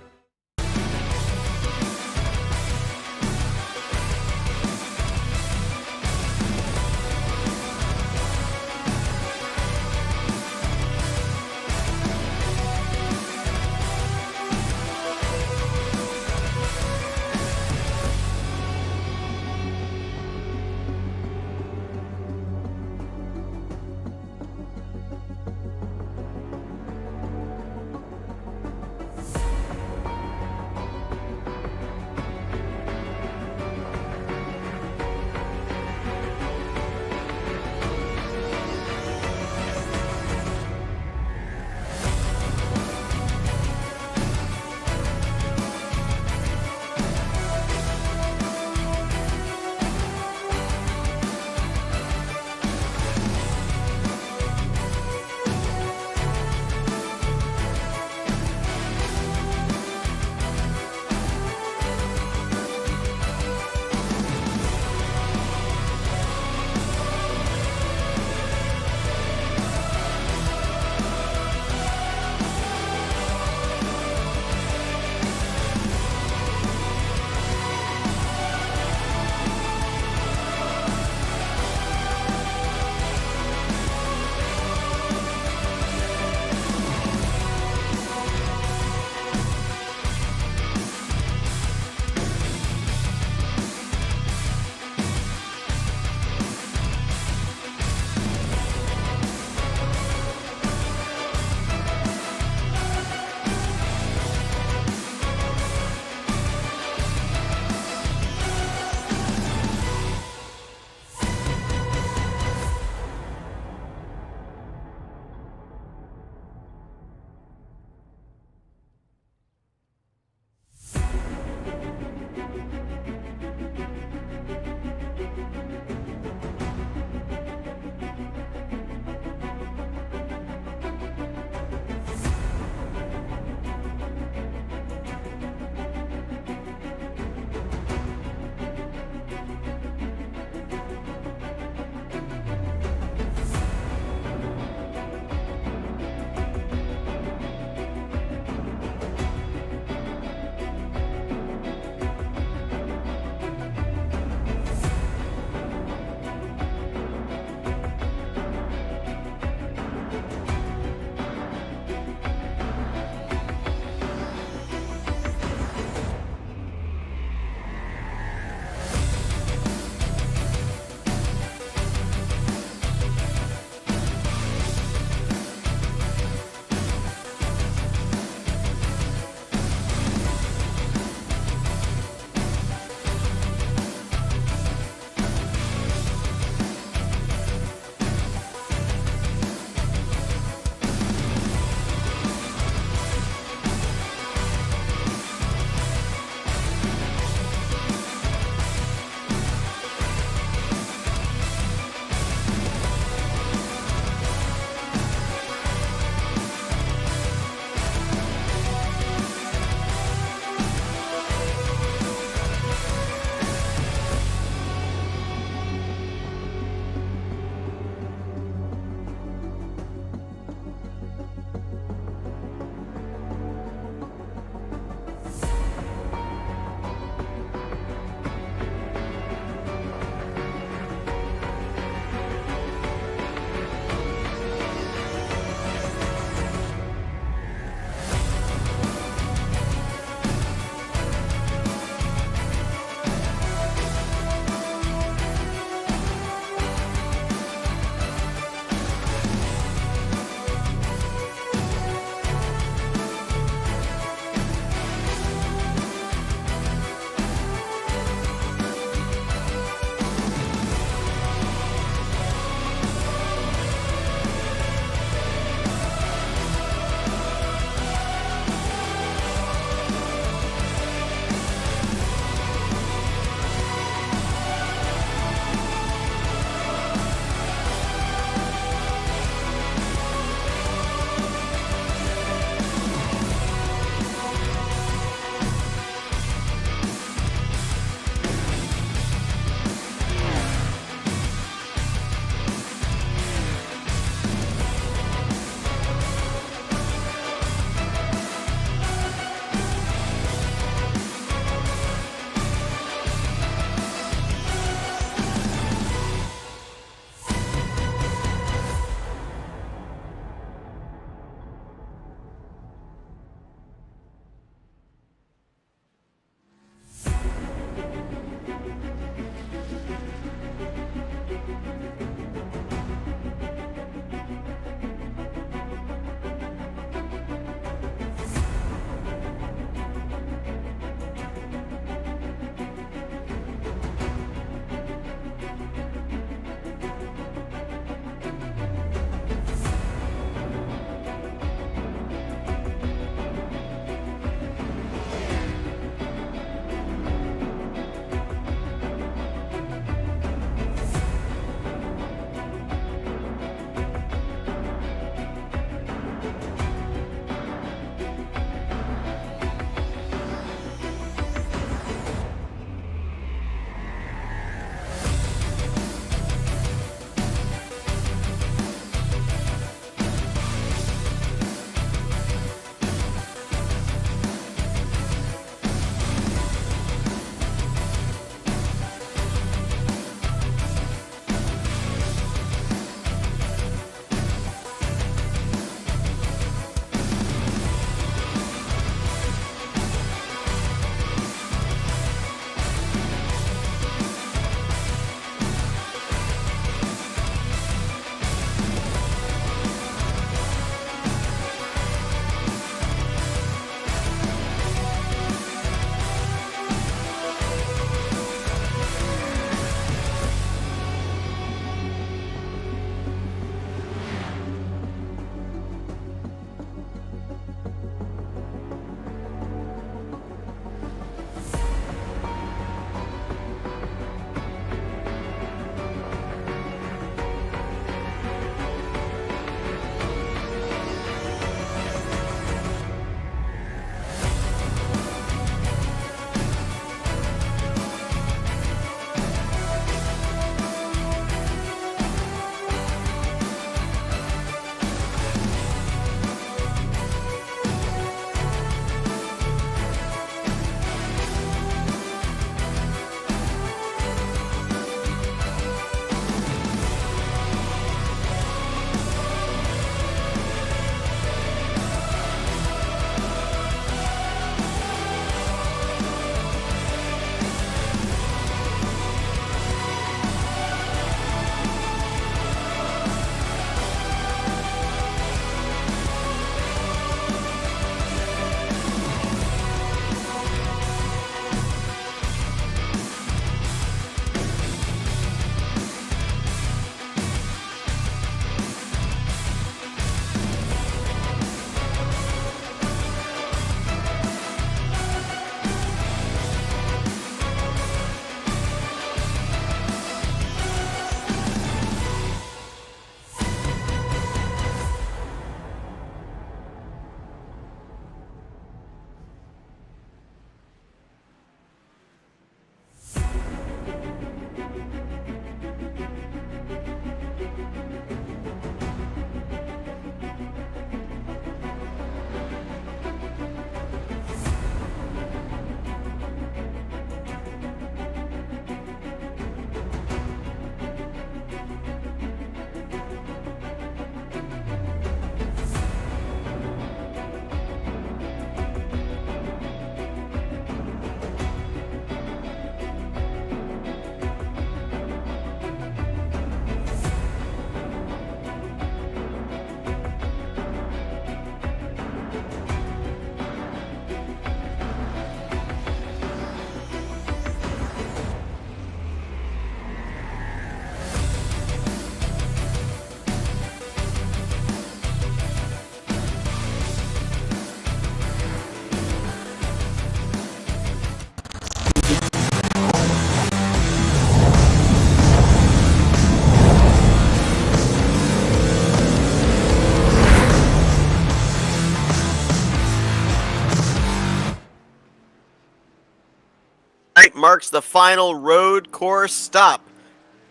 marks the final road course stop.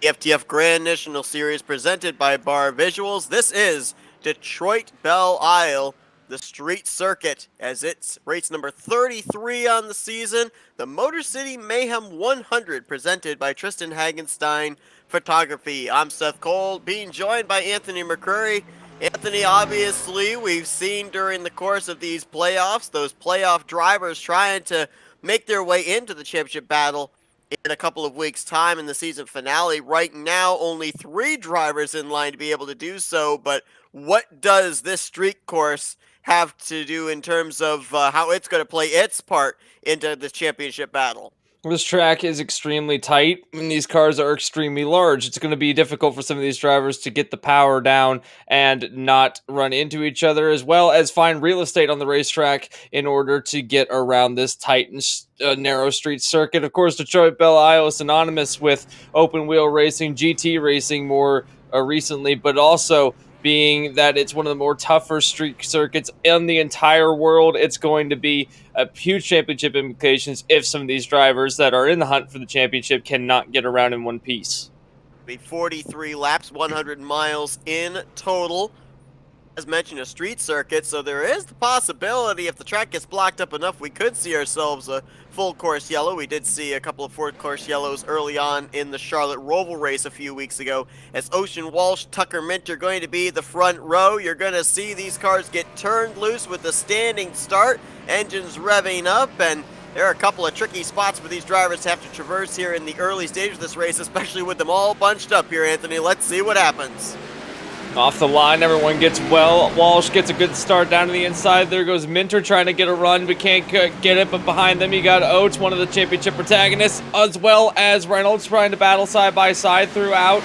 The FTF Grand National Series presented by Bar Visuals. This is Detroit Belle Isle, the street circuit, as it's race number 33 on the season. The Motor City Mayhem 100 presented by Tristan Hagenstein Photography. I'm Seth Cole, being joined by Anthony McCurry. Anthony, obviously, we've seen during the course of these playoffs, those playoff drivers trying to make their way into the championship battle in a couple of weeks' time in the season finale. Right now, only 3 drivers in line to be able to do so, but what does this street course have to do in terms of how it's going to play its part into this championship battle? This track is extremely tight, and these cars are extremely large. It's going to be difficult for some of these drivers to get the power down and not run into each other, as well as find real estate on the racetrack in order to get around this tight and narrow street circuit. Of course, Detroit Belle Isle is synonymous with open wheel racing, GT racing more recently, but also being that it's one of the more tougher street circuits in the entire world. It's going to be a huge championship implications if some of these drivers that are in the hunt for the championship cannot get around in one piece. Be 43 laps, 100 miles in total. As mentioned, a street circuit, so there is the possibility if the track gets blocked up enough, we could see ourselves a full course yellow. We did see a couple of full course yellows early on in the Charlotte Roval race a few weeks ago. As Ocean Walsh, Tucker Minter going to be the front row, you're going to see these cars get turned loose with a standing start, engines revving up, and there are a couple of tricky spots for these drivers to have to traverse here in the early stages of this race, especially with them all bunched up here, Anthony. Let's see what happens. Off the line, everyone gets well. Walsh gets a good start down to the inside. There goes Minter trying to get a run, but can't get it. But behind them, you got Oates, one of the championship protagonists, as well as Reynolds trying to battle side by side throughout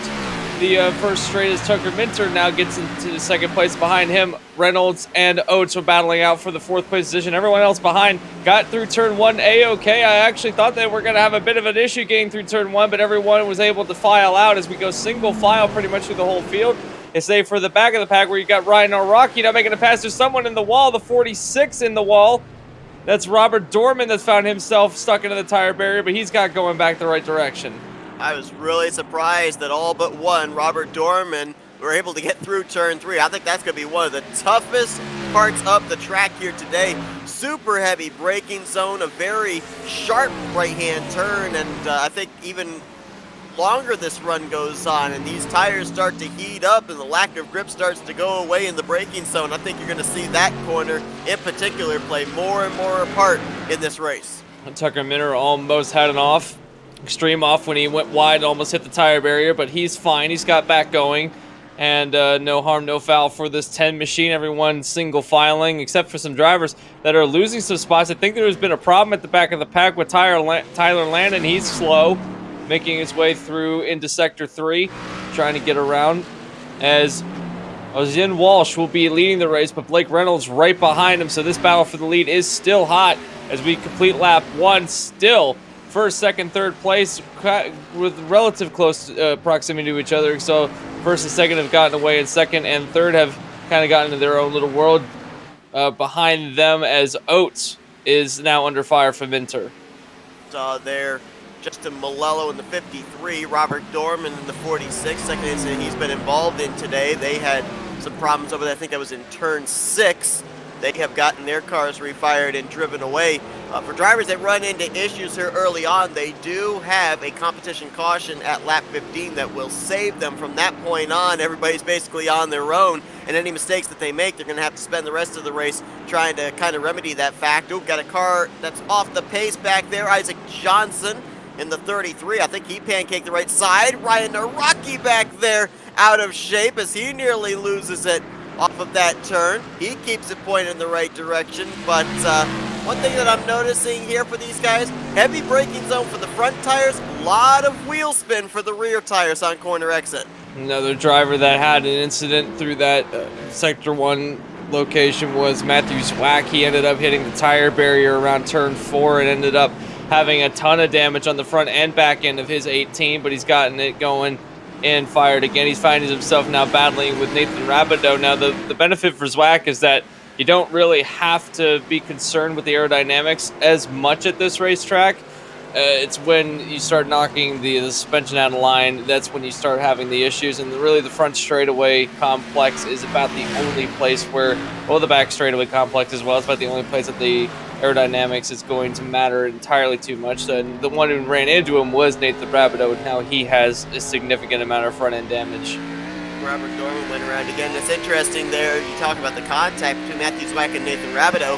the first straight as Tucker Minter now gets into the second place behind him. Reynolds and Oates were battling out for the 4th place position. Everyone else behind got through turn 1 A-OK. I actually thought they were going to have a bit of an issue getting through turn 1, but everyone was able to file out as we go single file pretty much through the whole field. It's save for the back of the pack where you got Ryan O'Rocky now making a pass to someone in the wall, the 46 in the wall. That's Robert Dorman that's found himself stuck into the tire barrier, but he's got going back the right direction. I was really surprised that all but one, Robert Dorman, were able to get through turn 3. I think that's going to be one of the toughest parts of the track here today. Super heavy braking zone, a very sharp right-hand turn, and I think even longer this run goes on and these tires start to heat up and the lack of grip starts to go away in the braking zone, I think you're going to see that corner in particular play more and more a part in this race. Tucker Minter almost had an off. Extreme off when he went wide, almost hit the tire barrier, but he's fine. He's got back going. And no harm, no foul for this 10 machine. Everyone single filing, except for some drivers that are losing some spots. I think there's been a problem at the back of the pack with Tyler Landon. He's slow, making his way through into Sector 3, trying to get around. As Ocean Walsh will be leading the race, but Blake Reynolds right behind him. So this battle for the lead is still hot as we complete lap 1. Still first, second, third place with relative close proximity to each other. So first and second have gotten away, and second and third have kind of gotten into their own little world behind them as Oates is now under fire from Minter. There, Justin Malello in the 53, Robert Dorman in the 46, second incident he's been involved in today. They had some problems over there. I think that was in turn 6. They have gotten their cars refired and driven away. For drivers that run into issues here early on, they do have a competition caution at lap 15 that will save them from that point on. Everybody's basically on their own, and any mistakes that they make, they're going to have to spend the rest of the race trying to kind of remedy that fact. Oh, got a car that's off the pace back there. Isaac Johnson in the 33. I think he pancaked the right side. Ryan Araki back there out of shape as he nearly loses it off of that turn. He keeps it pointed in the right direction, but one thing that I'm noticing here for these guys, heavy braking zone for the front tires, a lot of wheel spin for the rear tires on corner exit. Another driver that had an incident through that Sector 1 location was Matthew Zwack. He ended up hitting the tire barrier around turn 4 and ended up having a ton of damage on the front and back end of his 18, but he's gotten it going and fired again. He's finding himself now battling with Nathan Rabideau. Now, the benefit for Zwack is that you don't really have to be concerned with the aerodynamics as much at this racetrack. it's when you start knocking the suspension out of line, that's when you start having the issues. And really the front straightaway complex is about the only place where, well, the back straightaway complex as well, it's about the only place that the aerodynamics is going to matter entirely too much. And the one who ran into him was Nate the Rabideau, and now he has a significant amount of front end damage. Robert Dorman went around again. It's interesting there, you talk about the contact between Matthew Zwack and Nathan Rabideau.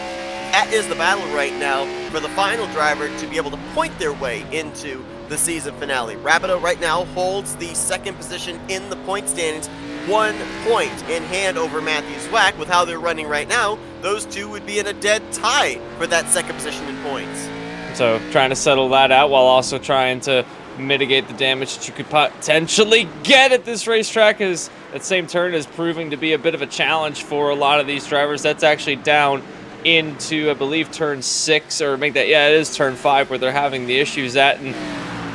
That is the battle right now for the final driver to be able to point their way into the season finale. Rabideau right now holds the second position in the point standings, 1 point in hand over Matthew Zwack. With how they're running right now, those two would be in a dead tie for that second position in points. So trying to settle that out while also trying to mitigate the damage that you could potentially get at this racetrack, is that same turn is proving to be a bit of a challenge for a lot of these drivers. That's actually down into, I believe, turn 6, or make that, yeah, it is turn 5 where they're having the issues at. And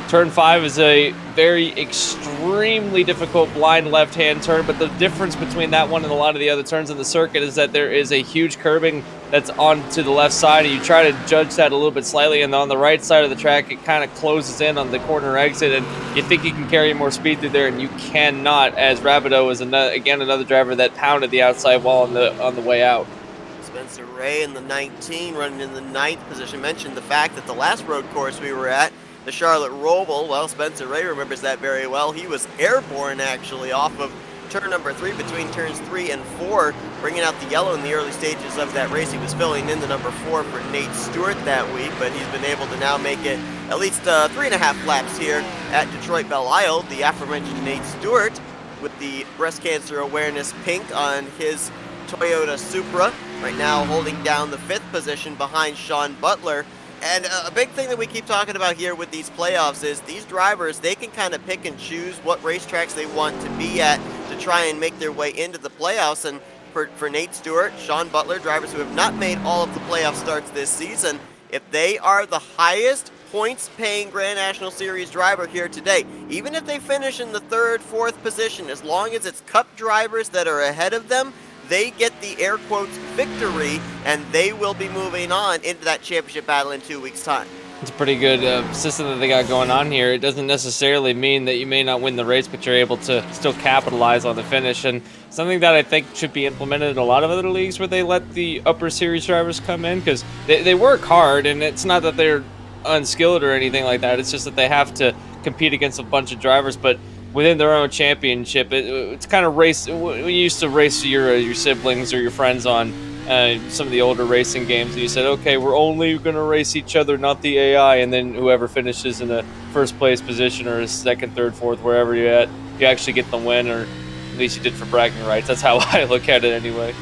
turn 5 is a very extremely difficult blind left-hand turn, but the difference between that one and a lot of the other turns in the circuit is that there is a huge curbing that's on to the left side, and you try to judge that a little bit slightly, and on the right side of the track it kind of closes in on the corner exit, and you think you can carry more speed through there, and you cannot, as Rabideau is another driver that pounded the outside wall on the way out. Spencer Ray in the 19, running in the 9th position. Mentioned the fact that the last road course we were at, the Charlotte Roval, well, Spencer Ray remembers that very well. He was airborne, actually, off of turn number 3 between turns 3 and 4, bringing out the yellow in the early stages of that race. He was filling in the number 4 for Nate Stewart that week, but he's been able to now make it at least 3.5 laps here at Detroit Belle Isle. The aforementioned Nate Stewart with the breast cancer awareness pink on his Toyota Supra, right now holding down the 5th position behind Sean Butler. And a big thing that we keep talking about here with these playoffs is these drivers, they can kind of pick and choose what racetracks they want to be at to try and make their way into the playoffs. And for Nate Stewart, Sean Butler, drivers who have not made all of the playoff starts this season, if they are the highest points-paying Grand National Series driver here today, even if they finish in the 3rd, 4th position, as long as it's Cup drivers that are ahead of them, they get the air quotes victory, and they will be moving on into that championship battle in 2 weeks' time. It's a pretty good system that they got going on here. It doesn't necessarily mean that you may not win the race, but you're able to still capitalize on the finish. And something that I think should be implemented in a lot of other leagues where they let the upper series drivers come in, because they work hard, and it's not that they're unskilled or anything like that. It's just that they have to compete against a bunch of drivers, but within their own championship, it's kind of race. We used to race your siblings or your friends on some of the older racing games, and you said, okay, we're only going to race each other, not the AI, and then whoever finishes in a first place position or a 2nd, 3rd, 4th, wherever you're at, you actually get the win, or at least you did for bragging rights. That's how I look at it anyway.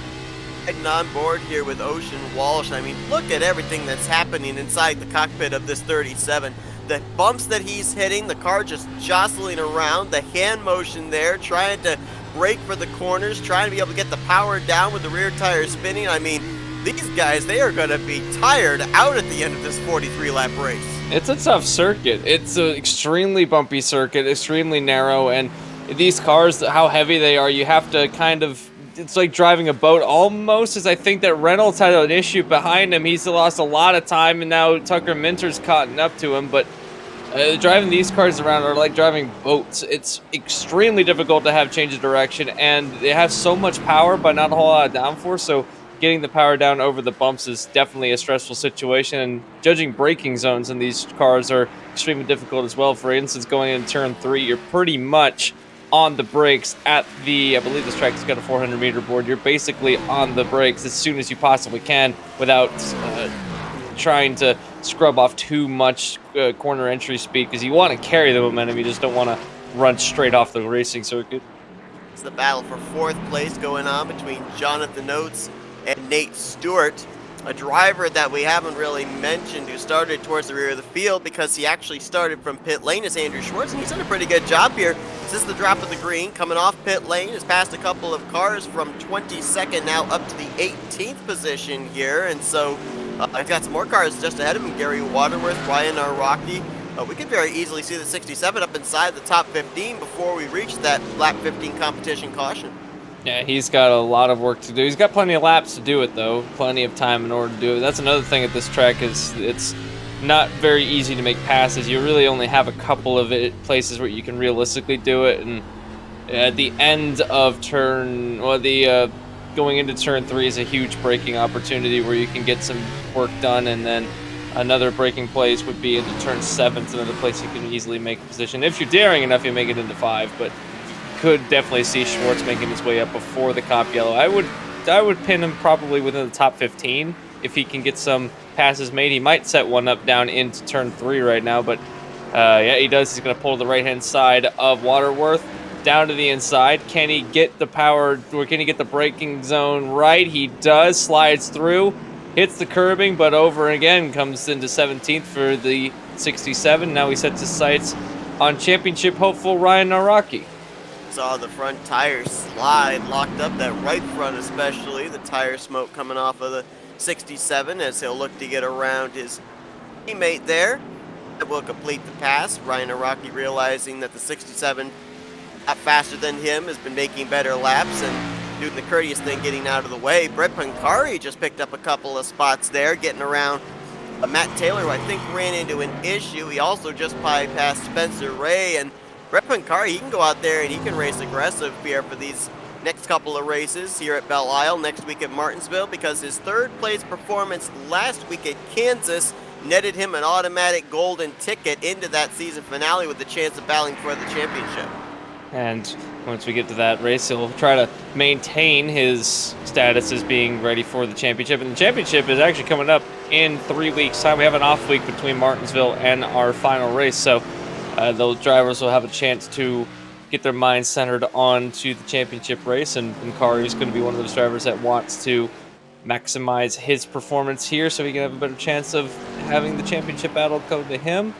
Heading on board here with Ocean Walsh. I mean, look at everything that's happening inside the cockpit of this 37. The bumps that he's hitting, the car just jostling around, the hand motion there, trying to brake for the corners, trying to be able to get the power down with the rear tire spinning. I mean, these guys, they are going to be tired out at the end of this 43-lap race. It's a tough circuit. It's an extremely bumpy circuit, extremely narrow, and these cars, how heavy they are, you have to kind of, it's like driving a boat almost, as I think that Reynolds had an issue behind him. He's lost a lot of time, and now Tucker Minter's caught up to him, but driving these cars around are like driving boats. It's extremely difficult to have change of direction, and they have so much power but not a whole lot of downforce, so getting the power down over the bumps is definitely a stressful situation, and judging braking zones in these cars are extremely difficult as well. For instance, going into turn 3, you're pretty much on the brakes at the, I believe this track has got a 400 meter board. You're basically on the brakes as soon as you possibly can without trying to scrub off too much corner entry speed, because you want to carry the momentum. You just don't want to run straight off the racing circuit. It's the battle for 4th place going on between Jonathan Oates and Nate Stewart, a driver that we haven't really mentioned who started towards the rear of the field because he actually started from pit lane is Andrew Schwartz, and he's done a pretty good job here since the drop of the green. Coming off pit lane, has passed a couple of cars from 22nd now up to the 18th position here, and so I've got some more cars just ahead of him. Gary Waterworth, Ryan Araki. We could very easily see the 67 up inside the top 15 before we reach that lap 15 competition caution. Yeah, he's got a lot of work to do. He's got plenty of laps to do it, though. Plenty of time in order to do it. That's another thing at this track is it's not very easy to make passes. You really only have a couple of places where you can realistically do it, and at the end of turn, well, going into turn 3 is a huge braking opportunity where you can get some work done, and then another braking place would be into turn 7. It's another place you can easily make a position. If you're daring enough, you make it into 5, but could definitely see Schwartz making his way up before the comp yellow. I would pin him probably within the top 15 if he can get some passes made. He might set one up down into turn 3 right now, but yeah, he does. He's going to pull to the right-hand side of Waterworth. Down to the inside. Can he get the power, or can he get the braking zone right? He does. Slides through, hits the curbing, but over again comes into 17th for the 67. Now he sets his sights on championship hopeful Ryan Naraki. Saw the front tires slide, locked up that right front especially. The tire smoke coming off of the 67 as he'll look to get around his teammate there. That will complete the pass. Ryan Naraki realizing that the 67 faster than him, has been making better laps and doing the courteous thing, getting out of the way. Brett Pancari just picked up a couple of spots there, getting around Matt Taylor, who I think ran into an issue. He also just bypassed Spencer Ray, and Brett Pancari, he can go out there and he can race aggressive here for these next couple of races here at Belle Isle, next week at Martinsville, because his third place performance last week at Kansas netted him an automatic golden ticket into that season finale with the chance of battling for the championship. And once we get to that race, he'll try to maintain his status as being ready for the championship. And the championship is actually coming up in 3 weeks' time. We have an off week between Martinsville and our final race. So those drivers will have a chance to get their minds centered onto the championship race. And Kari is going to be one of those drivers that wants to maximize his performance here so he can have a better chance of having the championship battle go to him.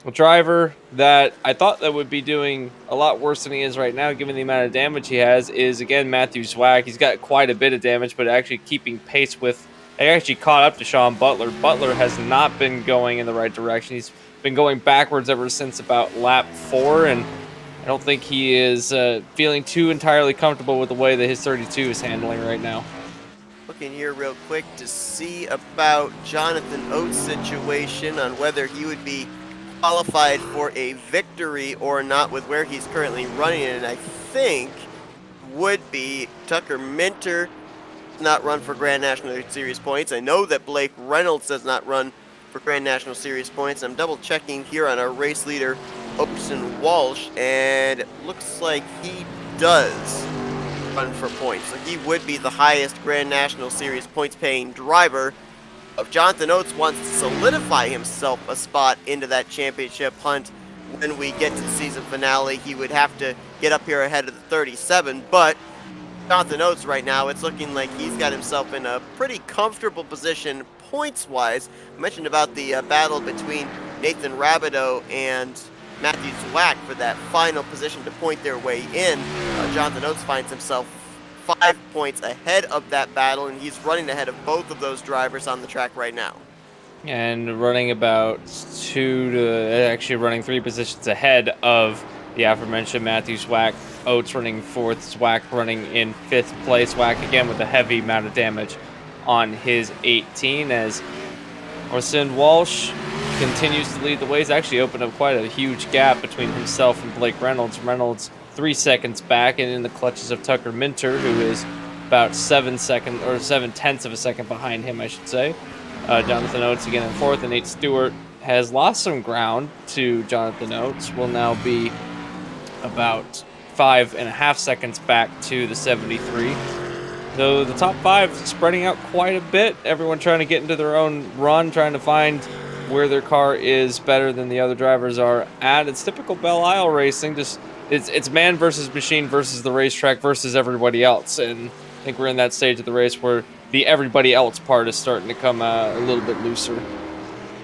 A driver that I thought that would be doing a lot worse than he is right now, given the amount of damage he has, is again Matthew Zwack. He's got quite a bit of damage, but actually keeping pace with. They actually caught up to Sean Butler. Butler has not been going in the right direction. He's been going backwards ever since about lap 4, and I don't think he is feeling too entirely comfortable with the way that his 32 is handling right now. Looking here real quick to see about Jonathan Oates' situation on whether he would be qualified for a victory or not with where he's currently running, and I think would be Tucker Minter does not run for Grand National Series points. I know that Blake Reynolds does not run for Grand National Series points. I'm double checking here on our race leader Oakson Walsh, and it looks like he does run for points, so he would be the highest Grand National Series points paying driver. If Jonathan Oates wants to solidify himself a spot into that championship hunt when we get to the season finale, he would have to get up here ahead of the 37. But Jonathan Oates right now, it's looking like he's got himself in a pretty comfortable position points-wise. I mentioned about the battle between Nathan Rabideau and Matthew Zwack for that final position to point their way in. Jonathan Oates finds himself 5 points ahead of that battle, and he's running ahead of both of those drivers on the track right now. And running about 3 positions ahead of the aforementioned Matthew Zwack. Oates running 4th, Zwack running in 5th place. Zwack again with a heavy amount of damage on his 18 as Orson Walsh continues to lead the way. He's actually opened up quite a huge gap between himself and Blake Reynolds. Reynolds 3 seconds back and in the clutches of Tucker Minter, who is about 7/10 of a second behind him, I should say. Jonathan Oates again in 4th, and Nate Stewart has lost some ground to Jonathan Oates. Will now be about 5.5 seconds back to the 73. Though the top 5 spreading out quite a bit. Everyone trying to get into their own run, trying to find where their car is better than the other drivers are at. It's typical Belle Isle racing. Just it's man versus machine versus the racetrack versus everybody else. And I think we're in that stage of the race where the everybody else part is starting to come a little bit looser.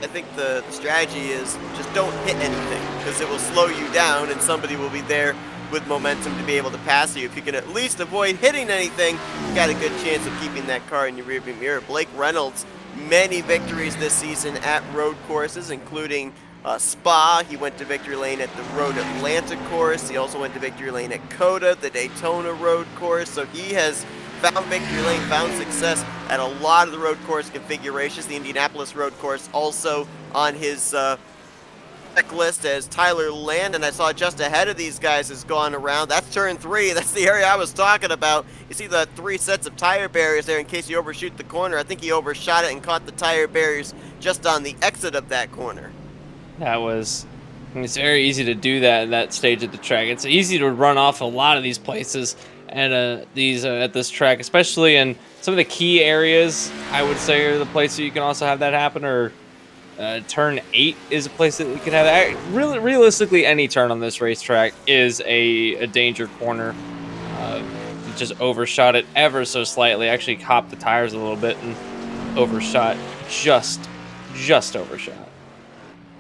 I think the strategy is just don't hit anything, because it will slow you down and somebody will be there with momentum to be able to pass you. If you can at least avoid hitting anything, you got a good chance of keeping that car in your rearview mirror. Blake Reynolds, many victories this season at road courses, including Spa. He went to victory lane at the Road Atlanta course. He also went to victory lane at COTA, the Daytona road course. So he has found victory lane, found success at a lot of the road course configurations. The Indianapolis road course also on his checklist as Tyler Landon, I saw just ahead of these guys, has gone around. That's turn 3. That's the area I was talking about. You see the 3 sets of tire barriers there in case you overshoot the corner. I think he overshot it and caught the tire barriers just on the exit of that corner. It's very easy to do that in that stage of the track. It's easy to run off a lot of these places and at this track, especially in some of the key areas. I would say are the places you can also have that happen, or turn 8 is a place that you can have that. Really, realistically, any turn on this racetrack is a danger corner. Just overshot it ever so slightly. Actually hopped the tires a little bit and overshot, just overshot.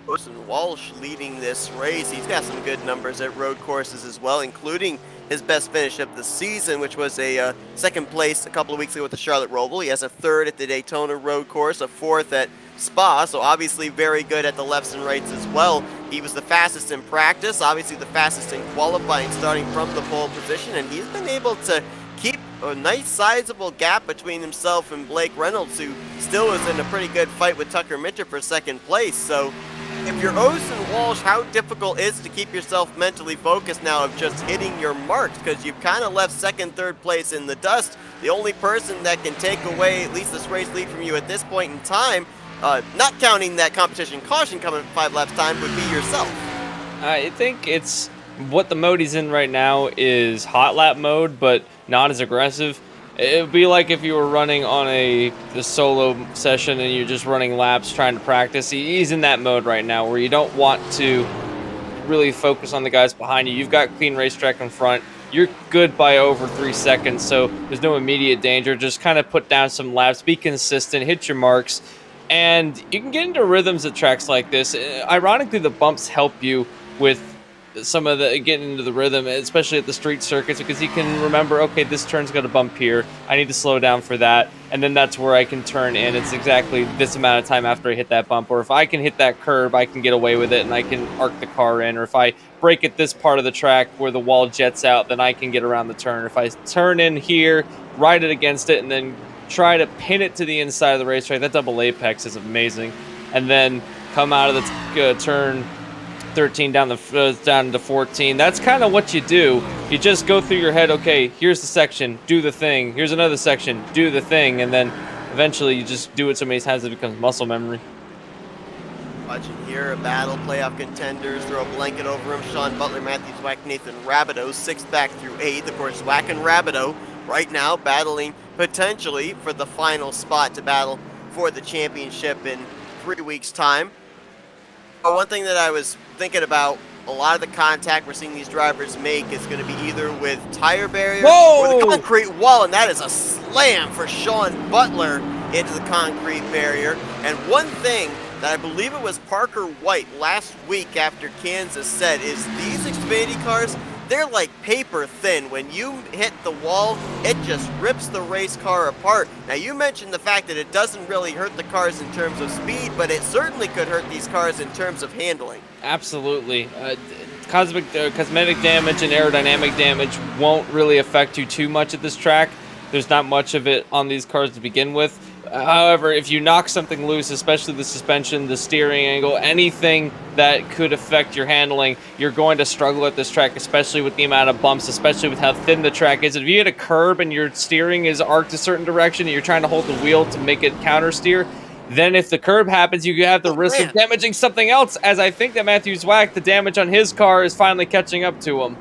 Austin Walsh leading this race. He's got some good numbers at road courses as well, including his best finish of the season, which was a second place a couple of weeks ago with the Charlotte Roval. He has a 3rd at the Daytona road course, a 4th at Spa, so obviously very good at the lefts and rights as well. He was the fastest in practice, obviously the fastest in qualifying, starting from the pole position, and he's been able to keep a nice sizable gap between himself and Blake Reynolds, who still is in a pretty good fight with Tucker Minter for 2nd place. So if you're Austin Walsh, how difficult is it to keep yourself mentally focused now of just hitting your marks? Because you've kind of left 2nd, 3rd place in the dust. The only person that can take away at least this race lead from you at this point in time, not counting that competition caution coming 5 laps time, would be yourself. I think it's what the mode he's in right now is hot lap mode, but not as aggressive. It would be like if you were running on the solo session and you're just running laps trying to practice. He's in that mode right now where you don't want to really focus on the guys behind you. You've got clean racetrack in front. You're good by over 3 seconds, so there's no immediate danger. Just kind of put down some laps, be consistent, hit your marks, and you can get into rhythms at tracks like this. Ironically, the bumps help you with some of the getting into the rhythm, especially at the street circuits, because you can remember, okay, this turn's got a bump here, I need to slow down for that, and then that's where I can turn in. It's exactly this amount of time after I hit that bump, or if I can hit that curb, I can get away with it and I can arc the car in, or if I brake at this part of the track where the wall jets out, then I can get around the turn. If I turn in here, ride it against it, and then try to pin it to the inside of the racetrack, that double apex is amazing, and then come out of the turn 13 down to 14. That's kind of what you do. You just go through your head, okay, here's the section, do the thing. Here's another section, do the thing. And then eventually you just do it so many times it becomes muscle memory. Watching here, a battle, playoff contenders, throw a blanket over him. Sean Butler, Matthew Zwack, Nathan Rabideau, 6th back through 8th. Of course, Zwack and Rabideau right now battling potentially for the final spot to battle for the championship in 3 weeks' time. One thing that I was thinking about, a lot of the contact we're seeing these drivers make is going to be either with tire barriers or the concrete wall, and that is a slam for Sean Butler into the concrete barrier. And one thing that I believe it was Parker White last week after Kansas said is these Xfinity cars, they're like paper thin. When you hit the wall, it just rips the race car apart. Now, you mentioned the fact that it doesn't really hurt the cars in terms of speed, but it certainly could hurt these cars in terms of handling. Absolutely. Cosmetic damage and aerodynamic damage won't really affect you too much at this track. There's not much of it on these cars to begin with. However, if you knock something loose, especially the suspension, the steering angle, anything that could affect your handling, you're going to struggle at this track, especially with the amount of bumps, especially with how thin the track is. If you hit a curb and your steering is arced a certain direction and you're trying to hold the wheel to make it counter steer, then if the curb happens, you have the risk of damaging something else, as I think that Matthew Zwack, the damage on his car is finally catching up to him.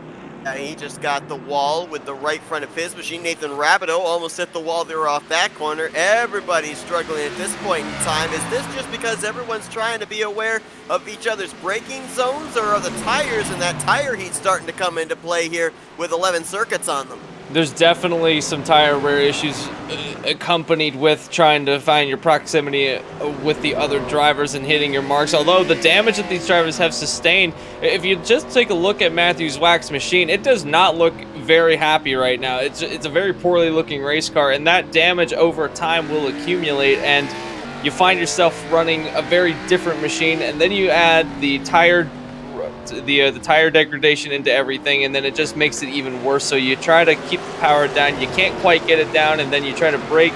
He just got the wall with the right front of his machine. Nathan Rabideau almost hit the wall there off that corner. Everybody's struggling at this point in time. Is this just because everyone's trying to be aware of each other's braking zones, or are the tires and that tire heat starting to come into play here with 11 circuits on them? There's definitely some tire wear issues accompanied with trying to find your proximity with the other drivers and hitting your marks. Although the damage that these drivers have sustained, if you just take a look at Matthew Zwack's machine, it does not look very happy right now. It's a very poorly looking race car, and that damage over time will accumulate, and you find yourself running a very different machine. And then you add the tire the tire degradation into everything, and then it just makes it even worse. So you try to keep the power down, you can't quite get it down, and then you try to brake.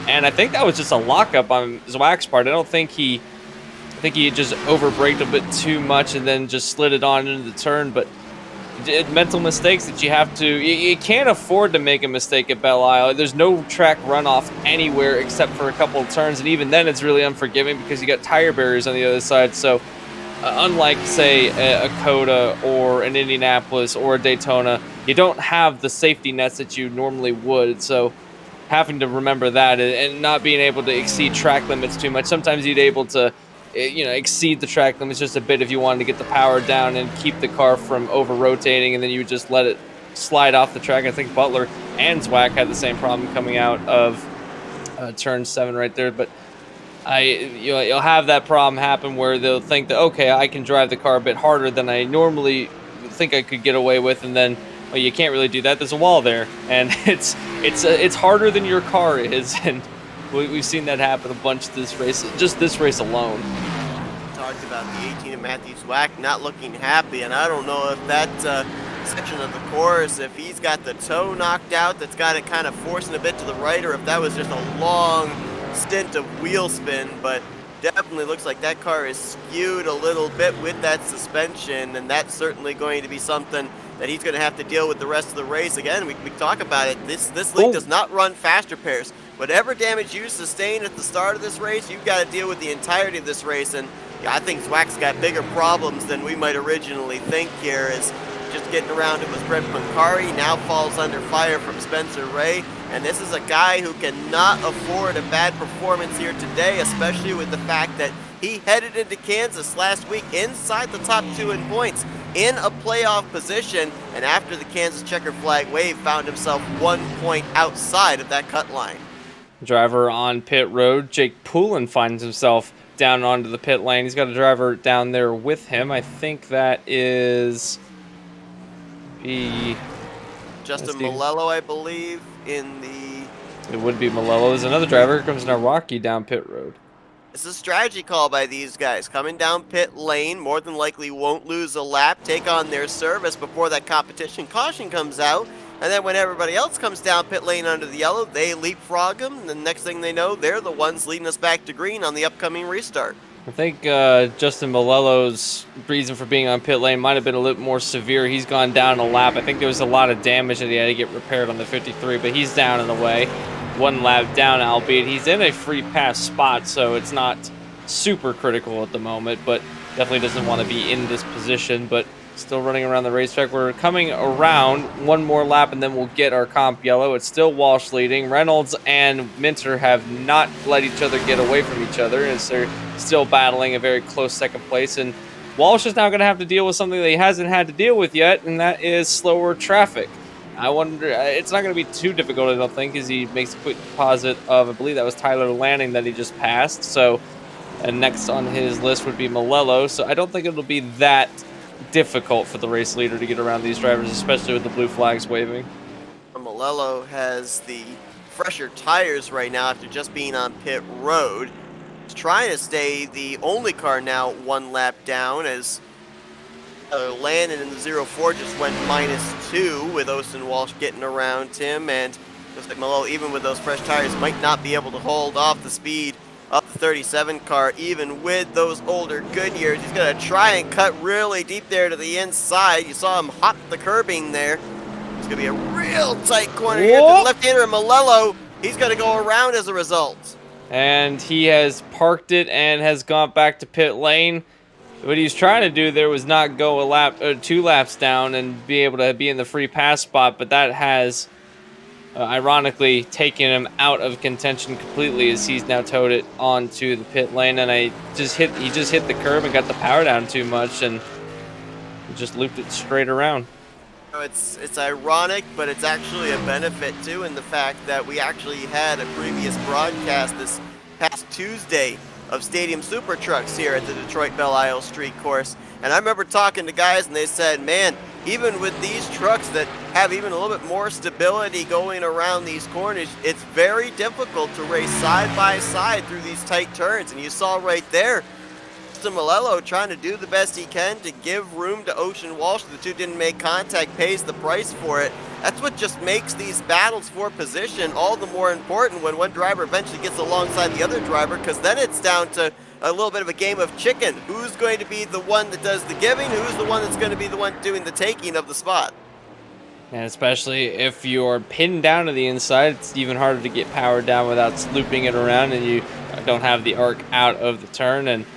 And I think that was just a lockup on Zwack's part. I think he just over-braked a bit too much and then just slid it on into the turn. But mental mistakes that you have to, you can't afford to make a mistake at Belle Isle. There's no track runoff anywhere except for a couple of turns, and even then it's really unforgiving because you got tire barriers on the other side. So unlike, say, a Coda or an Indianapolis or a Daytona, you don't have the safety nets that you normally would. So having to remember that and not being able to exceed track limits too much. Sometimes you'd able to, exceed the track limits just a bit if you wanted to get the power down and keep the car from over-rotating, and then you would just let it slide off the track. I think Butler and Zwack had the same problem coming out of turn 7 right there. But you'll have that problem happen where they'll think that, okay, I can drive the car a bit harder than I normally think I could get away with, and then well, you can't really do that. There's a wall there, and it's harder than your car is, and we've seen that happen a bunch this race, just this race alone. Talked about the 18 of Matthew Zwack not looking happy, and I don't know if that section of the course, if he's got the toe knocked out, that's got it kind of forcing a bit to the right, or if that was just a long stint of wheel spin. But definitely looks like that car is skewed a little bit with that suspension, and that's certainly going to be something that he's going to have to deal with the rest of the race. Again, we talk about it. This league does not run faster pairs. Whatever damage you sustain at the start of this race, you've got to deal with the entirety of this race. And yeah, I think Zwack's got bigger problems than we might originally think here. Is just getting around it was Brent Pancari, now falls under fire from Spencer Ray. And this is a guy who cannot afford a bad performance here today, especially with the fact that he headed into Kansas last week inside the top 2 in points, in a playoff position, and after the Kansas checker flag wave, found himself 1 point outside of that cut line. Driver on pit road, Jake Poulin finds himself down onto the pit lane. He's got a driver down there with him. I think that is Justin Malello, I believe, in the... It would be Malello. There's another driver. Here comes Nawaki down pit road. It's a strategy call by these guys. Coming down pit lane, more than likely won't lose a lap, take on their service before that competition caution comes out, and then when everybody else comes down pit lane under the yellow, they leapfrog them, and the next thing they know, they're the ones leading us back to green on the upcoming restart. I think Justin Malello's reason for being on pit lane might have been a little more severe. He's gone down a lap. I think there was a lot of damage that he had to get repaired on the 53, but he's down in the way. 1 lap down, albeit he's in a free pass spot, so it's not super critical at the moment, but definitely doesn't want to be in this position, but still running around the racetrack. We're coming around 1 more lap, and then we'll get our comp yellow. It's still Walsh leading. Reynolds and Minter have not let each other get away from each other, as they're still battling a very close second place, and Walsh is now going to have to deal with something that he hasn't had to deal with yet, and that is slower traffic. I wonder, it's not going to be too difficult, I don't think, as he makes a quick deposit of, I believe that was Tyler Lanning that he just passed. So, and next on his list would be Malello. So I don't think it'll be that difficult for the race leader to get around these drivers, especially with the blue flags waving. Malello has the fresher tires right now after just being on pit road. He's trying to stay the only car now 1 lap down, as Landon in the 04 just went -2 with Austin Walsh getting around him, and looks like Malello, even with those fresh tires, might not be able to hold off the speed of the 37 car, even with those older Goodyears. He's going to try and cut really deep there to the inside. You saw him hop the curbing there. It's going to be a real tight corner here to the left-hander, and Malello, he's going to go around as a result. And he has parked it and has gone back to pit lane. What he was trying to do there was not go a lap, 2 laps down and be able to be in the free pass spot, but that has ironically taken him out of contention completely, as he's now towed it onto the pit lane, and he just hit the curb and got the power down too much and just looped it straight around. It's ironic, but it's actually a benefit too, in the fact that we actually had a previous broadcast this past Tuesday of Stadium Super Trucks here at the Detroit Belle Isle Street Course. And I remember talking to guys and they said, man, even with these trucks that have even a little bit more stability going around these corners, it's very difficult to race side by side through these tight turns. And you saw right there, Austin Malello trying to do the best he can to give room to Ocean Walsh. The two didn't make contact, pays the price for it. That's what just makes these battles for position all the more important when one driver eventually gets alongside the other driver, because then it's down to a little bit of a game of chicken. Who's going to be the one that does the giving? Who's the one that's going to be the one doing the taking of the spot? And especially if you're pinned down to the inside, it's even harder to get powered down without looping it around, and you don't have the arc out of the turn. And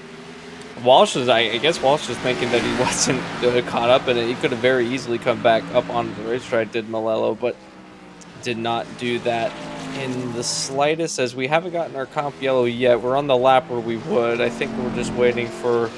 Walsh was, I guess Walsh was thinking that he wasn't caught up in it. He could have very easily come back up onto the racetrack, did Malello, but did not do that in the slightest, as we haven't gotten our comp yellow yet. We're on the lap where we would. I think we're just waiting for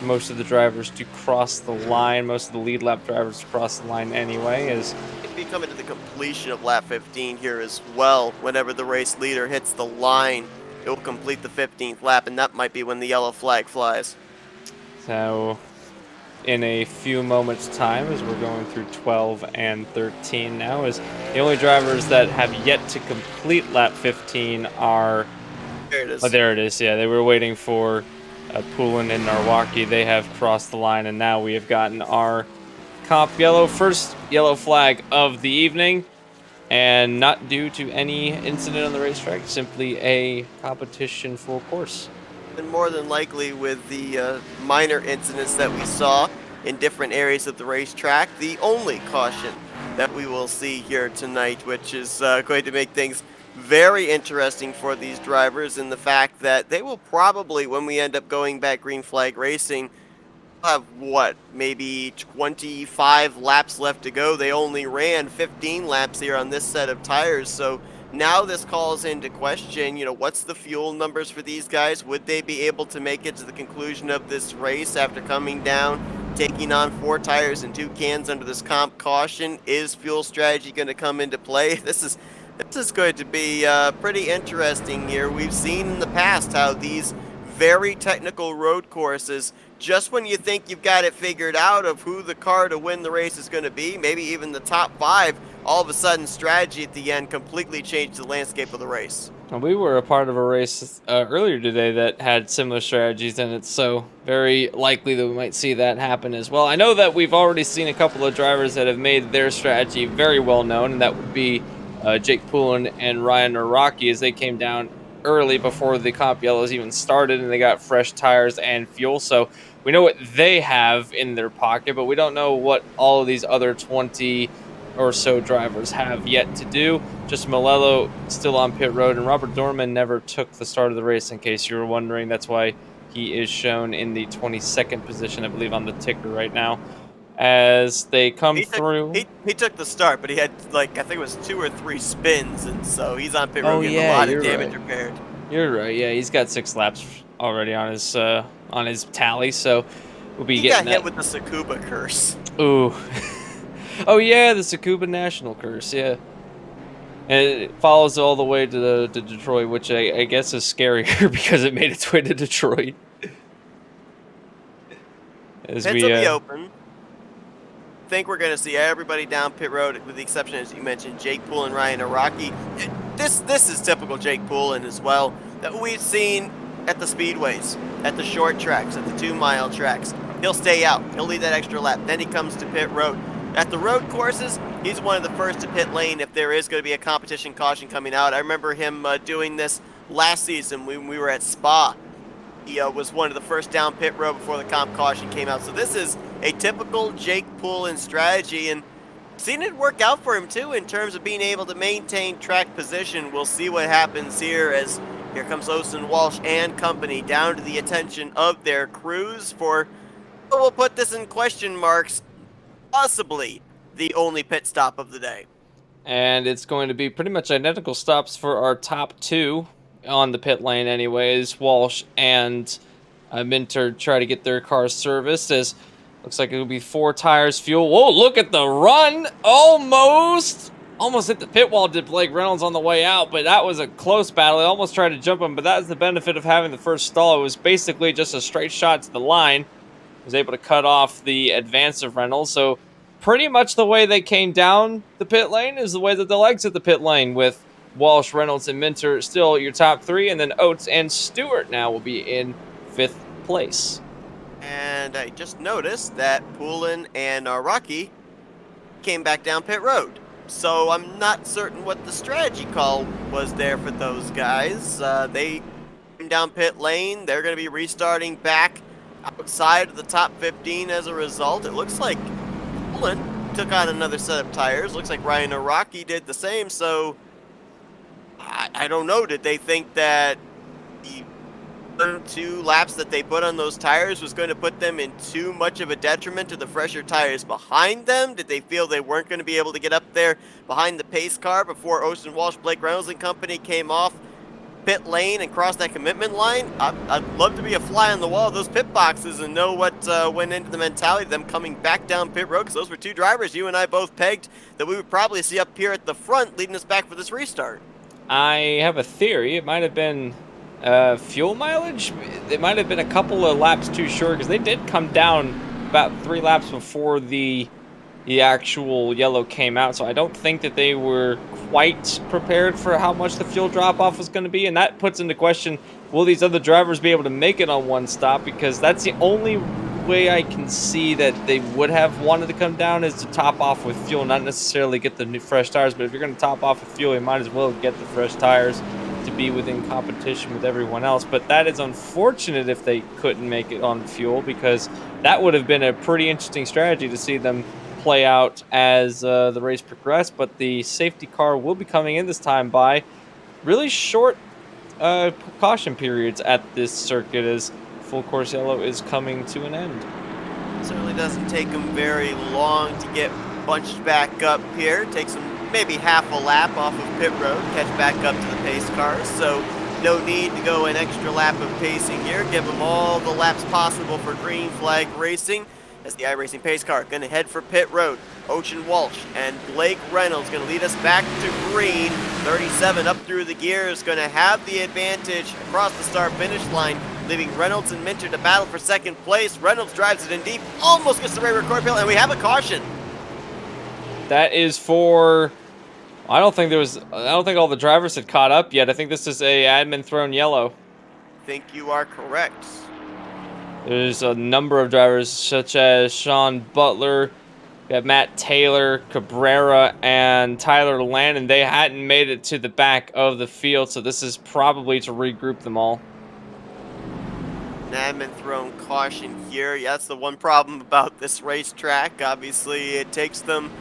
most of the drivers to cross the line, most of the lead lap drivers to cross the line anyway. As be coming to the completion of lap 15 here as well. Whenever the race leader hits the line, it will complete the 15th lap, and that might be when the yellow flag flies. So in a few moments time, as we're going through 12 and 13 now, is the only drivers that have yet to complete lap 15 are... There it is. Oh, there it is. Yeah, they were waiting for Poulin and Narwaki. They have crossed the line, and now we have gotten our comp yellow, first yellow flag of the evening, and not due to any incident on the racetrack, simply a competition full course. And more than likely, with the minor incidents that we saw in different areas of the racetrack, the only caution that we will see here tonight, which is going to make things very interesting for these drivers, in the fact that they will probably, when we end up going back green flag racing, have what, maybe 25 laps left to go. They only ran 15 laps here on this set of tires, so now this calls into question, what's the fuel numbers for these guys? Would they be able to make it to the conclusion of this race after coming down, taking on 4 tires and 2 cans under this comp caution? Is fuel strategy going to come into play? This is going to be pretty interesting here. We've seen in the past how these very technical road courses, just when you think you've got it figured out of who the car to win the race is going to be, maybe even the top 5, all of a sudden strategy at the end completely changed the landscape of the race. We were a part of a race earlier today that had similar strategies, and it's so very likely that we might see that happen as well. I know that we've already seen a couple of drivers that have made their strategy very well known, and that would be Jake Poulin and Ryan Naraki, as they came down early before the comp yellows even started, and they got fresh tires and fuel. So we know what they have in their pocket, but we don't know what all of these other 20 or so drivers have yet to do. Just Malello still on pit road, and Robert Dorman never took the start of the race, in case you were wondering. That's why he is shown in the 22nd position, I believe, on the ticker right now. As they come through, he took the start, but he had, I think it was 2 or 3 spins, and so he's on pit road getting a lot of damage repaired. You're right. Yeah, he's got 6 laps already on his tally, so we'll be He getting got hit with the Tsukuba curse. Ooh. Oh yeah, the Tsukuba National curse. Yeah, and it follows all the way to Detroit, which I guess is scarier because it made its way to Detroit. Pits will be open. I think we're going to see everybody down pit road, with the exception, as you mentioned, Jake Poulin and Ryan Araki. This is typical Jake Poulin as well, that we've seen at the speedways, at the short tracks, at the 2-mile tracks. He'll stay out. He'll lead that extra lap. Then he comes to pit road. At the road courses, he's one of the first to pit lane if there is going to be a competition caution coming out. I remember him doing this last season when we were at Spa. He was one of the first down pit road before the comp caution came out. So this is a typical Jake Poulin strategy, and seen it work out for him too in terms of being able to maintain track position. We'll see what happens here, as here comes Austin Walsh and company down to the attention of their crews for, we'll put this in question marks, possibly the only pit stop of the day. And it's going to be pretty much identical stops for our top 2 on the pit lane anyways. Walsh and Minter try to get their cars serviced, as looks like it'll be 4 tires, fuel. Whoa, look at the run! Almost hit the pit wall, did Blake Reynolds on the way out, but that was a close battle. He almost tried to jump him, but that's the benefit of having the first stall. It was basically just a straight shot to the line. Was able to cut off the advance of Reynolds. So pretty much the way they came down the pit lane is the way that they'll exit the pit lane, with Walsh, Reynolds, and Minter still your top 3, and then Oates and Stewart now will be in 5th place. And I just noticed that Poulin and Rocky came back down pit road. So I'm not certain what the strategy call was there for those guys. They came down pit lane. They're going to be restarting back outside of the top 15 as a result. It looks like Poulin took on another set of tires. Looks like Ryan Araki did the same. So I don't know. Did they think that the 2 laps that they put on those tires was going to put them in too much of a detriment to the fresher tires behind them? Did they feel they weren't going to be able to get up there behind the pace car before Ocean Walsh, Blake Reynolds and company came off pit lane and crossed that commitment line? I'd love to be a fly on the wall of those pit boxes and know what went into the mentality of them coming back down pit road, because those were 2 drivers you and I both pegged that we would probably see up here at the front leading us back for this restart. I have a theory. It might have been fuel mileage. It might have been a couple of laps too short, because they did come down about 3 laps before the actual yellow came out. So I don't think that they were quite prepared for how much the fuel drop off was going to be, and that puts into question, will these other drivers be able to make it on one stop? Because that's the only way I can see that they would have wanted to come down, is to top off with fuel, not necessarily get the new fresh tires. But if you're going to top off with fuel, you might as well get the fresh tires to be within competition with everyone else. But that is unfortunate if they couldn't make it on fuel, because that would have been a pretty interesting strategy to see them play out as the race progressed. But the safety car will be coming in this time by really short caution periods at this circuit, as full course yellow is coming to an end. Certainly doesn't take them very long to get bunched back up here. Takes them maybe half a lap off of pit road, catch back up to the pace cars. So no need to go an extra lap of pacing here. Give them all the laps possible for green flag racing, as the iRacing pace car going to head for pit road. Ocean Walsh and Blake Reynolds going to lead us back to green. 37 up through the gears, going to have the advantage across the start-finish line, leaving Reynolds and Minter to battle for second place. Reynolds drives it in deep, almost gets the right record pile, and we have a caution. That is for, I don't think all the drivers had caught up yet. I think this is a admin thrown yellow. I think you are correct. There's a number of drivers, such as Sean Butler, we have Matt Taylor, Cabrera, and Tyler Landon. They hadn't made it to the back of the field, so this is probably to regroup them all. An admin thrown caution here. Yeah, that's the one problem about this racetrack. Obviously, it takes them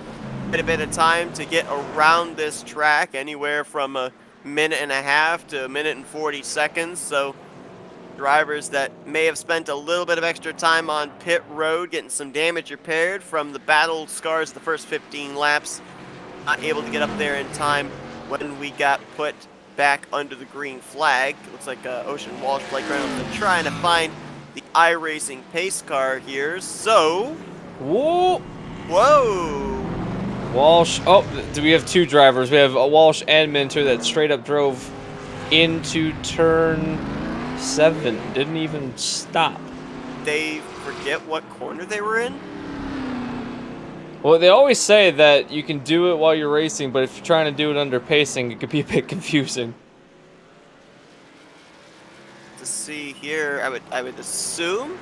a bit of time to get around this track, anywhere from a minute and a half to a minute and 40 seconds. So drivers that may have spent a little bit of extra time on pit road getting some damage repaired from the battle scars the first 15 laps, not able to get up there in time when we got put back under the green flag. It looks like Ocean Walsh, Blake Reynolds are trying to find the iRacing pace car here. So, whoa, Walsh. Oh, do we have 2 drivers? We have a Walsh and Minter that straight up drove into turn 7. Didn't even stop. They forget what corner they were in? Well, they always say that you can do it while you're racing, but if you're trying to do it under pacing, it could be a bit confusing. To see here, I would assume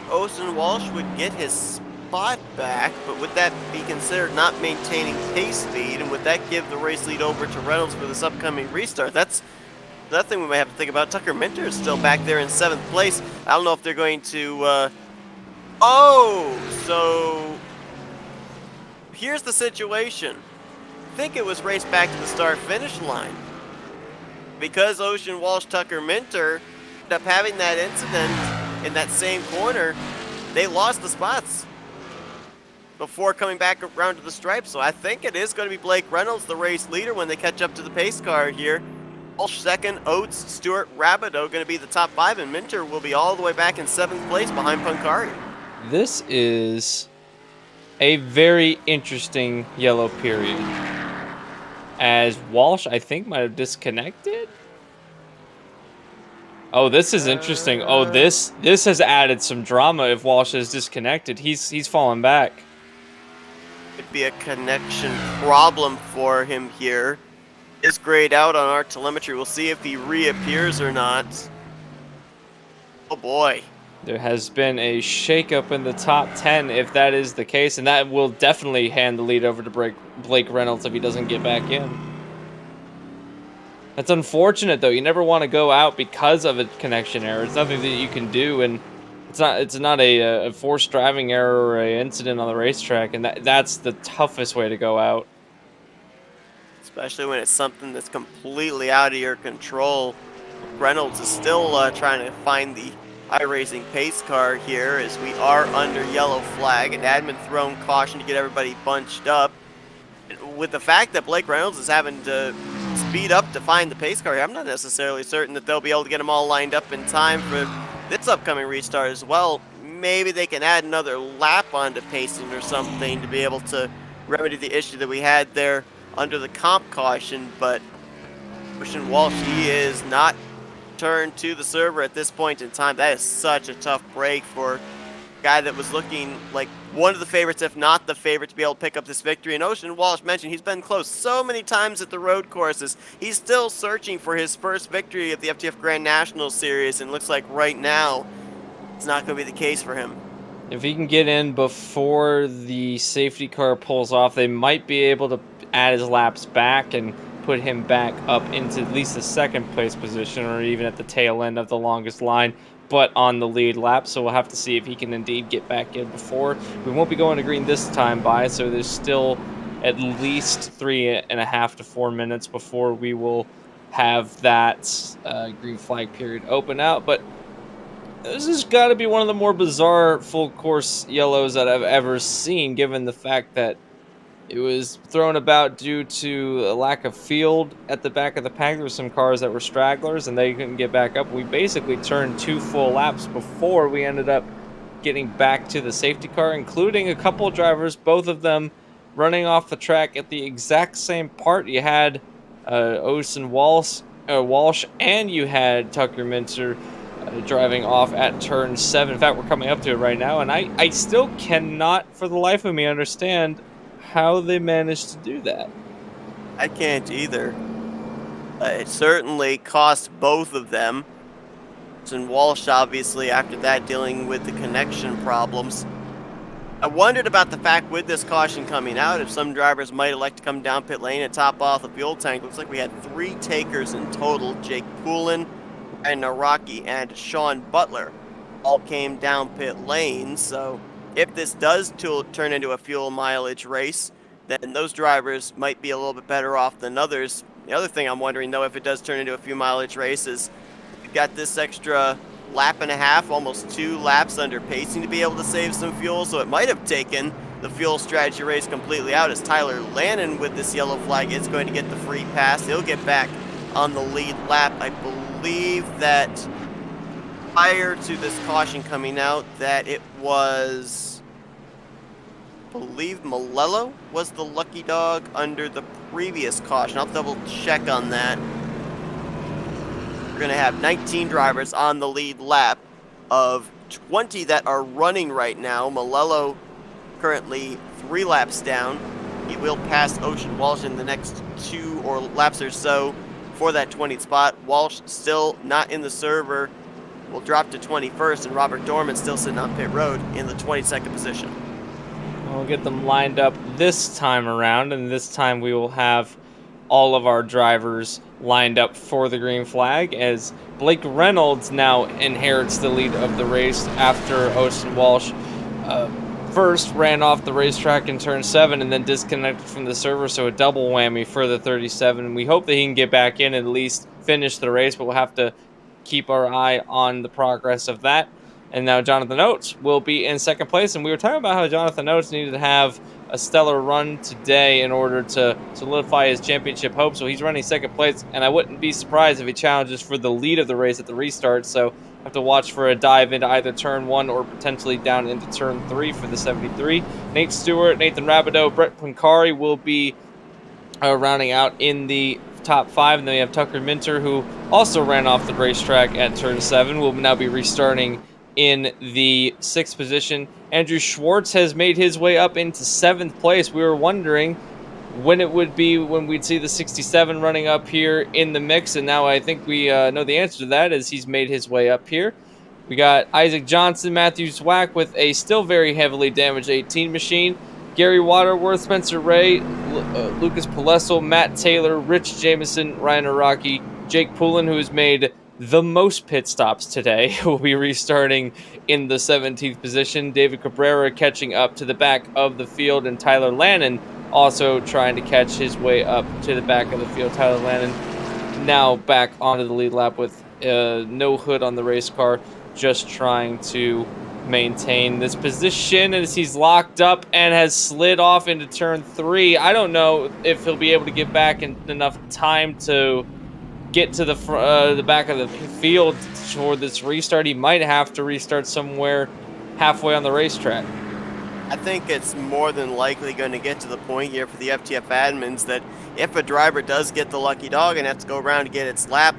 Ocean Walsh would get his spot back, but would that be considered not maintaining pace speed, and would that give the race lead over to Reynolds for this upcoming restart? That's another thing we might have to think about. Tucker Minter is still back there in 7th place. I don't know if they're going to so here's the situation. I think it was raced back to the start-finish line. Because Ocean Walsh, Tucker Minter ended up having that incident in that same corner, they lost the spots before coming back around to the stripe. So I think it is going to be Blake Reynolds, the race leader, when they catch up to the pace car here. Walsh second, Oates, Stewart, Rabideau going to be the top 5, and Minter will be all the way back in 7th place behind Punkari. This is a very interesting yellow period, as Walsh, I think, might have disconnected. Oh, this is interesting. Oh, this has added some drama. If Walsh is disconnected, he's fallen back. Could be a connection problem for him here. Is grayed out on our telemetry. We'll see if he reappears or not. Oh boy. There has been a shakeup in the top 10 if that is the case, and that will definitely hand the lead over to Blake Reynolds if he doesn't get back in. That's unfortunate, though. You never want to go out because of a connection error. It's nothing that you can do, and it's not a forced driving error or an incident on the racetrack, and that's the toughest way to go out. Especially when it's something that's completely out of your control. Reynolds is still trying to find the iRacing pace car here as we are under yellow flag, and admin thrown caution to get everybody bunched up. And with the fact that Blake Reynolds is having to speed up to find the pace car here, I'm not necessarily certain that they'll be able to get them all lined up in time for this upcoming restart as well. Maybe they can add another lap onto pacing or something to be able to remedy the issue that we had there under the comp caution, but Ocean Walsh, he is not turned to the server at this point in time. That is such a tough break for a guy that was looking like one of the favorites, if not the favorite, to be able to pick up this victory. And Ocean Walsh mentioned he's been close so many times at the road courses. He's still searching for his first victory at the FTF Grand National Series, and looks like right now it's not going to be the case for him. If he can get in before the safety car pulls off, they might be able to add his laps back and put him back up into at least the second place position, or even at the tail end of the longest line, but on the lead lap. So we'll have to see if he can indeed get back in before. We won't be going to green this time by, so there's still at least 3.5 to 4 minutes before we will have that green flag period open out. But this has got to be one of the more bizarre full course yellows that I've ever seen, given the fact that it was thrown about due to a lack of field at the back of the pack. There were some cars that were stragglers and they couldn't get back up. We basically turned 2 full laps before we ended up getting back to the safety car, including a couple of drivers, both of them running off the track at the exact same part. You had Ocean Walsh and you had Tucker Minter driving off at turn 7. In fact, we're coming up to it right now, and I still cannot for the life of me understand how they managed to do that. I can't either. It certainly cost both of them. And Walsh, obviously, after that, dealing with the connection problems. I wondered about the fact with this caution coming out, if some drivers might elect to come down pit lane and top off the fuel tank. Looks like we had 3 takers in total. Jake Poulin, and Naraki, and Sean Butler all came down pit lane. So if this does turn into a fuel mileage race, then those drivers might be a little bit better off than others. The other thing I'm wondering, though, if it does turn into a fuel mileage race, is we've got this extra lap and a half, almost 2 laps under pacing to be able to save some fuel. So it might have taken the fuel strategy race completely out, as Tyler Lannon with this yellow flag is going to get the free pass. He'll get back on the lead lap. I believe that prior to this caution coming out, that it was, I believe Malello was the lucky dog under the previous caution. I'll double check on that. We're going to have 19 drivers on the lead lap of 20 that are running right now. Malello currently 3 laps down. He will pass Ocean Walsh in the next 2 laps or so for that 20th spot. Walsh still not in the server, will drop to 21st, and Robert Dorman still sitting on pit road in the 22nd position. We'll get them lined up this time around, and this time we will have all of our drivers lined up for the green flag, as Blake Reynolds now inherits the lead of the race after Ocean Walsh first ran off the racetrack in turn 7 and then disconnected from the server, so a double whammy for the 37. We hope that he can get back in and at least finish the race, but we'll have to keep our eye on the progress of that. And now Jonathan Oates will be in second place, and we were talking about how Jonathan Oates needed to have a stellar run today in order to solidify his championship hopes. So he's running second place, and I wouldn't be surprised if he challenges for the lead of the race at the restart. So have to watch for a dive into either turn 1 or potentially down into turn 3 for the 73. Nate Stewart, Nathan Rabideau, Brett Pancari will be rounding out in the top 5, and then we have Tucker Minter, who also ran off the racetrack at turn 7, will now be restarting in the 6th position. Andrew Schwartz has made his way up into 7th place. We were wondering when it would be when we'd see the 67 running up here in the mix, and now I think we know the answer to that, as he's made his way up here. We got Isaac Johnson, Matthew Zwack with a still very heavily damaged 18 machine. Gary Waterworth, Spencer Ray, Lucas Palesel, Matt Taylor, Rich Jameson, Ryan Araki, Jake Poulin, who has made the most pit stops today, will be restarting in the 17th position. David Cabrera catching up to the back of the field, and Tyler Lannon also trying to catch his way up to the back of the field. Tyler Lannon now back onto the lead lap with no hood on the race car, just trying to maintain this position as he's locked up and has slid off into turn 3. I don't know if he'll be able to get back in enough time to get to the back of the field for this restart. He might have to restart somewhere halfway on the racetrack. I think it's more than likely going to get to the point here for the FTF admins that if a driver does get the lucky dog and has to go around to get its lap,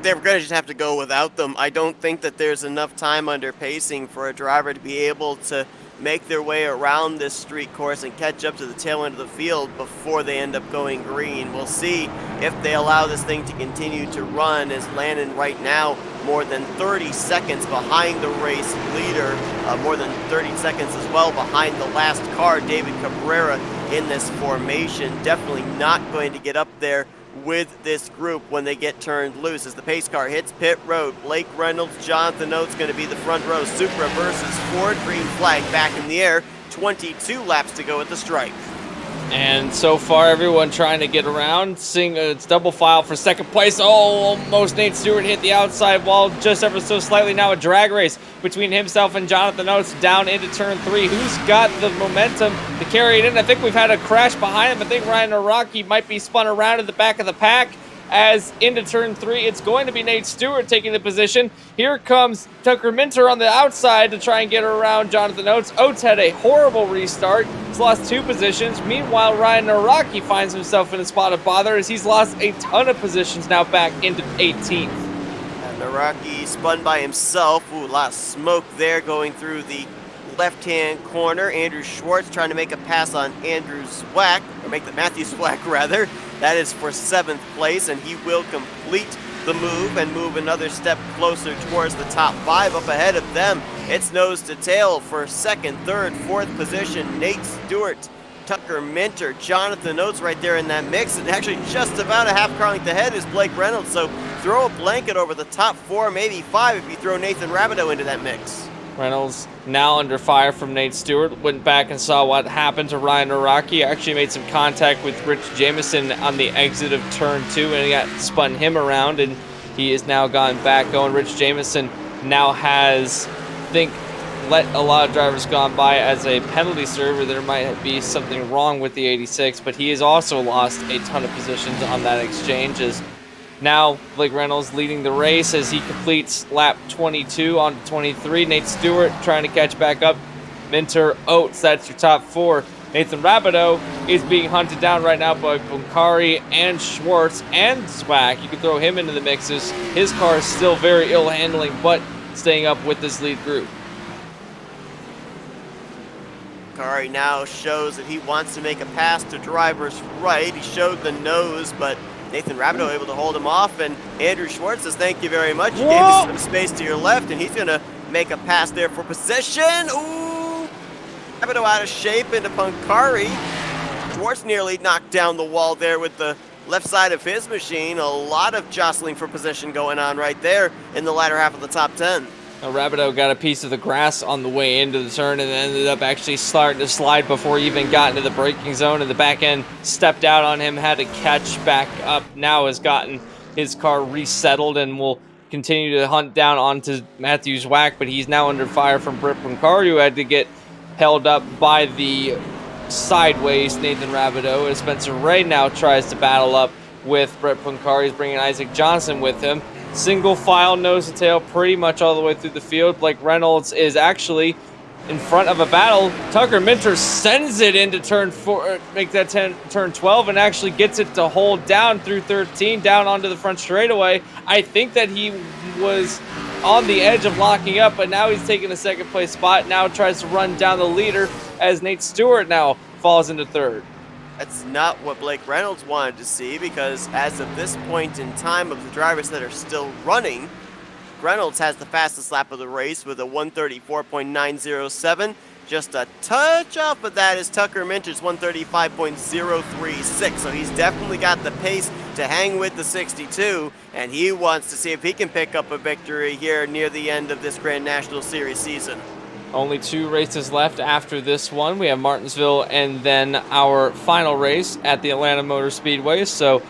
they're going to just have to go without them. I don't think that there's enough time under pacing for a driver to be able to make their way around this street course and catch up to the tail end of the field before they end up going green. We'll see if they allow this thing to continue to run, as Lannon right now more than 30 seconds behind the race leader, more than 30 seconds as well behind the last car, David Cabrera, in this formation. Definitely not going to get up there with this group when they get turned loose. As the pace car hits pit road, Blake Reynolds, Jonathan Oates going to be the front row. Supra versus Ford, green flag back in the air. 22 laps to go at the stripe. And so far, everyone trying to get around. Seeing it's double file for second place. Oh, almost Nate Stewart hit the outside wall just ever so slightly. Now a drag race between himself and Jonathan Oates down into turn 3. Who's got the momentum to carry it in? I think we've had a crash behind him. I think Ryan Araki might be spun around at the back of the pack. As into turn 3, it's going to be Nate Stewart taking the position. Here comes Tucker Minter on the outside to try and get around Jonathan Oates. Oates had a horrible restart. He's lost 2 positions. Meanwhile, Ryan Araki finds himself in a spot of bother as he's lost a ton of positions now back into 18th. And Araki spun by himself. Ooh, a lot of smoke there going through the left-hand corner. Andrew Schwartz trying to make a pass on Andrew Zwack, or make the Matthew Zwack rather. That is for 7th place, and he will complete the move and move another step closer towards the top 5. Up ahead of them, it's nose to tail for 2nd, 3rd, 4th position. Nate Stewart, Tucker Minter, Jonathan Oates right there in that mix, and actually just about a half car length ahead is Blake Reynolds. So throw a blanket over the top 4, maybe 5 if you throw Nathan Rabideau into that mix. Reynolds now under fire from Nate Stewart. Went back and saw what happened to Ryan Araki. Actually made some contact with Rich Jameson on the exit of turn 2, and he got spun him around, and he is now gone back going. Rich Jameson now has, I think, let a lot of drivers gone by as a penalty server. There might be something wrong with the 86, but he has also lost a ton of positions on that exchange. As now Blake Reynolds leading the race as he completes lap 22 on 23. Nate Stewart trying to catch back up. Minter, Oates, that's your top 4. Nathan Rabideau is being hunted down right now by Bunkari and Schwartz and Zwack. You can throw him into the mixes. His car is still very ill handling, but staying up with this lead group. Bunkari now shows that he wants to make a pass to driver's right. He showed the nose, but Nathan Rabideau able to hold him off, and Andrew Schwartz says thank you very much. You gave me some space to your left, and he's going to make a pass there for position. Ooh! Rabideau out of shape into Bunkari. Schwartz nearly knocked down the wall there with the left side of his machine. A lot of jostling for position going on right there in the latter half of the top 10. Now, Rabideau got a piece of the grass on the way into the turn and ended up actually starting to slide before he even got into the braking zone, and the back end stepped out on him, had to catch back up. Now has gotten his car resettled and will continue to hunt down onto Matthew Zwack, but he's now under fire from Britt Bunkari, who had to get held up by the sideways Nathan Rabideau, as Spencer Ray now tries to battle up with Brett Bunkari. He's bringing Isaac Johnson with him. Single file, nose to tail, pretty much all the way through the field. Blake Reynolds is actually in front of a battle. Tucker Minter sends it into turn 4, make that turn 12, and actually gets it to hold down through 13, down onto the front straightaway. I think that he was on the edge of locking up, but now he's taking a 2nd place spot. Now tries to run down the leader as Nate Stewart now falls into 3rd. That's not what Blake Reynolds wanted to see, because as of this point in time of the drivers that are still running, Reynolds has the fastest lap of the race with a 134.907. Just a touch off of that is Tucker Minter's 135.036. So he's definitely got the pace to hang with the 62, and he wants to see if he can pick up a victory here near the end of this Grand National Series season. Only 2 races left after this one. We have Martinsville and then our final race at the Atlanta Motor Speedway. So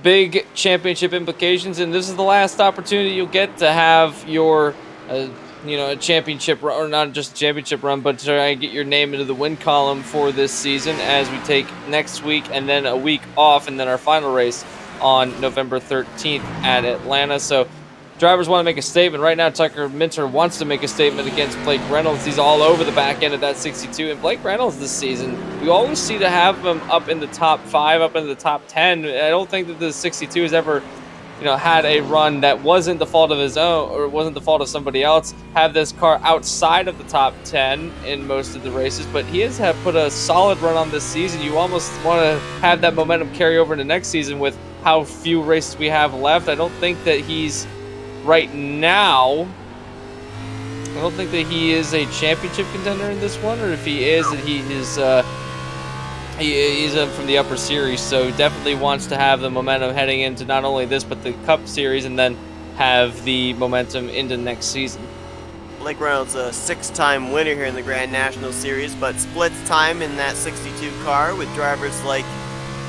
big championship implications, and this is the last opportunity you'll get to have your a championship run, or not just a championship run, but try and get your name into the win column for this season as we take next week and then a week off, and then our final race on November 13th at Atlanta. So drivers want to make a statement. Right now, Tucker Minter wants to make a statement against Blake Reynolds. He's all over the back end of that 62. And Blake Reynolds this season, we always see to have him up in the top 5, up in the top 10. I don't think that the 62 has ever had a run that wasn't the fault of his own or wasn't the fault of somebody else, have this car outside of the top 10 in most of the races, but he has put a solid run on this season. You almost want to have that momentum carry over into next season with how few races we have left. I don't think that he's right now, I don't think that he is a championship contender in this one, or if he is, that he's from the upper series, so definitely wants to have the momentum heading into not only this but the Cup Series, and then have the momentum into next season. Blake Reynolds, a 6-time winner here in the Grand National Series, but splits time in that 62 car with drivers like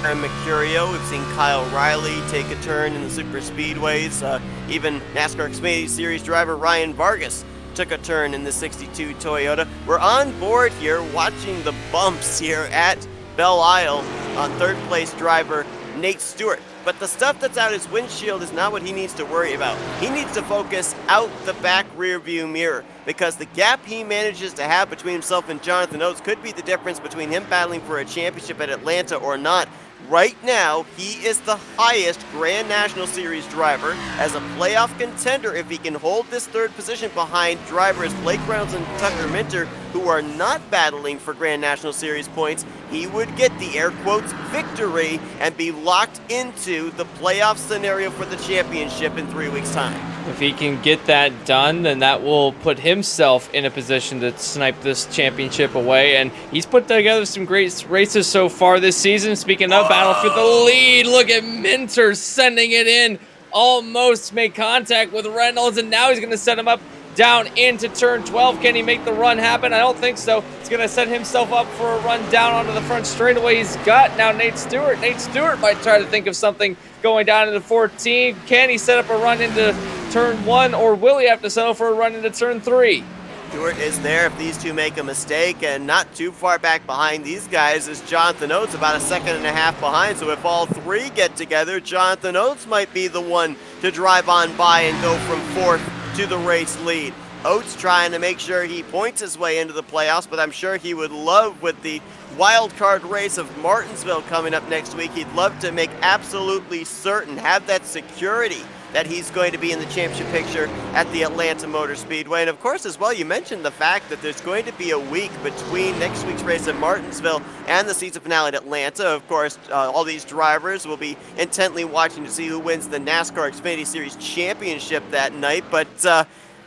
Aaron Mercurio. We've seen Kyle Riley take a turn in the super speedways. Even NASCAR Xfinity Series driver Ryan Vargas took a turn in the 62 Toyota. We're on board here watching the bumps here at Belle Isle on third place driver Nate Stewart. But the stuff that's out his windshield is not what he needs to worry about. He needs to focus out the back rear view mirror, because the gap he manages to have between himself and Jonathan Oates could be the difference between him battling for a championship at Atlanta or not. Right now, he is the highest Grand National Series driver as a playoff contender if he can hold this third position behind drivers Blake Reynolds and Tucker Minter, who are not battling for Grand National Series points. He would get the air quotes victory and be locked into the playoff scenario for the championship in 3 weeks' time. If he can get that done, then that will put himself in a position to snipe this championship away. And he's put together some great races so far this season. Speaking of battle for the lead, look at Minter sending it in. Almost made contact with Reynolds, and now he's going to set him up down into turn 12. Can he make the run happen? I don't think so. He's going to set himself up for a run down onto the front straightaway. He's got now Nate Stewart. Nate Stewart might try to think of something going down into 14. Can he set up a run into turn 1, or will he have to settle for a run into turn 3? Stewart is there if these two make a mistake, and not too far back behind these guys is Jonathan Oates, about a second and a half behind. So if all three get together, Jonathan Oates might be the one to drive on by and go from 4th to the race lead. Oates trying to make sure he points his way into the playoffs, but I'm sure he would love, with the wild card race of Martinsville coming up next week, he'd love to make absolutely certain, have that security that he's going to be in the championship picture at the Atlanta Motor Speedway. And of course, as well, you mentioned the fact that there's going to be a week between next week's race at Martinsville and the season finale at Atlanta. Of course, all these drivers will be intently watching to see who wins the NASCAR Xfinity Series Championship that night. But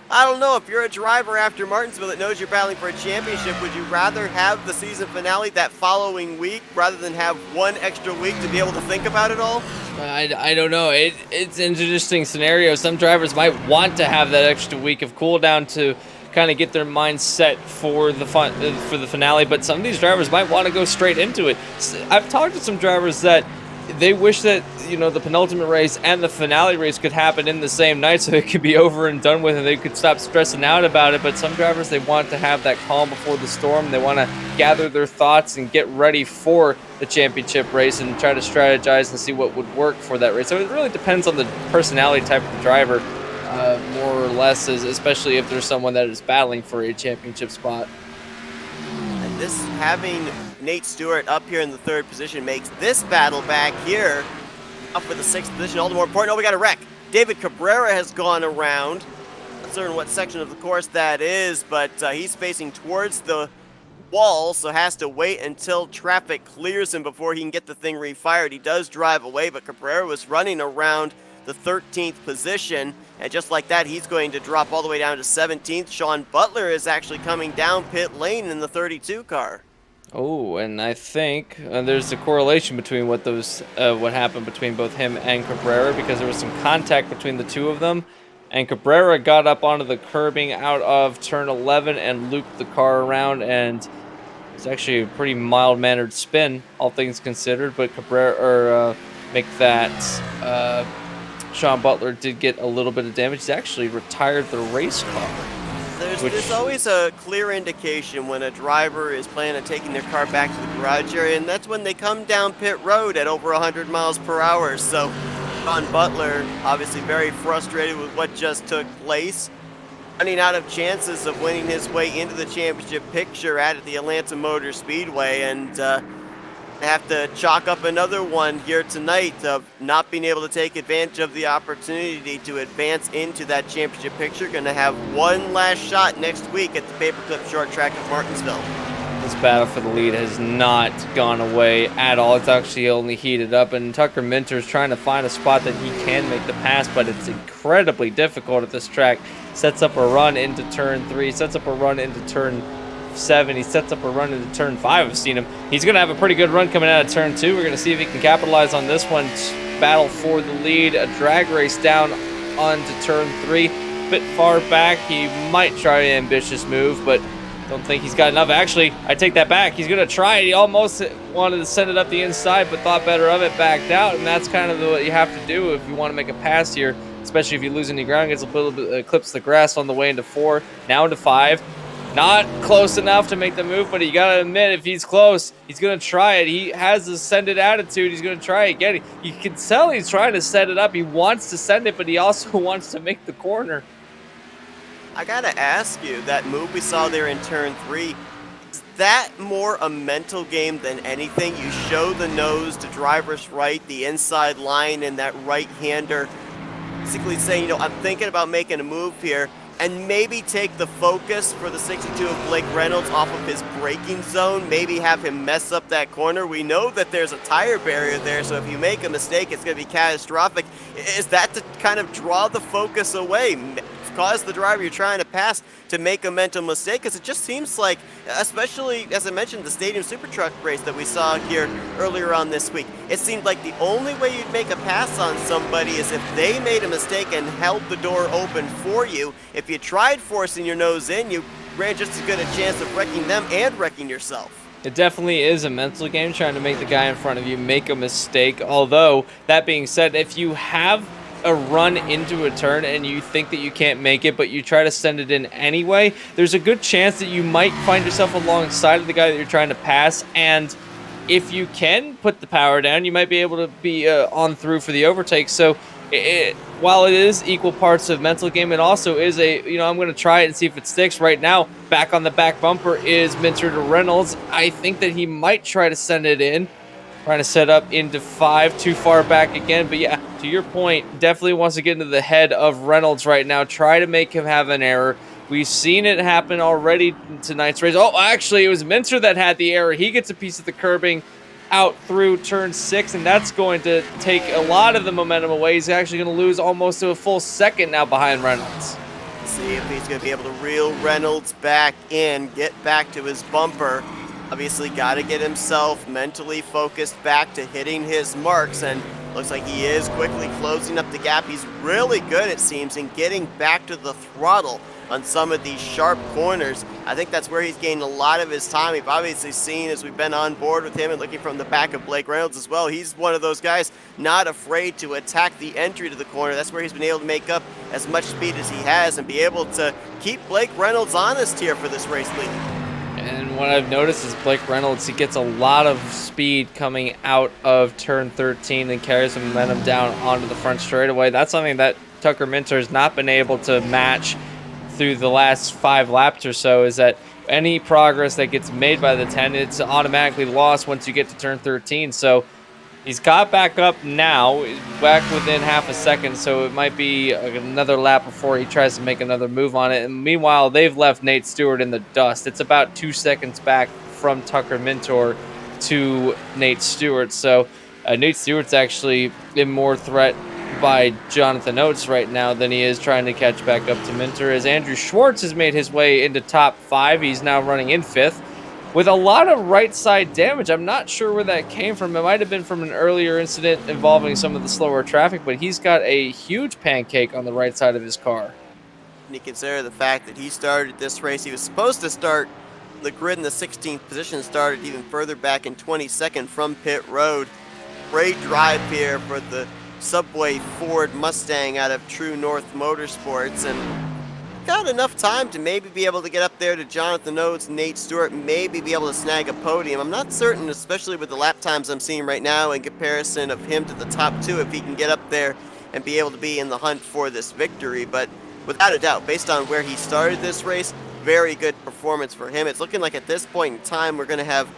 I don't know, if you're a driver after Martinsville that knows you're battling for a championship, would you rather have the season finale that following week rather than have one extra week to be able to think about it all? I don't know. It's an interesting scenario. Some drivers might want to have that extra week of cool down to kind of get their mind set for the finale, but some of these drivers might want to go straight into it. I've talked to some drivers that they wish that, the penultimate race and the finale race could happen in the same night so it could be over and done with and they could stop stressing out about it. But some drivers, they want to have that calm before the storm. They want to gather their thoughts and get ready for the championship race and try to strategize and see what would work for that race. So it really depends on the personality type of the driver, more or less, especially if there's someone that is battling for a championship spot. And this, having Nate Stewart up here in the 3rd position, makes this battle back here up for the 6th position all the more important. Oh, we got a wreck. David Cabrera has gone around. Not certain what section of the course that is, but he's facing towards the wall, so has to wait until traffic clears him before he can get the thing refired. He does drive away, but Cabrera was running around the 13th position. And just like that, he's going to drop all the way down to 17th. Sean Butler is actually coming down pit lane in the 32 car. Oh, and I think there's a correlation between what happened between both him and Cabrera, because there was some contact between the two of them, and Cabrera got up onto the curbing out of turn 11 and looped the car around, and it's actually a pretty mild-mannered spin, all things considered. But Sean Butler did get a little bit of damage. He's actually retired the race car. There's always a clear indication when a driver is planning on taking their car back to the garage area, and that's when they come down pit road at over 100 miles per hour. So Sean Butler, obviously very frustrated with what just took place, running out of chances of winning his way into the championship picture at the Atlanta Motor Speedway, and have to chalk up another one here tonight of not being able to take advantage of the opportunity to advance into that championship picture. Going to have one last shot next week at the Paperclip Short Track of Martinsville. This battle for the lead has not gone away at all. It's actually only heated up, and Tucker Minter is trying to find a spot that he can make the pass, but it's incredibly difficult at this track. Sets up a run into turn 3, sets up a run into turn 7, he sets up a run into turn 5. I've seen him. He's going to have a pretty good run coming out of turn 2. We're going to see if he can capitalize on this one. Battle for the lead, a drag race down onto turn 3. A bit far back. He might try an ambitious move, but don't think he's got enough. Actually, I take that back. He's going to try it. He almost wanted to send it up the inside, but thought better of it, backed out, and that's kind of what you have to do if you want to make a pass here, especially if you lose any ground. Gets a little bit, clips the grass on the way into 4, now into 5. Not close enough to make the move, but you gotta admit, if he's close, he's gonna try it. He has a send it attitude. He's gonna try it again. You can tell he's trying to set it up. He wants to send it, but he also wants to make the corner. I gotta ask you, that move we saw there in turn 3, is that more a mental game than anything? You show the nose to driver's right, the inside line, and that right-hander basically saying, I'm thinking about making a move here, and maybe take the focus for the 62 of Blake Reynolds off of his braking zone, maybe have him mess up that corner. We know that there's a tire barrier there, so if you make a mistake, it's going to be catastrophic. Is that to kind of draw the focus away? Cause the driver you're trying to pass to make a mental mistake? Because it just seems like, especially as I mentioned, the Stadium Super Truck race that we saw here earlier on this week, it seemed like the only way you'd make a pass on somebody is if they made a mistake and held the door open for you. If you tried forcing your nose in, you ran just as good a chance of wrecking them and wrecking yourself. It definitely is a mental game, trying to make the guy in front of you make a mistake. Although, that being said, if you have a run into a turn and you think that you can't make it, but you try to send it in anyway, there's a good chance that you might find yourself alongside of the guy that you're trying to pass, and if you can put the power down, you might be able to be on through for the overtake. So while it is equal parts of mental game, it also is I'm going to try it and see if it sticks. Right now, back on the back bumper is Minter to Reynolds. I think that he might try to send it in. Trying to set up into 5, too far back again. But yeah, to your point, definitely wants to get into the head of Reynolds right now. Try to make him have an error. We've seen it happen already in tonight's race. Oh, actually, it was Minter that had the error. He gets a piece of the curbing out through turn 6, and that's going to take a lot of the momentum away. He's actually going to lose almost to a full second now behind Reynolds. See if he's going to be able to reel Reynolds back in, get back to his bumper. Obviously got to get himself mentally focused back to hitting his marks, and looks like he is quickly closing up the gap. He's really good, it seems, in getting back to the throttle on some of these sharp corners. I think that's where he's gained a lot of his time. We've obviously seen, as we've been on board with him and looking from the back of Blake Reynolds as well, he's one of those guys not afraid to attack the entry to the corner. That's where he's been able to make up as much speed as he has and be able to keep Blake Reynolds honest here for this race lead. And what I've noticed is Blake Reynolds, he gets a lot of speed coming out of turn 13 and carries the momentum down onto the front straightaway. That's something that Tucker Minter has not been able to match through the last 5 laps or so, is that any progress that gets made by the 10, it's automatically lost once you get to turn 13. So he's got back up now, back within half a second, so it might be another lap before he tries to make another move on it. And meanwhile, they've left Nate Stewart in the dust. It's about 2 seconds back from Tucker Minter to Nate Stewart. So Nate Stewart's actually in more threat by Jonathan Oates right now than he is trying to catch back up to Minter, as Andrew Schwartz has made his way into top 5. He's now running in 5th with a lot of right side damage. I'm not sure where that came from. It might have been from an earlier incident involving some of the slower traffic, but he's got a huge pancake on the right side of his car. And you consider the fact that he started this race, he was supposed to start the grid in the 16th position, started even further back in 22nd from pit road. Great drive here for the Subway Ford Mustang out of True North Motorsports, and got enough time to maybe be able to get up there to Jonathan Oates, Nate Stewart, maybe be able to snag a podium. I'm not certain, especially with the lap times I'm seeing right now in comparison of him to the top 2, if he can get up there and be able to be in the hunt for this victory. But without a doubt, based on where he started this race, very good performance for him. It's looking like at this point in time we're going to have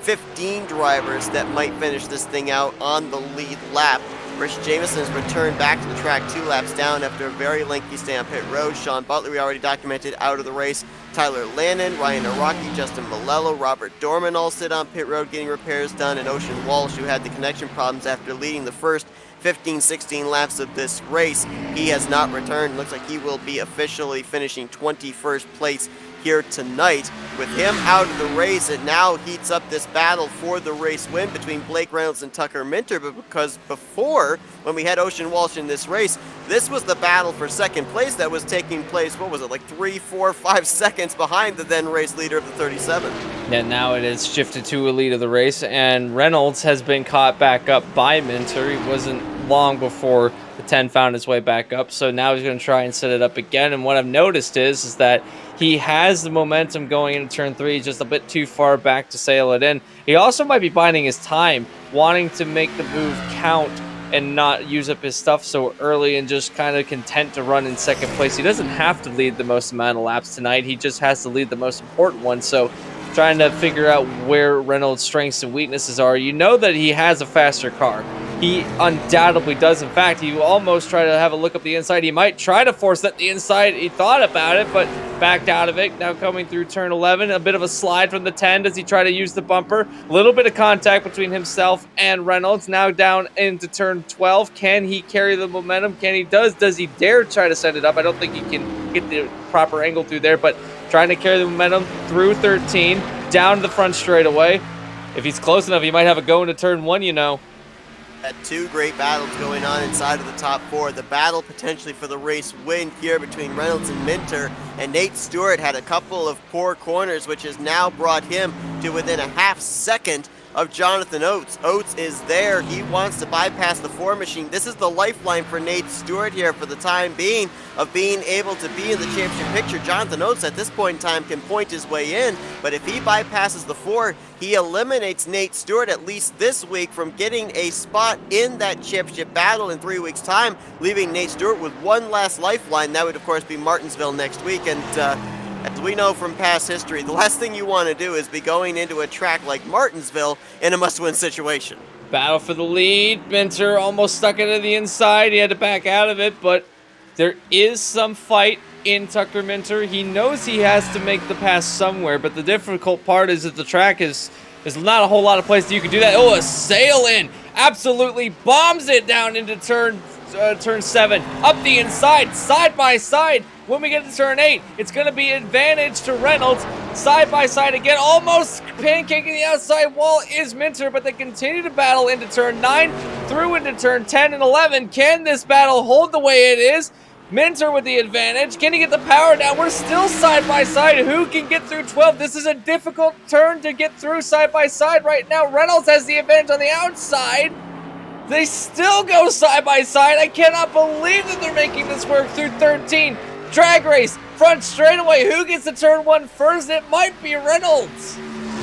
15 drivers that might finish this thing out on the lead lap. Rich Jameson's returned back to the track 2 laps down after a very lengthy stay on pit road. Sean Butler, we already documented, out of the race. Tyler Lannon, Ryan Araki, Justin Malello, Robert Dorman all sit on pit road getting repairs done, and Ocean Walsh, who had the connection problems after leading the first 15-16 laps of this race. He has not returned. Looks like he will be officially finishing 21st place here tonight. With him out of the race, it now heats up this battle for the race win between Blake Reynolds and Tucker Minter, but because before, when we had Ocean Walsh in this race, this was the battle for second place that was taking place, what was it, like 3, 4, 5 seconds behind the then race leader of the 37. Yeah, now it has shifted to a lead of the race, and Reynolds has been caught back up by Minter. He wasn't long before the 10 found his way back up, so now he's going to try and set it up again. And what I've noticed is that he has the momentum going into turn 3, just a bit too far back to sail it in. He also might be biding his time, wanting to make the move count and not use up his stuff so early, and just kind of content to run in second place. He doesn't have to lead the most amount of laps tonight. He just has to lead the most important one. So trying to figure out where Reynolds' strengths and weaknesses are. You know that he has a faster car. He undoubtedly does. In fact, he will almost try to have a look up the inside. He might try to force that the inside. He thought about it, but backed out of it. Now coming through turn 11, a bit of a slide from the 10. Does he try to use the bumper? A little bit of contact between himself and Reynolds. Now down into turn 12. Can he carry the momentum? Does he dare try to set it up? I don't think he can get the proper angle through there, but trying to carry the momentum through 13, down to the front straightaway. If he's close enough, he might have a go into turn 1, you know. Had 2 great battles going on inside of the top 4. The battle potentially for the race win here between Reynolds and Minter, and Nate Stewart had a couple of poor corners, which has now brought him to within a half second of Jonathan Oates. Oates is there. He wants to bypass the 4 machine. This is the lifeline for Nate Stewart here for the time being of being able to be in the championship picture. Jonathan Oates at this point in time can point his way in, but if he bypasses the 4, he eliminates Nate Stewart at least this week from getting a spot in that championship battle in 3 weeks' time, leaving Nate Stewart with one last lifeline. That would, of course, be Martinsville next week. And as we know from past history, the last thing you want to do is be going into a track like Martinsville in a must-win situation. Battle for the lead. Minter almost stuck into the inside. He had to back out of it, but there is some fight in Tucker Minter. He knows he has to make the pass somewhere, but the difficult part is that the track is there's not a whole lot of places you can do that. Oh, a sail in. Absolutely bombs it down into turn 7. Up the inside, side by side. When we get to turn 8, it's going to be advantage to Reynolds. Side by side again, almost pancaking the outside wall is Minter, but they continue to battle into turn 9, through into turn 10 and 11. Can this battle hold the way it is? Minter with the advantage. Can he get the power down? We're still side by side. Who can get through 12? This is a difficult turn to get through side by side right now. Reynolds has the advantage on the outside. They still go side by side. I cannot believe that they're making this work through 13. Drag race, front straightaway. Who gets to turn 1 first? It might be Reynolds.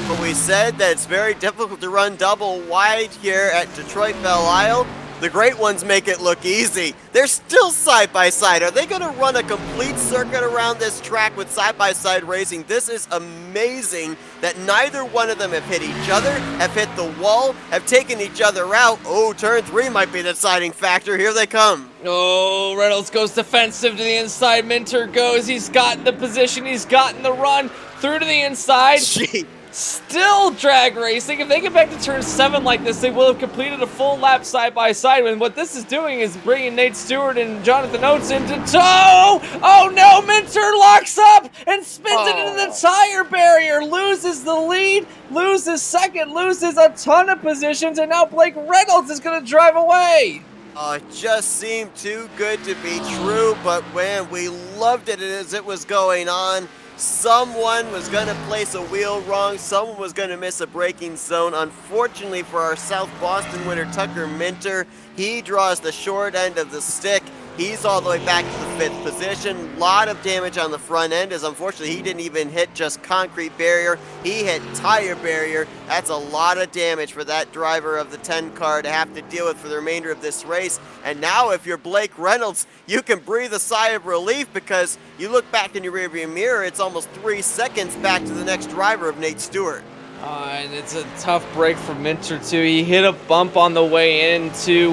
But we said that it's very difficult to run double wide here at Detroit Belle Isle. The great ones make it look easy. They're still side by side. Are they going to run a complete circuit around this track with side by side racing? This is amazing that neither one of them have hit each other, have hit the wall, have taken each other out. Oh, turn 3 might be the deciding factor. Here they come. Oh, Reynolds goes defensive to the inside. Minter goes. He's gotten the position. He's gotten the run through to the inside. Gee. Still drag racing. If they get back to turn 7 like this, they will have completed a full lap side by side. And what this is doing is bringing Nate Stewart and Jonathan Oates into tow. Oh no, Minter locks up and spins it into the tire barrier. Loses the lead, loses second, loses a ton of positions, and now Blake Reynolds is going to drive away. Oh, it just seemed too good to be true, but man, we loved it as it was going on. Someone was going to place a wheel wrong. Someone was going to miss a braking zone. Unfortunately for our South Boston winner, Tucker Minter, he draws the short end of the stick. He's all the way back to the 5th position. Lot of damage on the front end, as unfortunately he didn't even hit just concrete barrier. He hit tire barrier. That's a lot of damage for that driver of the 10 car to have to deal with for the remainder of this race. And now if you're Blake Reynolds, you can breathe a sigh of relief because you look back in your rearview mirror, it's almost 3 seconds back to the next driver of Nate Stewart. And it's a tough break for Minter too. He hit a bump on the way in too,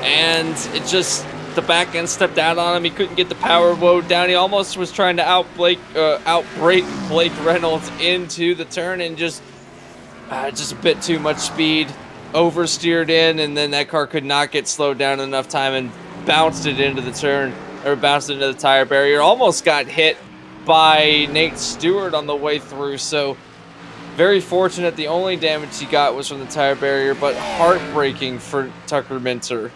and it just, the back end stepped out on him. He couldn't get the power load down. He almost was trying to outbrake Blake Reynolds into the turn, and just a bit too much speed, oversteered in, and then that car could not get slowed down in enough time and bounced it into the turn, or bounced into the tire barrier. Almost got hit by Nate Stewart on the way through, so very fortunate. The only damage he got was from the tire barrier, but heartbreaking for Tucker Minter.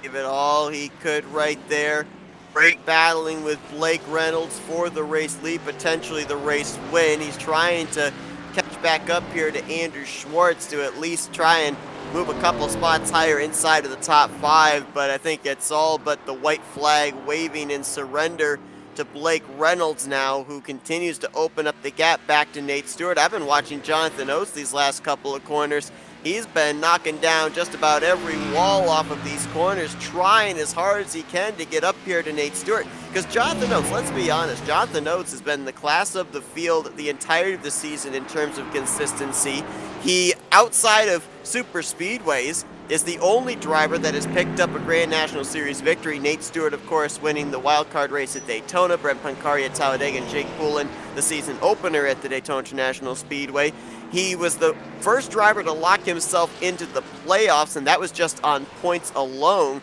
Give it all he could right there. Great battling with Blake Reynolds for the race lead, potentially the race win. He's trying to catch back up here to Andrew Schwartz to at least try and move a couple spots higher inside of the top 5, but I think it's all but the white flag waving in surrender to Blake Reynolds now, who continues to open up the gap back to Nate Stewart. I've been watching Jonathan Oates these last couple of corners. He's been knocking down just about every wall off of these corners, trying as hard as he can to get up here to Nate Stewart. Because Jonathan Oates, let's be honest, Jonathan Oates has been the class of the field the entirety of the season in terms of consistency. He, outside of super speedways, is the only driver that has picked up a Grand National Series victory. Nate Stewart, of course, winning the wild card race at Daytona, Brent Pancari at Talladega, and Jake Poulin the season opener at the Daytona International Speedway. He was the first driver to lock himself into the playoffs, and that was just on points alone.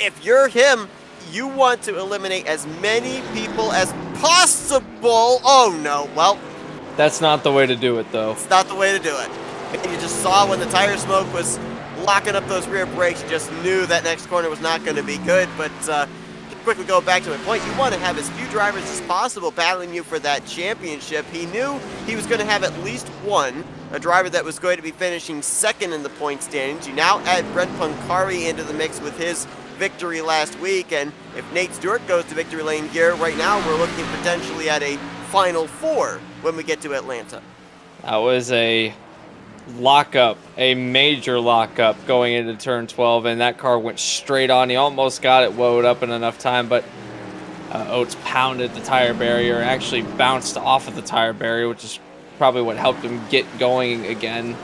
If you're him, you want to eliminate as many people as possible. Oh no, well, that's not the way to do it, though. It's not the way to do it. And you just saw when the tire smoke was locking up those rear brakes, you just knew that next corner was not going to be good. But quickly go back to my point, you want to have as few drivers as possible battling you for that championship. He knew he was going to have at least one, a driver that was going to be finishing second in the point standings. You now add Brent Pancari into the mix with his victory last week, and if Nate Stewart goes to victory lane gear, right now we're looking potentially at a Final Four when we get to Atlanta. That was a lockup, a major lockup going into turn 12, and that car went straight on. He almost got it woed up in enough time, but Oates pounded the tire barrier and actually bounced off of the tire barrier, which is probably what helped him get going again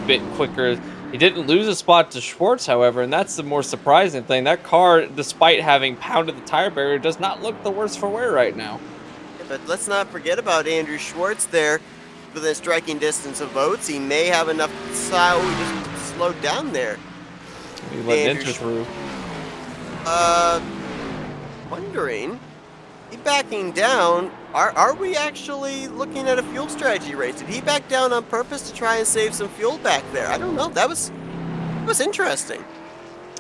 a bit quicker. He didn't lose a spot to Schwartz, however, and that's the more surprising thing. That car, despite having pounded the tire barrier, does not look the worse for wear right now. Yeah, but let's not forget about Andrew Schwartz there. Within striking distance of Oates, he may have enough style. We just slowed down there. We let Minter through. Wondering, he backing down. Are we actually looking at a fuel strategy race? Did he back down on purpose to try and save some fuel back there? I don't know. That was interesting.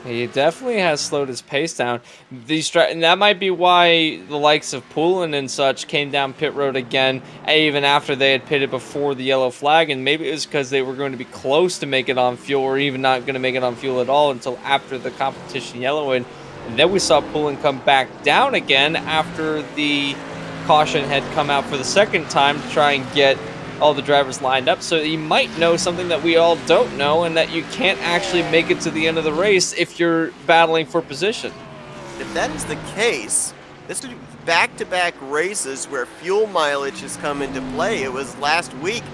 He definitely has slowed his pace down. And that might be why the likes of Poulin and such came down pit road again, even after they had pitted before the yellow flag. And maybe it was because they were going to be close to make it on fuel, or even not going to make it on fuel at all until after the competition yellowing. And then we saw Poulin come back down again after the caution had come out for the second time to try and get all the drivers lined up. So he might know something that we all don't know, and that you can't actually make it to the end of the race if you're battling for position. If that is the case, this would be back-to-back races where fuel mileage has come into play. It was last week,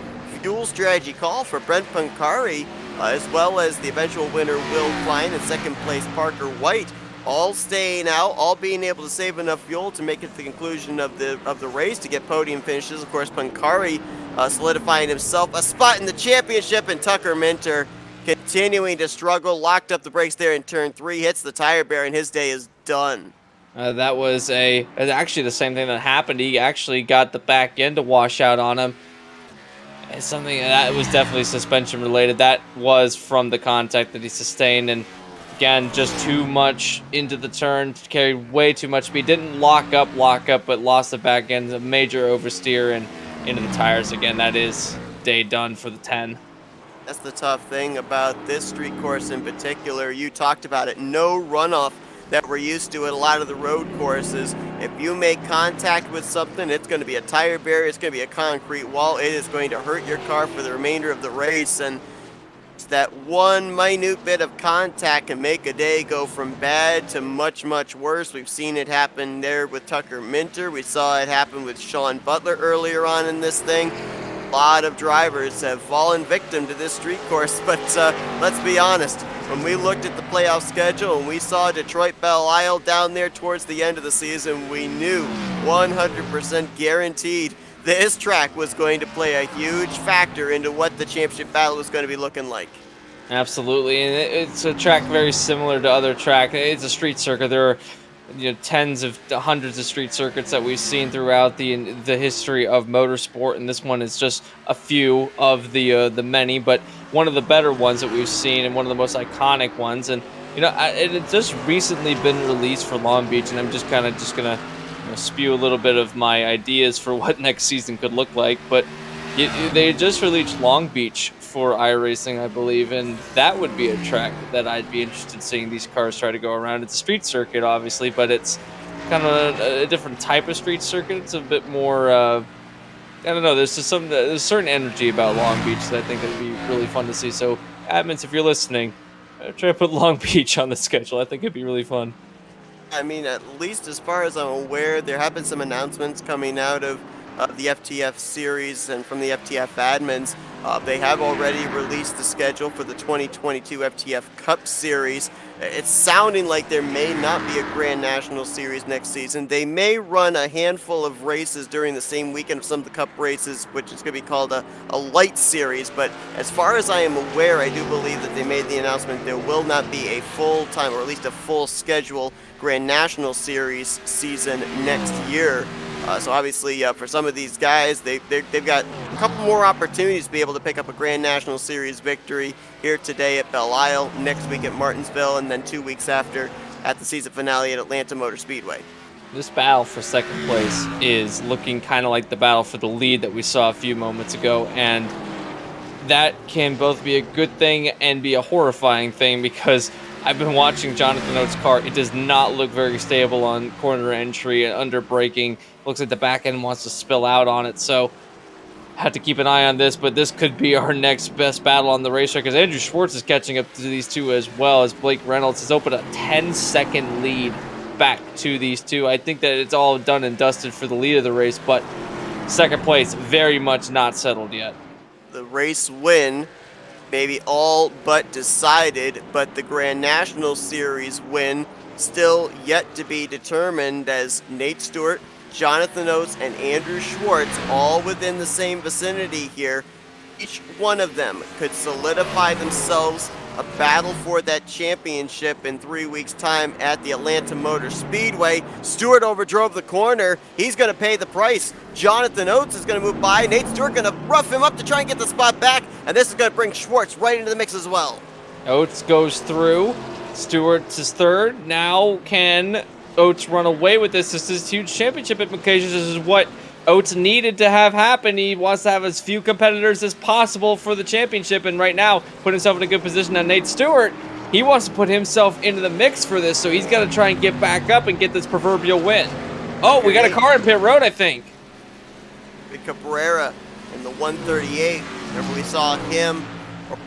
fuel strategy call for Brent Pancari, as well as the eventual winner Will Klein and second place Parker White, all staying out, all being able to save enough fuel to make it to the conclusion of the race to get podium finishes. Of course, Pancari solidifying himself a spot in the championship, and Tucker Minter continuing to struggle, locked up the brakes there in turn 3, hits the tire barrier, and his day is done. That was actually the same thing that happened. He actually got the back end to wash out on him. It's something that was definitely suspension related. That was from the contact that he sustained, and again, just too much into the turn, carried way too much speed. Didn't lock up, but lost the back end, a major oversteer and into the tires again. That is day done for the 10. That's the tough thing about this street course in particular. You talked about it, no runoff that we're used to at a lot of the road courses. If you make contact with something, it's going to be a tire barrier, it's going to be a concrete wall. It is going to hurt your car for the remainder of the race, and it's that one minute bit of contact can make a day go from bad to much, much worse. We've seen it happen there with Tucker Minter. We saw it happen with Sean Butler earlier on in this thing. A lot of drivers have fallen victim to this street course, but let's be honest, when we looked at the playoff schedule and we saw Detroit Belle Isle down there towards the end of the season, we knew 100% guaranteed this track was going to play a huge factor into what the championship battle was going to be looking like. Absolutely, and it's a track very similar to other track. It's a street circuit. There are tens of hundreds of street circuits that we've seen throughout the history of motorsport, and this one is just a few of the many, but one of the better ones that we've seen and one of the most iconic ones. And it's just recently been released for Long Beach, and I'm just gonna spew a little bit of my ideas for what next season could look like. But they just released Long Beach for iRacing, I believe, and that would be a track that I'd be interested in seeing these cars try to go around. It's a street circuit, obviously, but it's kind of a different type of street circuit. It's a bit more, I don't know, there's a certain energy about Long Beach that I think would be really fun to see. So, admins, if you're listening, try to put Long Beach on the schedule. I think it'd be really fun. I mean, at least as far as I'm aware, there have been some announcements coming out of the FTF series and from the FTF admins. They have already released the schedule for the 2022 FTF Cup Series. It's sounding like there may not be a Grand National Series next season. They may run a handful of races during the same weekend of some of the Cup races, which is going to be called a light series. But as far as I am aware, I do believe that they made the announcement there will not be a full-time, or at least a full schedule, Grand National Series season next year. So obviously, for some of these guys, they've got a couple more opportunities to be able to pick up a Grand National Series victory here today at Belle Isle, next week at Martinsville, and then 2 weeks after at the season finale at Atlanta Motor Speedway. This battle for second place is looking kind of like the battle for the lead that we saw a few moments ago, and that can both be a good thing and be a horrifying thing, because I've been watching Jonathan Oates' car. It does not look very stable on corner entry and under braking. Looks like the back end wants to spill out on it, so have to keep an eye on this, but this could be our next best battle on the racetrack, because Andrew Schwartz is catching up to these two as well, as Blake Reynolds has opened a 10-second lead back to these two. I think that it's all done and dusted for the lead of the race, but second place very much not settled yet. The race win maybe all but decided, but the Grand National Series win still yet to be determined, as Nate Stewart, Jonathan Oates, and Andrew Schwartz all within the same vicinity here. Each one of them could solidify themselves a battle for that championship in 3 weeks' time at the Atlanta Motor Speedway. Stewart overdrove the corner. He's going to pay the price. Jonathan Oates is going to move by. Nate Stewart going to rough him up to try and get the spot back, and this is going to bring Schwartz right into the mix as well. Oates goes through. Stewart's is third. Now can Oates run away with this? This is huge championship implications. This is what Oates needed to have happen. He wants to have as few competitors as possible for the championship, and right now put himself in a good position. Now Nate Stewart, he wants to put himself into the mix for this, so he's got to try and get back up and get this proverbial win. Oh, we got a car in pit road, I think. Cabrera in the 138. Remember, we saw him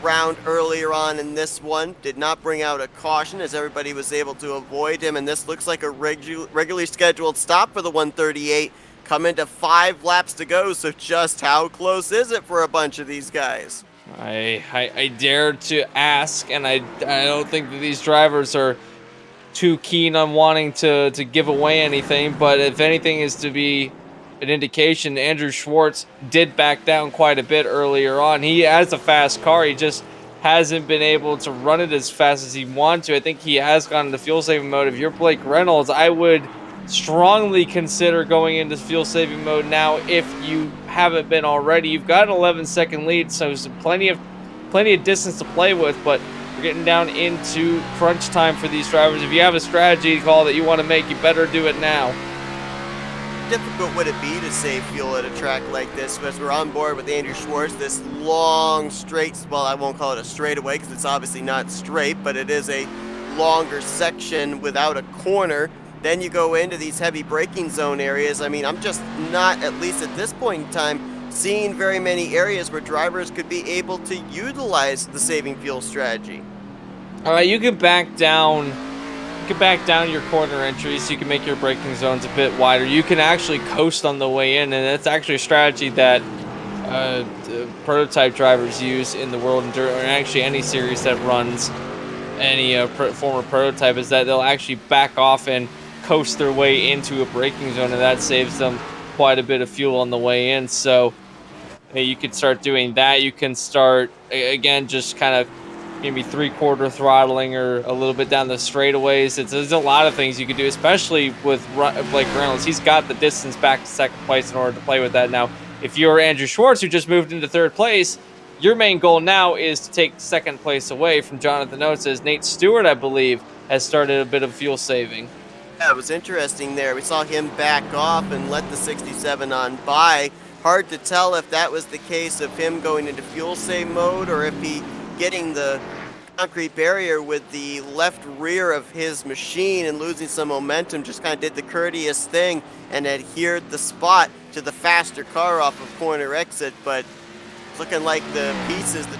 around earlier on in this one. Did not bring out a caution, as everybody was able to avoid him, and this looks like a regularly scheduled stop for the 138. Coming to 5 laps to go, so just how close is it for a bunch of these guys? I dare to ask, and I don't think that these drivers are too keen on wanting to give away anything, but if anything is to be an indication, Andrew Schwartz did back down quite a bit earlier on. He has a fast car. He just hasn't been able to run it as fast as he wants to. I think he has gone into fuel saving mode. If you're Blake Reynolds, I would strongly consider going into fuel saving mode now if you haven't been already. You've got an 11-second lead, so there's plenty of distance to play with, but we're getting down into crunch time for these drivers. If you have a strategy call that you want to make, you better do it now. Difficult would it be to save fuel at a track like this, because we're on board with Andrew Schwartz, this long straight, well, I won't call it a straightaway because it's obviously not straight, but it is a longer section without a corner. Then you go into these heavy braking zone areas. I mean, I'm just not, at least at this point in time, seeing very many areas where drivers could be able to utilize the saving fuel strategy. All right, you can back down your corner entries, so you can make your braking zones a bit wider. You can actually coast on the way in, and that's actually a strategy that prototype drivers use in the World Enduro, or actually any series that runs any former prototype, is that they'll actually back off and coast their way into a braking zone, and that saves them quite a bit of fuel on the way in. So you could start doing that. You can start, again, just kind of maybe 3/4 throttling or a little bit down the straightaways. There's a lot of things you could do, especially with Blake Reynolds. He's got the distance back to second place in order to play with that. Now, if you're Andrew Schwartz, who just moved into third place, your main goal now is to take second place away from Jonathan Oates, as Nate Stewart, I believe, has started a bit of fuel saving. Yeah, it was interesting there. We saw him back off and let the 67 on by. Hard to tell if that was the case of him going into fuel save mode, or if he getting the concrete barrier with the left rear of his machine and losing some momentum, just kind of did the courteous thing and adhered the spot to the faster car off of corner exit. But it's looking like the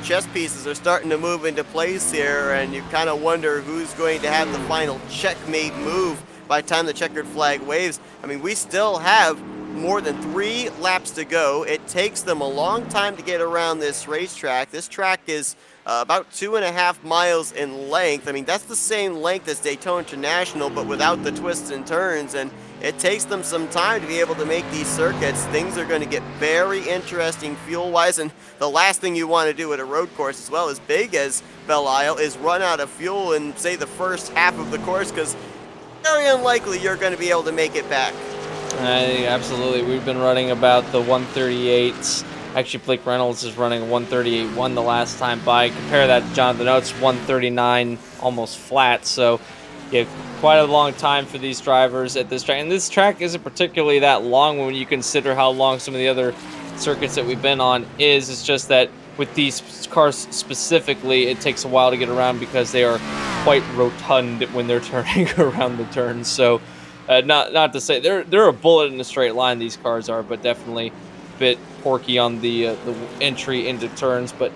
chess pieces are starting to move into place here, and you kind of wonder who's going to have the final checkmate move by the time the checkered flag waves. I mean, we still have more than 3 laps to go. It takes them a long time to get around this racetrack. This track is about 2.5 miles in length. I mean, that's the same length as Daytona International, but without the twists and turns, and it takes them some time to be able to make these circuits. Things are going to get very interesting fuel-wise, and the last thing you want to do at a road course as well, as big as Belle Isle, is run out of fuel in, say, the first half of the course, because very unlikely you're going to be able to make it back. Absolutely. We've been running about the 138s. Actually, Blake Reynolds is running a 138.1 the last time by. Compare that to Jonathan Oates, 139 almost flat. So, yeah, quite a long time for these drivers at this track. And this track isn't particularly that long when you consider how long some of the other circuits that we've been on is. It's just that with these cars specifically, it takes a while to get around because they are quite rotund when they're turning around the turns. So, not to say they're a bullet in a straight line, these cars are, but definitely a bit porky on the entry into turns. But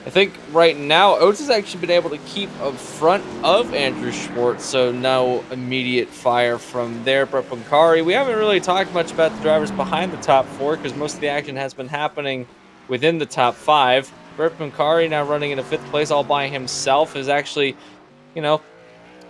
I think right now Oates has actually been able to keep up front of Andrew Schwartz, so no immediate fire from there. Brett Pancari, we haven't really talked much about the drivers behind the top 4 because most of the action has been happening within the top 5. Brett Pancari, now running in a 5th place all by himself, is actually,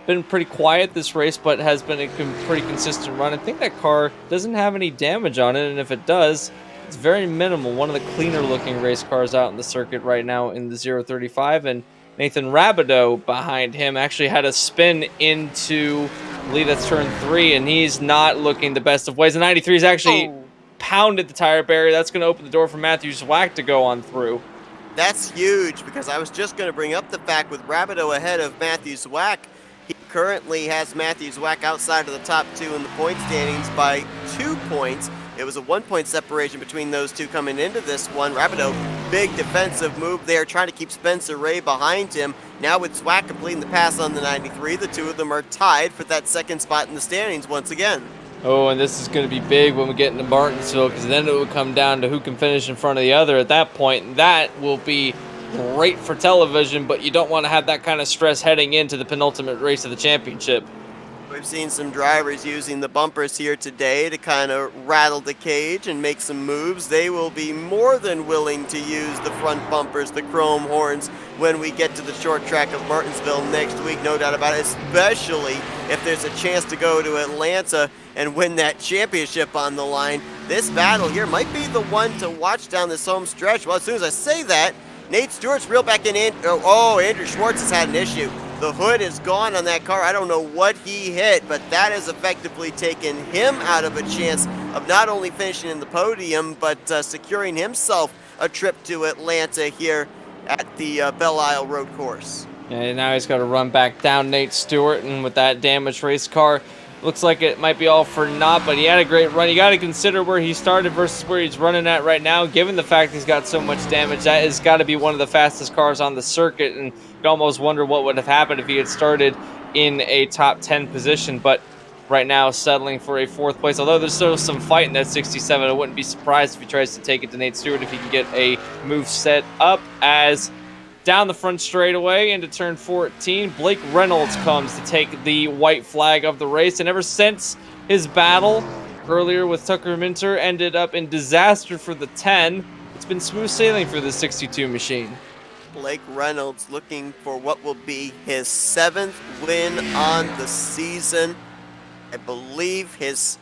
been pretty quiet this race, but has been a pretty consistent run. I think that car doesn't have any damage on it, and if it does, it's very minimal. One of the cleaner looking race cars out in the circuit right now in the 035, and Nathan Rabideau behind him actually had a spin into, I believe that's turn 3, and he's not looking the best of ways. The 93's actually pounded the tire barrier. That's going to open the door for Matthew Zwack to go on through. That's huge, because I was just going to bring up the fact with Rabideau ahead of Matthew Zwack, he currently has Matthew Zwack outside of the top 2 in the point standings by 2 points. It was a 1-point separation between those two coming into this one. Rabideau, big defensive move there, trying to keep Spencer Ray behind him. Now with Zwack completing the pass on the 93, the two of them are tied for that second spot in the standings once again. Oh, and this is going to be big when we get into Martinsville, because then it will come down to who can finish in front of the other at that point. And that will be great for television, but you don't want to have that kind of stress heading into the penultimate race of the championship. We've seen some drivers using the bumpers here today to kind of rattle the cage and make some moves. They will be more than willing to use the front bumpers, the chrome horns, when we get to the short track of Martinsville next week, no doubt about it, especially if there's a chance to go to Atlanta and win that championship on the line. this battle here might be the one to watch down this home stretch. Well, as soon as I say that, Nate Stewart's reeled back in. Andrew Schwartz has had an issue. The hood is gone on that car. I don't know what he hit, but that has effectively taken him out of a chance of not only finishing in the podium, but securing himself a trip to Atlanta here at the Belle Isle Road Course. And now he's got to run back down Nate Stewart, and with that damaged race car, looks like it might be all for naught, but he had a great run. You got to consider where he started versus where he's running at right now. Given the fact he's got so much damage, that has got to be one of the fastest cars on the circuit, and you'd almost wonder what would have happened if he had started in a top 10 position. But right now, settling for a 4th place. Although there's still some fight in that 67, I wouldn't be surprised if he tries to take it to Nate Stewart if he can get a move set up. As down the front straightaway into turn 14, Blake Reynolds comes to take the white flag of the race. And ever since his battle earlier with Tucker Minter ended up in disaster for the 10, it's been smooth sailing for the 62 machine. Blake Reynolds looking for what will be his 7th win on the season. I believe his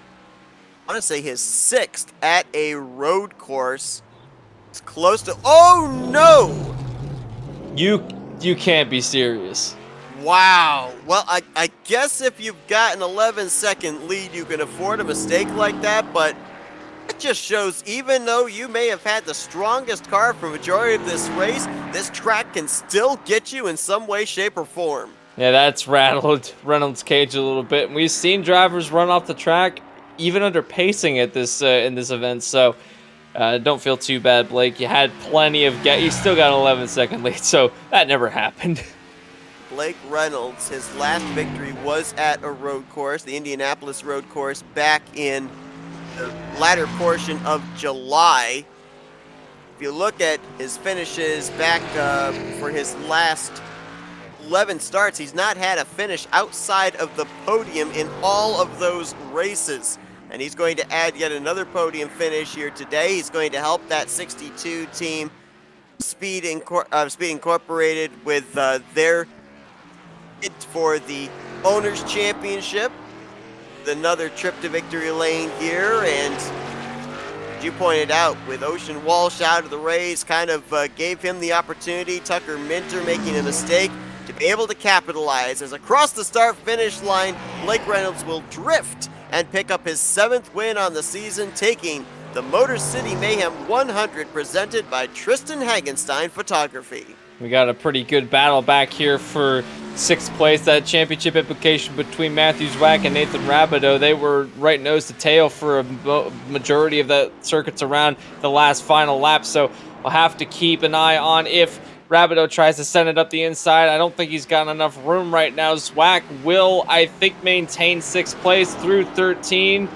6th at a road course. It's close to, oh no! You can't be serious. Wow. Well, I guess if you've got an 11-second lead, you can afford a mistake like that, but it just shows even though you may have had the strongest car for the majority of this race, this track can still get you in some way, shape, or form. Yeah, that's rattled Reynolds' cage a little bit. We've seen drivers run off the track even under pacing at this in this event, so don't feel too bad, Blake. You had plenty of you still got an 11-second lead, so that never happened. Blake Reynolds, his last victory was at a road course, the Indianapolis road course, back in the latter portion of July. If you look at his finishes back for his last 11 starts, he's not had a finish outside of the podium in all of those races. And he's going to add yet another podium finish here today. He's going to help that 62 team, Speed Incorporated, with their bid for the Owners' Championship. Another trip to victory lane here, and as you pointed out, with Ocean Walsh out of the race, kind of gave him the opportunity, Tucker Minter making a mistake, to be able to capitalize. As across the start-finish line, Blake Reynolds will drift and pick up his 7th win on the season, taking the Motor City Mayhem 100 presented by Tristan Hagenstein Photography. We got a pretty good battle back here for 6th place. That championship implication between Matthew Zwack and Nathan Rabideau, they were right nose to tail for a majority of the circuits around the last final lap, so we'll have to keep an eye on if Rabideau tries to send it up the inside. I don't think he's got enough room right now. Zwack will, I think, maintain 6th place through 13.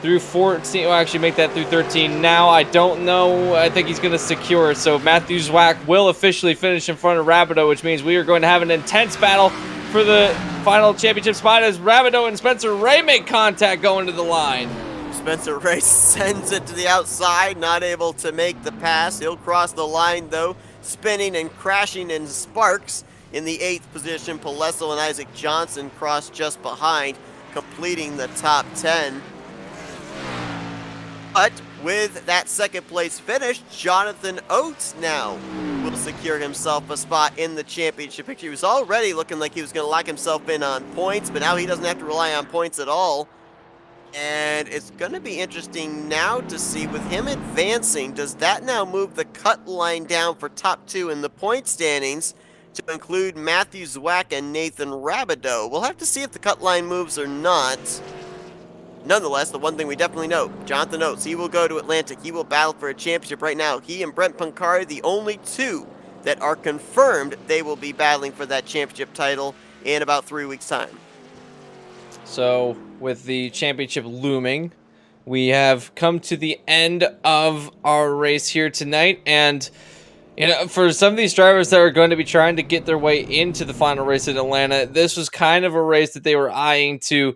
Through 14. We'll actually make that through 13 now. I don't know. I think he's going to secure it. So Matthew Zwack will officially finish in front of Rabideau, which means we are going to have an intense battle for the final championship spot as Rabideau and Spencer Ray make contact going to the line. Spencer Ray sends it to the outside, not able to make the pass. He'll cross the line, though, spinning and crashing in sparks. In the 8th position, Palesso and Isaac Johnson cross just behind, completing the top 10. But with that 2nd place finish, Jonathan Oates now will secure himself a spot in the championship picture. He was already looking like he was going to lock himself in on points, but now he doesn't have to rely on points at all. And it's going to be interesting now to see, with him advancing, does that now move the cut line down for top 2 in the point standings to include Matthew Zwack and Nathan Rabideau? We'll have to see if the cut line moves or not. Nonetheless, the one thing we definitely know, Jonathan Oates, he will go to Atlanta. He will battle for a championship right now. He and Brent Pancari, the only 2 that are confirmed they will be battling for that championship title in about 3 weeks' time. So, with the championship looming, we have come to the end of our race here tonight. And, you know, for some of these drivers that are going to be trying to get their way into the final race in Atlanta, this was kind of a race that they were eyeing to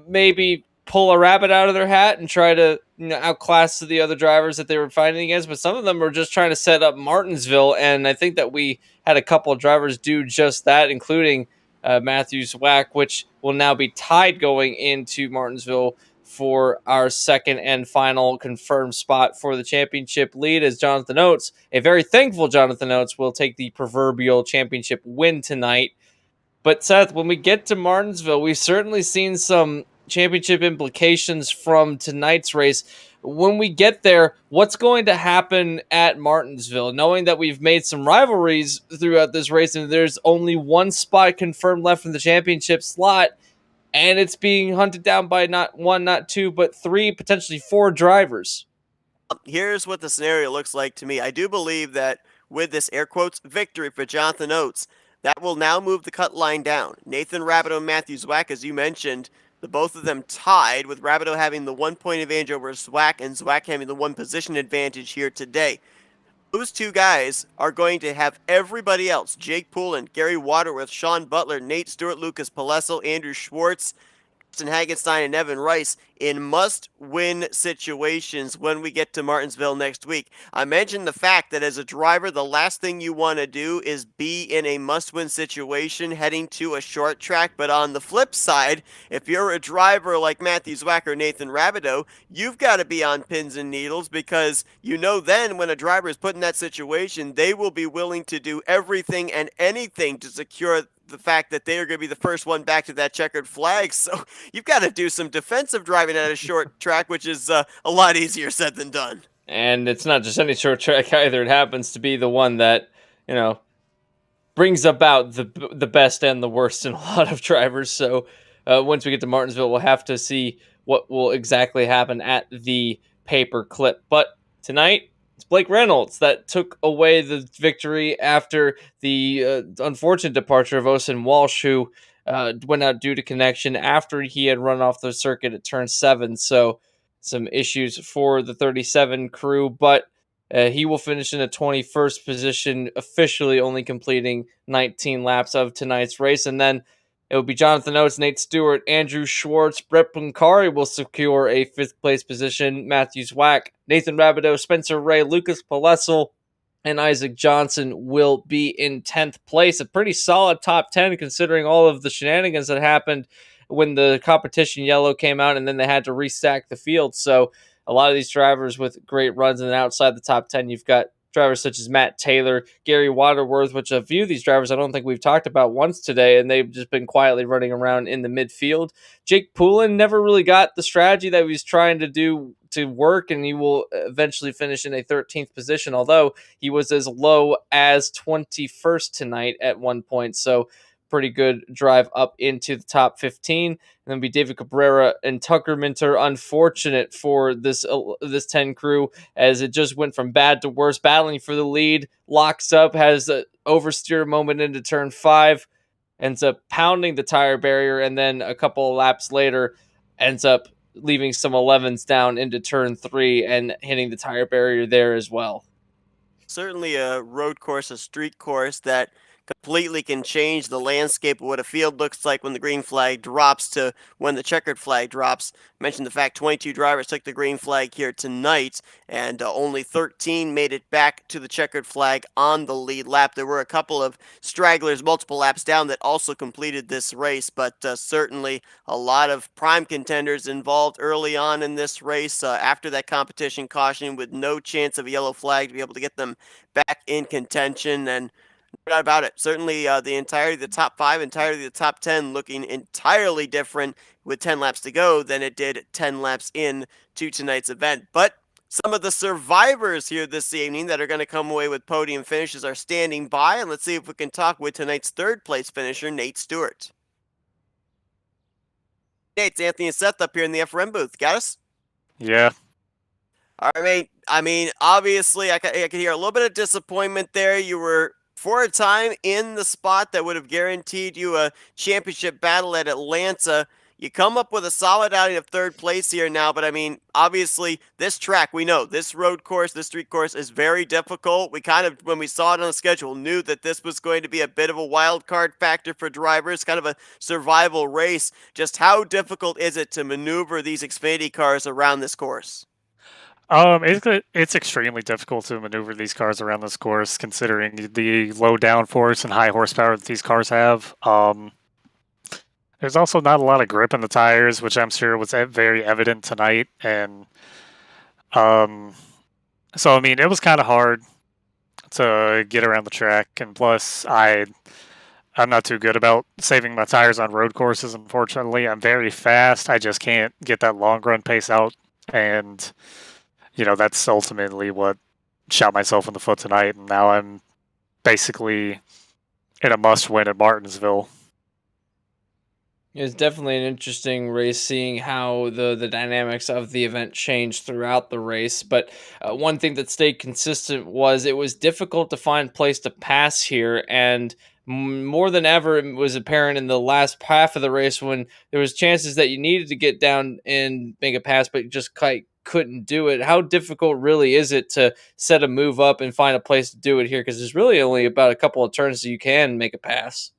maybe pull a rabbit out of their hat and try to, you know, outclass the other drivers that they were fighting against. But some of them were just trying to set up Martinsville, and I think that we had a couple of drivers do just that, including Matthew Zwack, which will now be tied going into Martinsville for our second and final confirmed spot for the championship lead, as Jonathan Oates, a very thankful Jonathan Oates, will take the proverbial championship win tonight. But Seth, when we get to Martinsville, we've certainly seen some championship implications from tonight's race. When we get there, what's going to happen at Martinsville, knowing that we've made some rivalries throughout this race and there's only one spot confirmed left in the championship slot, and it's being hunted down by not one, not two, but three, potentially four drivers? Here's what the scenario looks like to me. I do believe that with this air quotes victory for Jonathan Oates, that will now move the cut line down. Nathan Rabideau and Matthew Zwack, as you mentioned, the both of them tied, with Rabideau having the 1 point advantage over Zwack and Zwack having the 1 position advantage here today. Those two guys are going to have everybody else, Jake Poulin, Gary Waterworth, Sean Butler, Nate Stewart, Lucas Palesso, Andrew Schwartz, Hagenstein, and Evan Rice in must-win situations when we get to Martinsville next week. I mentioned the fact that as a driver, the last thing you want to do is be in a must-win situation heading to a short track. But on the flip side, if you're a driver like Matthew Zwack or Nathan Rabideau, you've got to be on pins and needles, because you know then when a driver is put in that situation, they will be willing to do everything and anything to secure the fact that they are going to be the first one back to that checkered flag. So you've got to do some defensive driving at a short track, which is a lot easier said than done. And it's not just any short track either. It happens to be the one that, brings about the best and the worst in a lot of drivers. So once we get to Martinsville, we'll have to see what will exactly happen at the paper clip. But tonight, it's Blake Reynolds that took away the victory after the unfortunate departure of Osen Walsh, who went out due to connection after he had run off the circuit at turn 7. So some issues for the 37 crew, but he will finish in a 21st position, officially only completing 19 laps of tonight's race. And then it will be Jonathan Oates, Nate Stewart, Andrew Schwartz, Brett Pancari will secure a 5th place position. Matthew Zwack, Nathan Rabideau, Spencer Ray, Lucas Palessel, and Isaac Johnson will be in 10th place. A pretty solid top 10 considering all of the shenanigans that happened when the competition yellow came out and then they had to restack the field. So a lot of these drivers with great runs, and then outside the top 10, you've got drivers such as Matt Taylor, Gary Waterworth, which a few of these drivers I don't think we've talked about once today, and they've just been quietly running around in the midfield. Jake Poulin never really got the strategy that he was trying to do to work, and he will eventually finish in a 13th position, although he was as low as 21st tonight at one point. So pretty good drive up into the top 15. And then be David Cabrera and Tucker Minter. Unfortunate for this 10 crew, as it just went from bad to worse, battling for the lead, locks up, has an oversteer moment into turn 5, ends up pounding the tire barrier, and then a couple of laps later ends up leaving some 11s down into turn 3 and hitting the tire barrier there as well. Certainly a road course, a street course that completely can change the landscape of what a field looks like when the green flag drops to when the checkered flag drops. I mentioned the fact 22 drivers took the green flag here tonight, and only 13 made it back to the checkered flag on the lead lap. There were a couple of stragglers multiple laps down that also completed this race, but certainly a lot of prime contenders involved early on in this race after that competition caution, with no chance of a yellow flag to be able to get them back in contention. And no doubt about it. Certainly the entirety of the top 5, entirety of the top 10 looking entirely different with 10 laps to go than it did 10 laps in to tonight's event. But some of the survivors here this evening that are going to come away with podium finishes are standing by, and let's see if we can talk with tonight's 3rd place finisher, Nate Stewart. Nate, it's Anthony and Seth up here in the FRM booth. Got us? Yeah. All right, mate. I mean, obviously, I could hear a little bit of disappointment there. You were, for a time, in the spot that would have guaranteed you a championship battle at Atlanta. You come up with a solid outing of 3rd place here now, but I mean, obviously, this track, we know, this road course, this street course is very difficult. We kind of, when we saw it on the schedule, knew that this was going to be a bit of a wild card factor for drivers, kind of a survival race. Just how difficult is it to maneuver these Xfinity cars around this course? It's extremely difficult to maneuver these cars around this course, considering the low downforce and high horsepower that these cars have. There's also not a lot of grip in the tires, which I'm sure was very evident tonight. And so I mean, it was kind of hard to get around the track, and plus I'm not too good about saving my tires on road courses. Unfortunately, I'm very fast. I just can't get that long run pace out, and that's ultimately what shot myself in the foot tonight. And now I'm basically in a must win at Martinsville. It's definitely an interesting race, seeing how the dynamics of the event changed throughout the race. But one thing that stayed consistent was it was difficult to find place to pass here, and more than ever, it was apparent in the last half of the race when there was chances that you needed to get down and make a pass, but you just couldn't do it. How difficult really is it to set a move up and find a place to do it here? Because there's really only about a couple of turns that you can make a pass.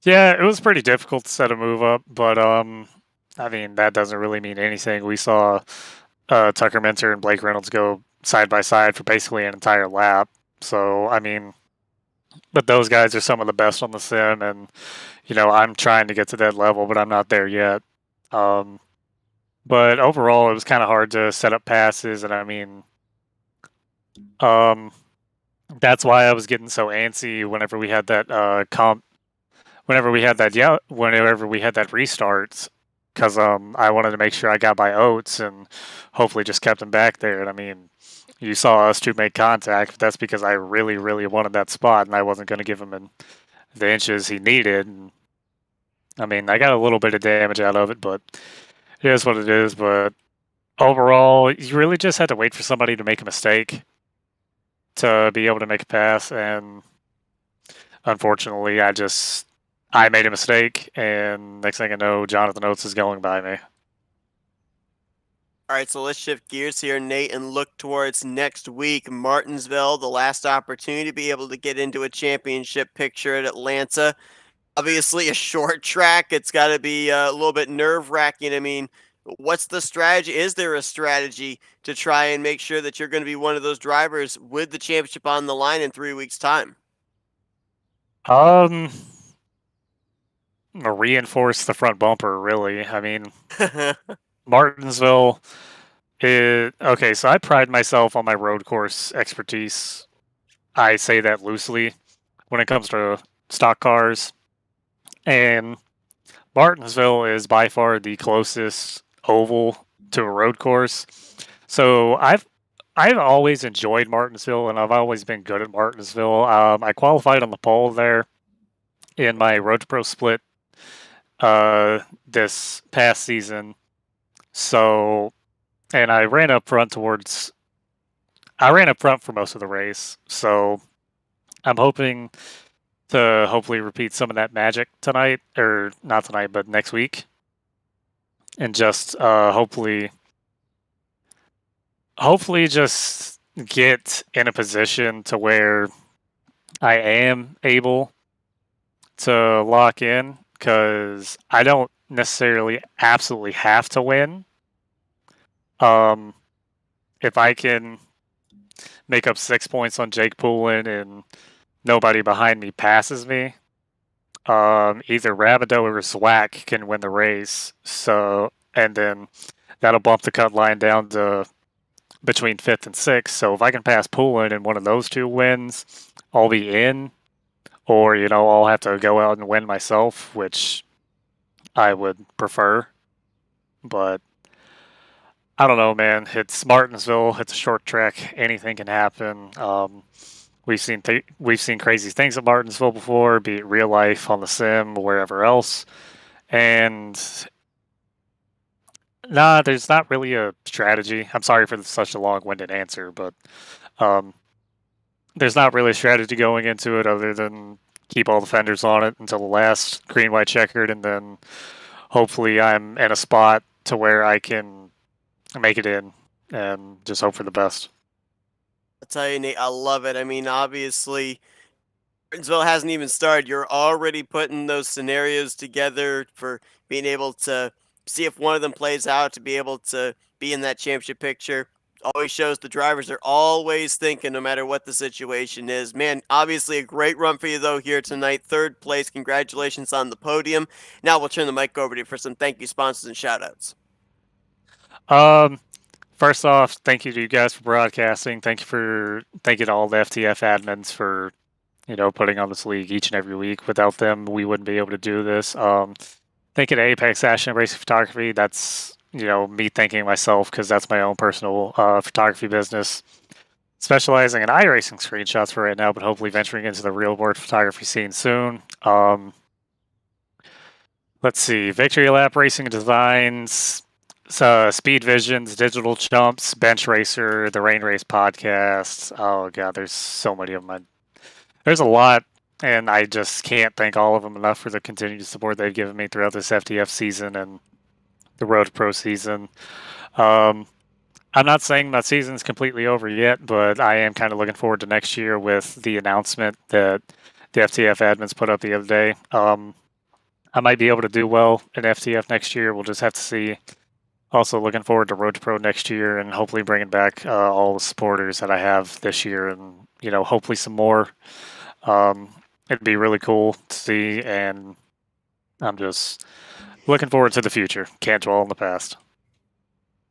Yeah, it was pretty difficult to set a move up, but I mean that doesn't really mean anything. We saw Tucker Minter and Blake Reynolds go side by side for basically an entire lap. So I mean, but those guys are some of the best on the sim, and I'm trying to get to that level, but I'm not there yet. But overall, it was kind of hard to set up passes, and I mean, that's why I was getting so antsy whenever we had that whenever we had that restart, because I wanted to make sure I got by Oates and hopefully just kept him back there. And I mean, you saw us two make contact, but that's because I really, really wanted that spot, and I wasn't going to give him the inches he needed. And I mean, I got a little bit of damage out of it, but it is what it is. But overall, you really just had to wait for somebody to make a mistake to be able to make a pass, and unfortunately, I made a mistake, and next thing I know, Jonathan Oates is going by me. All right, so let's shift gears here, Nate, and look towards next week. Martinsville, the last opportunity to be able to get into a championship picture at Atlanta. Obviously, a short track. It's got to be a little bit nerve-wracking. I mean, what's the strategy? Is there a strategy to try and make sure that you're going to be one of those drivers with the championship on the line in 3 weeks' time? Reinforce the front bumper, really. I mean, Martinsville okay, so I pride myself on my road course expertise. I say that loosely when it comes to stock cars. And Martinsville is by far the closest oval to a road course. So I've always enjoyed Martinsville, and I've always been good at Martinsville. I qualified on the pole there in my Road to Pro split this past season. So, and I ran up front for most of the race. So I'm hoping to hopefully repeat some of that magic tonight, or not tonight, but next week. And just hopefully just get in a position to where I am able to lock in, because I don't necessarily absolutely have to win. If I can make up 6 points on Jake Poulin and nobody behind me passes me, either Rabideau or Zwack can win the race. So, and then that'll bump the cut line down to between 5th and 6th. So if I can pass Poulin and one of those two wins, I'll be in. Or, I'll have to go out and win myself, which I would prefer. But I don't know, man. It's Martinsville. It's a short track. Anything can happen. We've seen crazy things at Martinsville before, be it real life, on the sim, or wherever else. And there's not really a strategy. I'm sorry for such a long-winded answer, but there's not really a strategy going into it other than keep all the fenders on it until the last green-white checkered, and then hopefully I'm in a spot to where I can make it in and just hope for the best. I'll tell you, Nate, I love it. I mean, obviously, Martinsville hasn't even started. You're already putting those scenarios together for being able to see if one of them plays out, to be able to be in that championship picture. Always shows the drivers are always thinking no matter what the situation is. Man, obviously a great run for you, though, here tonight. 3rd place. Congratulations on the podium. Now we'll turn the mic over to you for some thank you sponsors and shout-outs. First off, thank you to you guys for broadcasting. Thank you to all the FTF admins for, putting on this league each and every week. Without them, we wouldn't be able to do this. Thank you to Apex Action Racing Photography. That's, me thanking myself because that's my own personal photography business. Specializing in iRacing screenshots for right now, but hopefully venturing into the real world photography scene soon. Let's see, Victory Lap Racing Designs, Speed Visions, Digital Chumps, Bench Racer, the Rain Race Podcast. Oh god, there's so many of them. There's a lot, and I just can't thank all of them enough for the continued support they've given me throughout this FTF season and the Road to Pro season. I'm not saying that season's completely over yet, but I am kind of looking forward to next year with the announcement that the FTF admins put up the other day. I might be able to do well in FTF next year. We'll just have to see. Also looking forward to Road to Pro next year and hopefully bringing back all the supporters that I have this year and, hopefully some more. It'd be really cool to see, and I'm just looking forward to the future. Can't dwell on the past.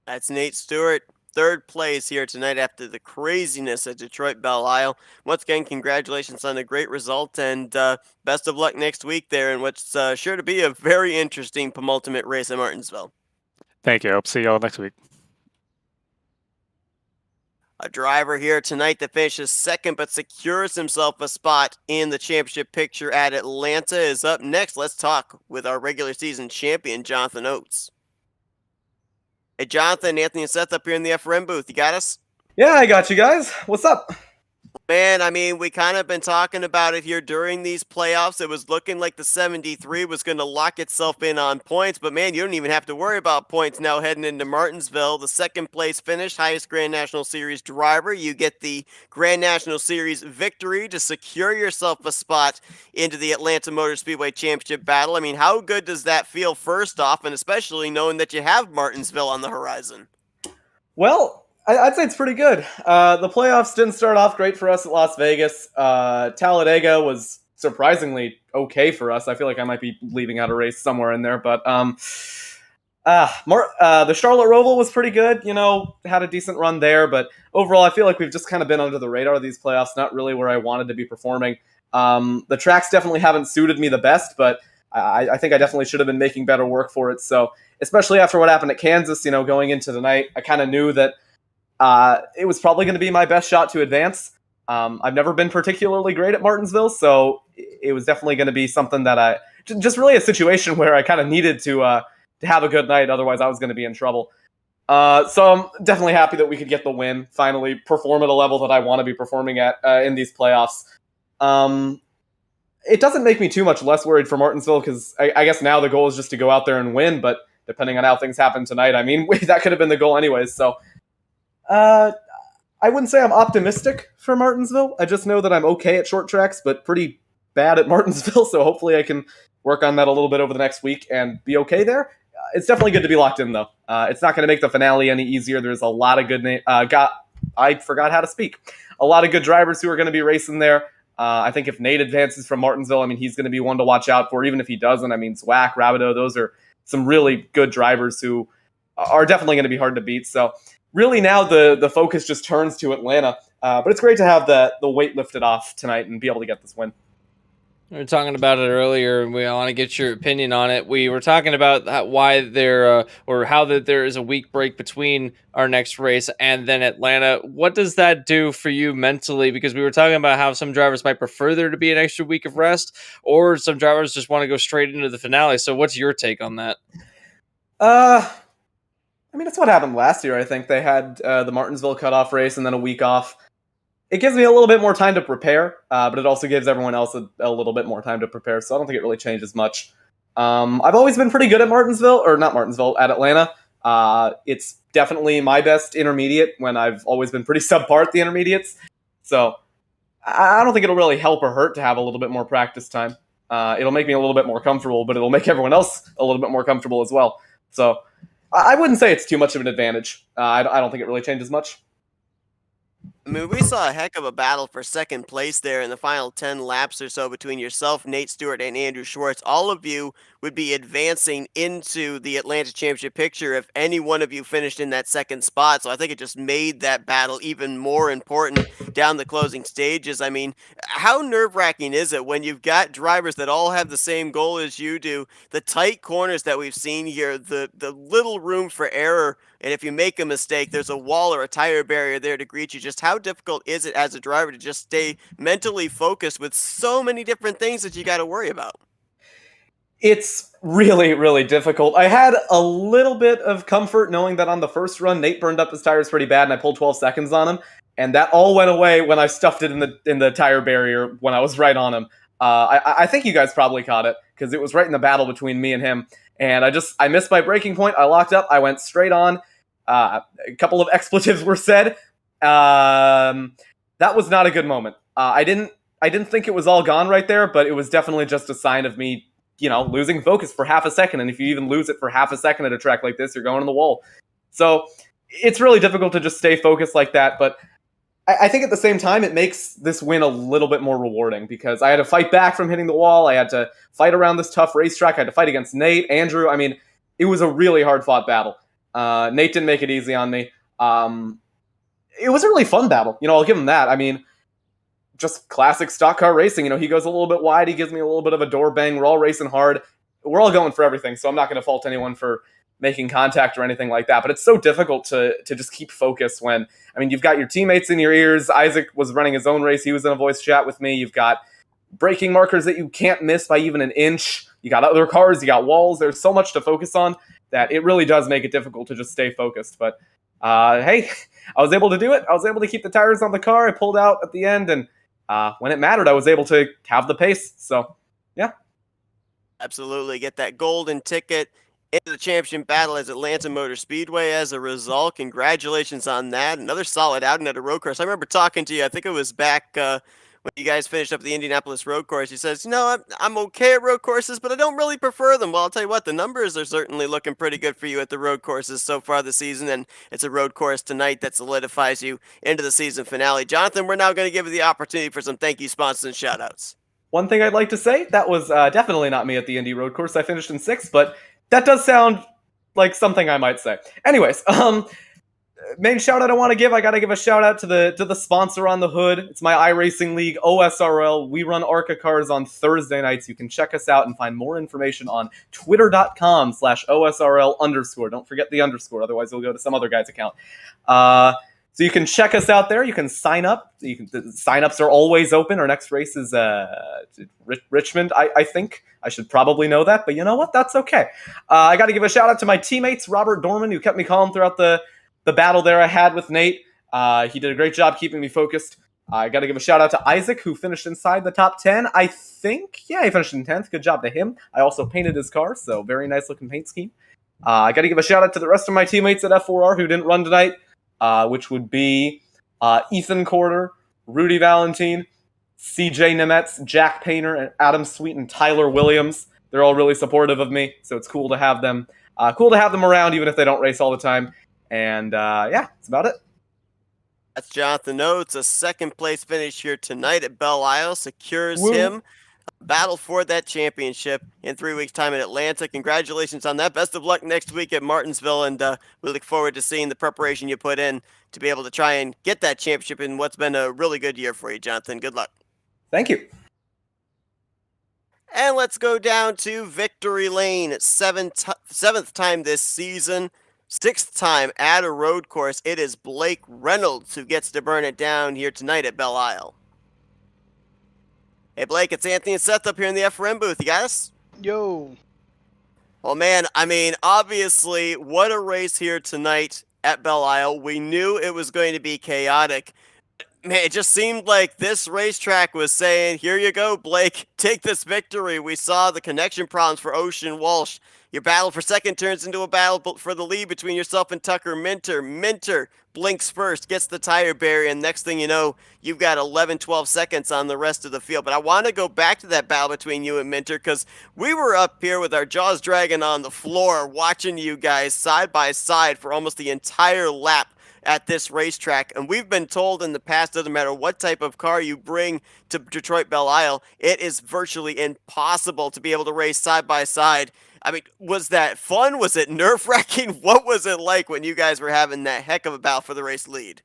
That's Nate Stewart, 3rd place here tonight after the craziness at Detroit Belle Isle. Once again, congratulations on a great result, and best of luck next week there in what's sure to be a very interesting penultimate race at Martinsville. Thank you. I hope to see y'all next week. A driver here tonight that finishes 2nd but secures himself a spot in the championship picture at Atlanta is up next. Let's talk with our regular season champion, Jonathan Oates. Hey, Jonathan, Anthony and Seth up here in the FRM booth. You got us? Yeah, I got you guys. What's up? Man, I mean, we kind of been talking about it here during these playoffs. It was looking like the 73 was going to lock itself in on points, but man, you don't even have to worry about points now heading into Martinsville. The 2nd place finish, highest Grand National Series driver. You get the Grand National Series victory to secure yourself a spot into the Atlanta Motor Speedway Championship battle. I mean, how good does that feel first off, and especially knowing that you have Martinsville on the horizon? Well, I'd say it's pretty good. The playoffs didn't start off great for us at Las Vegas. Talladega was surprisingly okay for us. I feel like I might be leaving out a race somewhere in there, but the Charlotte Roval was pretty good. Had a decent run there, but overall, I feel like we've just kind of been under the radar of these playoffs. Not really where I wanted to be performing. The tracks definitely haven't suited me the best, but I think I definitely should have been making better work for it. So, especially after what happened at Kansas, going into the night, I kind of knew that it was probably going to be my best shot to advance. I've never been particularly great at Martinsville, so it was definitely going to be something that just really a situation where I kind of needed to have a good night. Otherwise, I was going to be in trouble. So I'm definitely happy that we could get the win, finally perform at a level that I want to be performing at in these playoffs. It doesn't make me too much less worried for Martinsville because I guess now the goal is just to go out there and win, but depending on how things happen tonight, I mean, that could have been the goal anyways, so I wouldn't say I'm optimistic for Martinsville. I just know that I'm okay at short tracks, but pretty bad at Martinsville, so hopefully I can work on that a little bit over the next week and be okay there. It's definitely good to be locked in, though. It's not going to make the finale any easier. There's a lot of good I forgot how to speak. A lot of good drivers who are going to be racing there. I think if Nate advances from Martinsville, I mean, he's going to be one to watch out for. Even if he doesn't, I mean, Zwack, Rabideau, those are some really good drivers who are definitely going to be hard to beat. So really now the focus just turns to Atlanta. But it's great to have the weight lifted off tonight and be able to get this win. We were talking about it earlier, and we want to get your opinion on it. We were talking about why there is a week break between our next race and then Atlanta. What does that do for you mentally? Because we were talking about how some drivers might prefer there to be an extra week of rest, or some drivers just want to go straight into the finale. So what's your take on that? I mean, that's what happened last year. I think they had the Martinsville cutoff race and then a week off. It gives me a little bit more time to prepare, but it also gives everyone else a little bit more time to prepare, so I don't think it really changes much. I've always been pretty good at at Atlanta. It's definitely my best intermediate when I've always been pretty subpar at the intermediates. So I don't think it'll really help or hurt to have a little bit more practice time. It'll make me a little bit more comfortable, but it'll make everyone else a little bit more comfortable as well. So I wouldn't say it's too much of an advantage. I don't think it really changes much. I mean, we saw a heck of a battle for second place there in the final 10 laps or so between yourself, Nate Stewart, and Andrew Schwartz. All of you would be advancing into the Atlanta Championship picture if any one of you finished in that second spot. So I think it just made that battle even more important down the closing stages. I mean, how nerve-wracking is it when you've got drivers that all have the same goal as you do, the tight corners that we've seen here, the little room for error, and if you make a mistake, there's a wall or a tire barrier there to greet you. Just how difficult is it as a driver to just stay mentally focused with so many different things that you got to worry about? It's really, really difficult. I had a little bit of comfort knowing that on the first run, Nate burned up his tires pretty bad, and I pulled 12 seconds on him, and that all went away when I stuffed it in the tire barrier when I was right on him. I think you guys probably caught it because it was right in the battle between me and him, and I missed my braking point. I locked up. I went straight on. A couple of expletives were said. That was not a good moment. I didn't think it was all gone right there, but it was definitely just a sign of me, losing focus for half a second. And if you even lose it for half a second at a track like this, you're going in the wall. So it's really difficult to just stay focused like that. But I think at the same time, it makes this win a little bit more rewarding because I had to fight back from hitting the wall. I had to fight around this tough racetrack. I had to fight against Nate, Andrew. I mean, it was a really hard fought battle. Nate didn't make it easy on me. It was a really fun battle. I'll give him that. I mean, just classic stock car racing. He goes a little bit wide. He gives me a little bit of a door bang. We're all racing hard. We're all going for everything. So I'm not going to fault anyone for making contact or anything like that. But it's so difficult to just keep focus when, you've got your teammates in your ears. Isaac was running his own race. He was in a voice chat with me. You've got braking markers that you can't miss by even an inch. You got other cars. You got walls. There's so much to focus on that it really does make it difficult to just stay focused. But hey, I was able to do it. I was able to keep the tires on the car. I pulled out at the end, and when it mattered, I was able to have the pace. So, yeah. Absolutely. Get that golden ticket into the championship battle as Atlanta Motor Speedway as a result. Congratulations on that. Another solid outing at a road course. I remember talking to you, I think it was back when you guys finished up the Indianapolis road course. He says, I'm okay at road courses, but I don't really prefer them. Well, I'll tell you what, the numbers are certainly looking pretty good for you at the road courses so far this season, and it's a road course tonight that solidifies you into the season finale. Jonathan, we're now going to give you the opportunity for some thank you sponsors and shout-outs. One thing I'd like to say, that was definitely not me at the Indy road course. I finished in 6th, but that does sound like something I might say. Anyways, main shout out I want to give, I got to give a shout out to the sponsor on the hood. It's my iRacing League, OSRL. We run ARCA cars on Thursday nights. You can check us out and find more information on twitter.com/OSRL_. Don't forget the underscore, otherwise you'll go to some other guy's account. So you can check us out there. You can sign up. The sign-ups are always open. Our next race is Richmond, I think. I should probably know that, but you know what? That's okay. I got to give a shout out to my teammates, Robert Dorman, who kept me calm throughout the battle there I had with Nate. He did a great job keeping me focused. I got to give a shout out to Isaac, who finished inside the top 10. I think, yeah, he finished in 10th. Good job to him. I also painted his car, so very nice looking paint scheme. I got to give a shout out to the rest of my teammates at F4R who didn't run tonight. Which would be Ethan Corder, Rudy Valentine, CJ Nemetz, Jack Painter, and Adam Sweet and Tyler Williams. They're all really supportive of me, so it's cool to have them. Cool to have them around, even if they don't race all the time. And yeah, that's about it. That's Jonathan Oates. A second place finish here tonight at Belle Isle secures Woo. him a battle for that championship in 3 weeks' time in Atlanta. Congratulations on that. Best of luck next week at Martinsville, and we look forward to seeing the preparation you put in to be able to try and get that championship in what's been a really good year for you, Jonathan. Good luck. Thank you. And let's go down to Victory Lane. Seventh time this season. 6th time at a road course. It is Blake Reynolds who gets to burn it down here tonight at Belle Isle. Hey Blake, it's Anthony and Seth up here in the FRM booth. You got us? Yo. Well, man, obviously, what a race here tonight at Belle Isle. We knew it was going to be chaotic. Man, it just seemed like this racetrack was saying, here you go, Blake, take this victory. We saw the connection problems for Ocean Walsh. Your battle for second turns into a battle for the lead between yourself and Tucker Minter. Minter blinks first, gets the tire barrier, and next thing you know, you've got 11, 12 seconds on the rest of the field. But I want to go back to that battle between you and Minter, because we were up here with our jaws dragging on the floor, watching you guys side by side for almost the entire lap at this racetrack. And we've been told in the past, doesn't matter what type of car you bring to Detroit Belle Isle, it is virtually impossible to be able to race side by side. I mean, was that fun? Was it nerve-wracking? What was it like when you guys were having that heck of a battle for the race lead?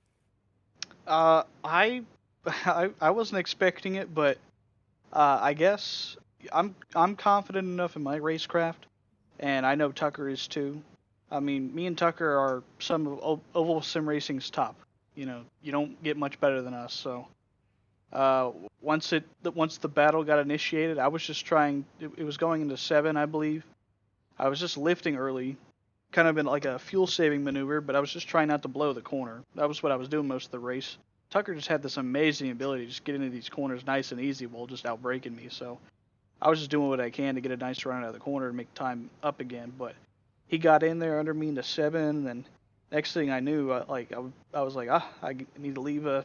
I wasn't expecting it, but I guess I'm confident enough in my racecraft, and I know Tucker is too. I mean, me and Tucker are some of Oval Sim Racing's top. You know, you don't get much better than us. So, once the battle got initiated, I was just trying. It was going into 7, I believe. I was just lifting early, kind of in like a fuel saving maneuver, but I was just trying not to blow the corner. That was what I was doing most of the race. Tucker just had this amazing ability to just get into these corners nice and easy while just outbraking me. So, I was just doing what I can to get a nice run out of the corner and make time up again, but he got in there under me into 7, and next thing I knew, I was like, I need to leave a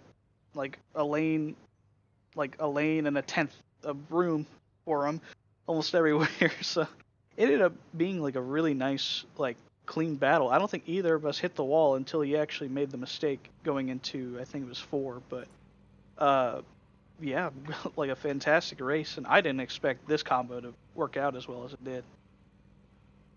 lane and a tenth of room for him almost everywhere. So it ended up being like a really nice, like, clean battle. I don't think either of us hit the wall until he actually made the mistake going into, I think it was 4, but yeah, like a fantastic race, and I didn't expect this combo to work out as well as it did.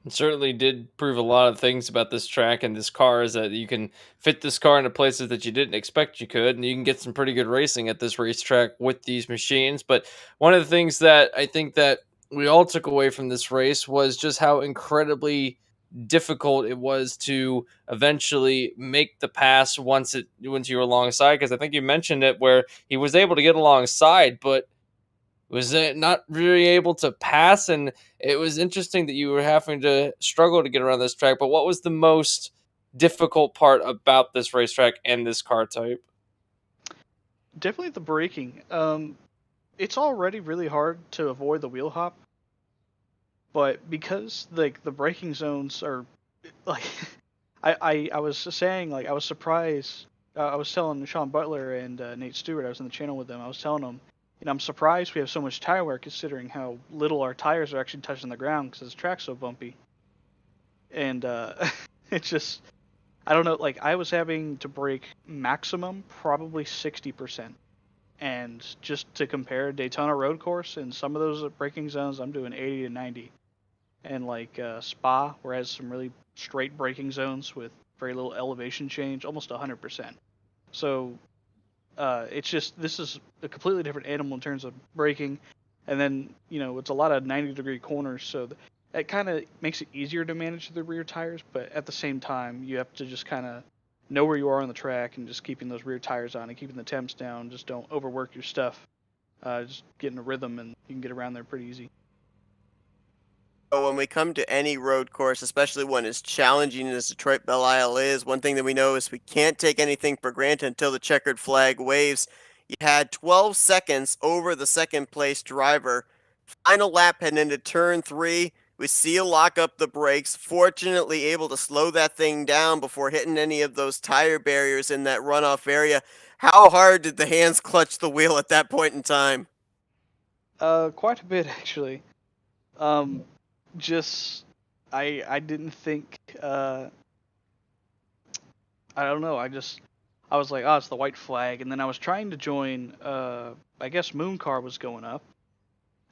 It certainly did prove a lot of things about this track and this car, is that you can fit this car into places that you didn't expect you could, and you can get some pretty good racing at this racetrack with these machines. But one of the things that I think that we all took away from this race was just how incredibly difficult it was to eventually make the pass once you were alongside, because I think you mentioned it where he was able to get alongside, but was not really able to pass. And it was interesting that you were having to struggle to get around this track. But what was the most difficult part about this racetrack and this car type? Definitely the braking. It's already really hard to avoid the wheel hop, but because like the braking zones are like, I was saying, like, I was surprised. I was telling Sean Butler and Nate Stewart, I was in the channel with them. I was telling them, I'm surprised we have so much tire wear considering how little our tires are actually touching the ground because this track's so bumpy. And it's just, I don't know, like, I was having to brake maximum probably 60%. And just to compare, Daytona road course, in some of those braking zones, I'm doing 80 to 90. And like Spa, where it has some really straight braking zones with very little elevation change, almost 100%. So it's just, this is a completely different animal in terms of braking. And then, it's a lot of 90-degree corners, so that kind of makes it easier to manage the rear tires, but at the same time, you have to just kind of know where you are on the track and just keeping those rear tires on and keeping the temps down. Just don't overwork your stuff. Just get in a rhythm and you can get around there pretty easy. When we come to any road course, especially one as challenging as Detroit Belle Isle is, one thing that we know is we can't take anything for granted until the checkered flag waves. You had 12 seconds over the second place driver. Final lap heading into turn 3. We see you lock up the brakes, fortunately able to slow that thing down before hitting any of those tire barriers in that runoff area. How hard did the hands clutch the wheel at that point in time? Quite a bit, actually. Just, I didn't think, I don't know, I was like, oh, it's the white flag, and then I was trying to join, I guess Mooncar was going up.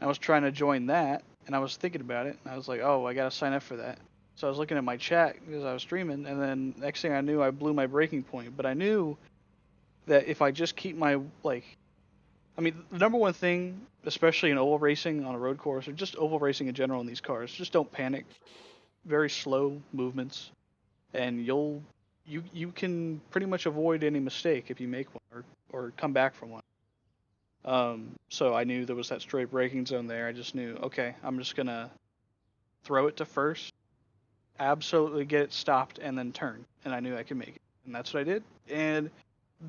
I was trying to join that, and I was thinking about it, and I was like, oh, I gotta sign up for that. So I was looking at my chat because I was streaming, and then next thing I knew, I blew my braking point. But I knew that if I just keep my, the number one thing, especially in oval racing on a road course, or just oval racing in general in these cars, just don't panic. Very slow movements, and you can pretty much avoid any mistake if you make one or come back from one. So I knew there was that straight braking zone there. I just knew, okay, I'm just gonna throw it to first, absolutely get it stopped, and then turn. And I knew I could make it, and that's what I did. And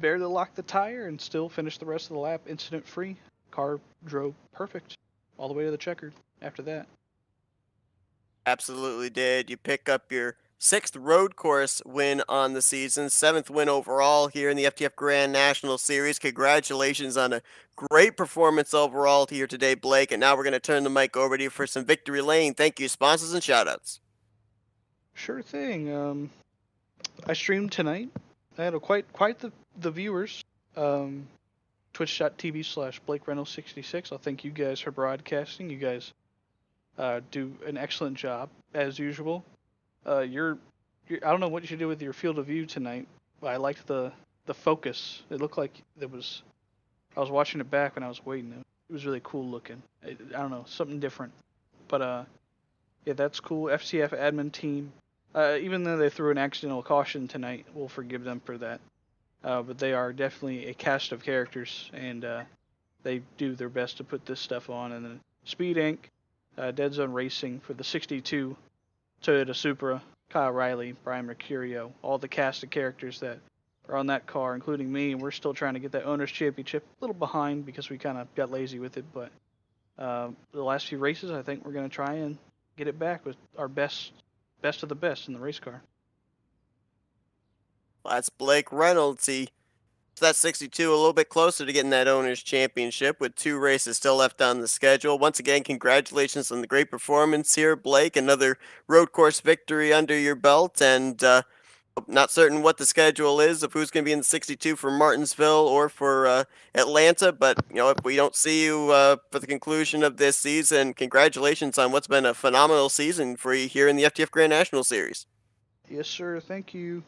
barely locked the tire and still finished the rest of the lap incident free. Car drove perfect all the way to the checkered after that. Absolutely did. You pick up your 6th road course win on the season, 7th win overall here in the FTF Grand National Series. Congratulations on a great performance overall here today, Blake. And now we're going to turn the mic over to you for some victory lane. Thank you, sponsors and shoutouts. Sure thing. I streamed tonight. I had quite the viewers. Twitch.tv/BlakeReynolds66. I'll thank you guys for broadcasting. You guys do an excellent job as usual. I don't know what you should do with your field of view tonight, but I liked the focus. It looked like I was watching it back when I was waiting. It was really cool looking. I don't know, something different. But yeah, that's cool. FCF admin team. Even though they threw an accidental caution tonight, we'll forgive them for that. But they are definitely a cast of characters, and they do their best to put this stuff on. And then Speed Inc., Dead Zone Racing for the 62 Toyota Supra, Kyle Riley, Brian Mercurio, all the cast of characters that are on that car, including me. We're still trying to get that Owners' Championship. A little behind because we kind of got lazy with it, but the last few races, I think we're going to try and get it back with our best of the best in the race car. Well, that's Blake Reynolds. He that 62 a little bit closer to getting that Owners' Championship with 2 races still left on the schedule. Once again, congratulations on the great performance here, Blake. Another road course victory under your belt, and not certain what the schedule is of who's going to be in the 62 for Martinsville or for Atlanta, but if we don't see you for the conclusion of this season, congratulations on what's been a phenomenal season for you here in the FTF Grand National Series. Yes, sir. Thank you.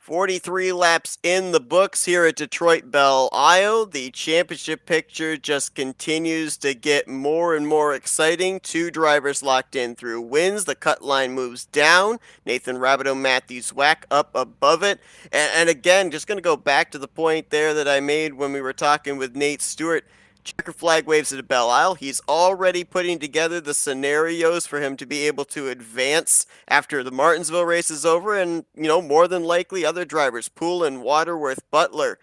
43 laps in the books here at Detroit Belle Isle. The championship picture just continues to get more and more exciting. 2 drivers locked in through wins. The cut line moves down. Nathan Rabideau, Matthew Zwack up above it. And again, just going to go back to the point there that I made when we were talking with Nate Stewart. Checker flag waves at Belle Isle. He's already putting together the scenarios for him to be able to advance after the Martinsville race is over, and more than likely other drivers, Poole, Waterworth, Butler,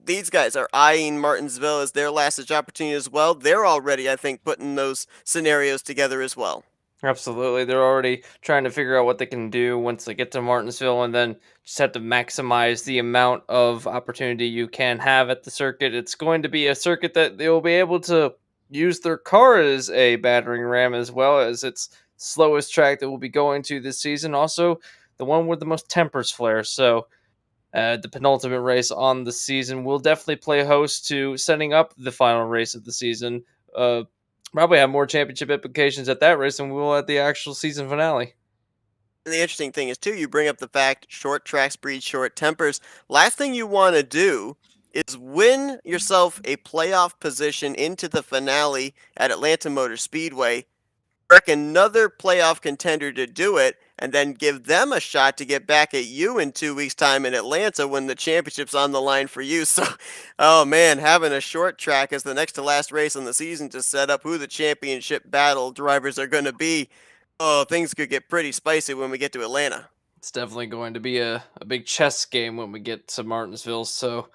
these guys are eyeing Martinsville as their last ditch opportunity as well. They're already, I think, putting those scenarios together as well. Absolutely. They're already trying to figure out what they can do once they get to Martinsville, and then just have to maximize the amount of opportunity you can have at the circuit. It's going to be a circuit that they will be able to use their car as a battering ram, as well as its slowest track that we'll be going to this season. Also, the one with the most tempers flare. So the penultimate race on the season will definitely play host to setting up the final race of the season. Probably have more championship implications at that race than we will at the actual season finale. And the interesting thing is, too, you bring up the fact short tracks breed short tempers. Last thing you want to do is win yourself a playoff position into the finale at Atlanta Motor Speedway, wreck another playoff contender to do it, and then give them a shot to get back at you in 2 weeks' time in Atlanta when the championship's on the line for you. So, oh man, having a short track as the next to last race in the season to set up who the championship battle drivers are going to be, oh, things could get pretty spicy when we get to Atlanta. It's definitely going to be a big chess game when we get to Martinsville, so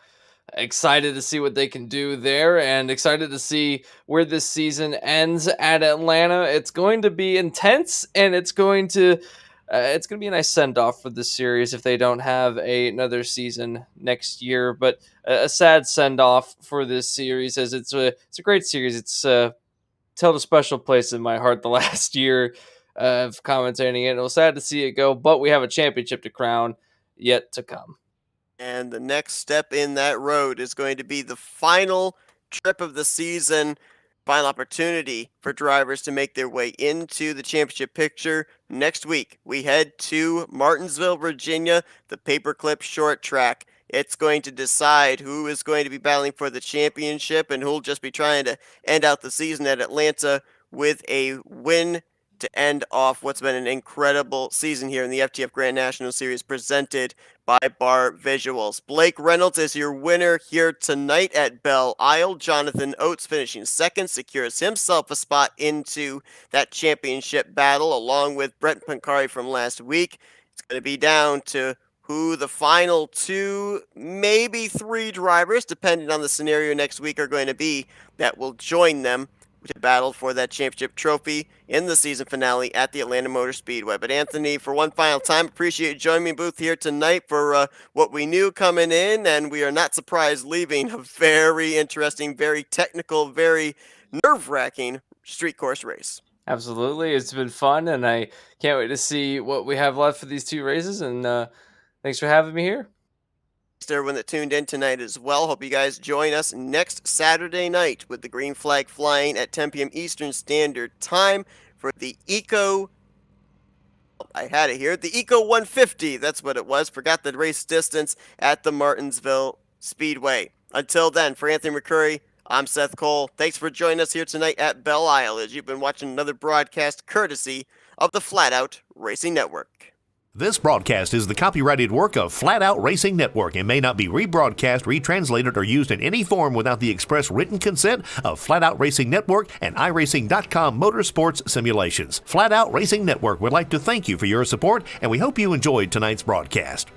excited to see what they can do there, and excited to see where this season ends at Atlanta. It's going to be intense, and it's going to be a nice send-off for the series if they don't have another season next year. But a sad send-off for this series, as it's a great series. It's held a special place in my heart the last year of commentating it. It was sad to see it go, but we have a championship to crown yet to come. And the next step in that road is going to be the final trip of the season, final opportunity for drivers to make their way into the championship picture. Next week, we head to Martinsville, Virginia, the Paperclip Short Track. It's going to decide who is going to be battling for the championship and who will just be trying to end out the season at Atlanta with a win to end off what's been an incredible season here in the FTF Grand National Series presented by Bar Visuals. Blake Reynolds is your winner here tonight at Belle Isle. Jonathan Oates finishing second secures himself a spot into that championship battle along with Brent Pancari from last week. It's going to be down to who the final 2, maybe 3 drivers, depending on the scenario next week, are going to be that will join them to battle for that championship trophy in the season finale at the Atlanta Motor Speedway. But Anthony, for one final time, appreciate you joining me in booth here tonight for what we knew coming in, and we are not surprised leaving a very interesting, very technical, very nerve-wracking street course race. Absolutely. It's been fun, and I can't wait to see what we have left for these 2 races, and thanks for having me here. Thanks to everyone that tuned in tonight as well. Hope you guys join us next Saturday night with the green flag flying at 10 p.m. Eastern Standard Time for the I had it here, the Eco 150, that's what it was. Forgot the race distance at the Martinsville Speedway. Until then, for Anthony McCurry, I'm Seth Cole. Thanks for joining us here tonight at Belle Isle as you've been watching another broadcast courtesy of the Flat Out Racing Network. This broadcast is the copyrighted work of Flat Out Racing Network and may not be rebroadcast, retranslated, or used in any form without the express written consent of Flat Out Racing Network and iRacing.com Motorsports Simulations. Flat Out Racing Network would like to thank you for your support, and we hope you enjoyed tonight's broadcast.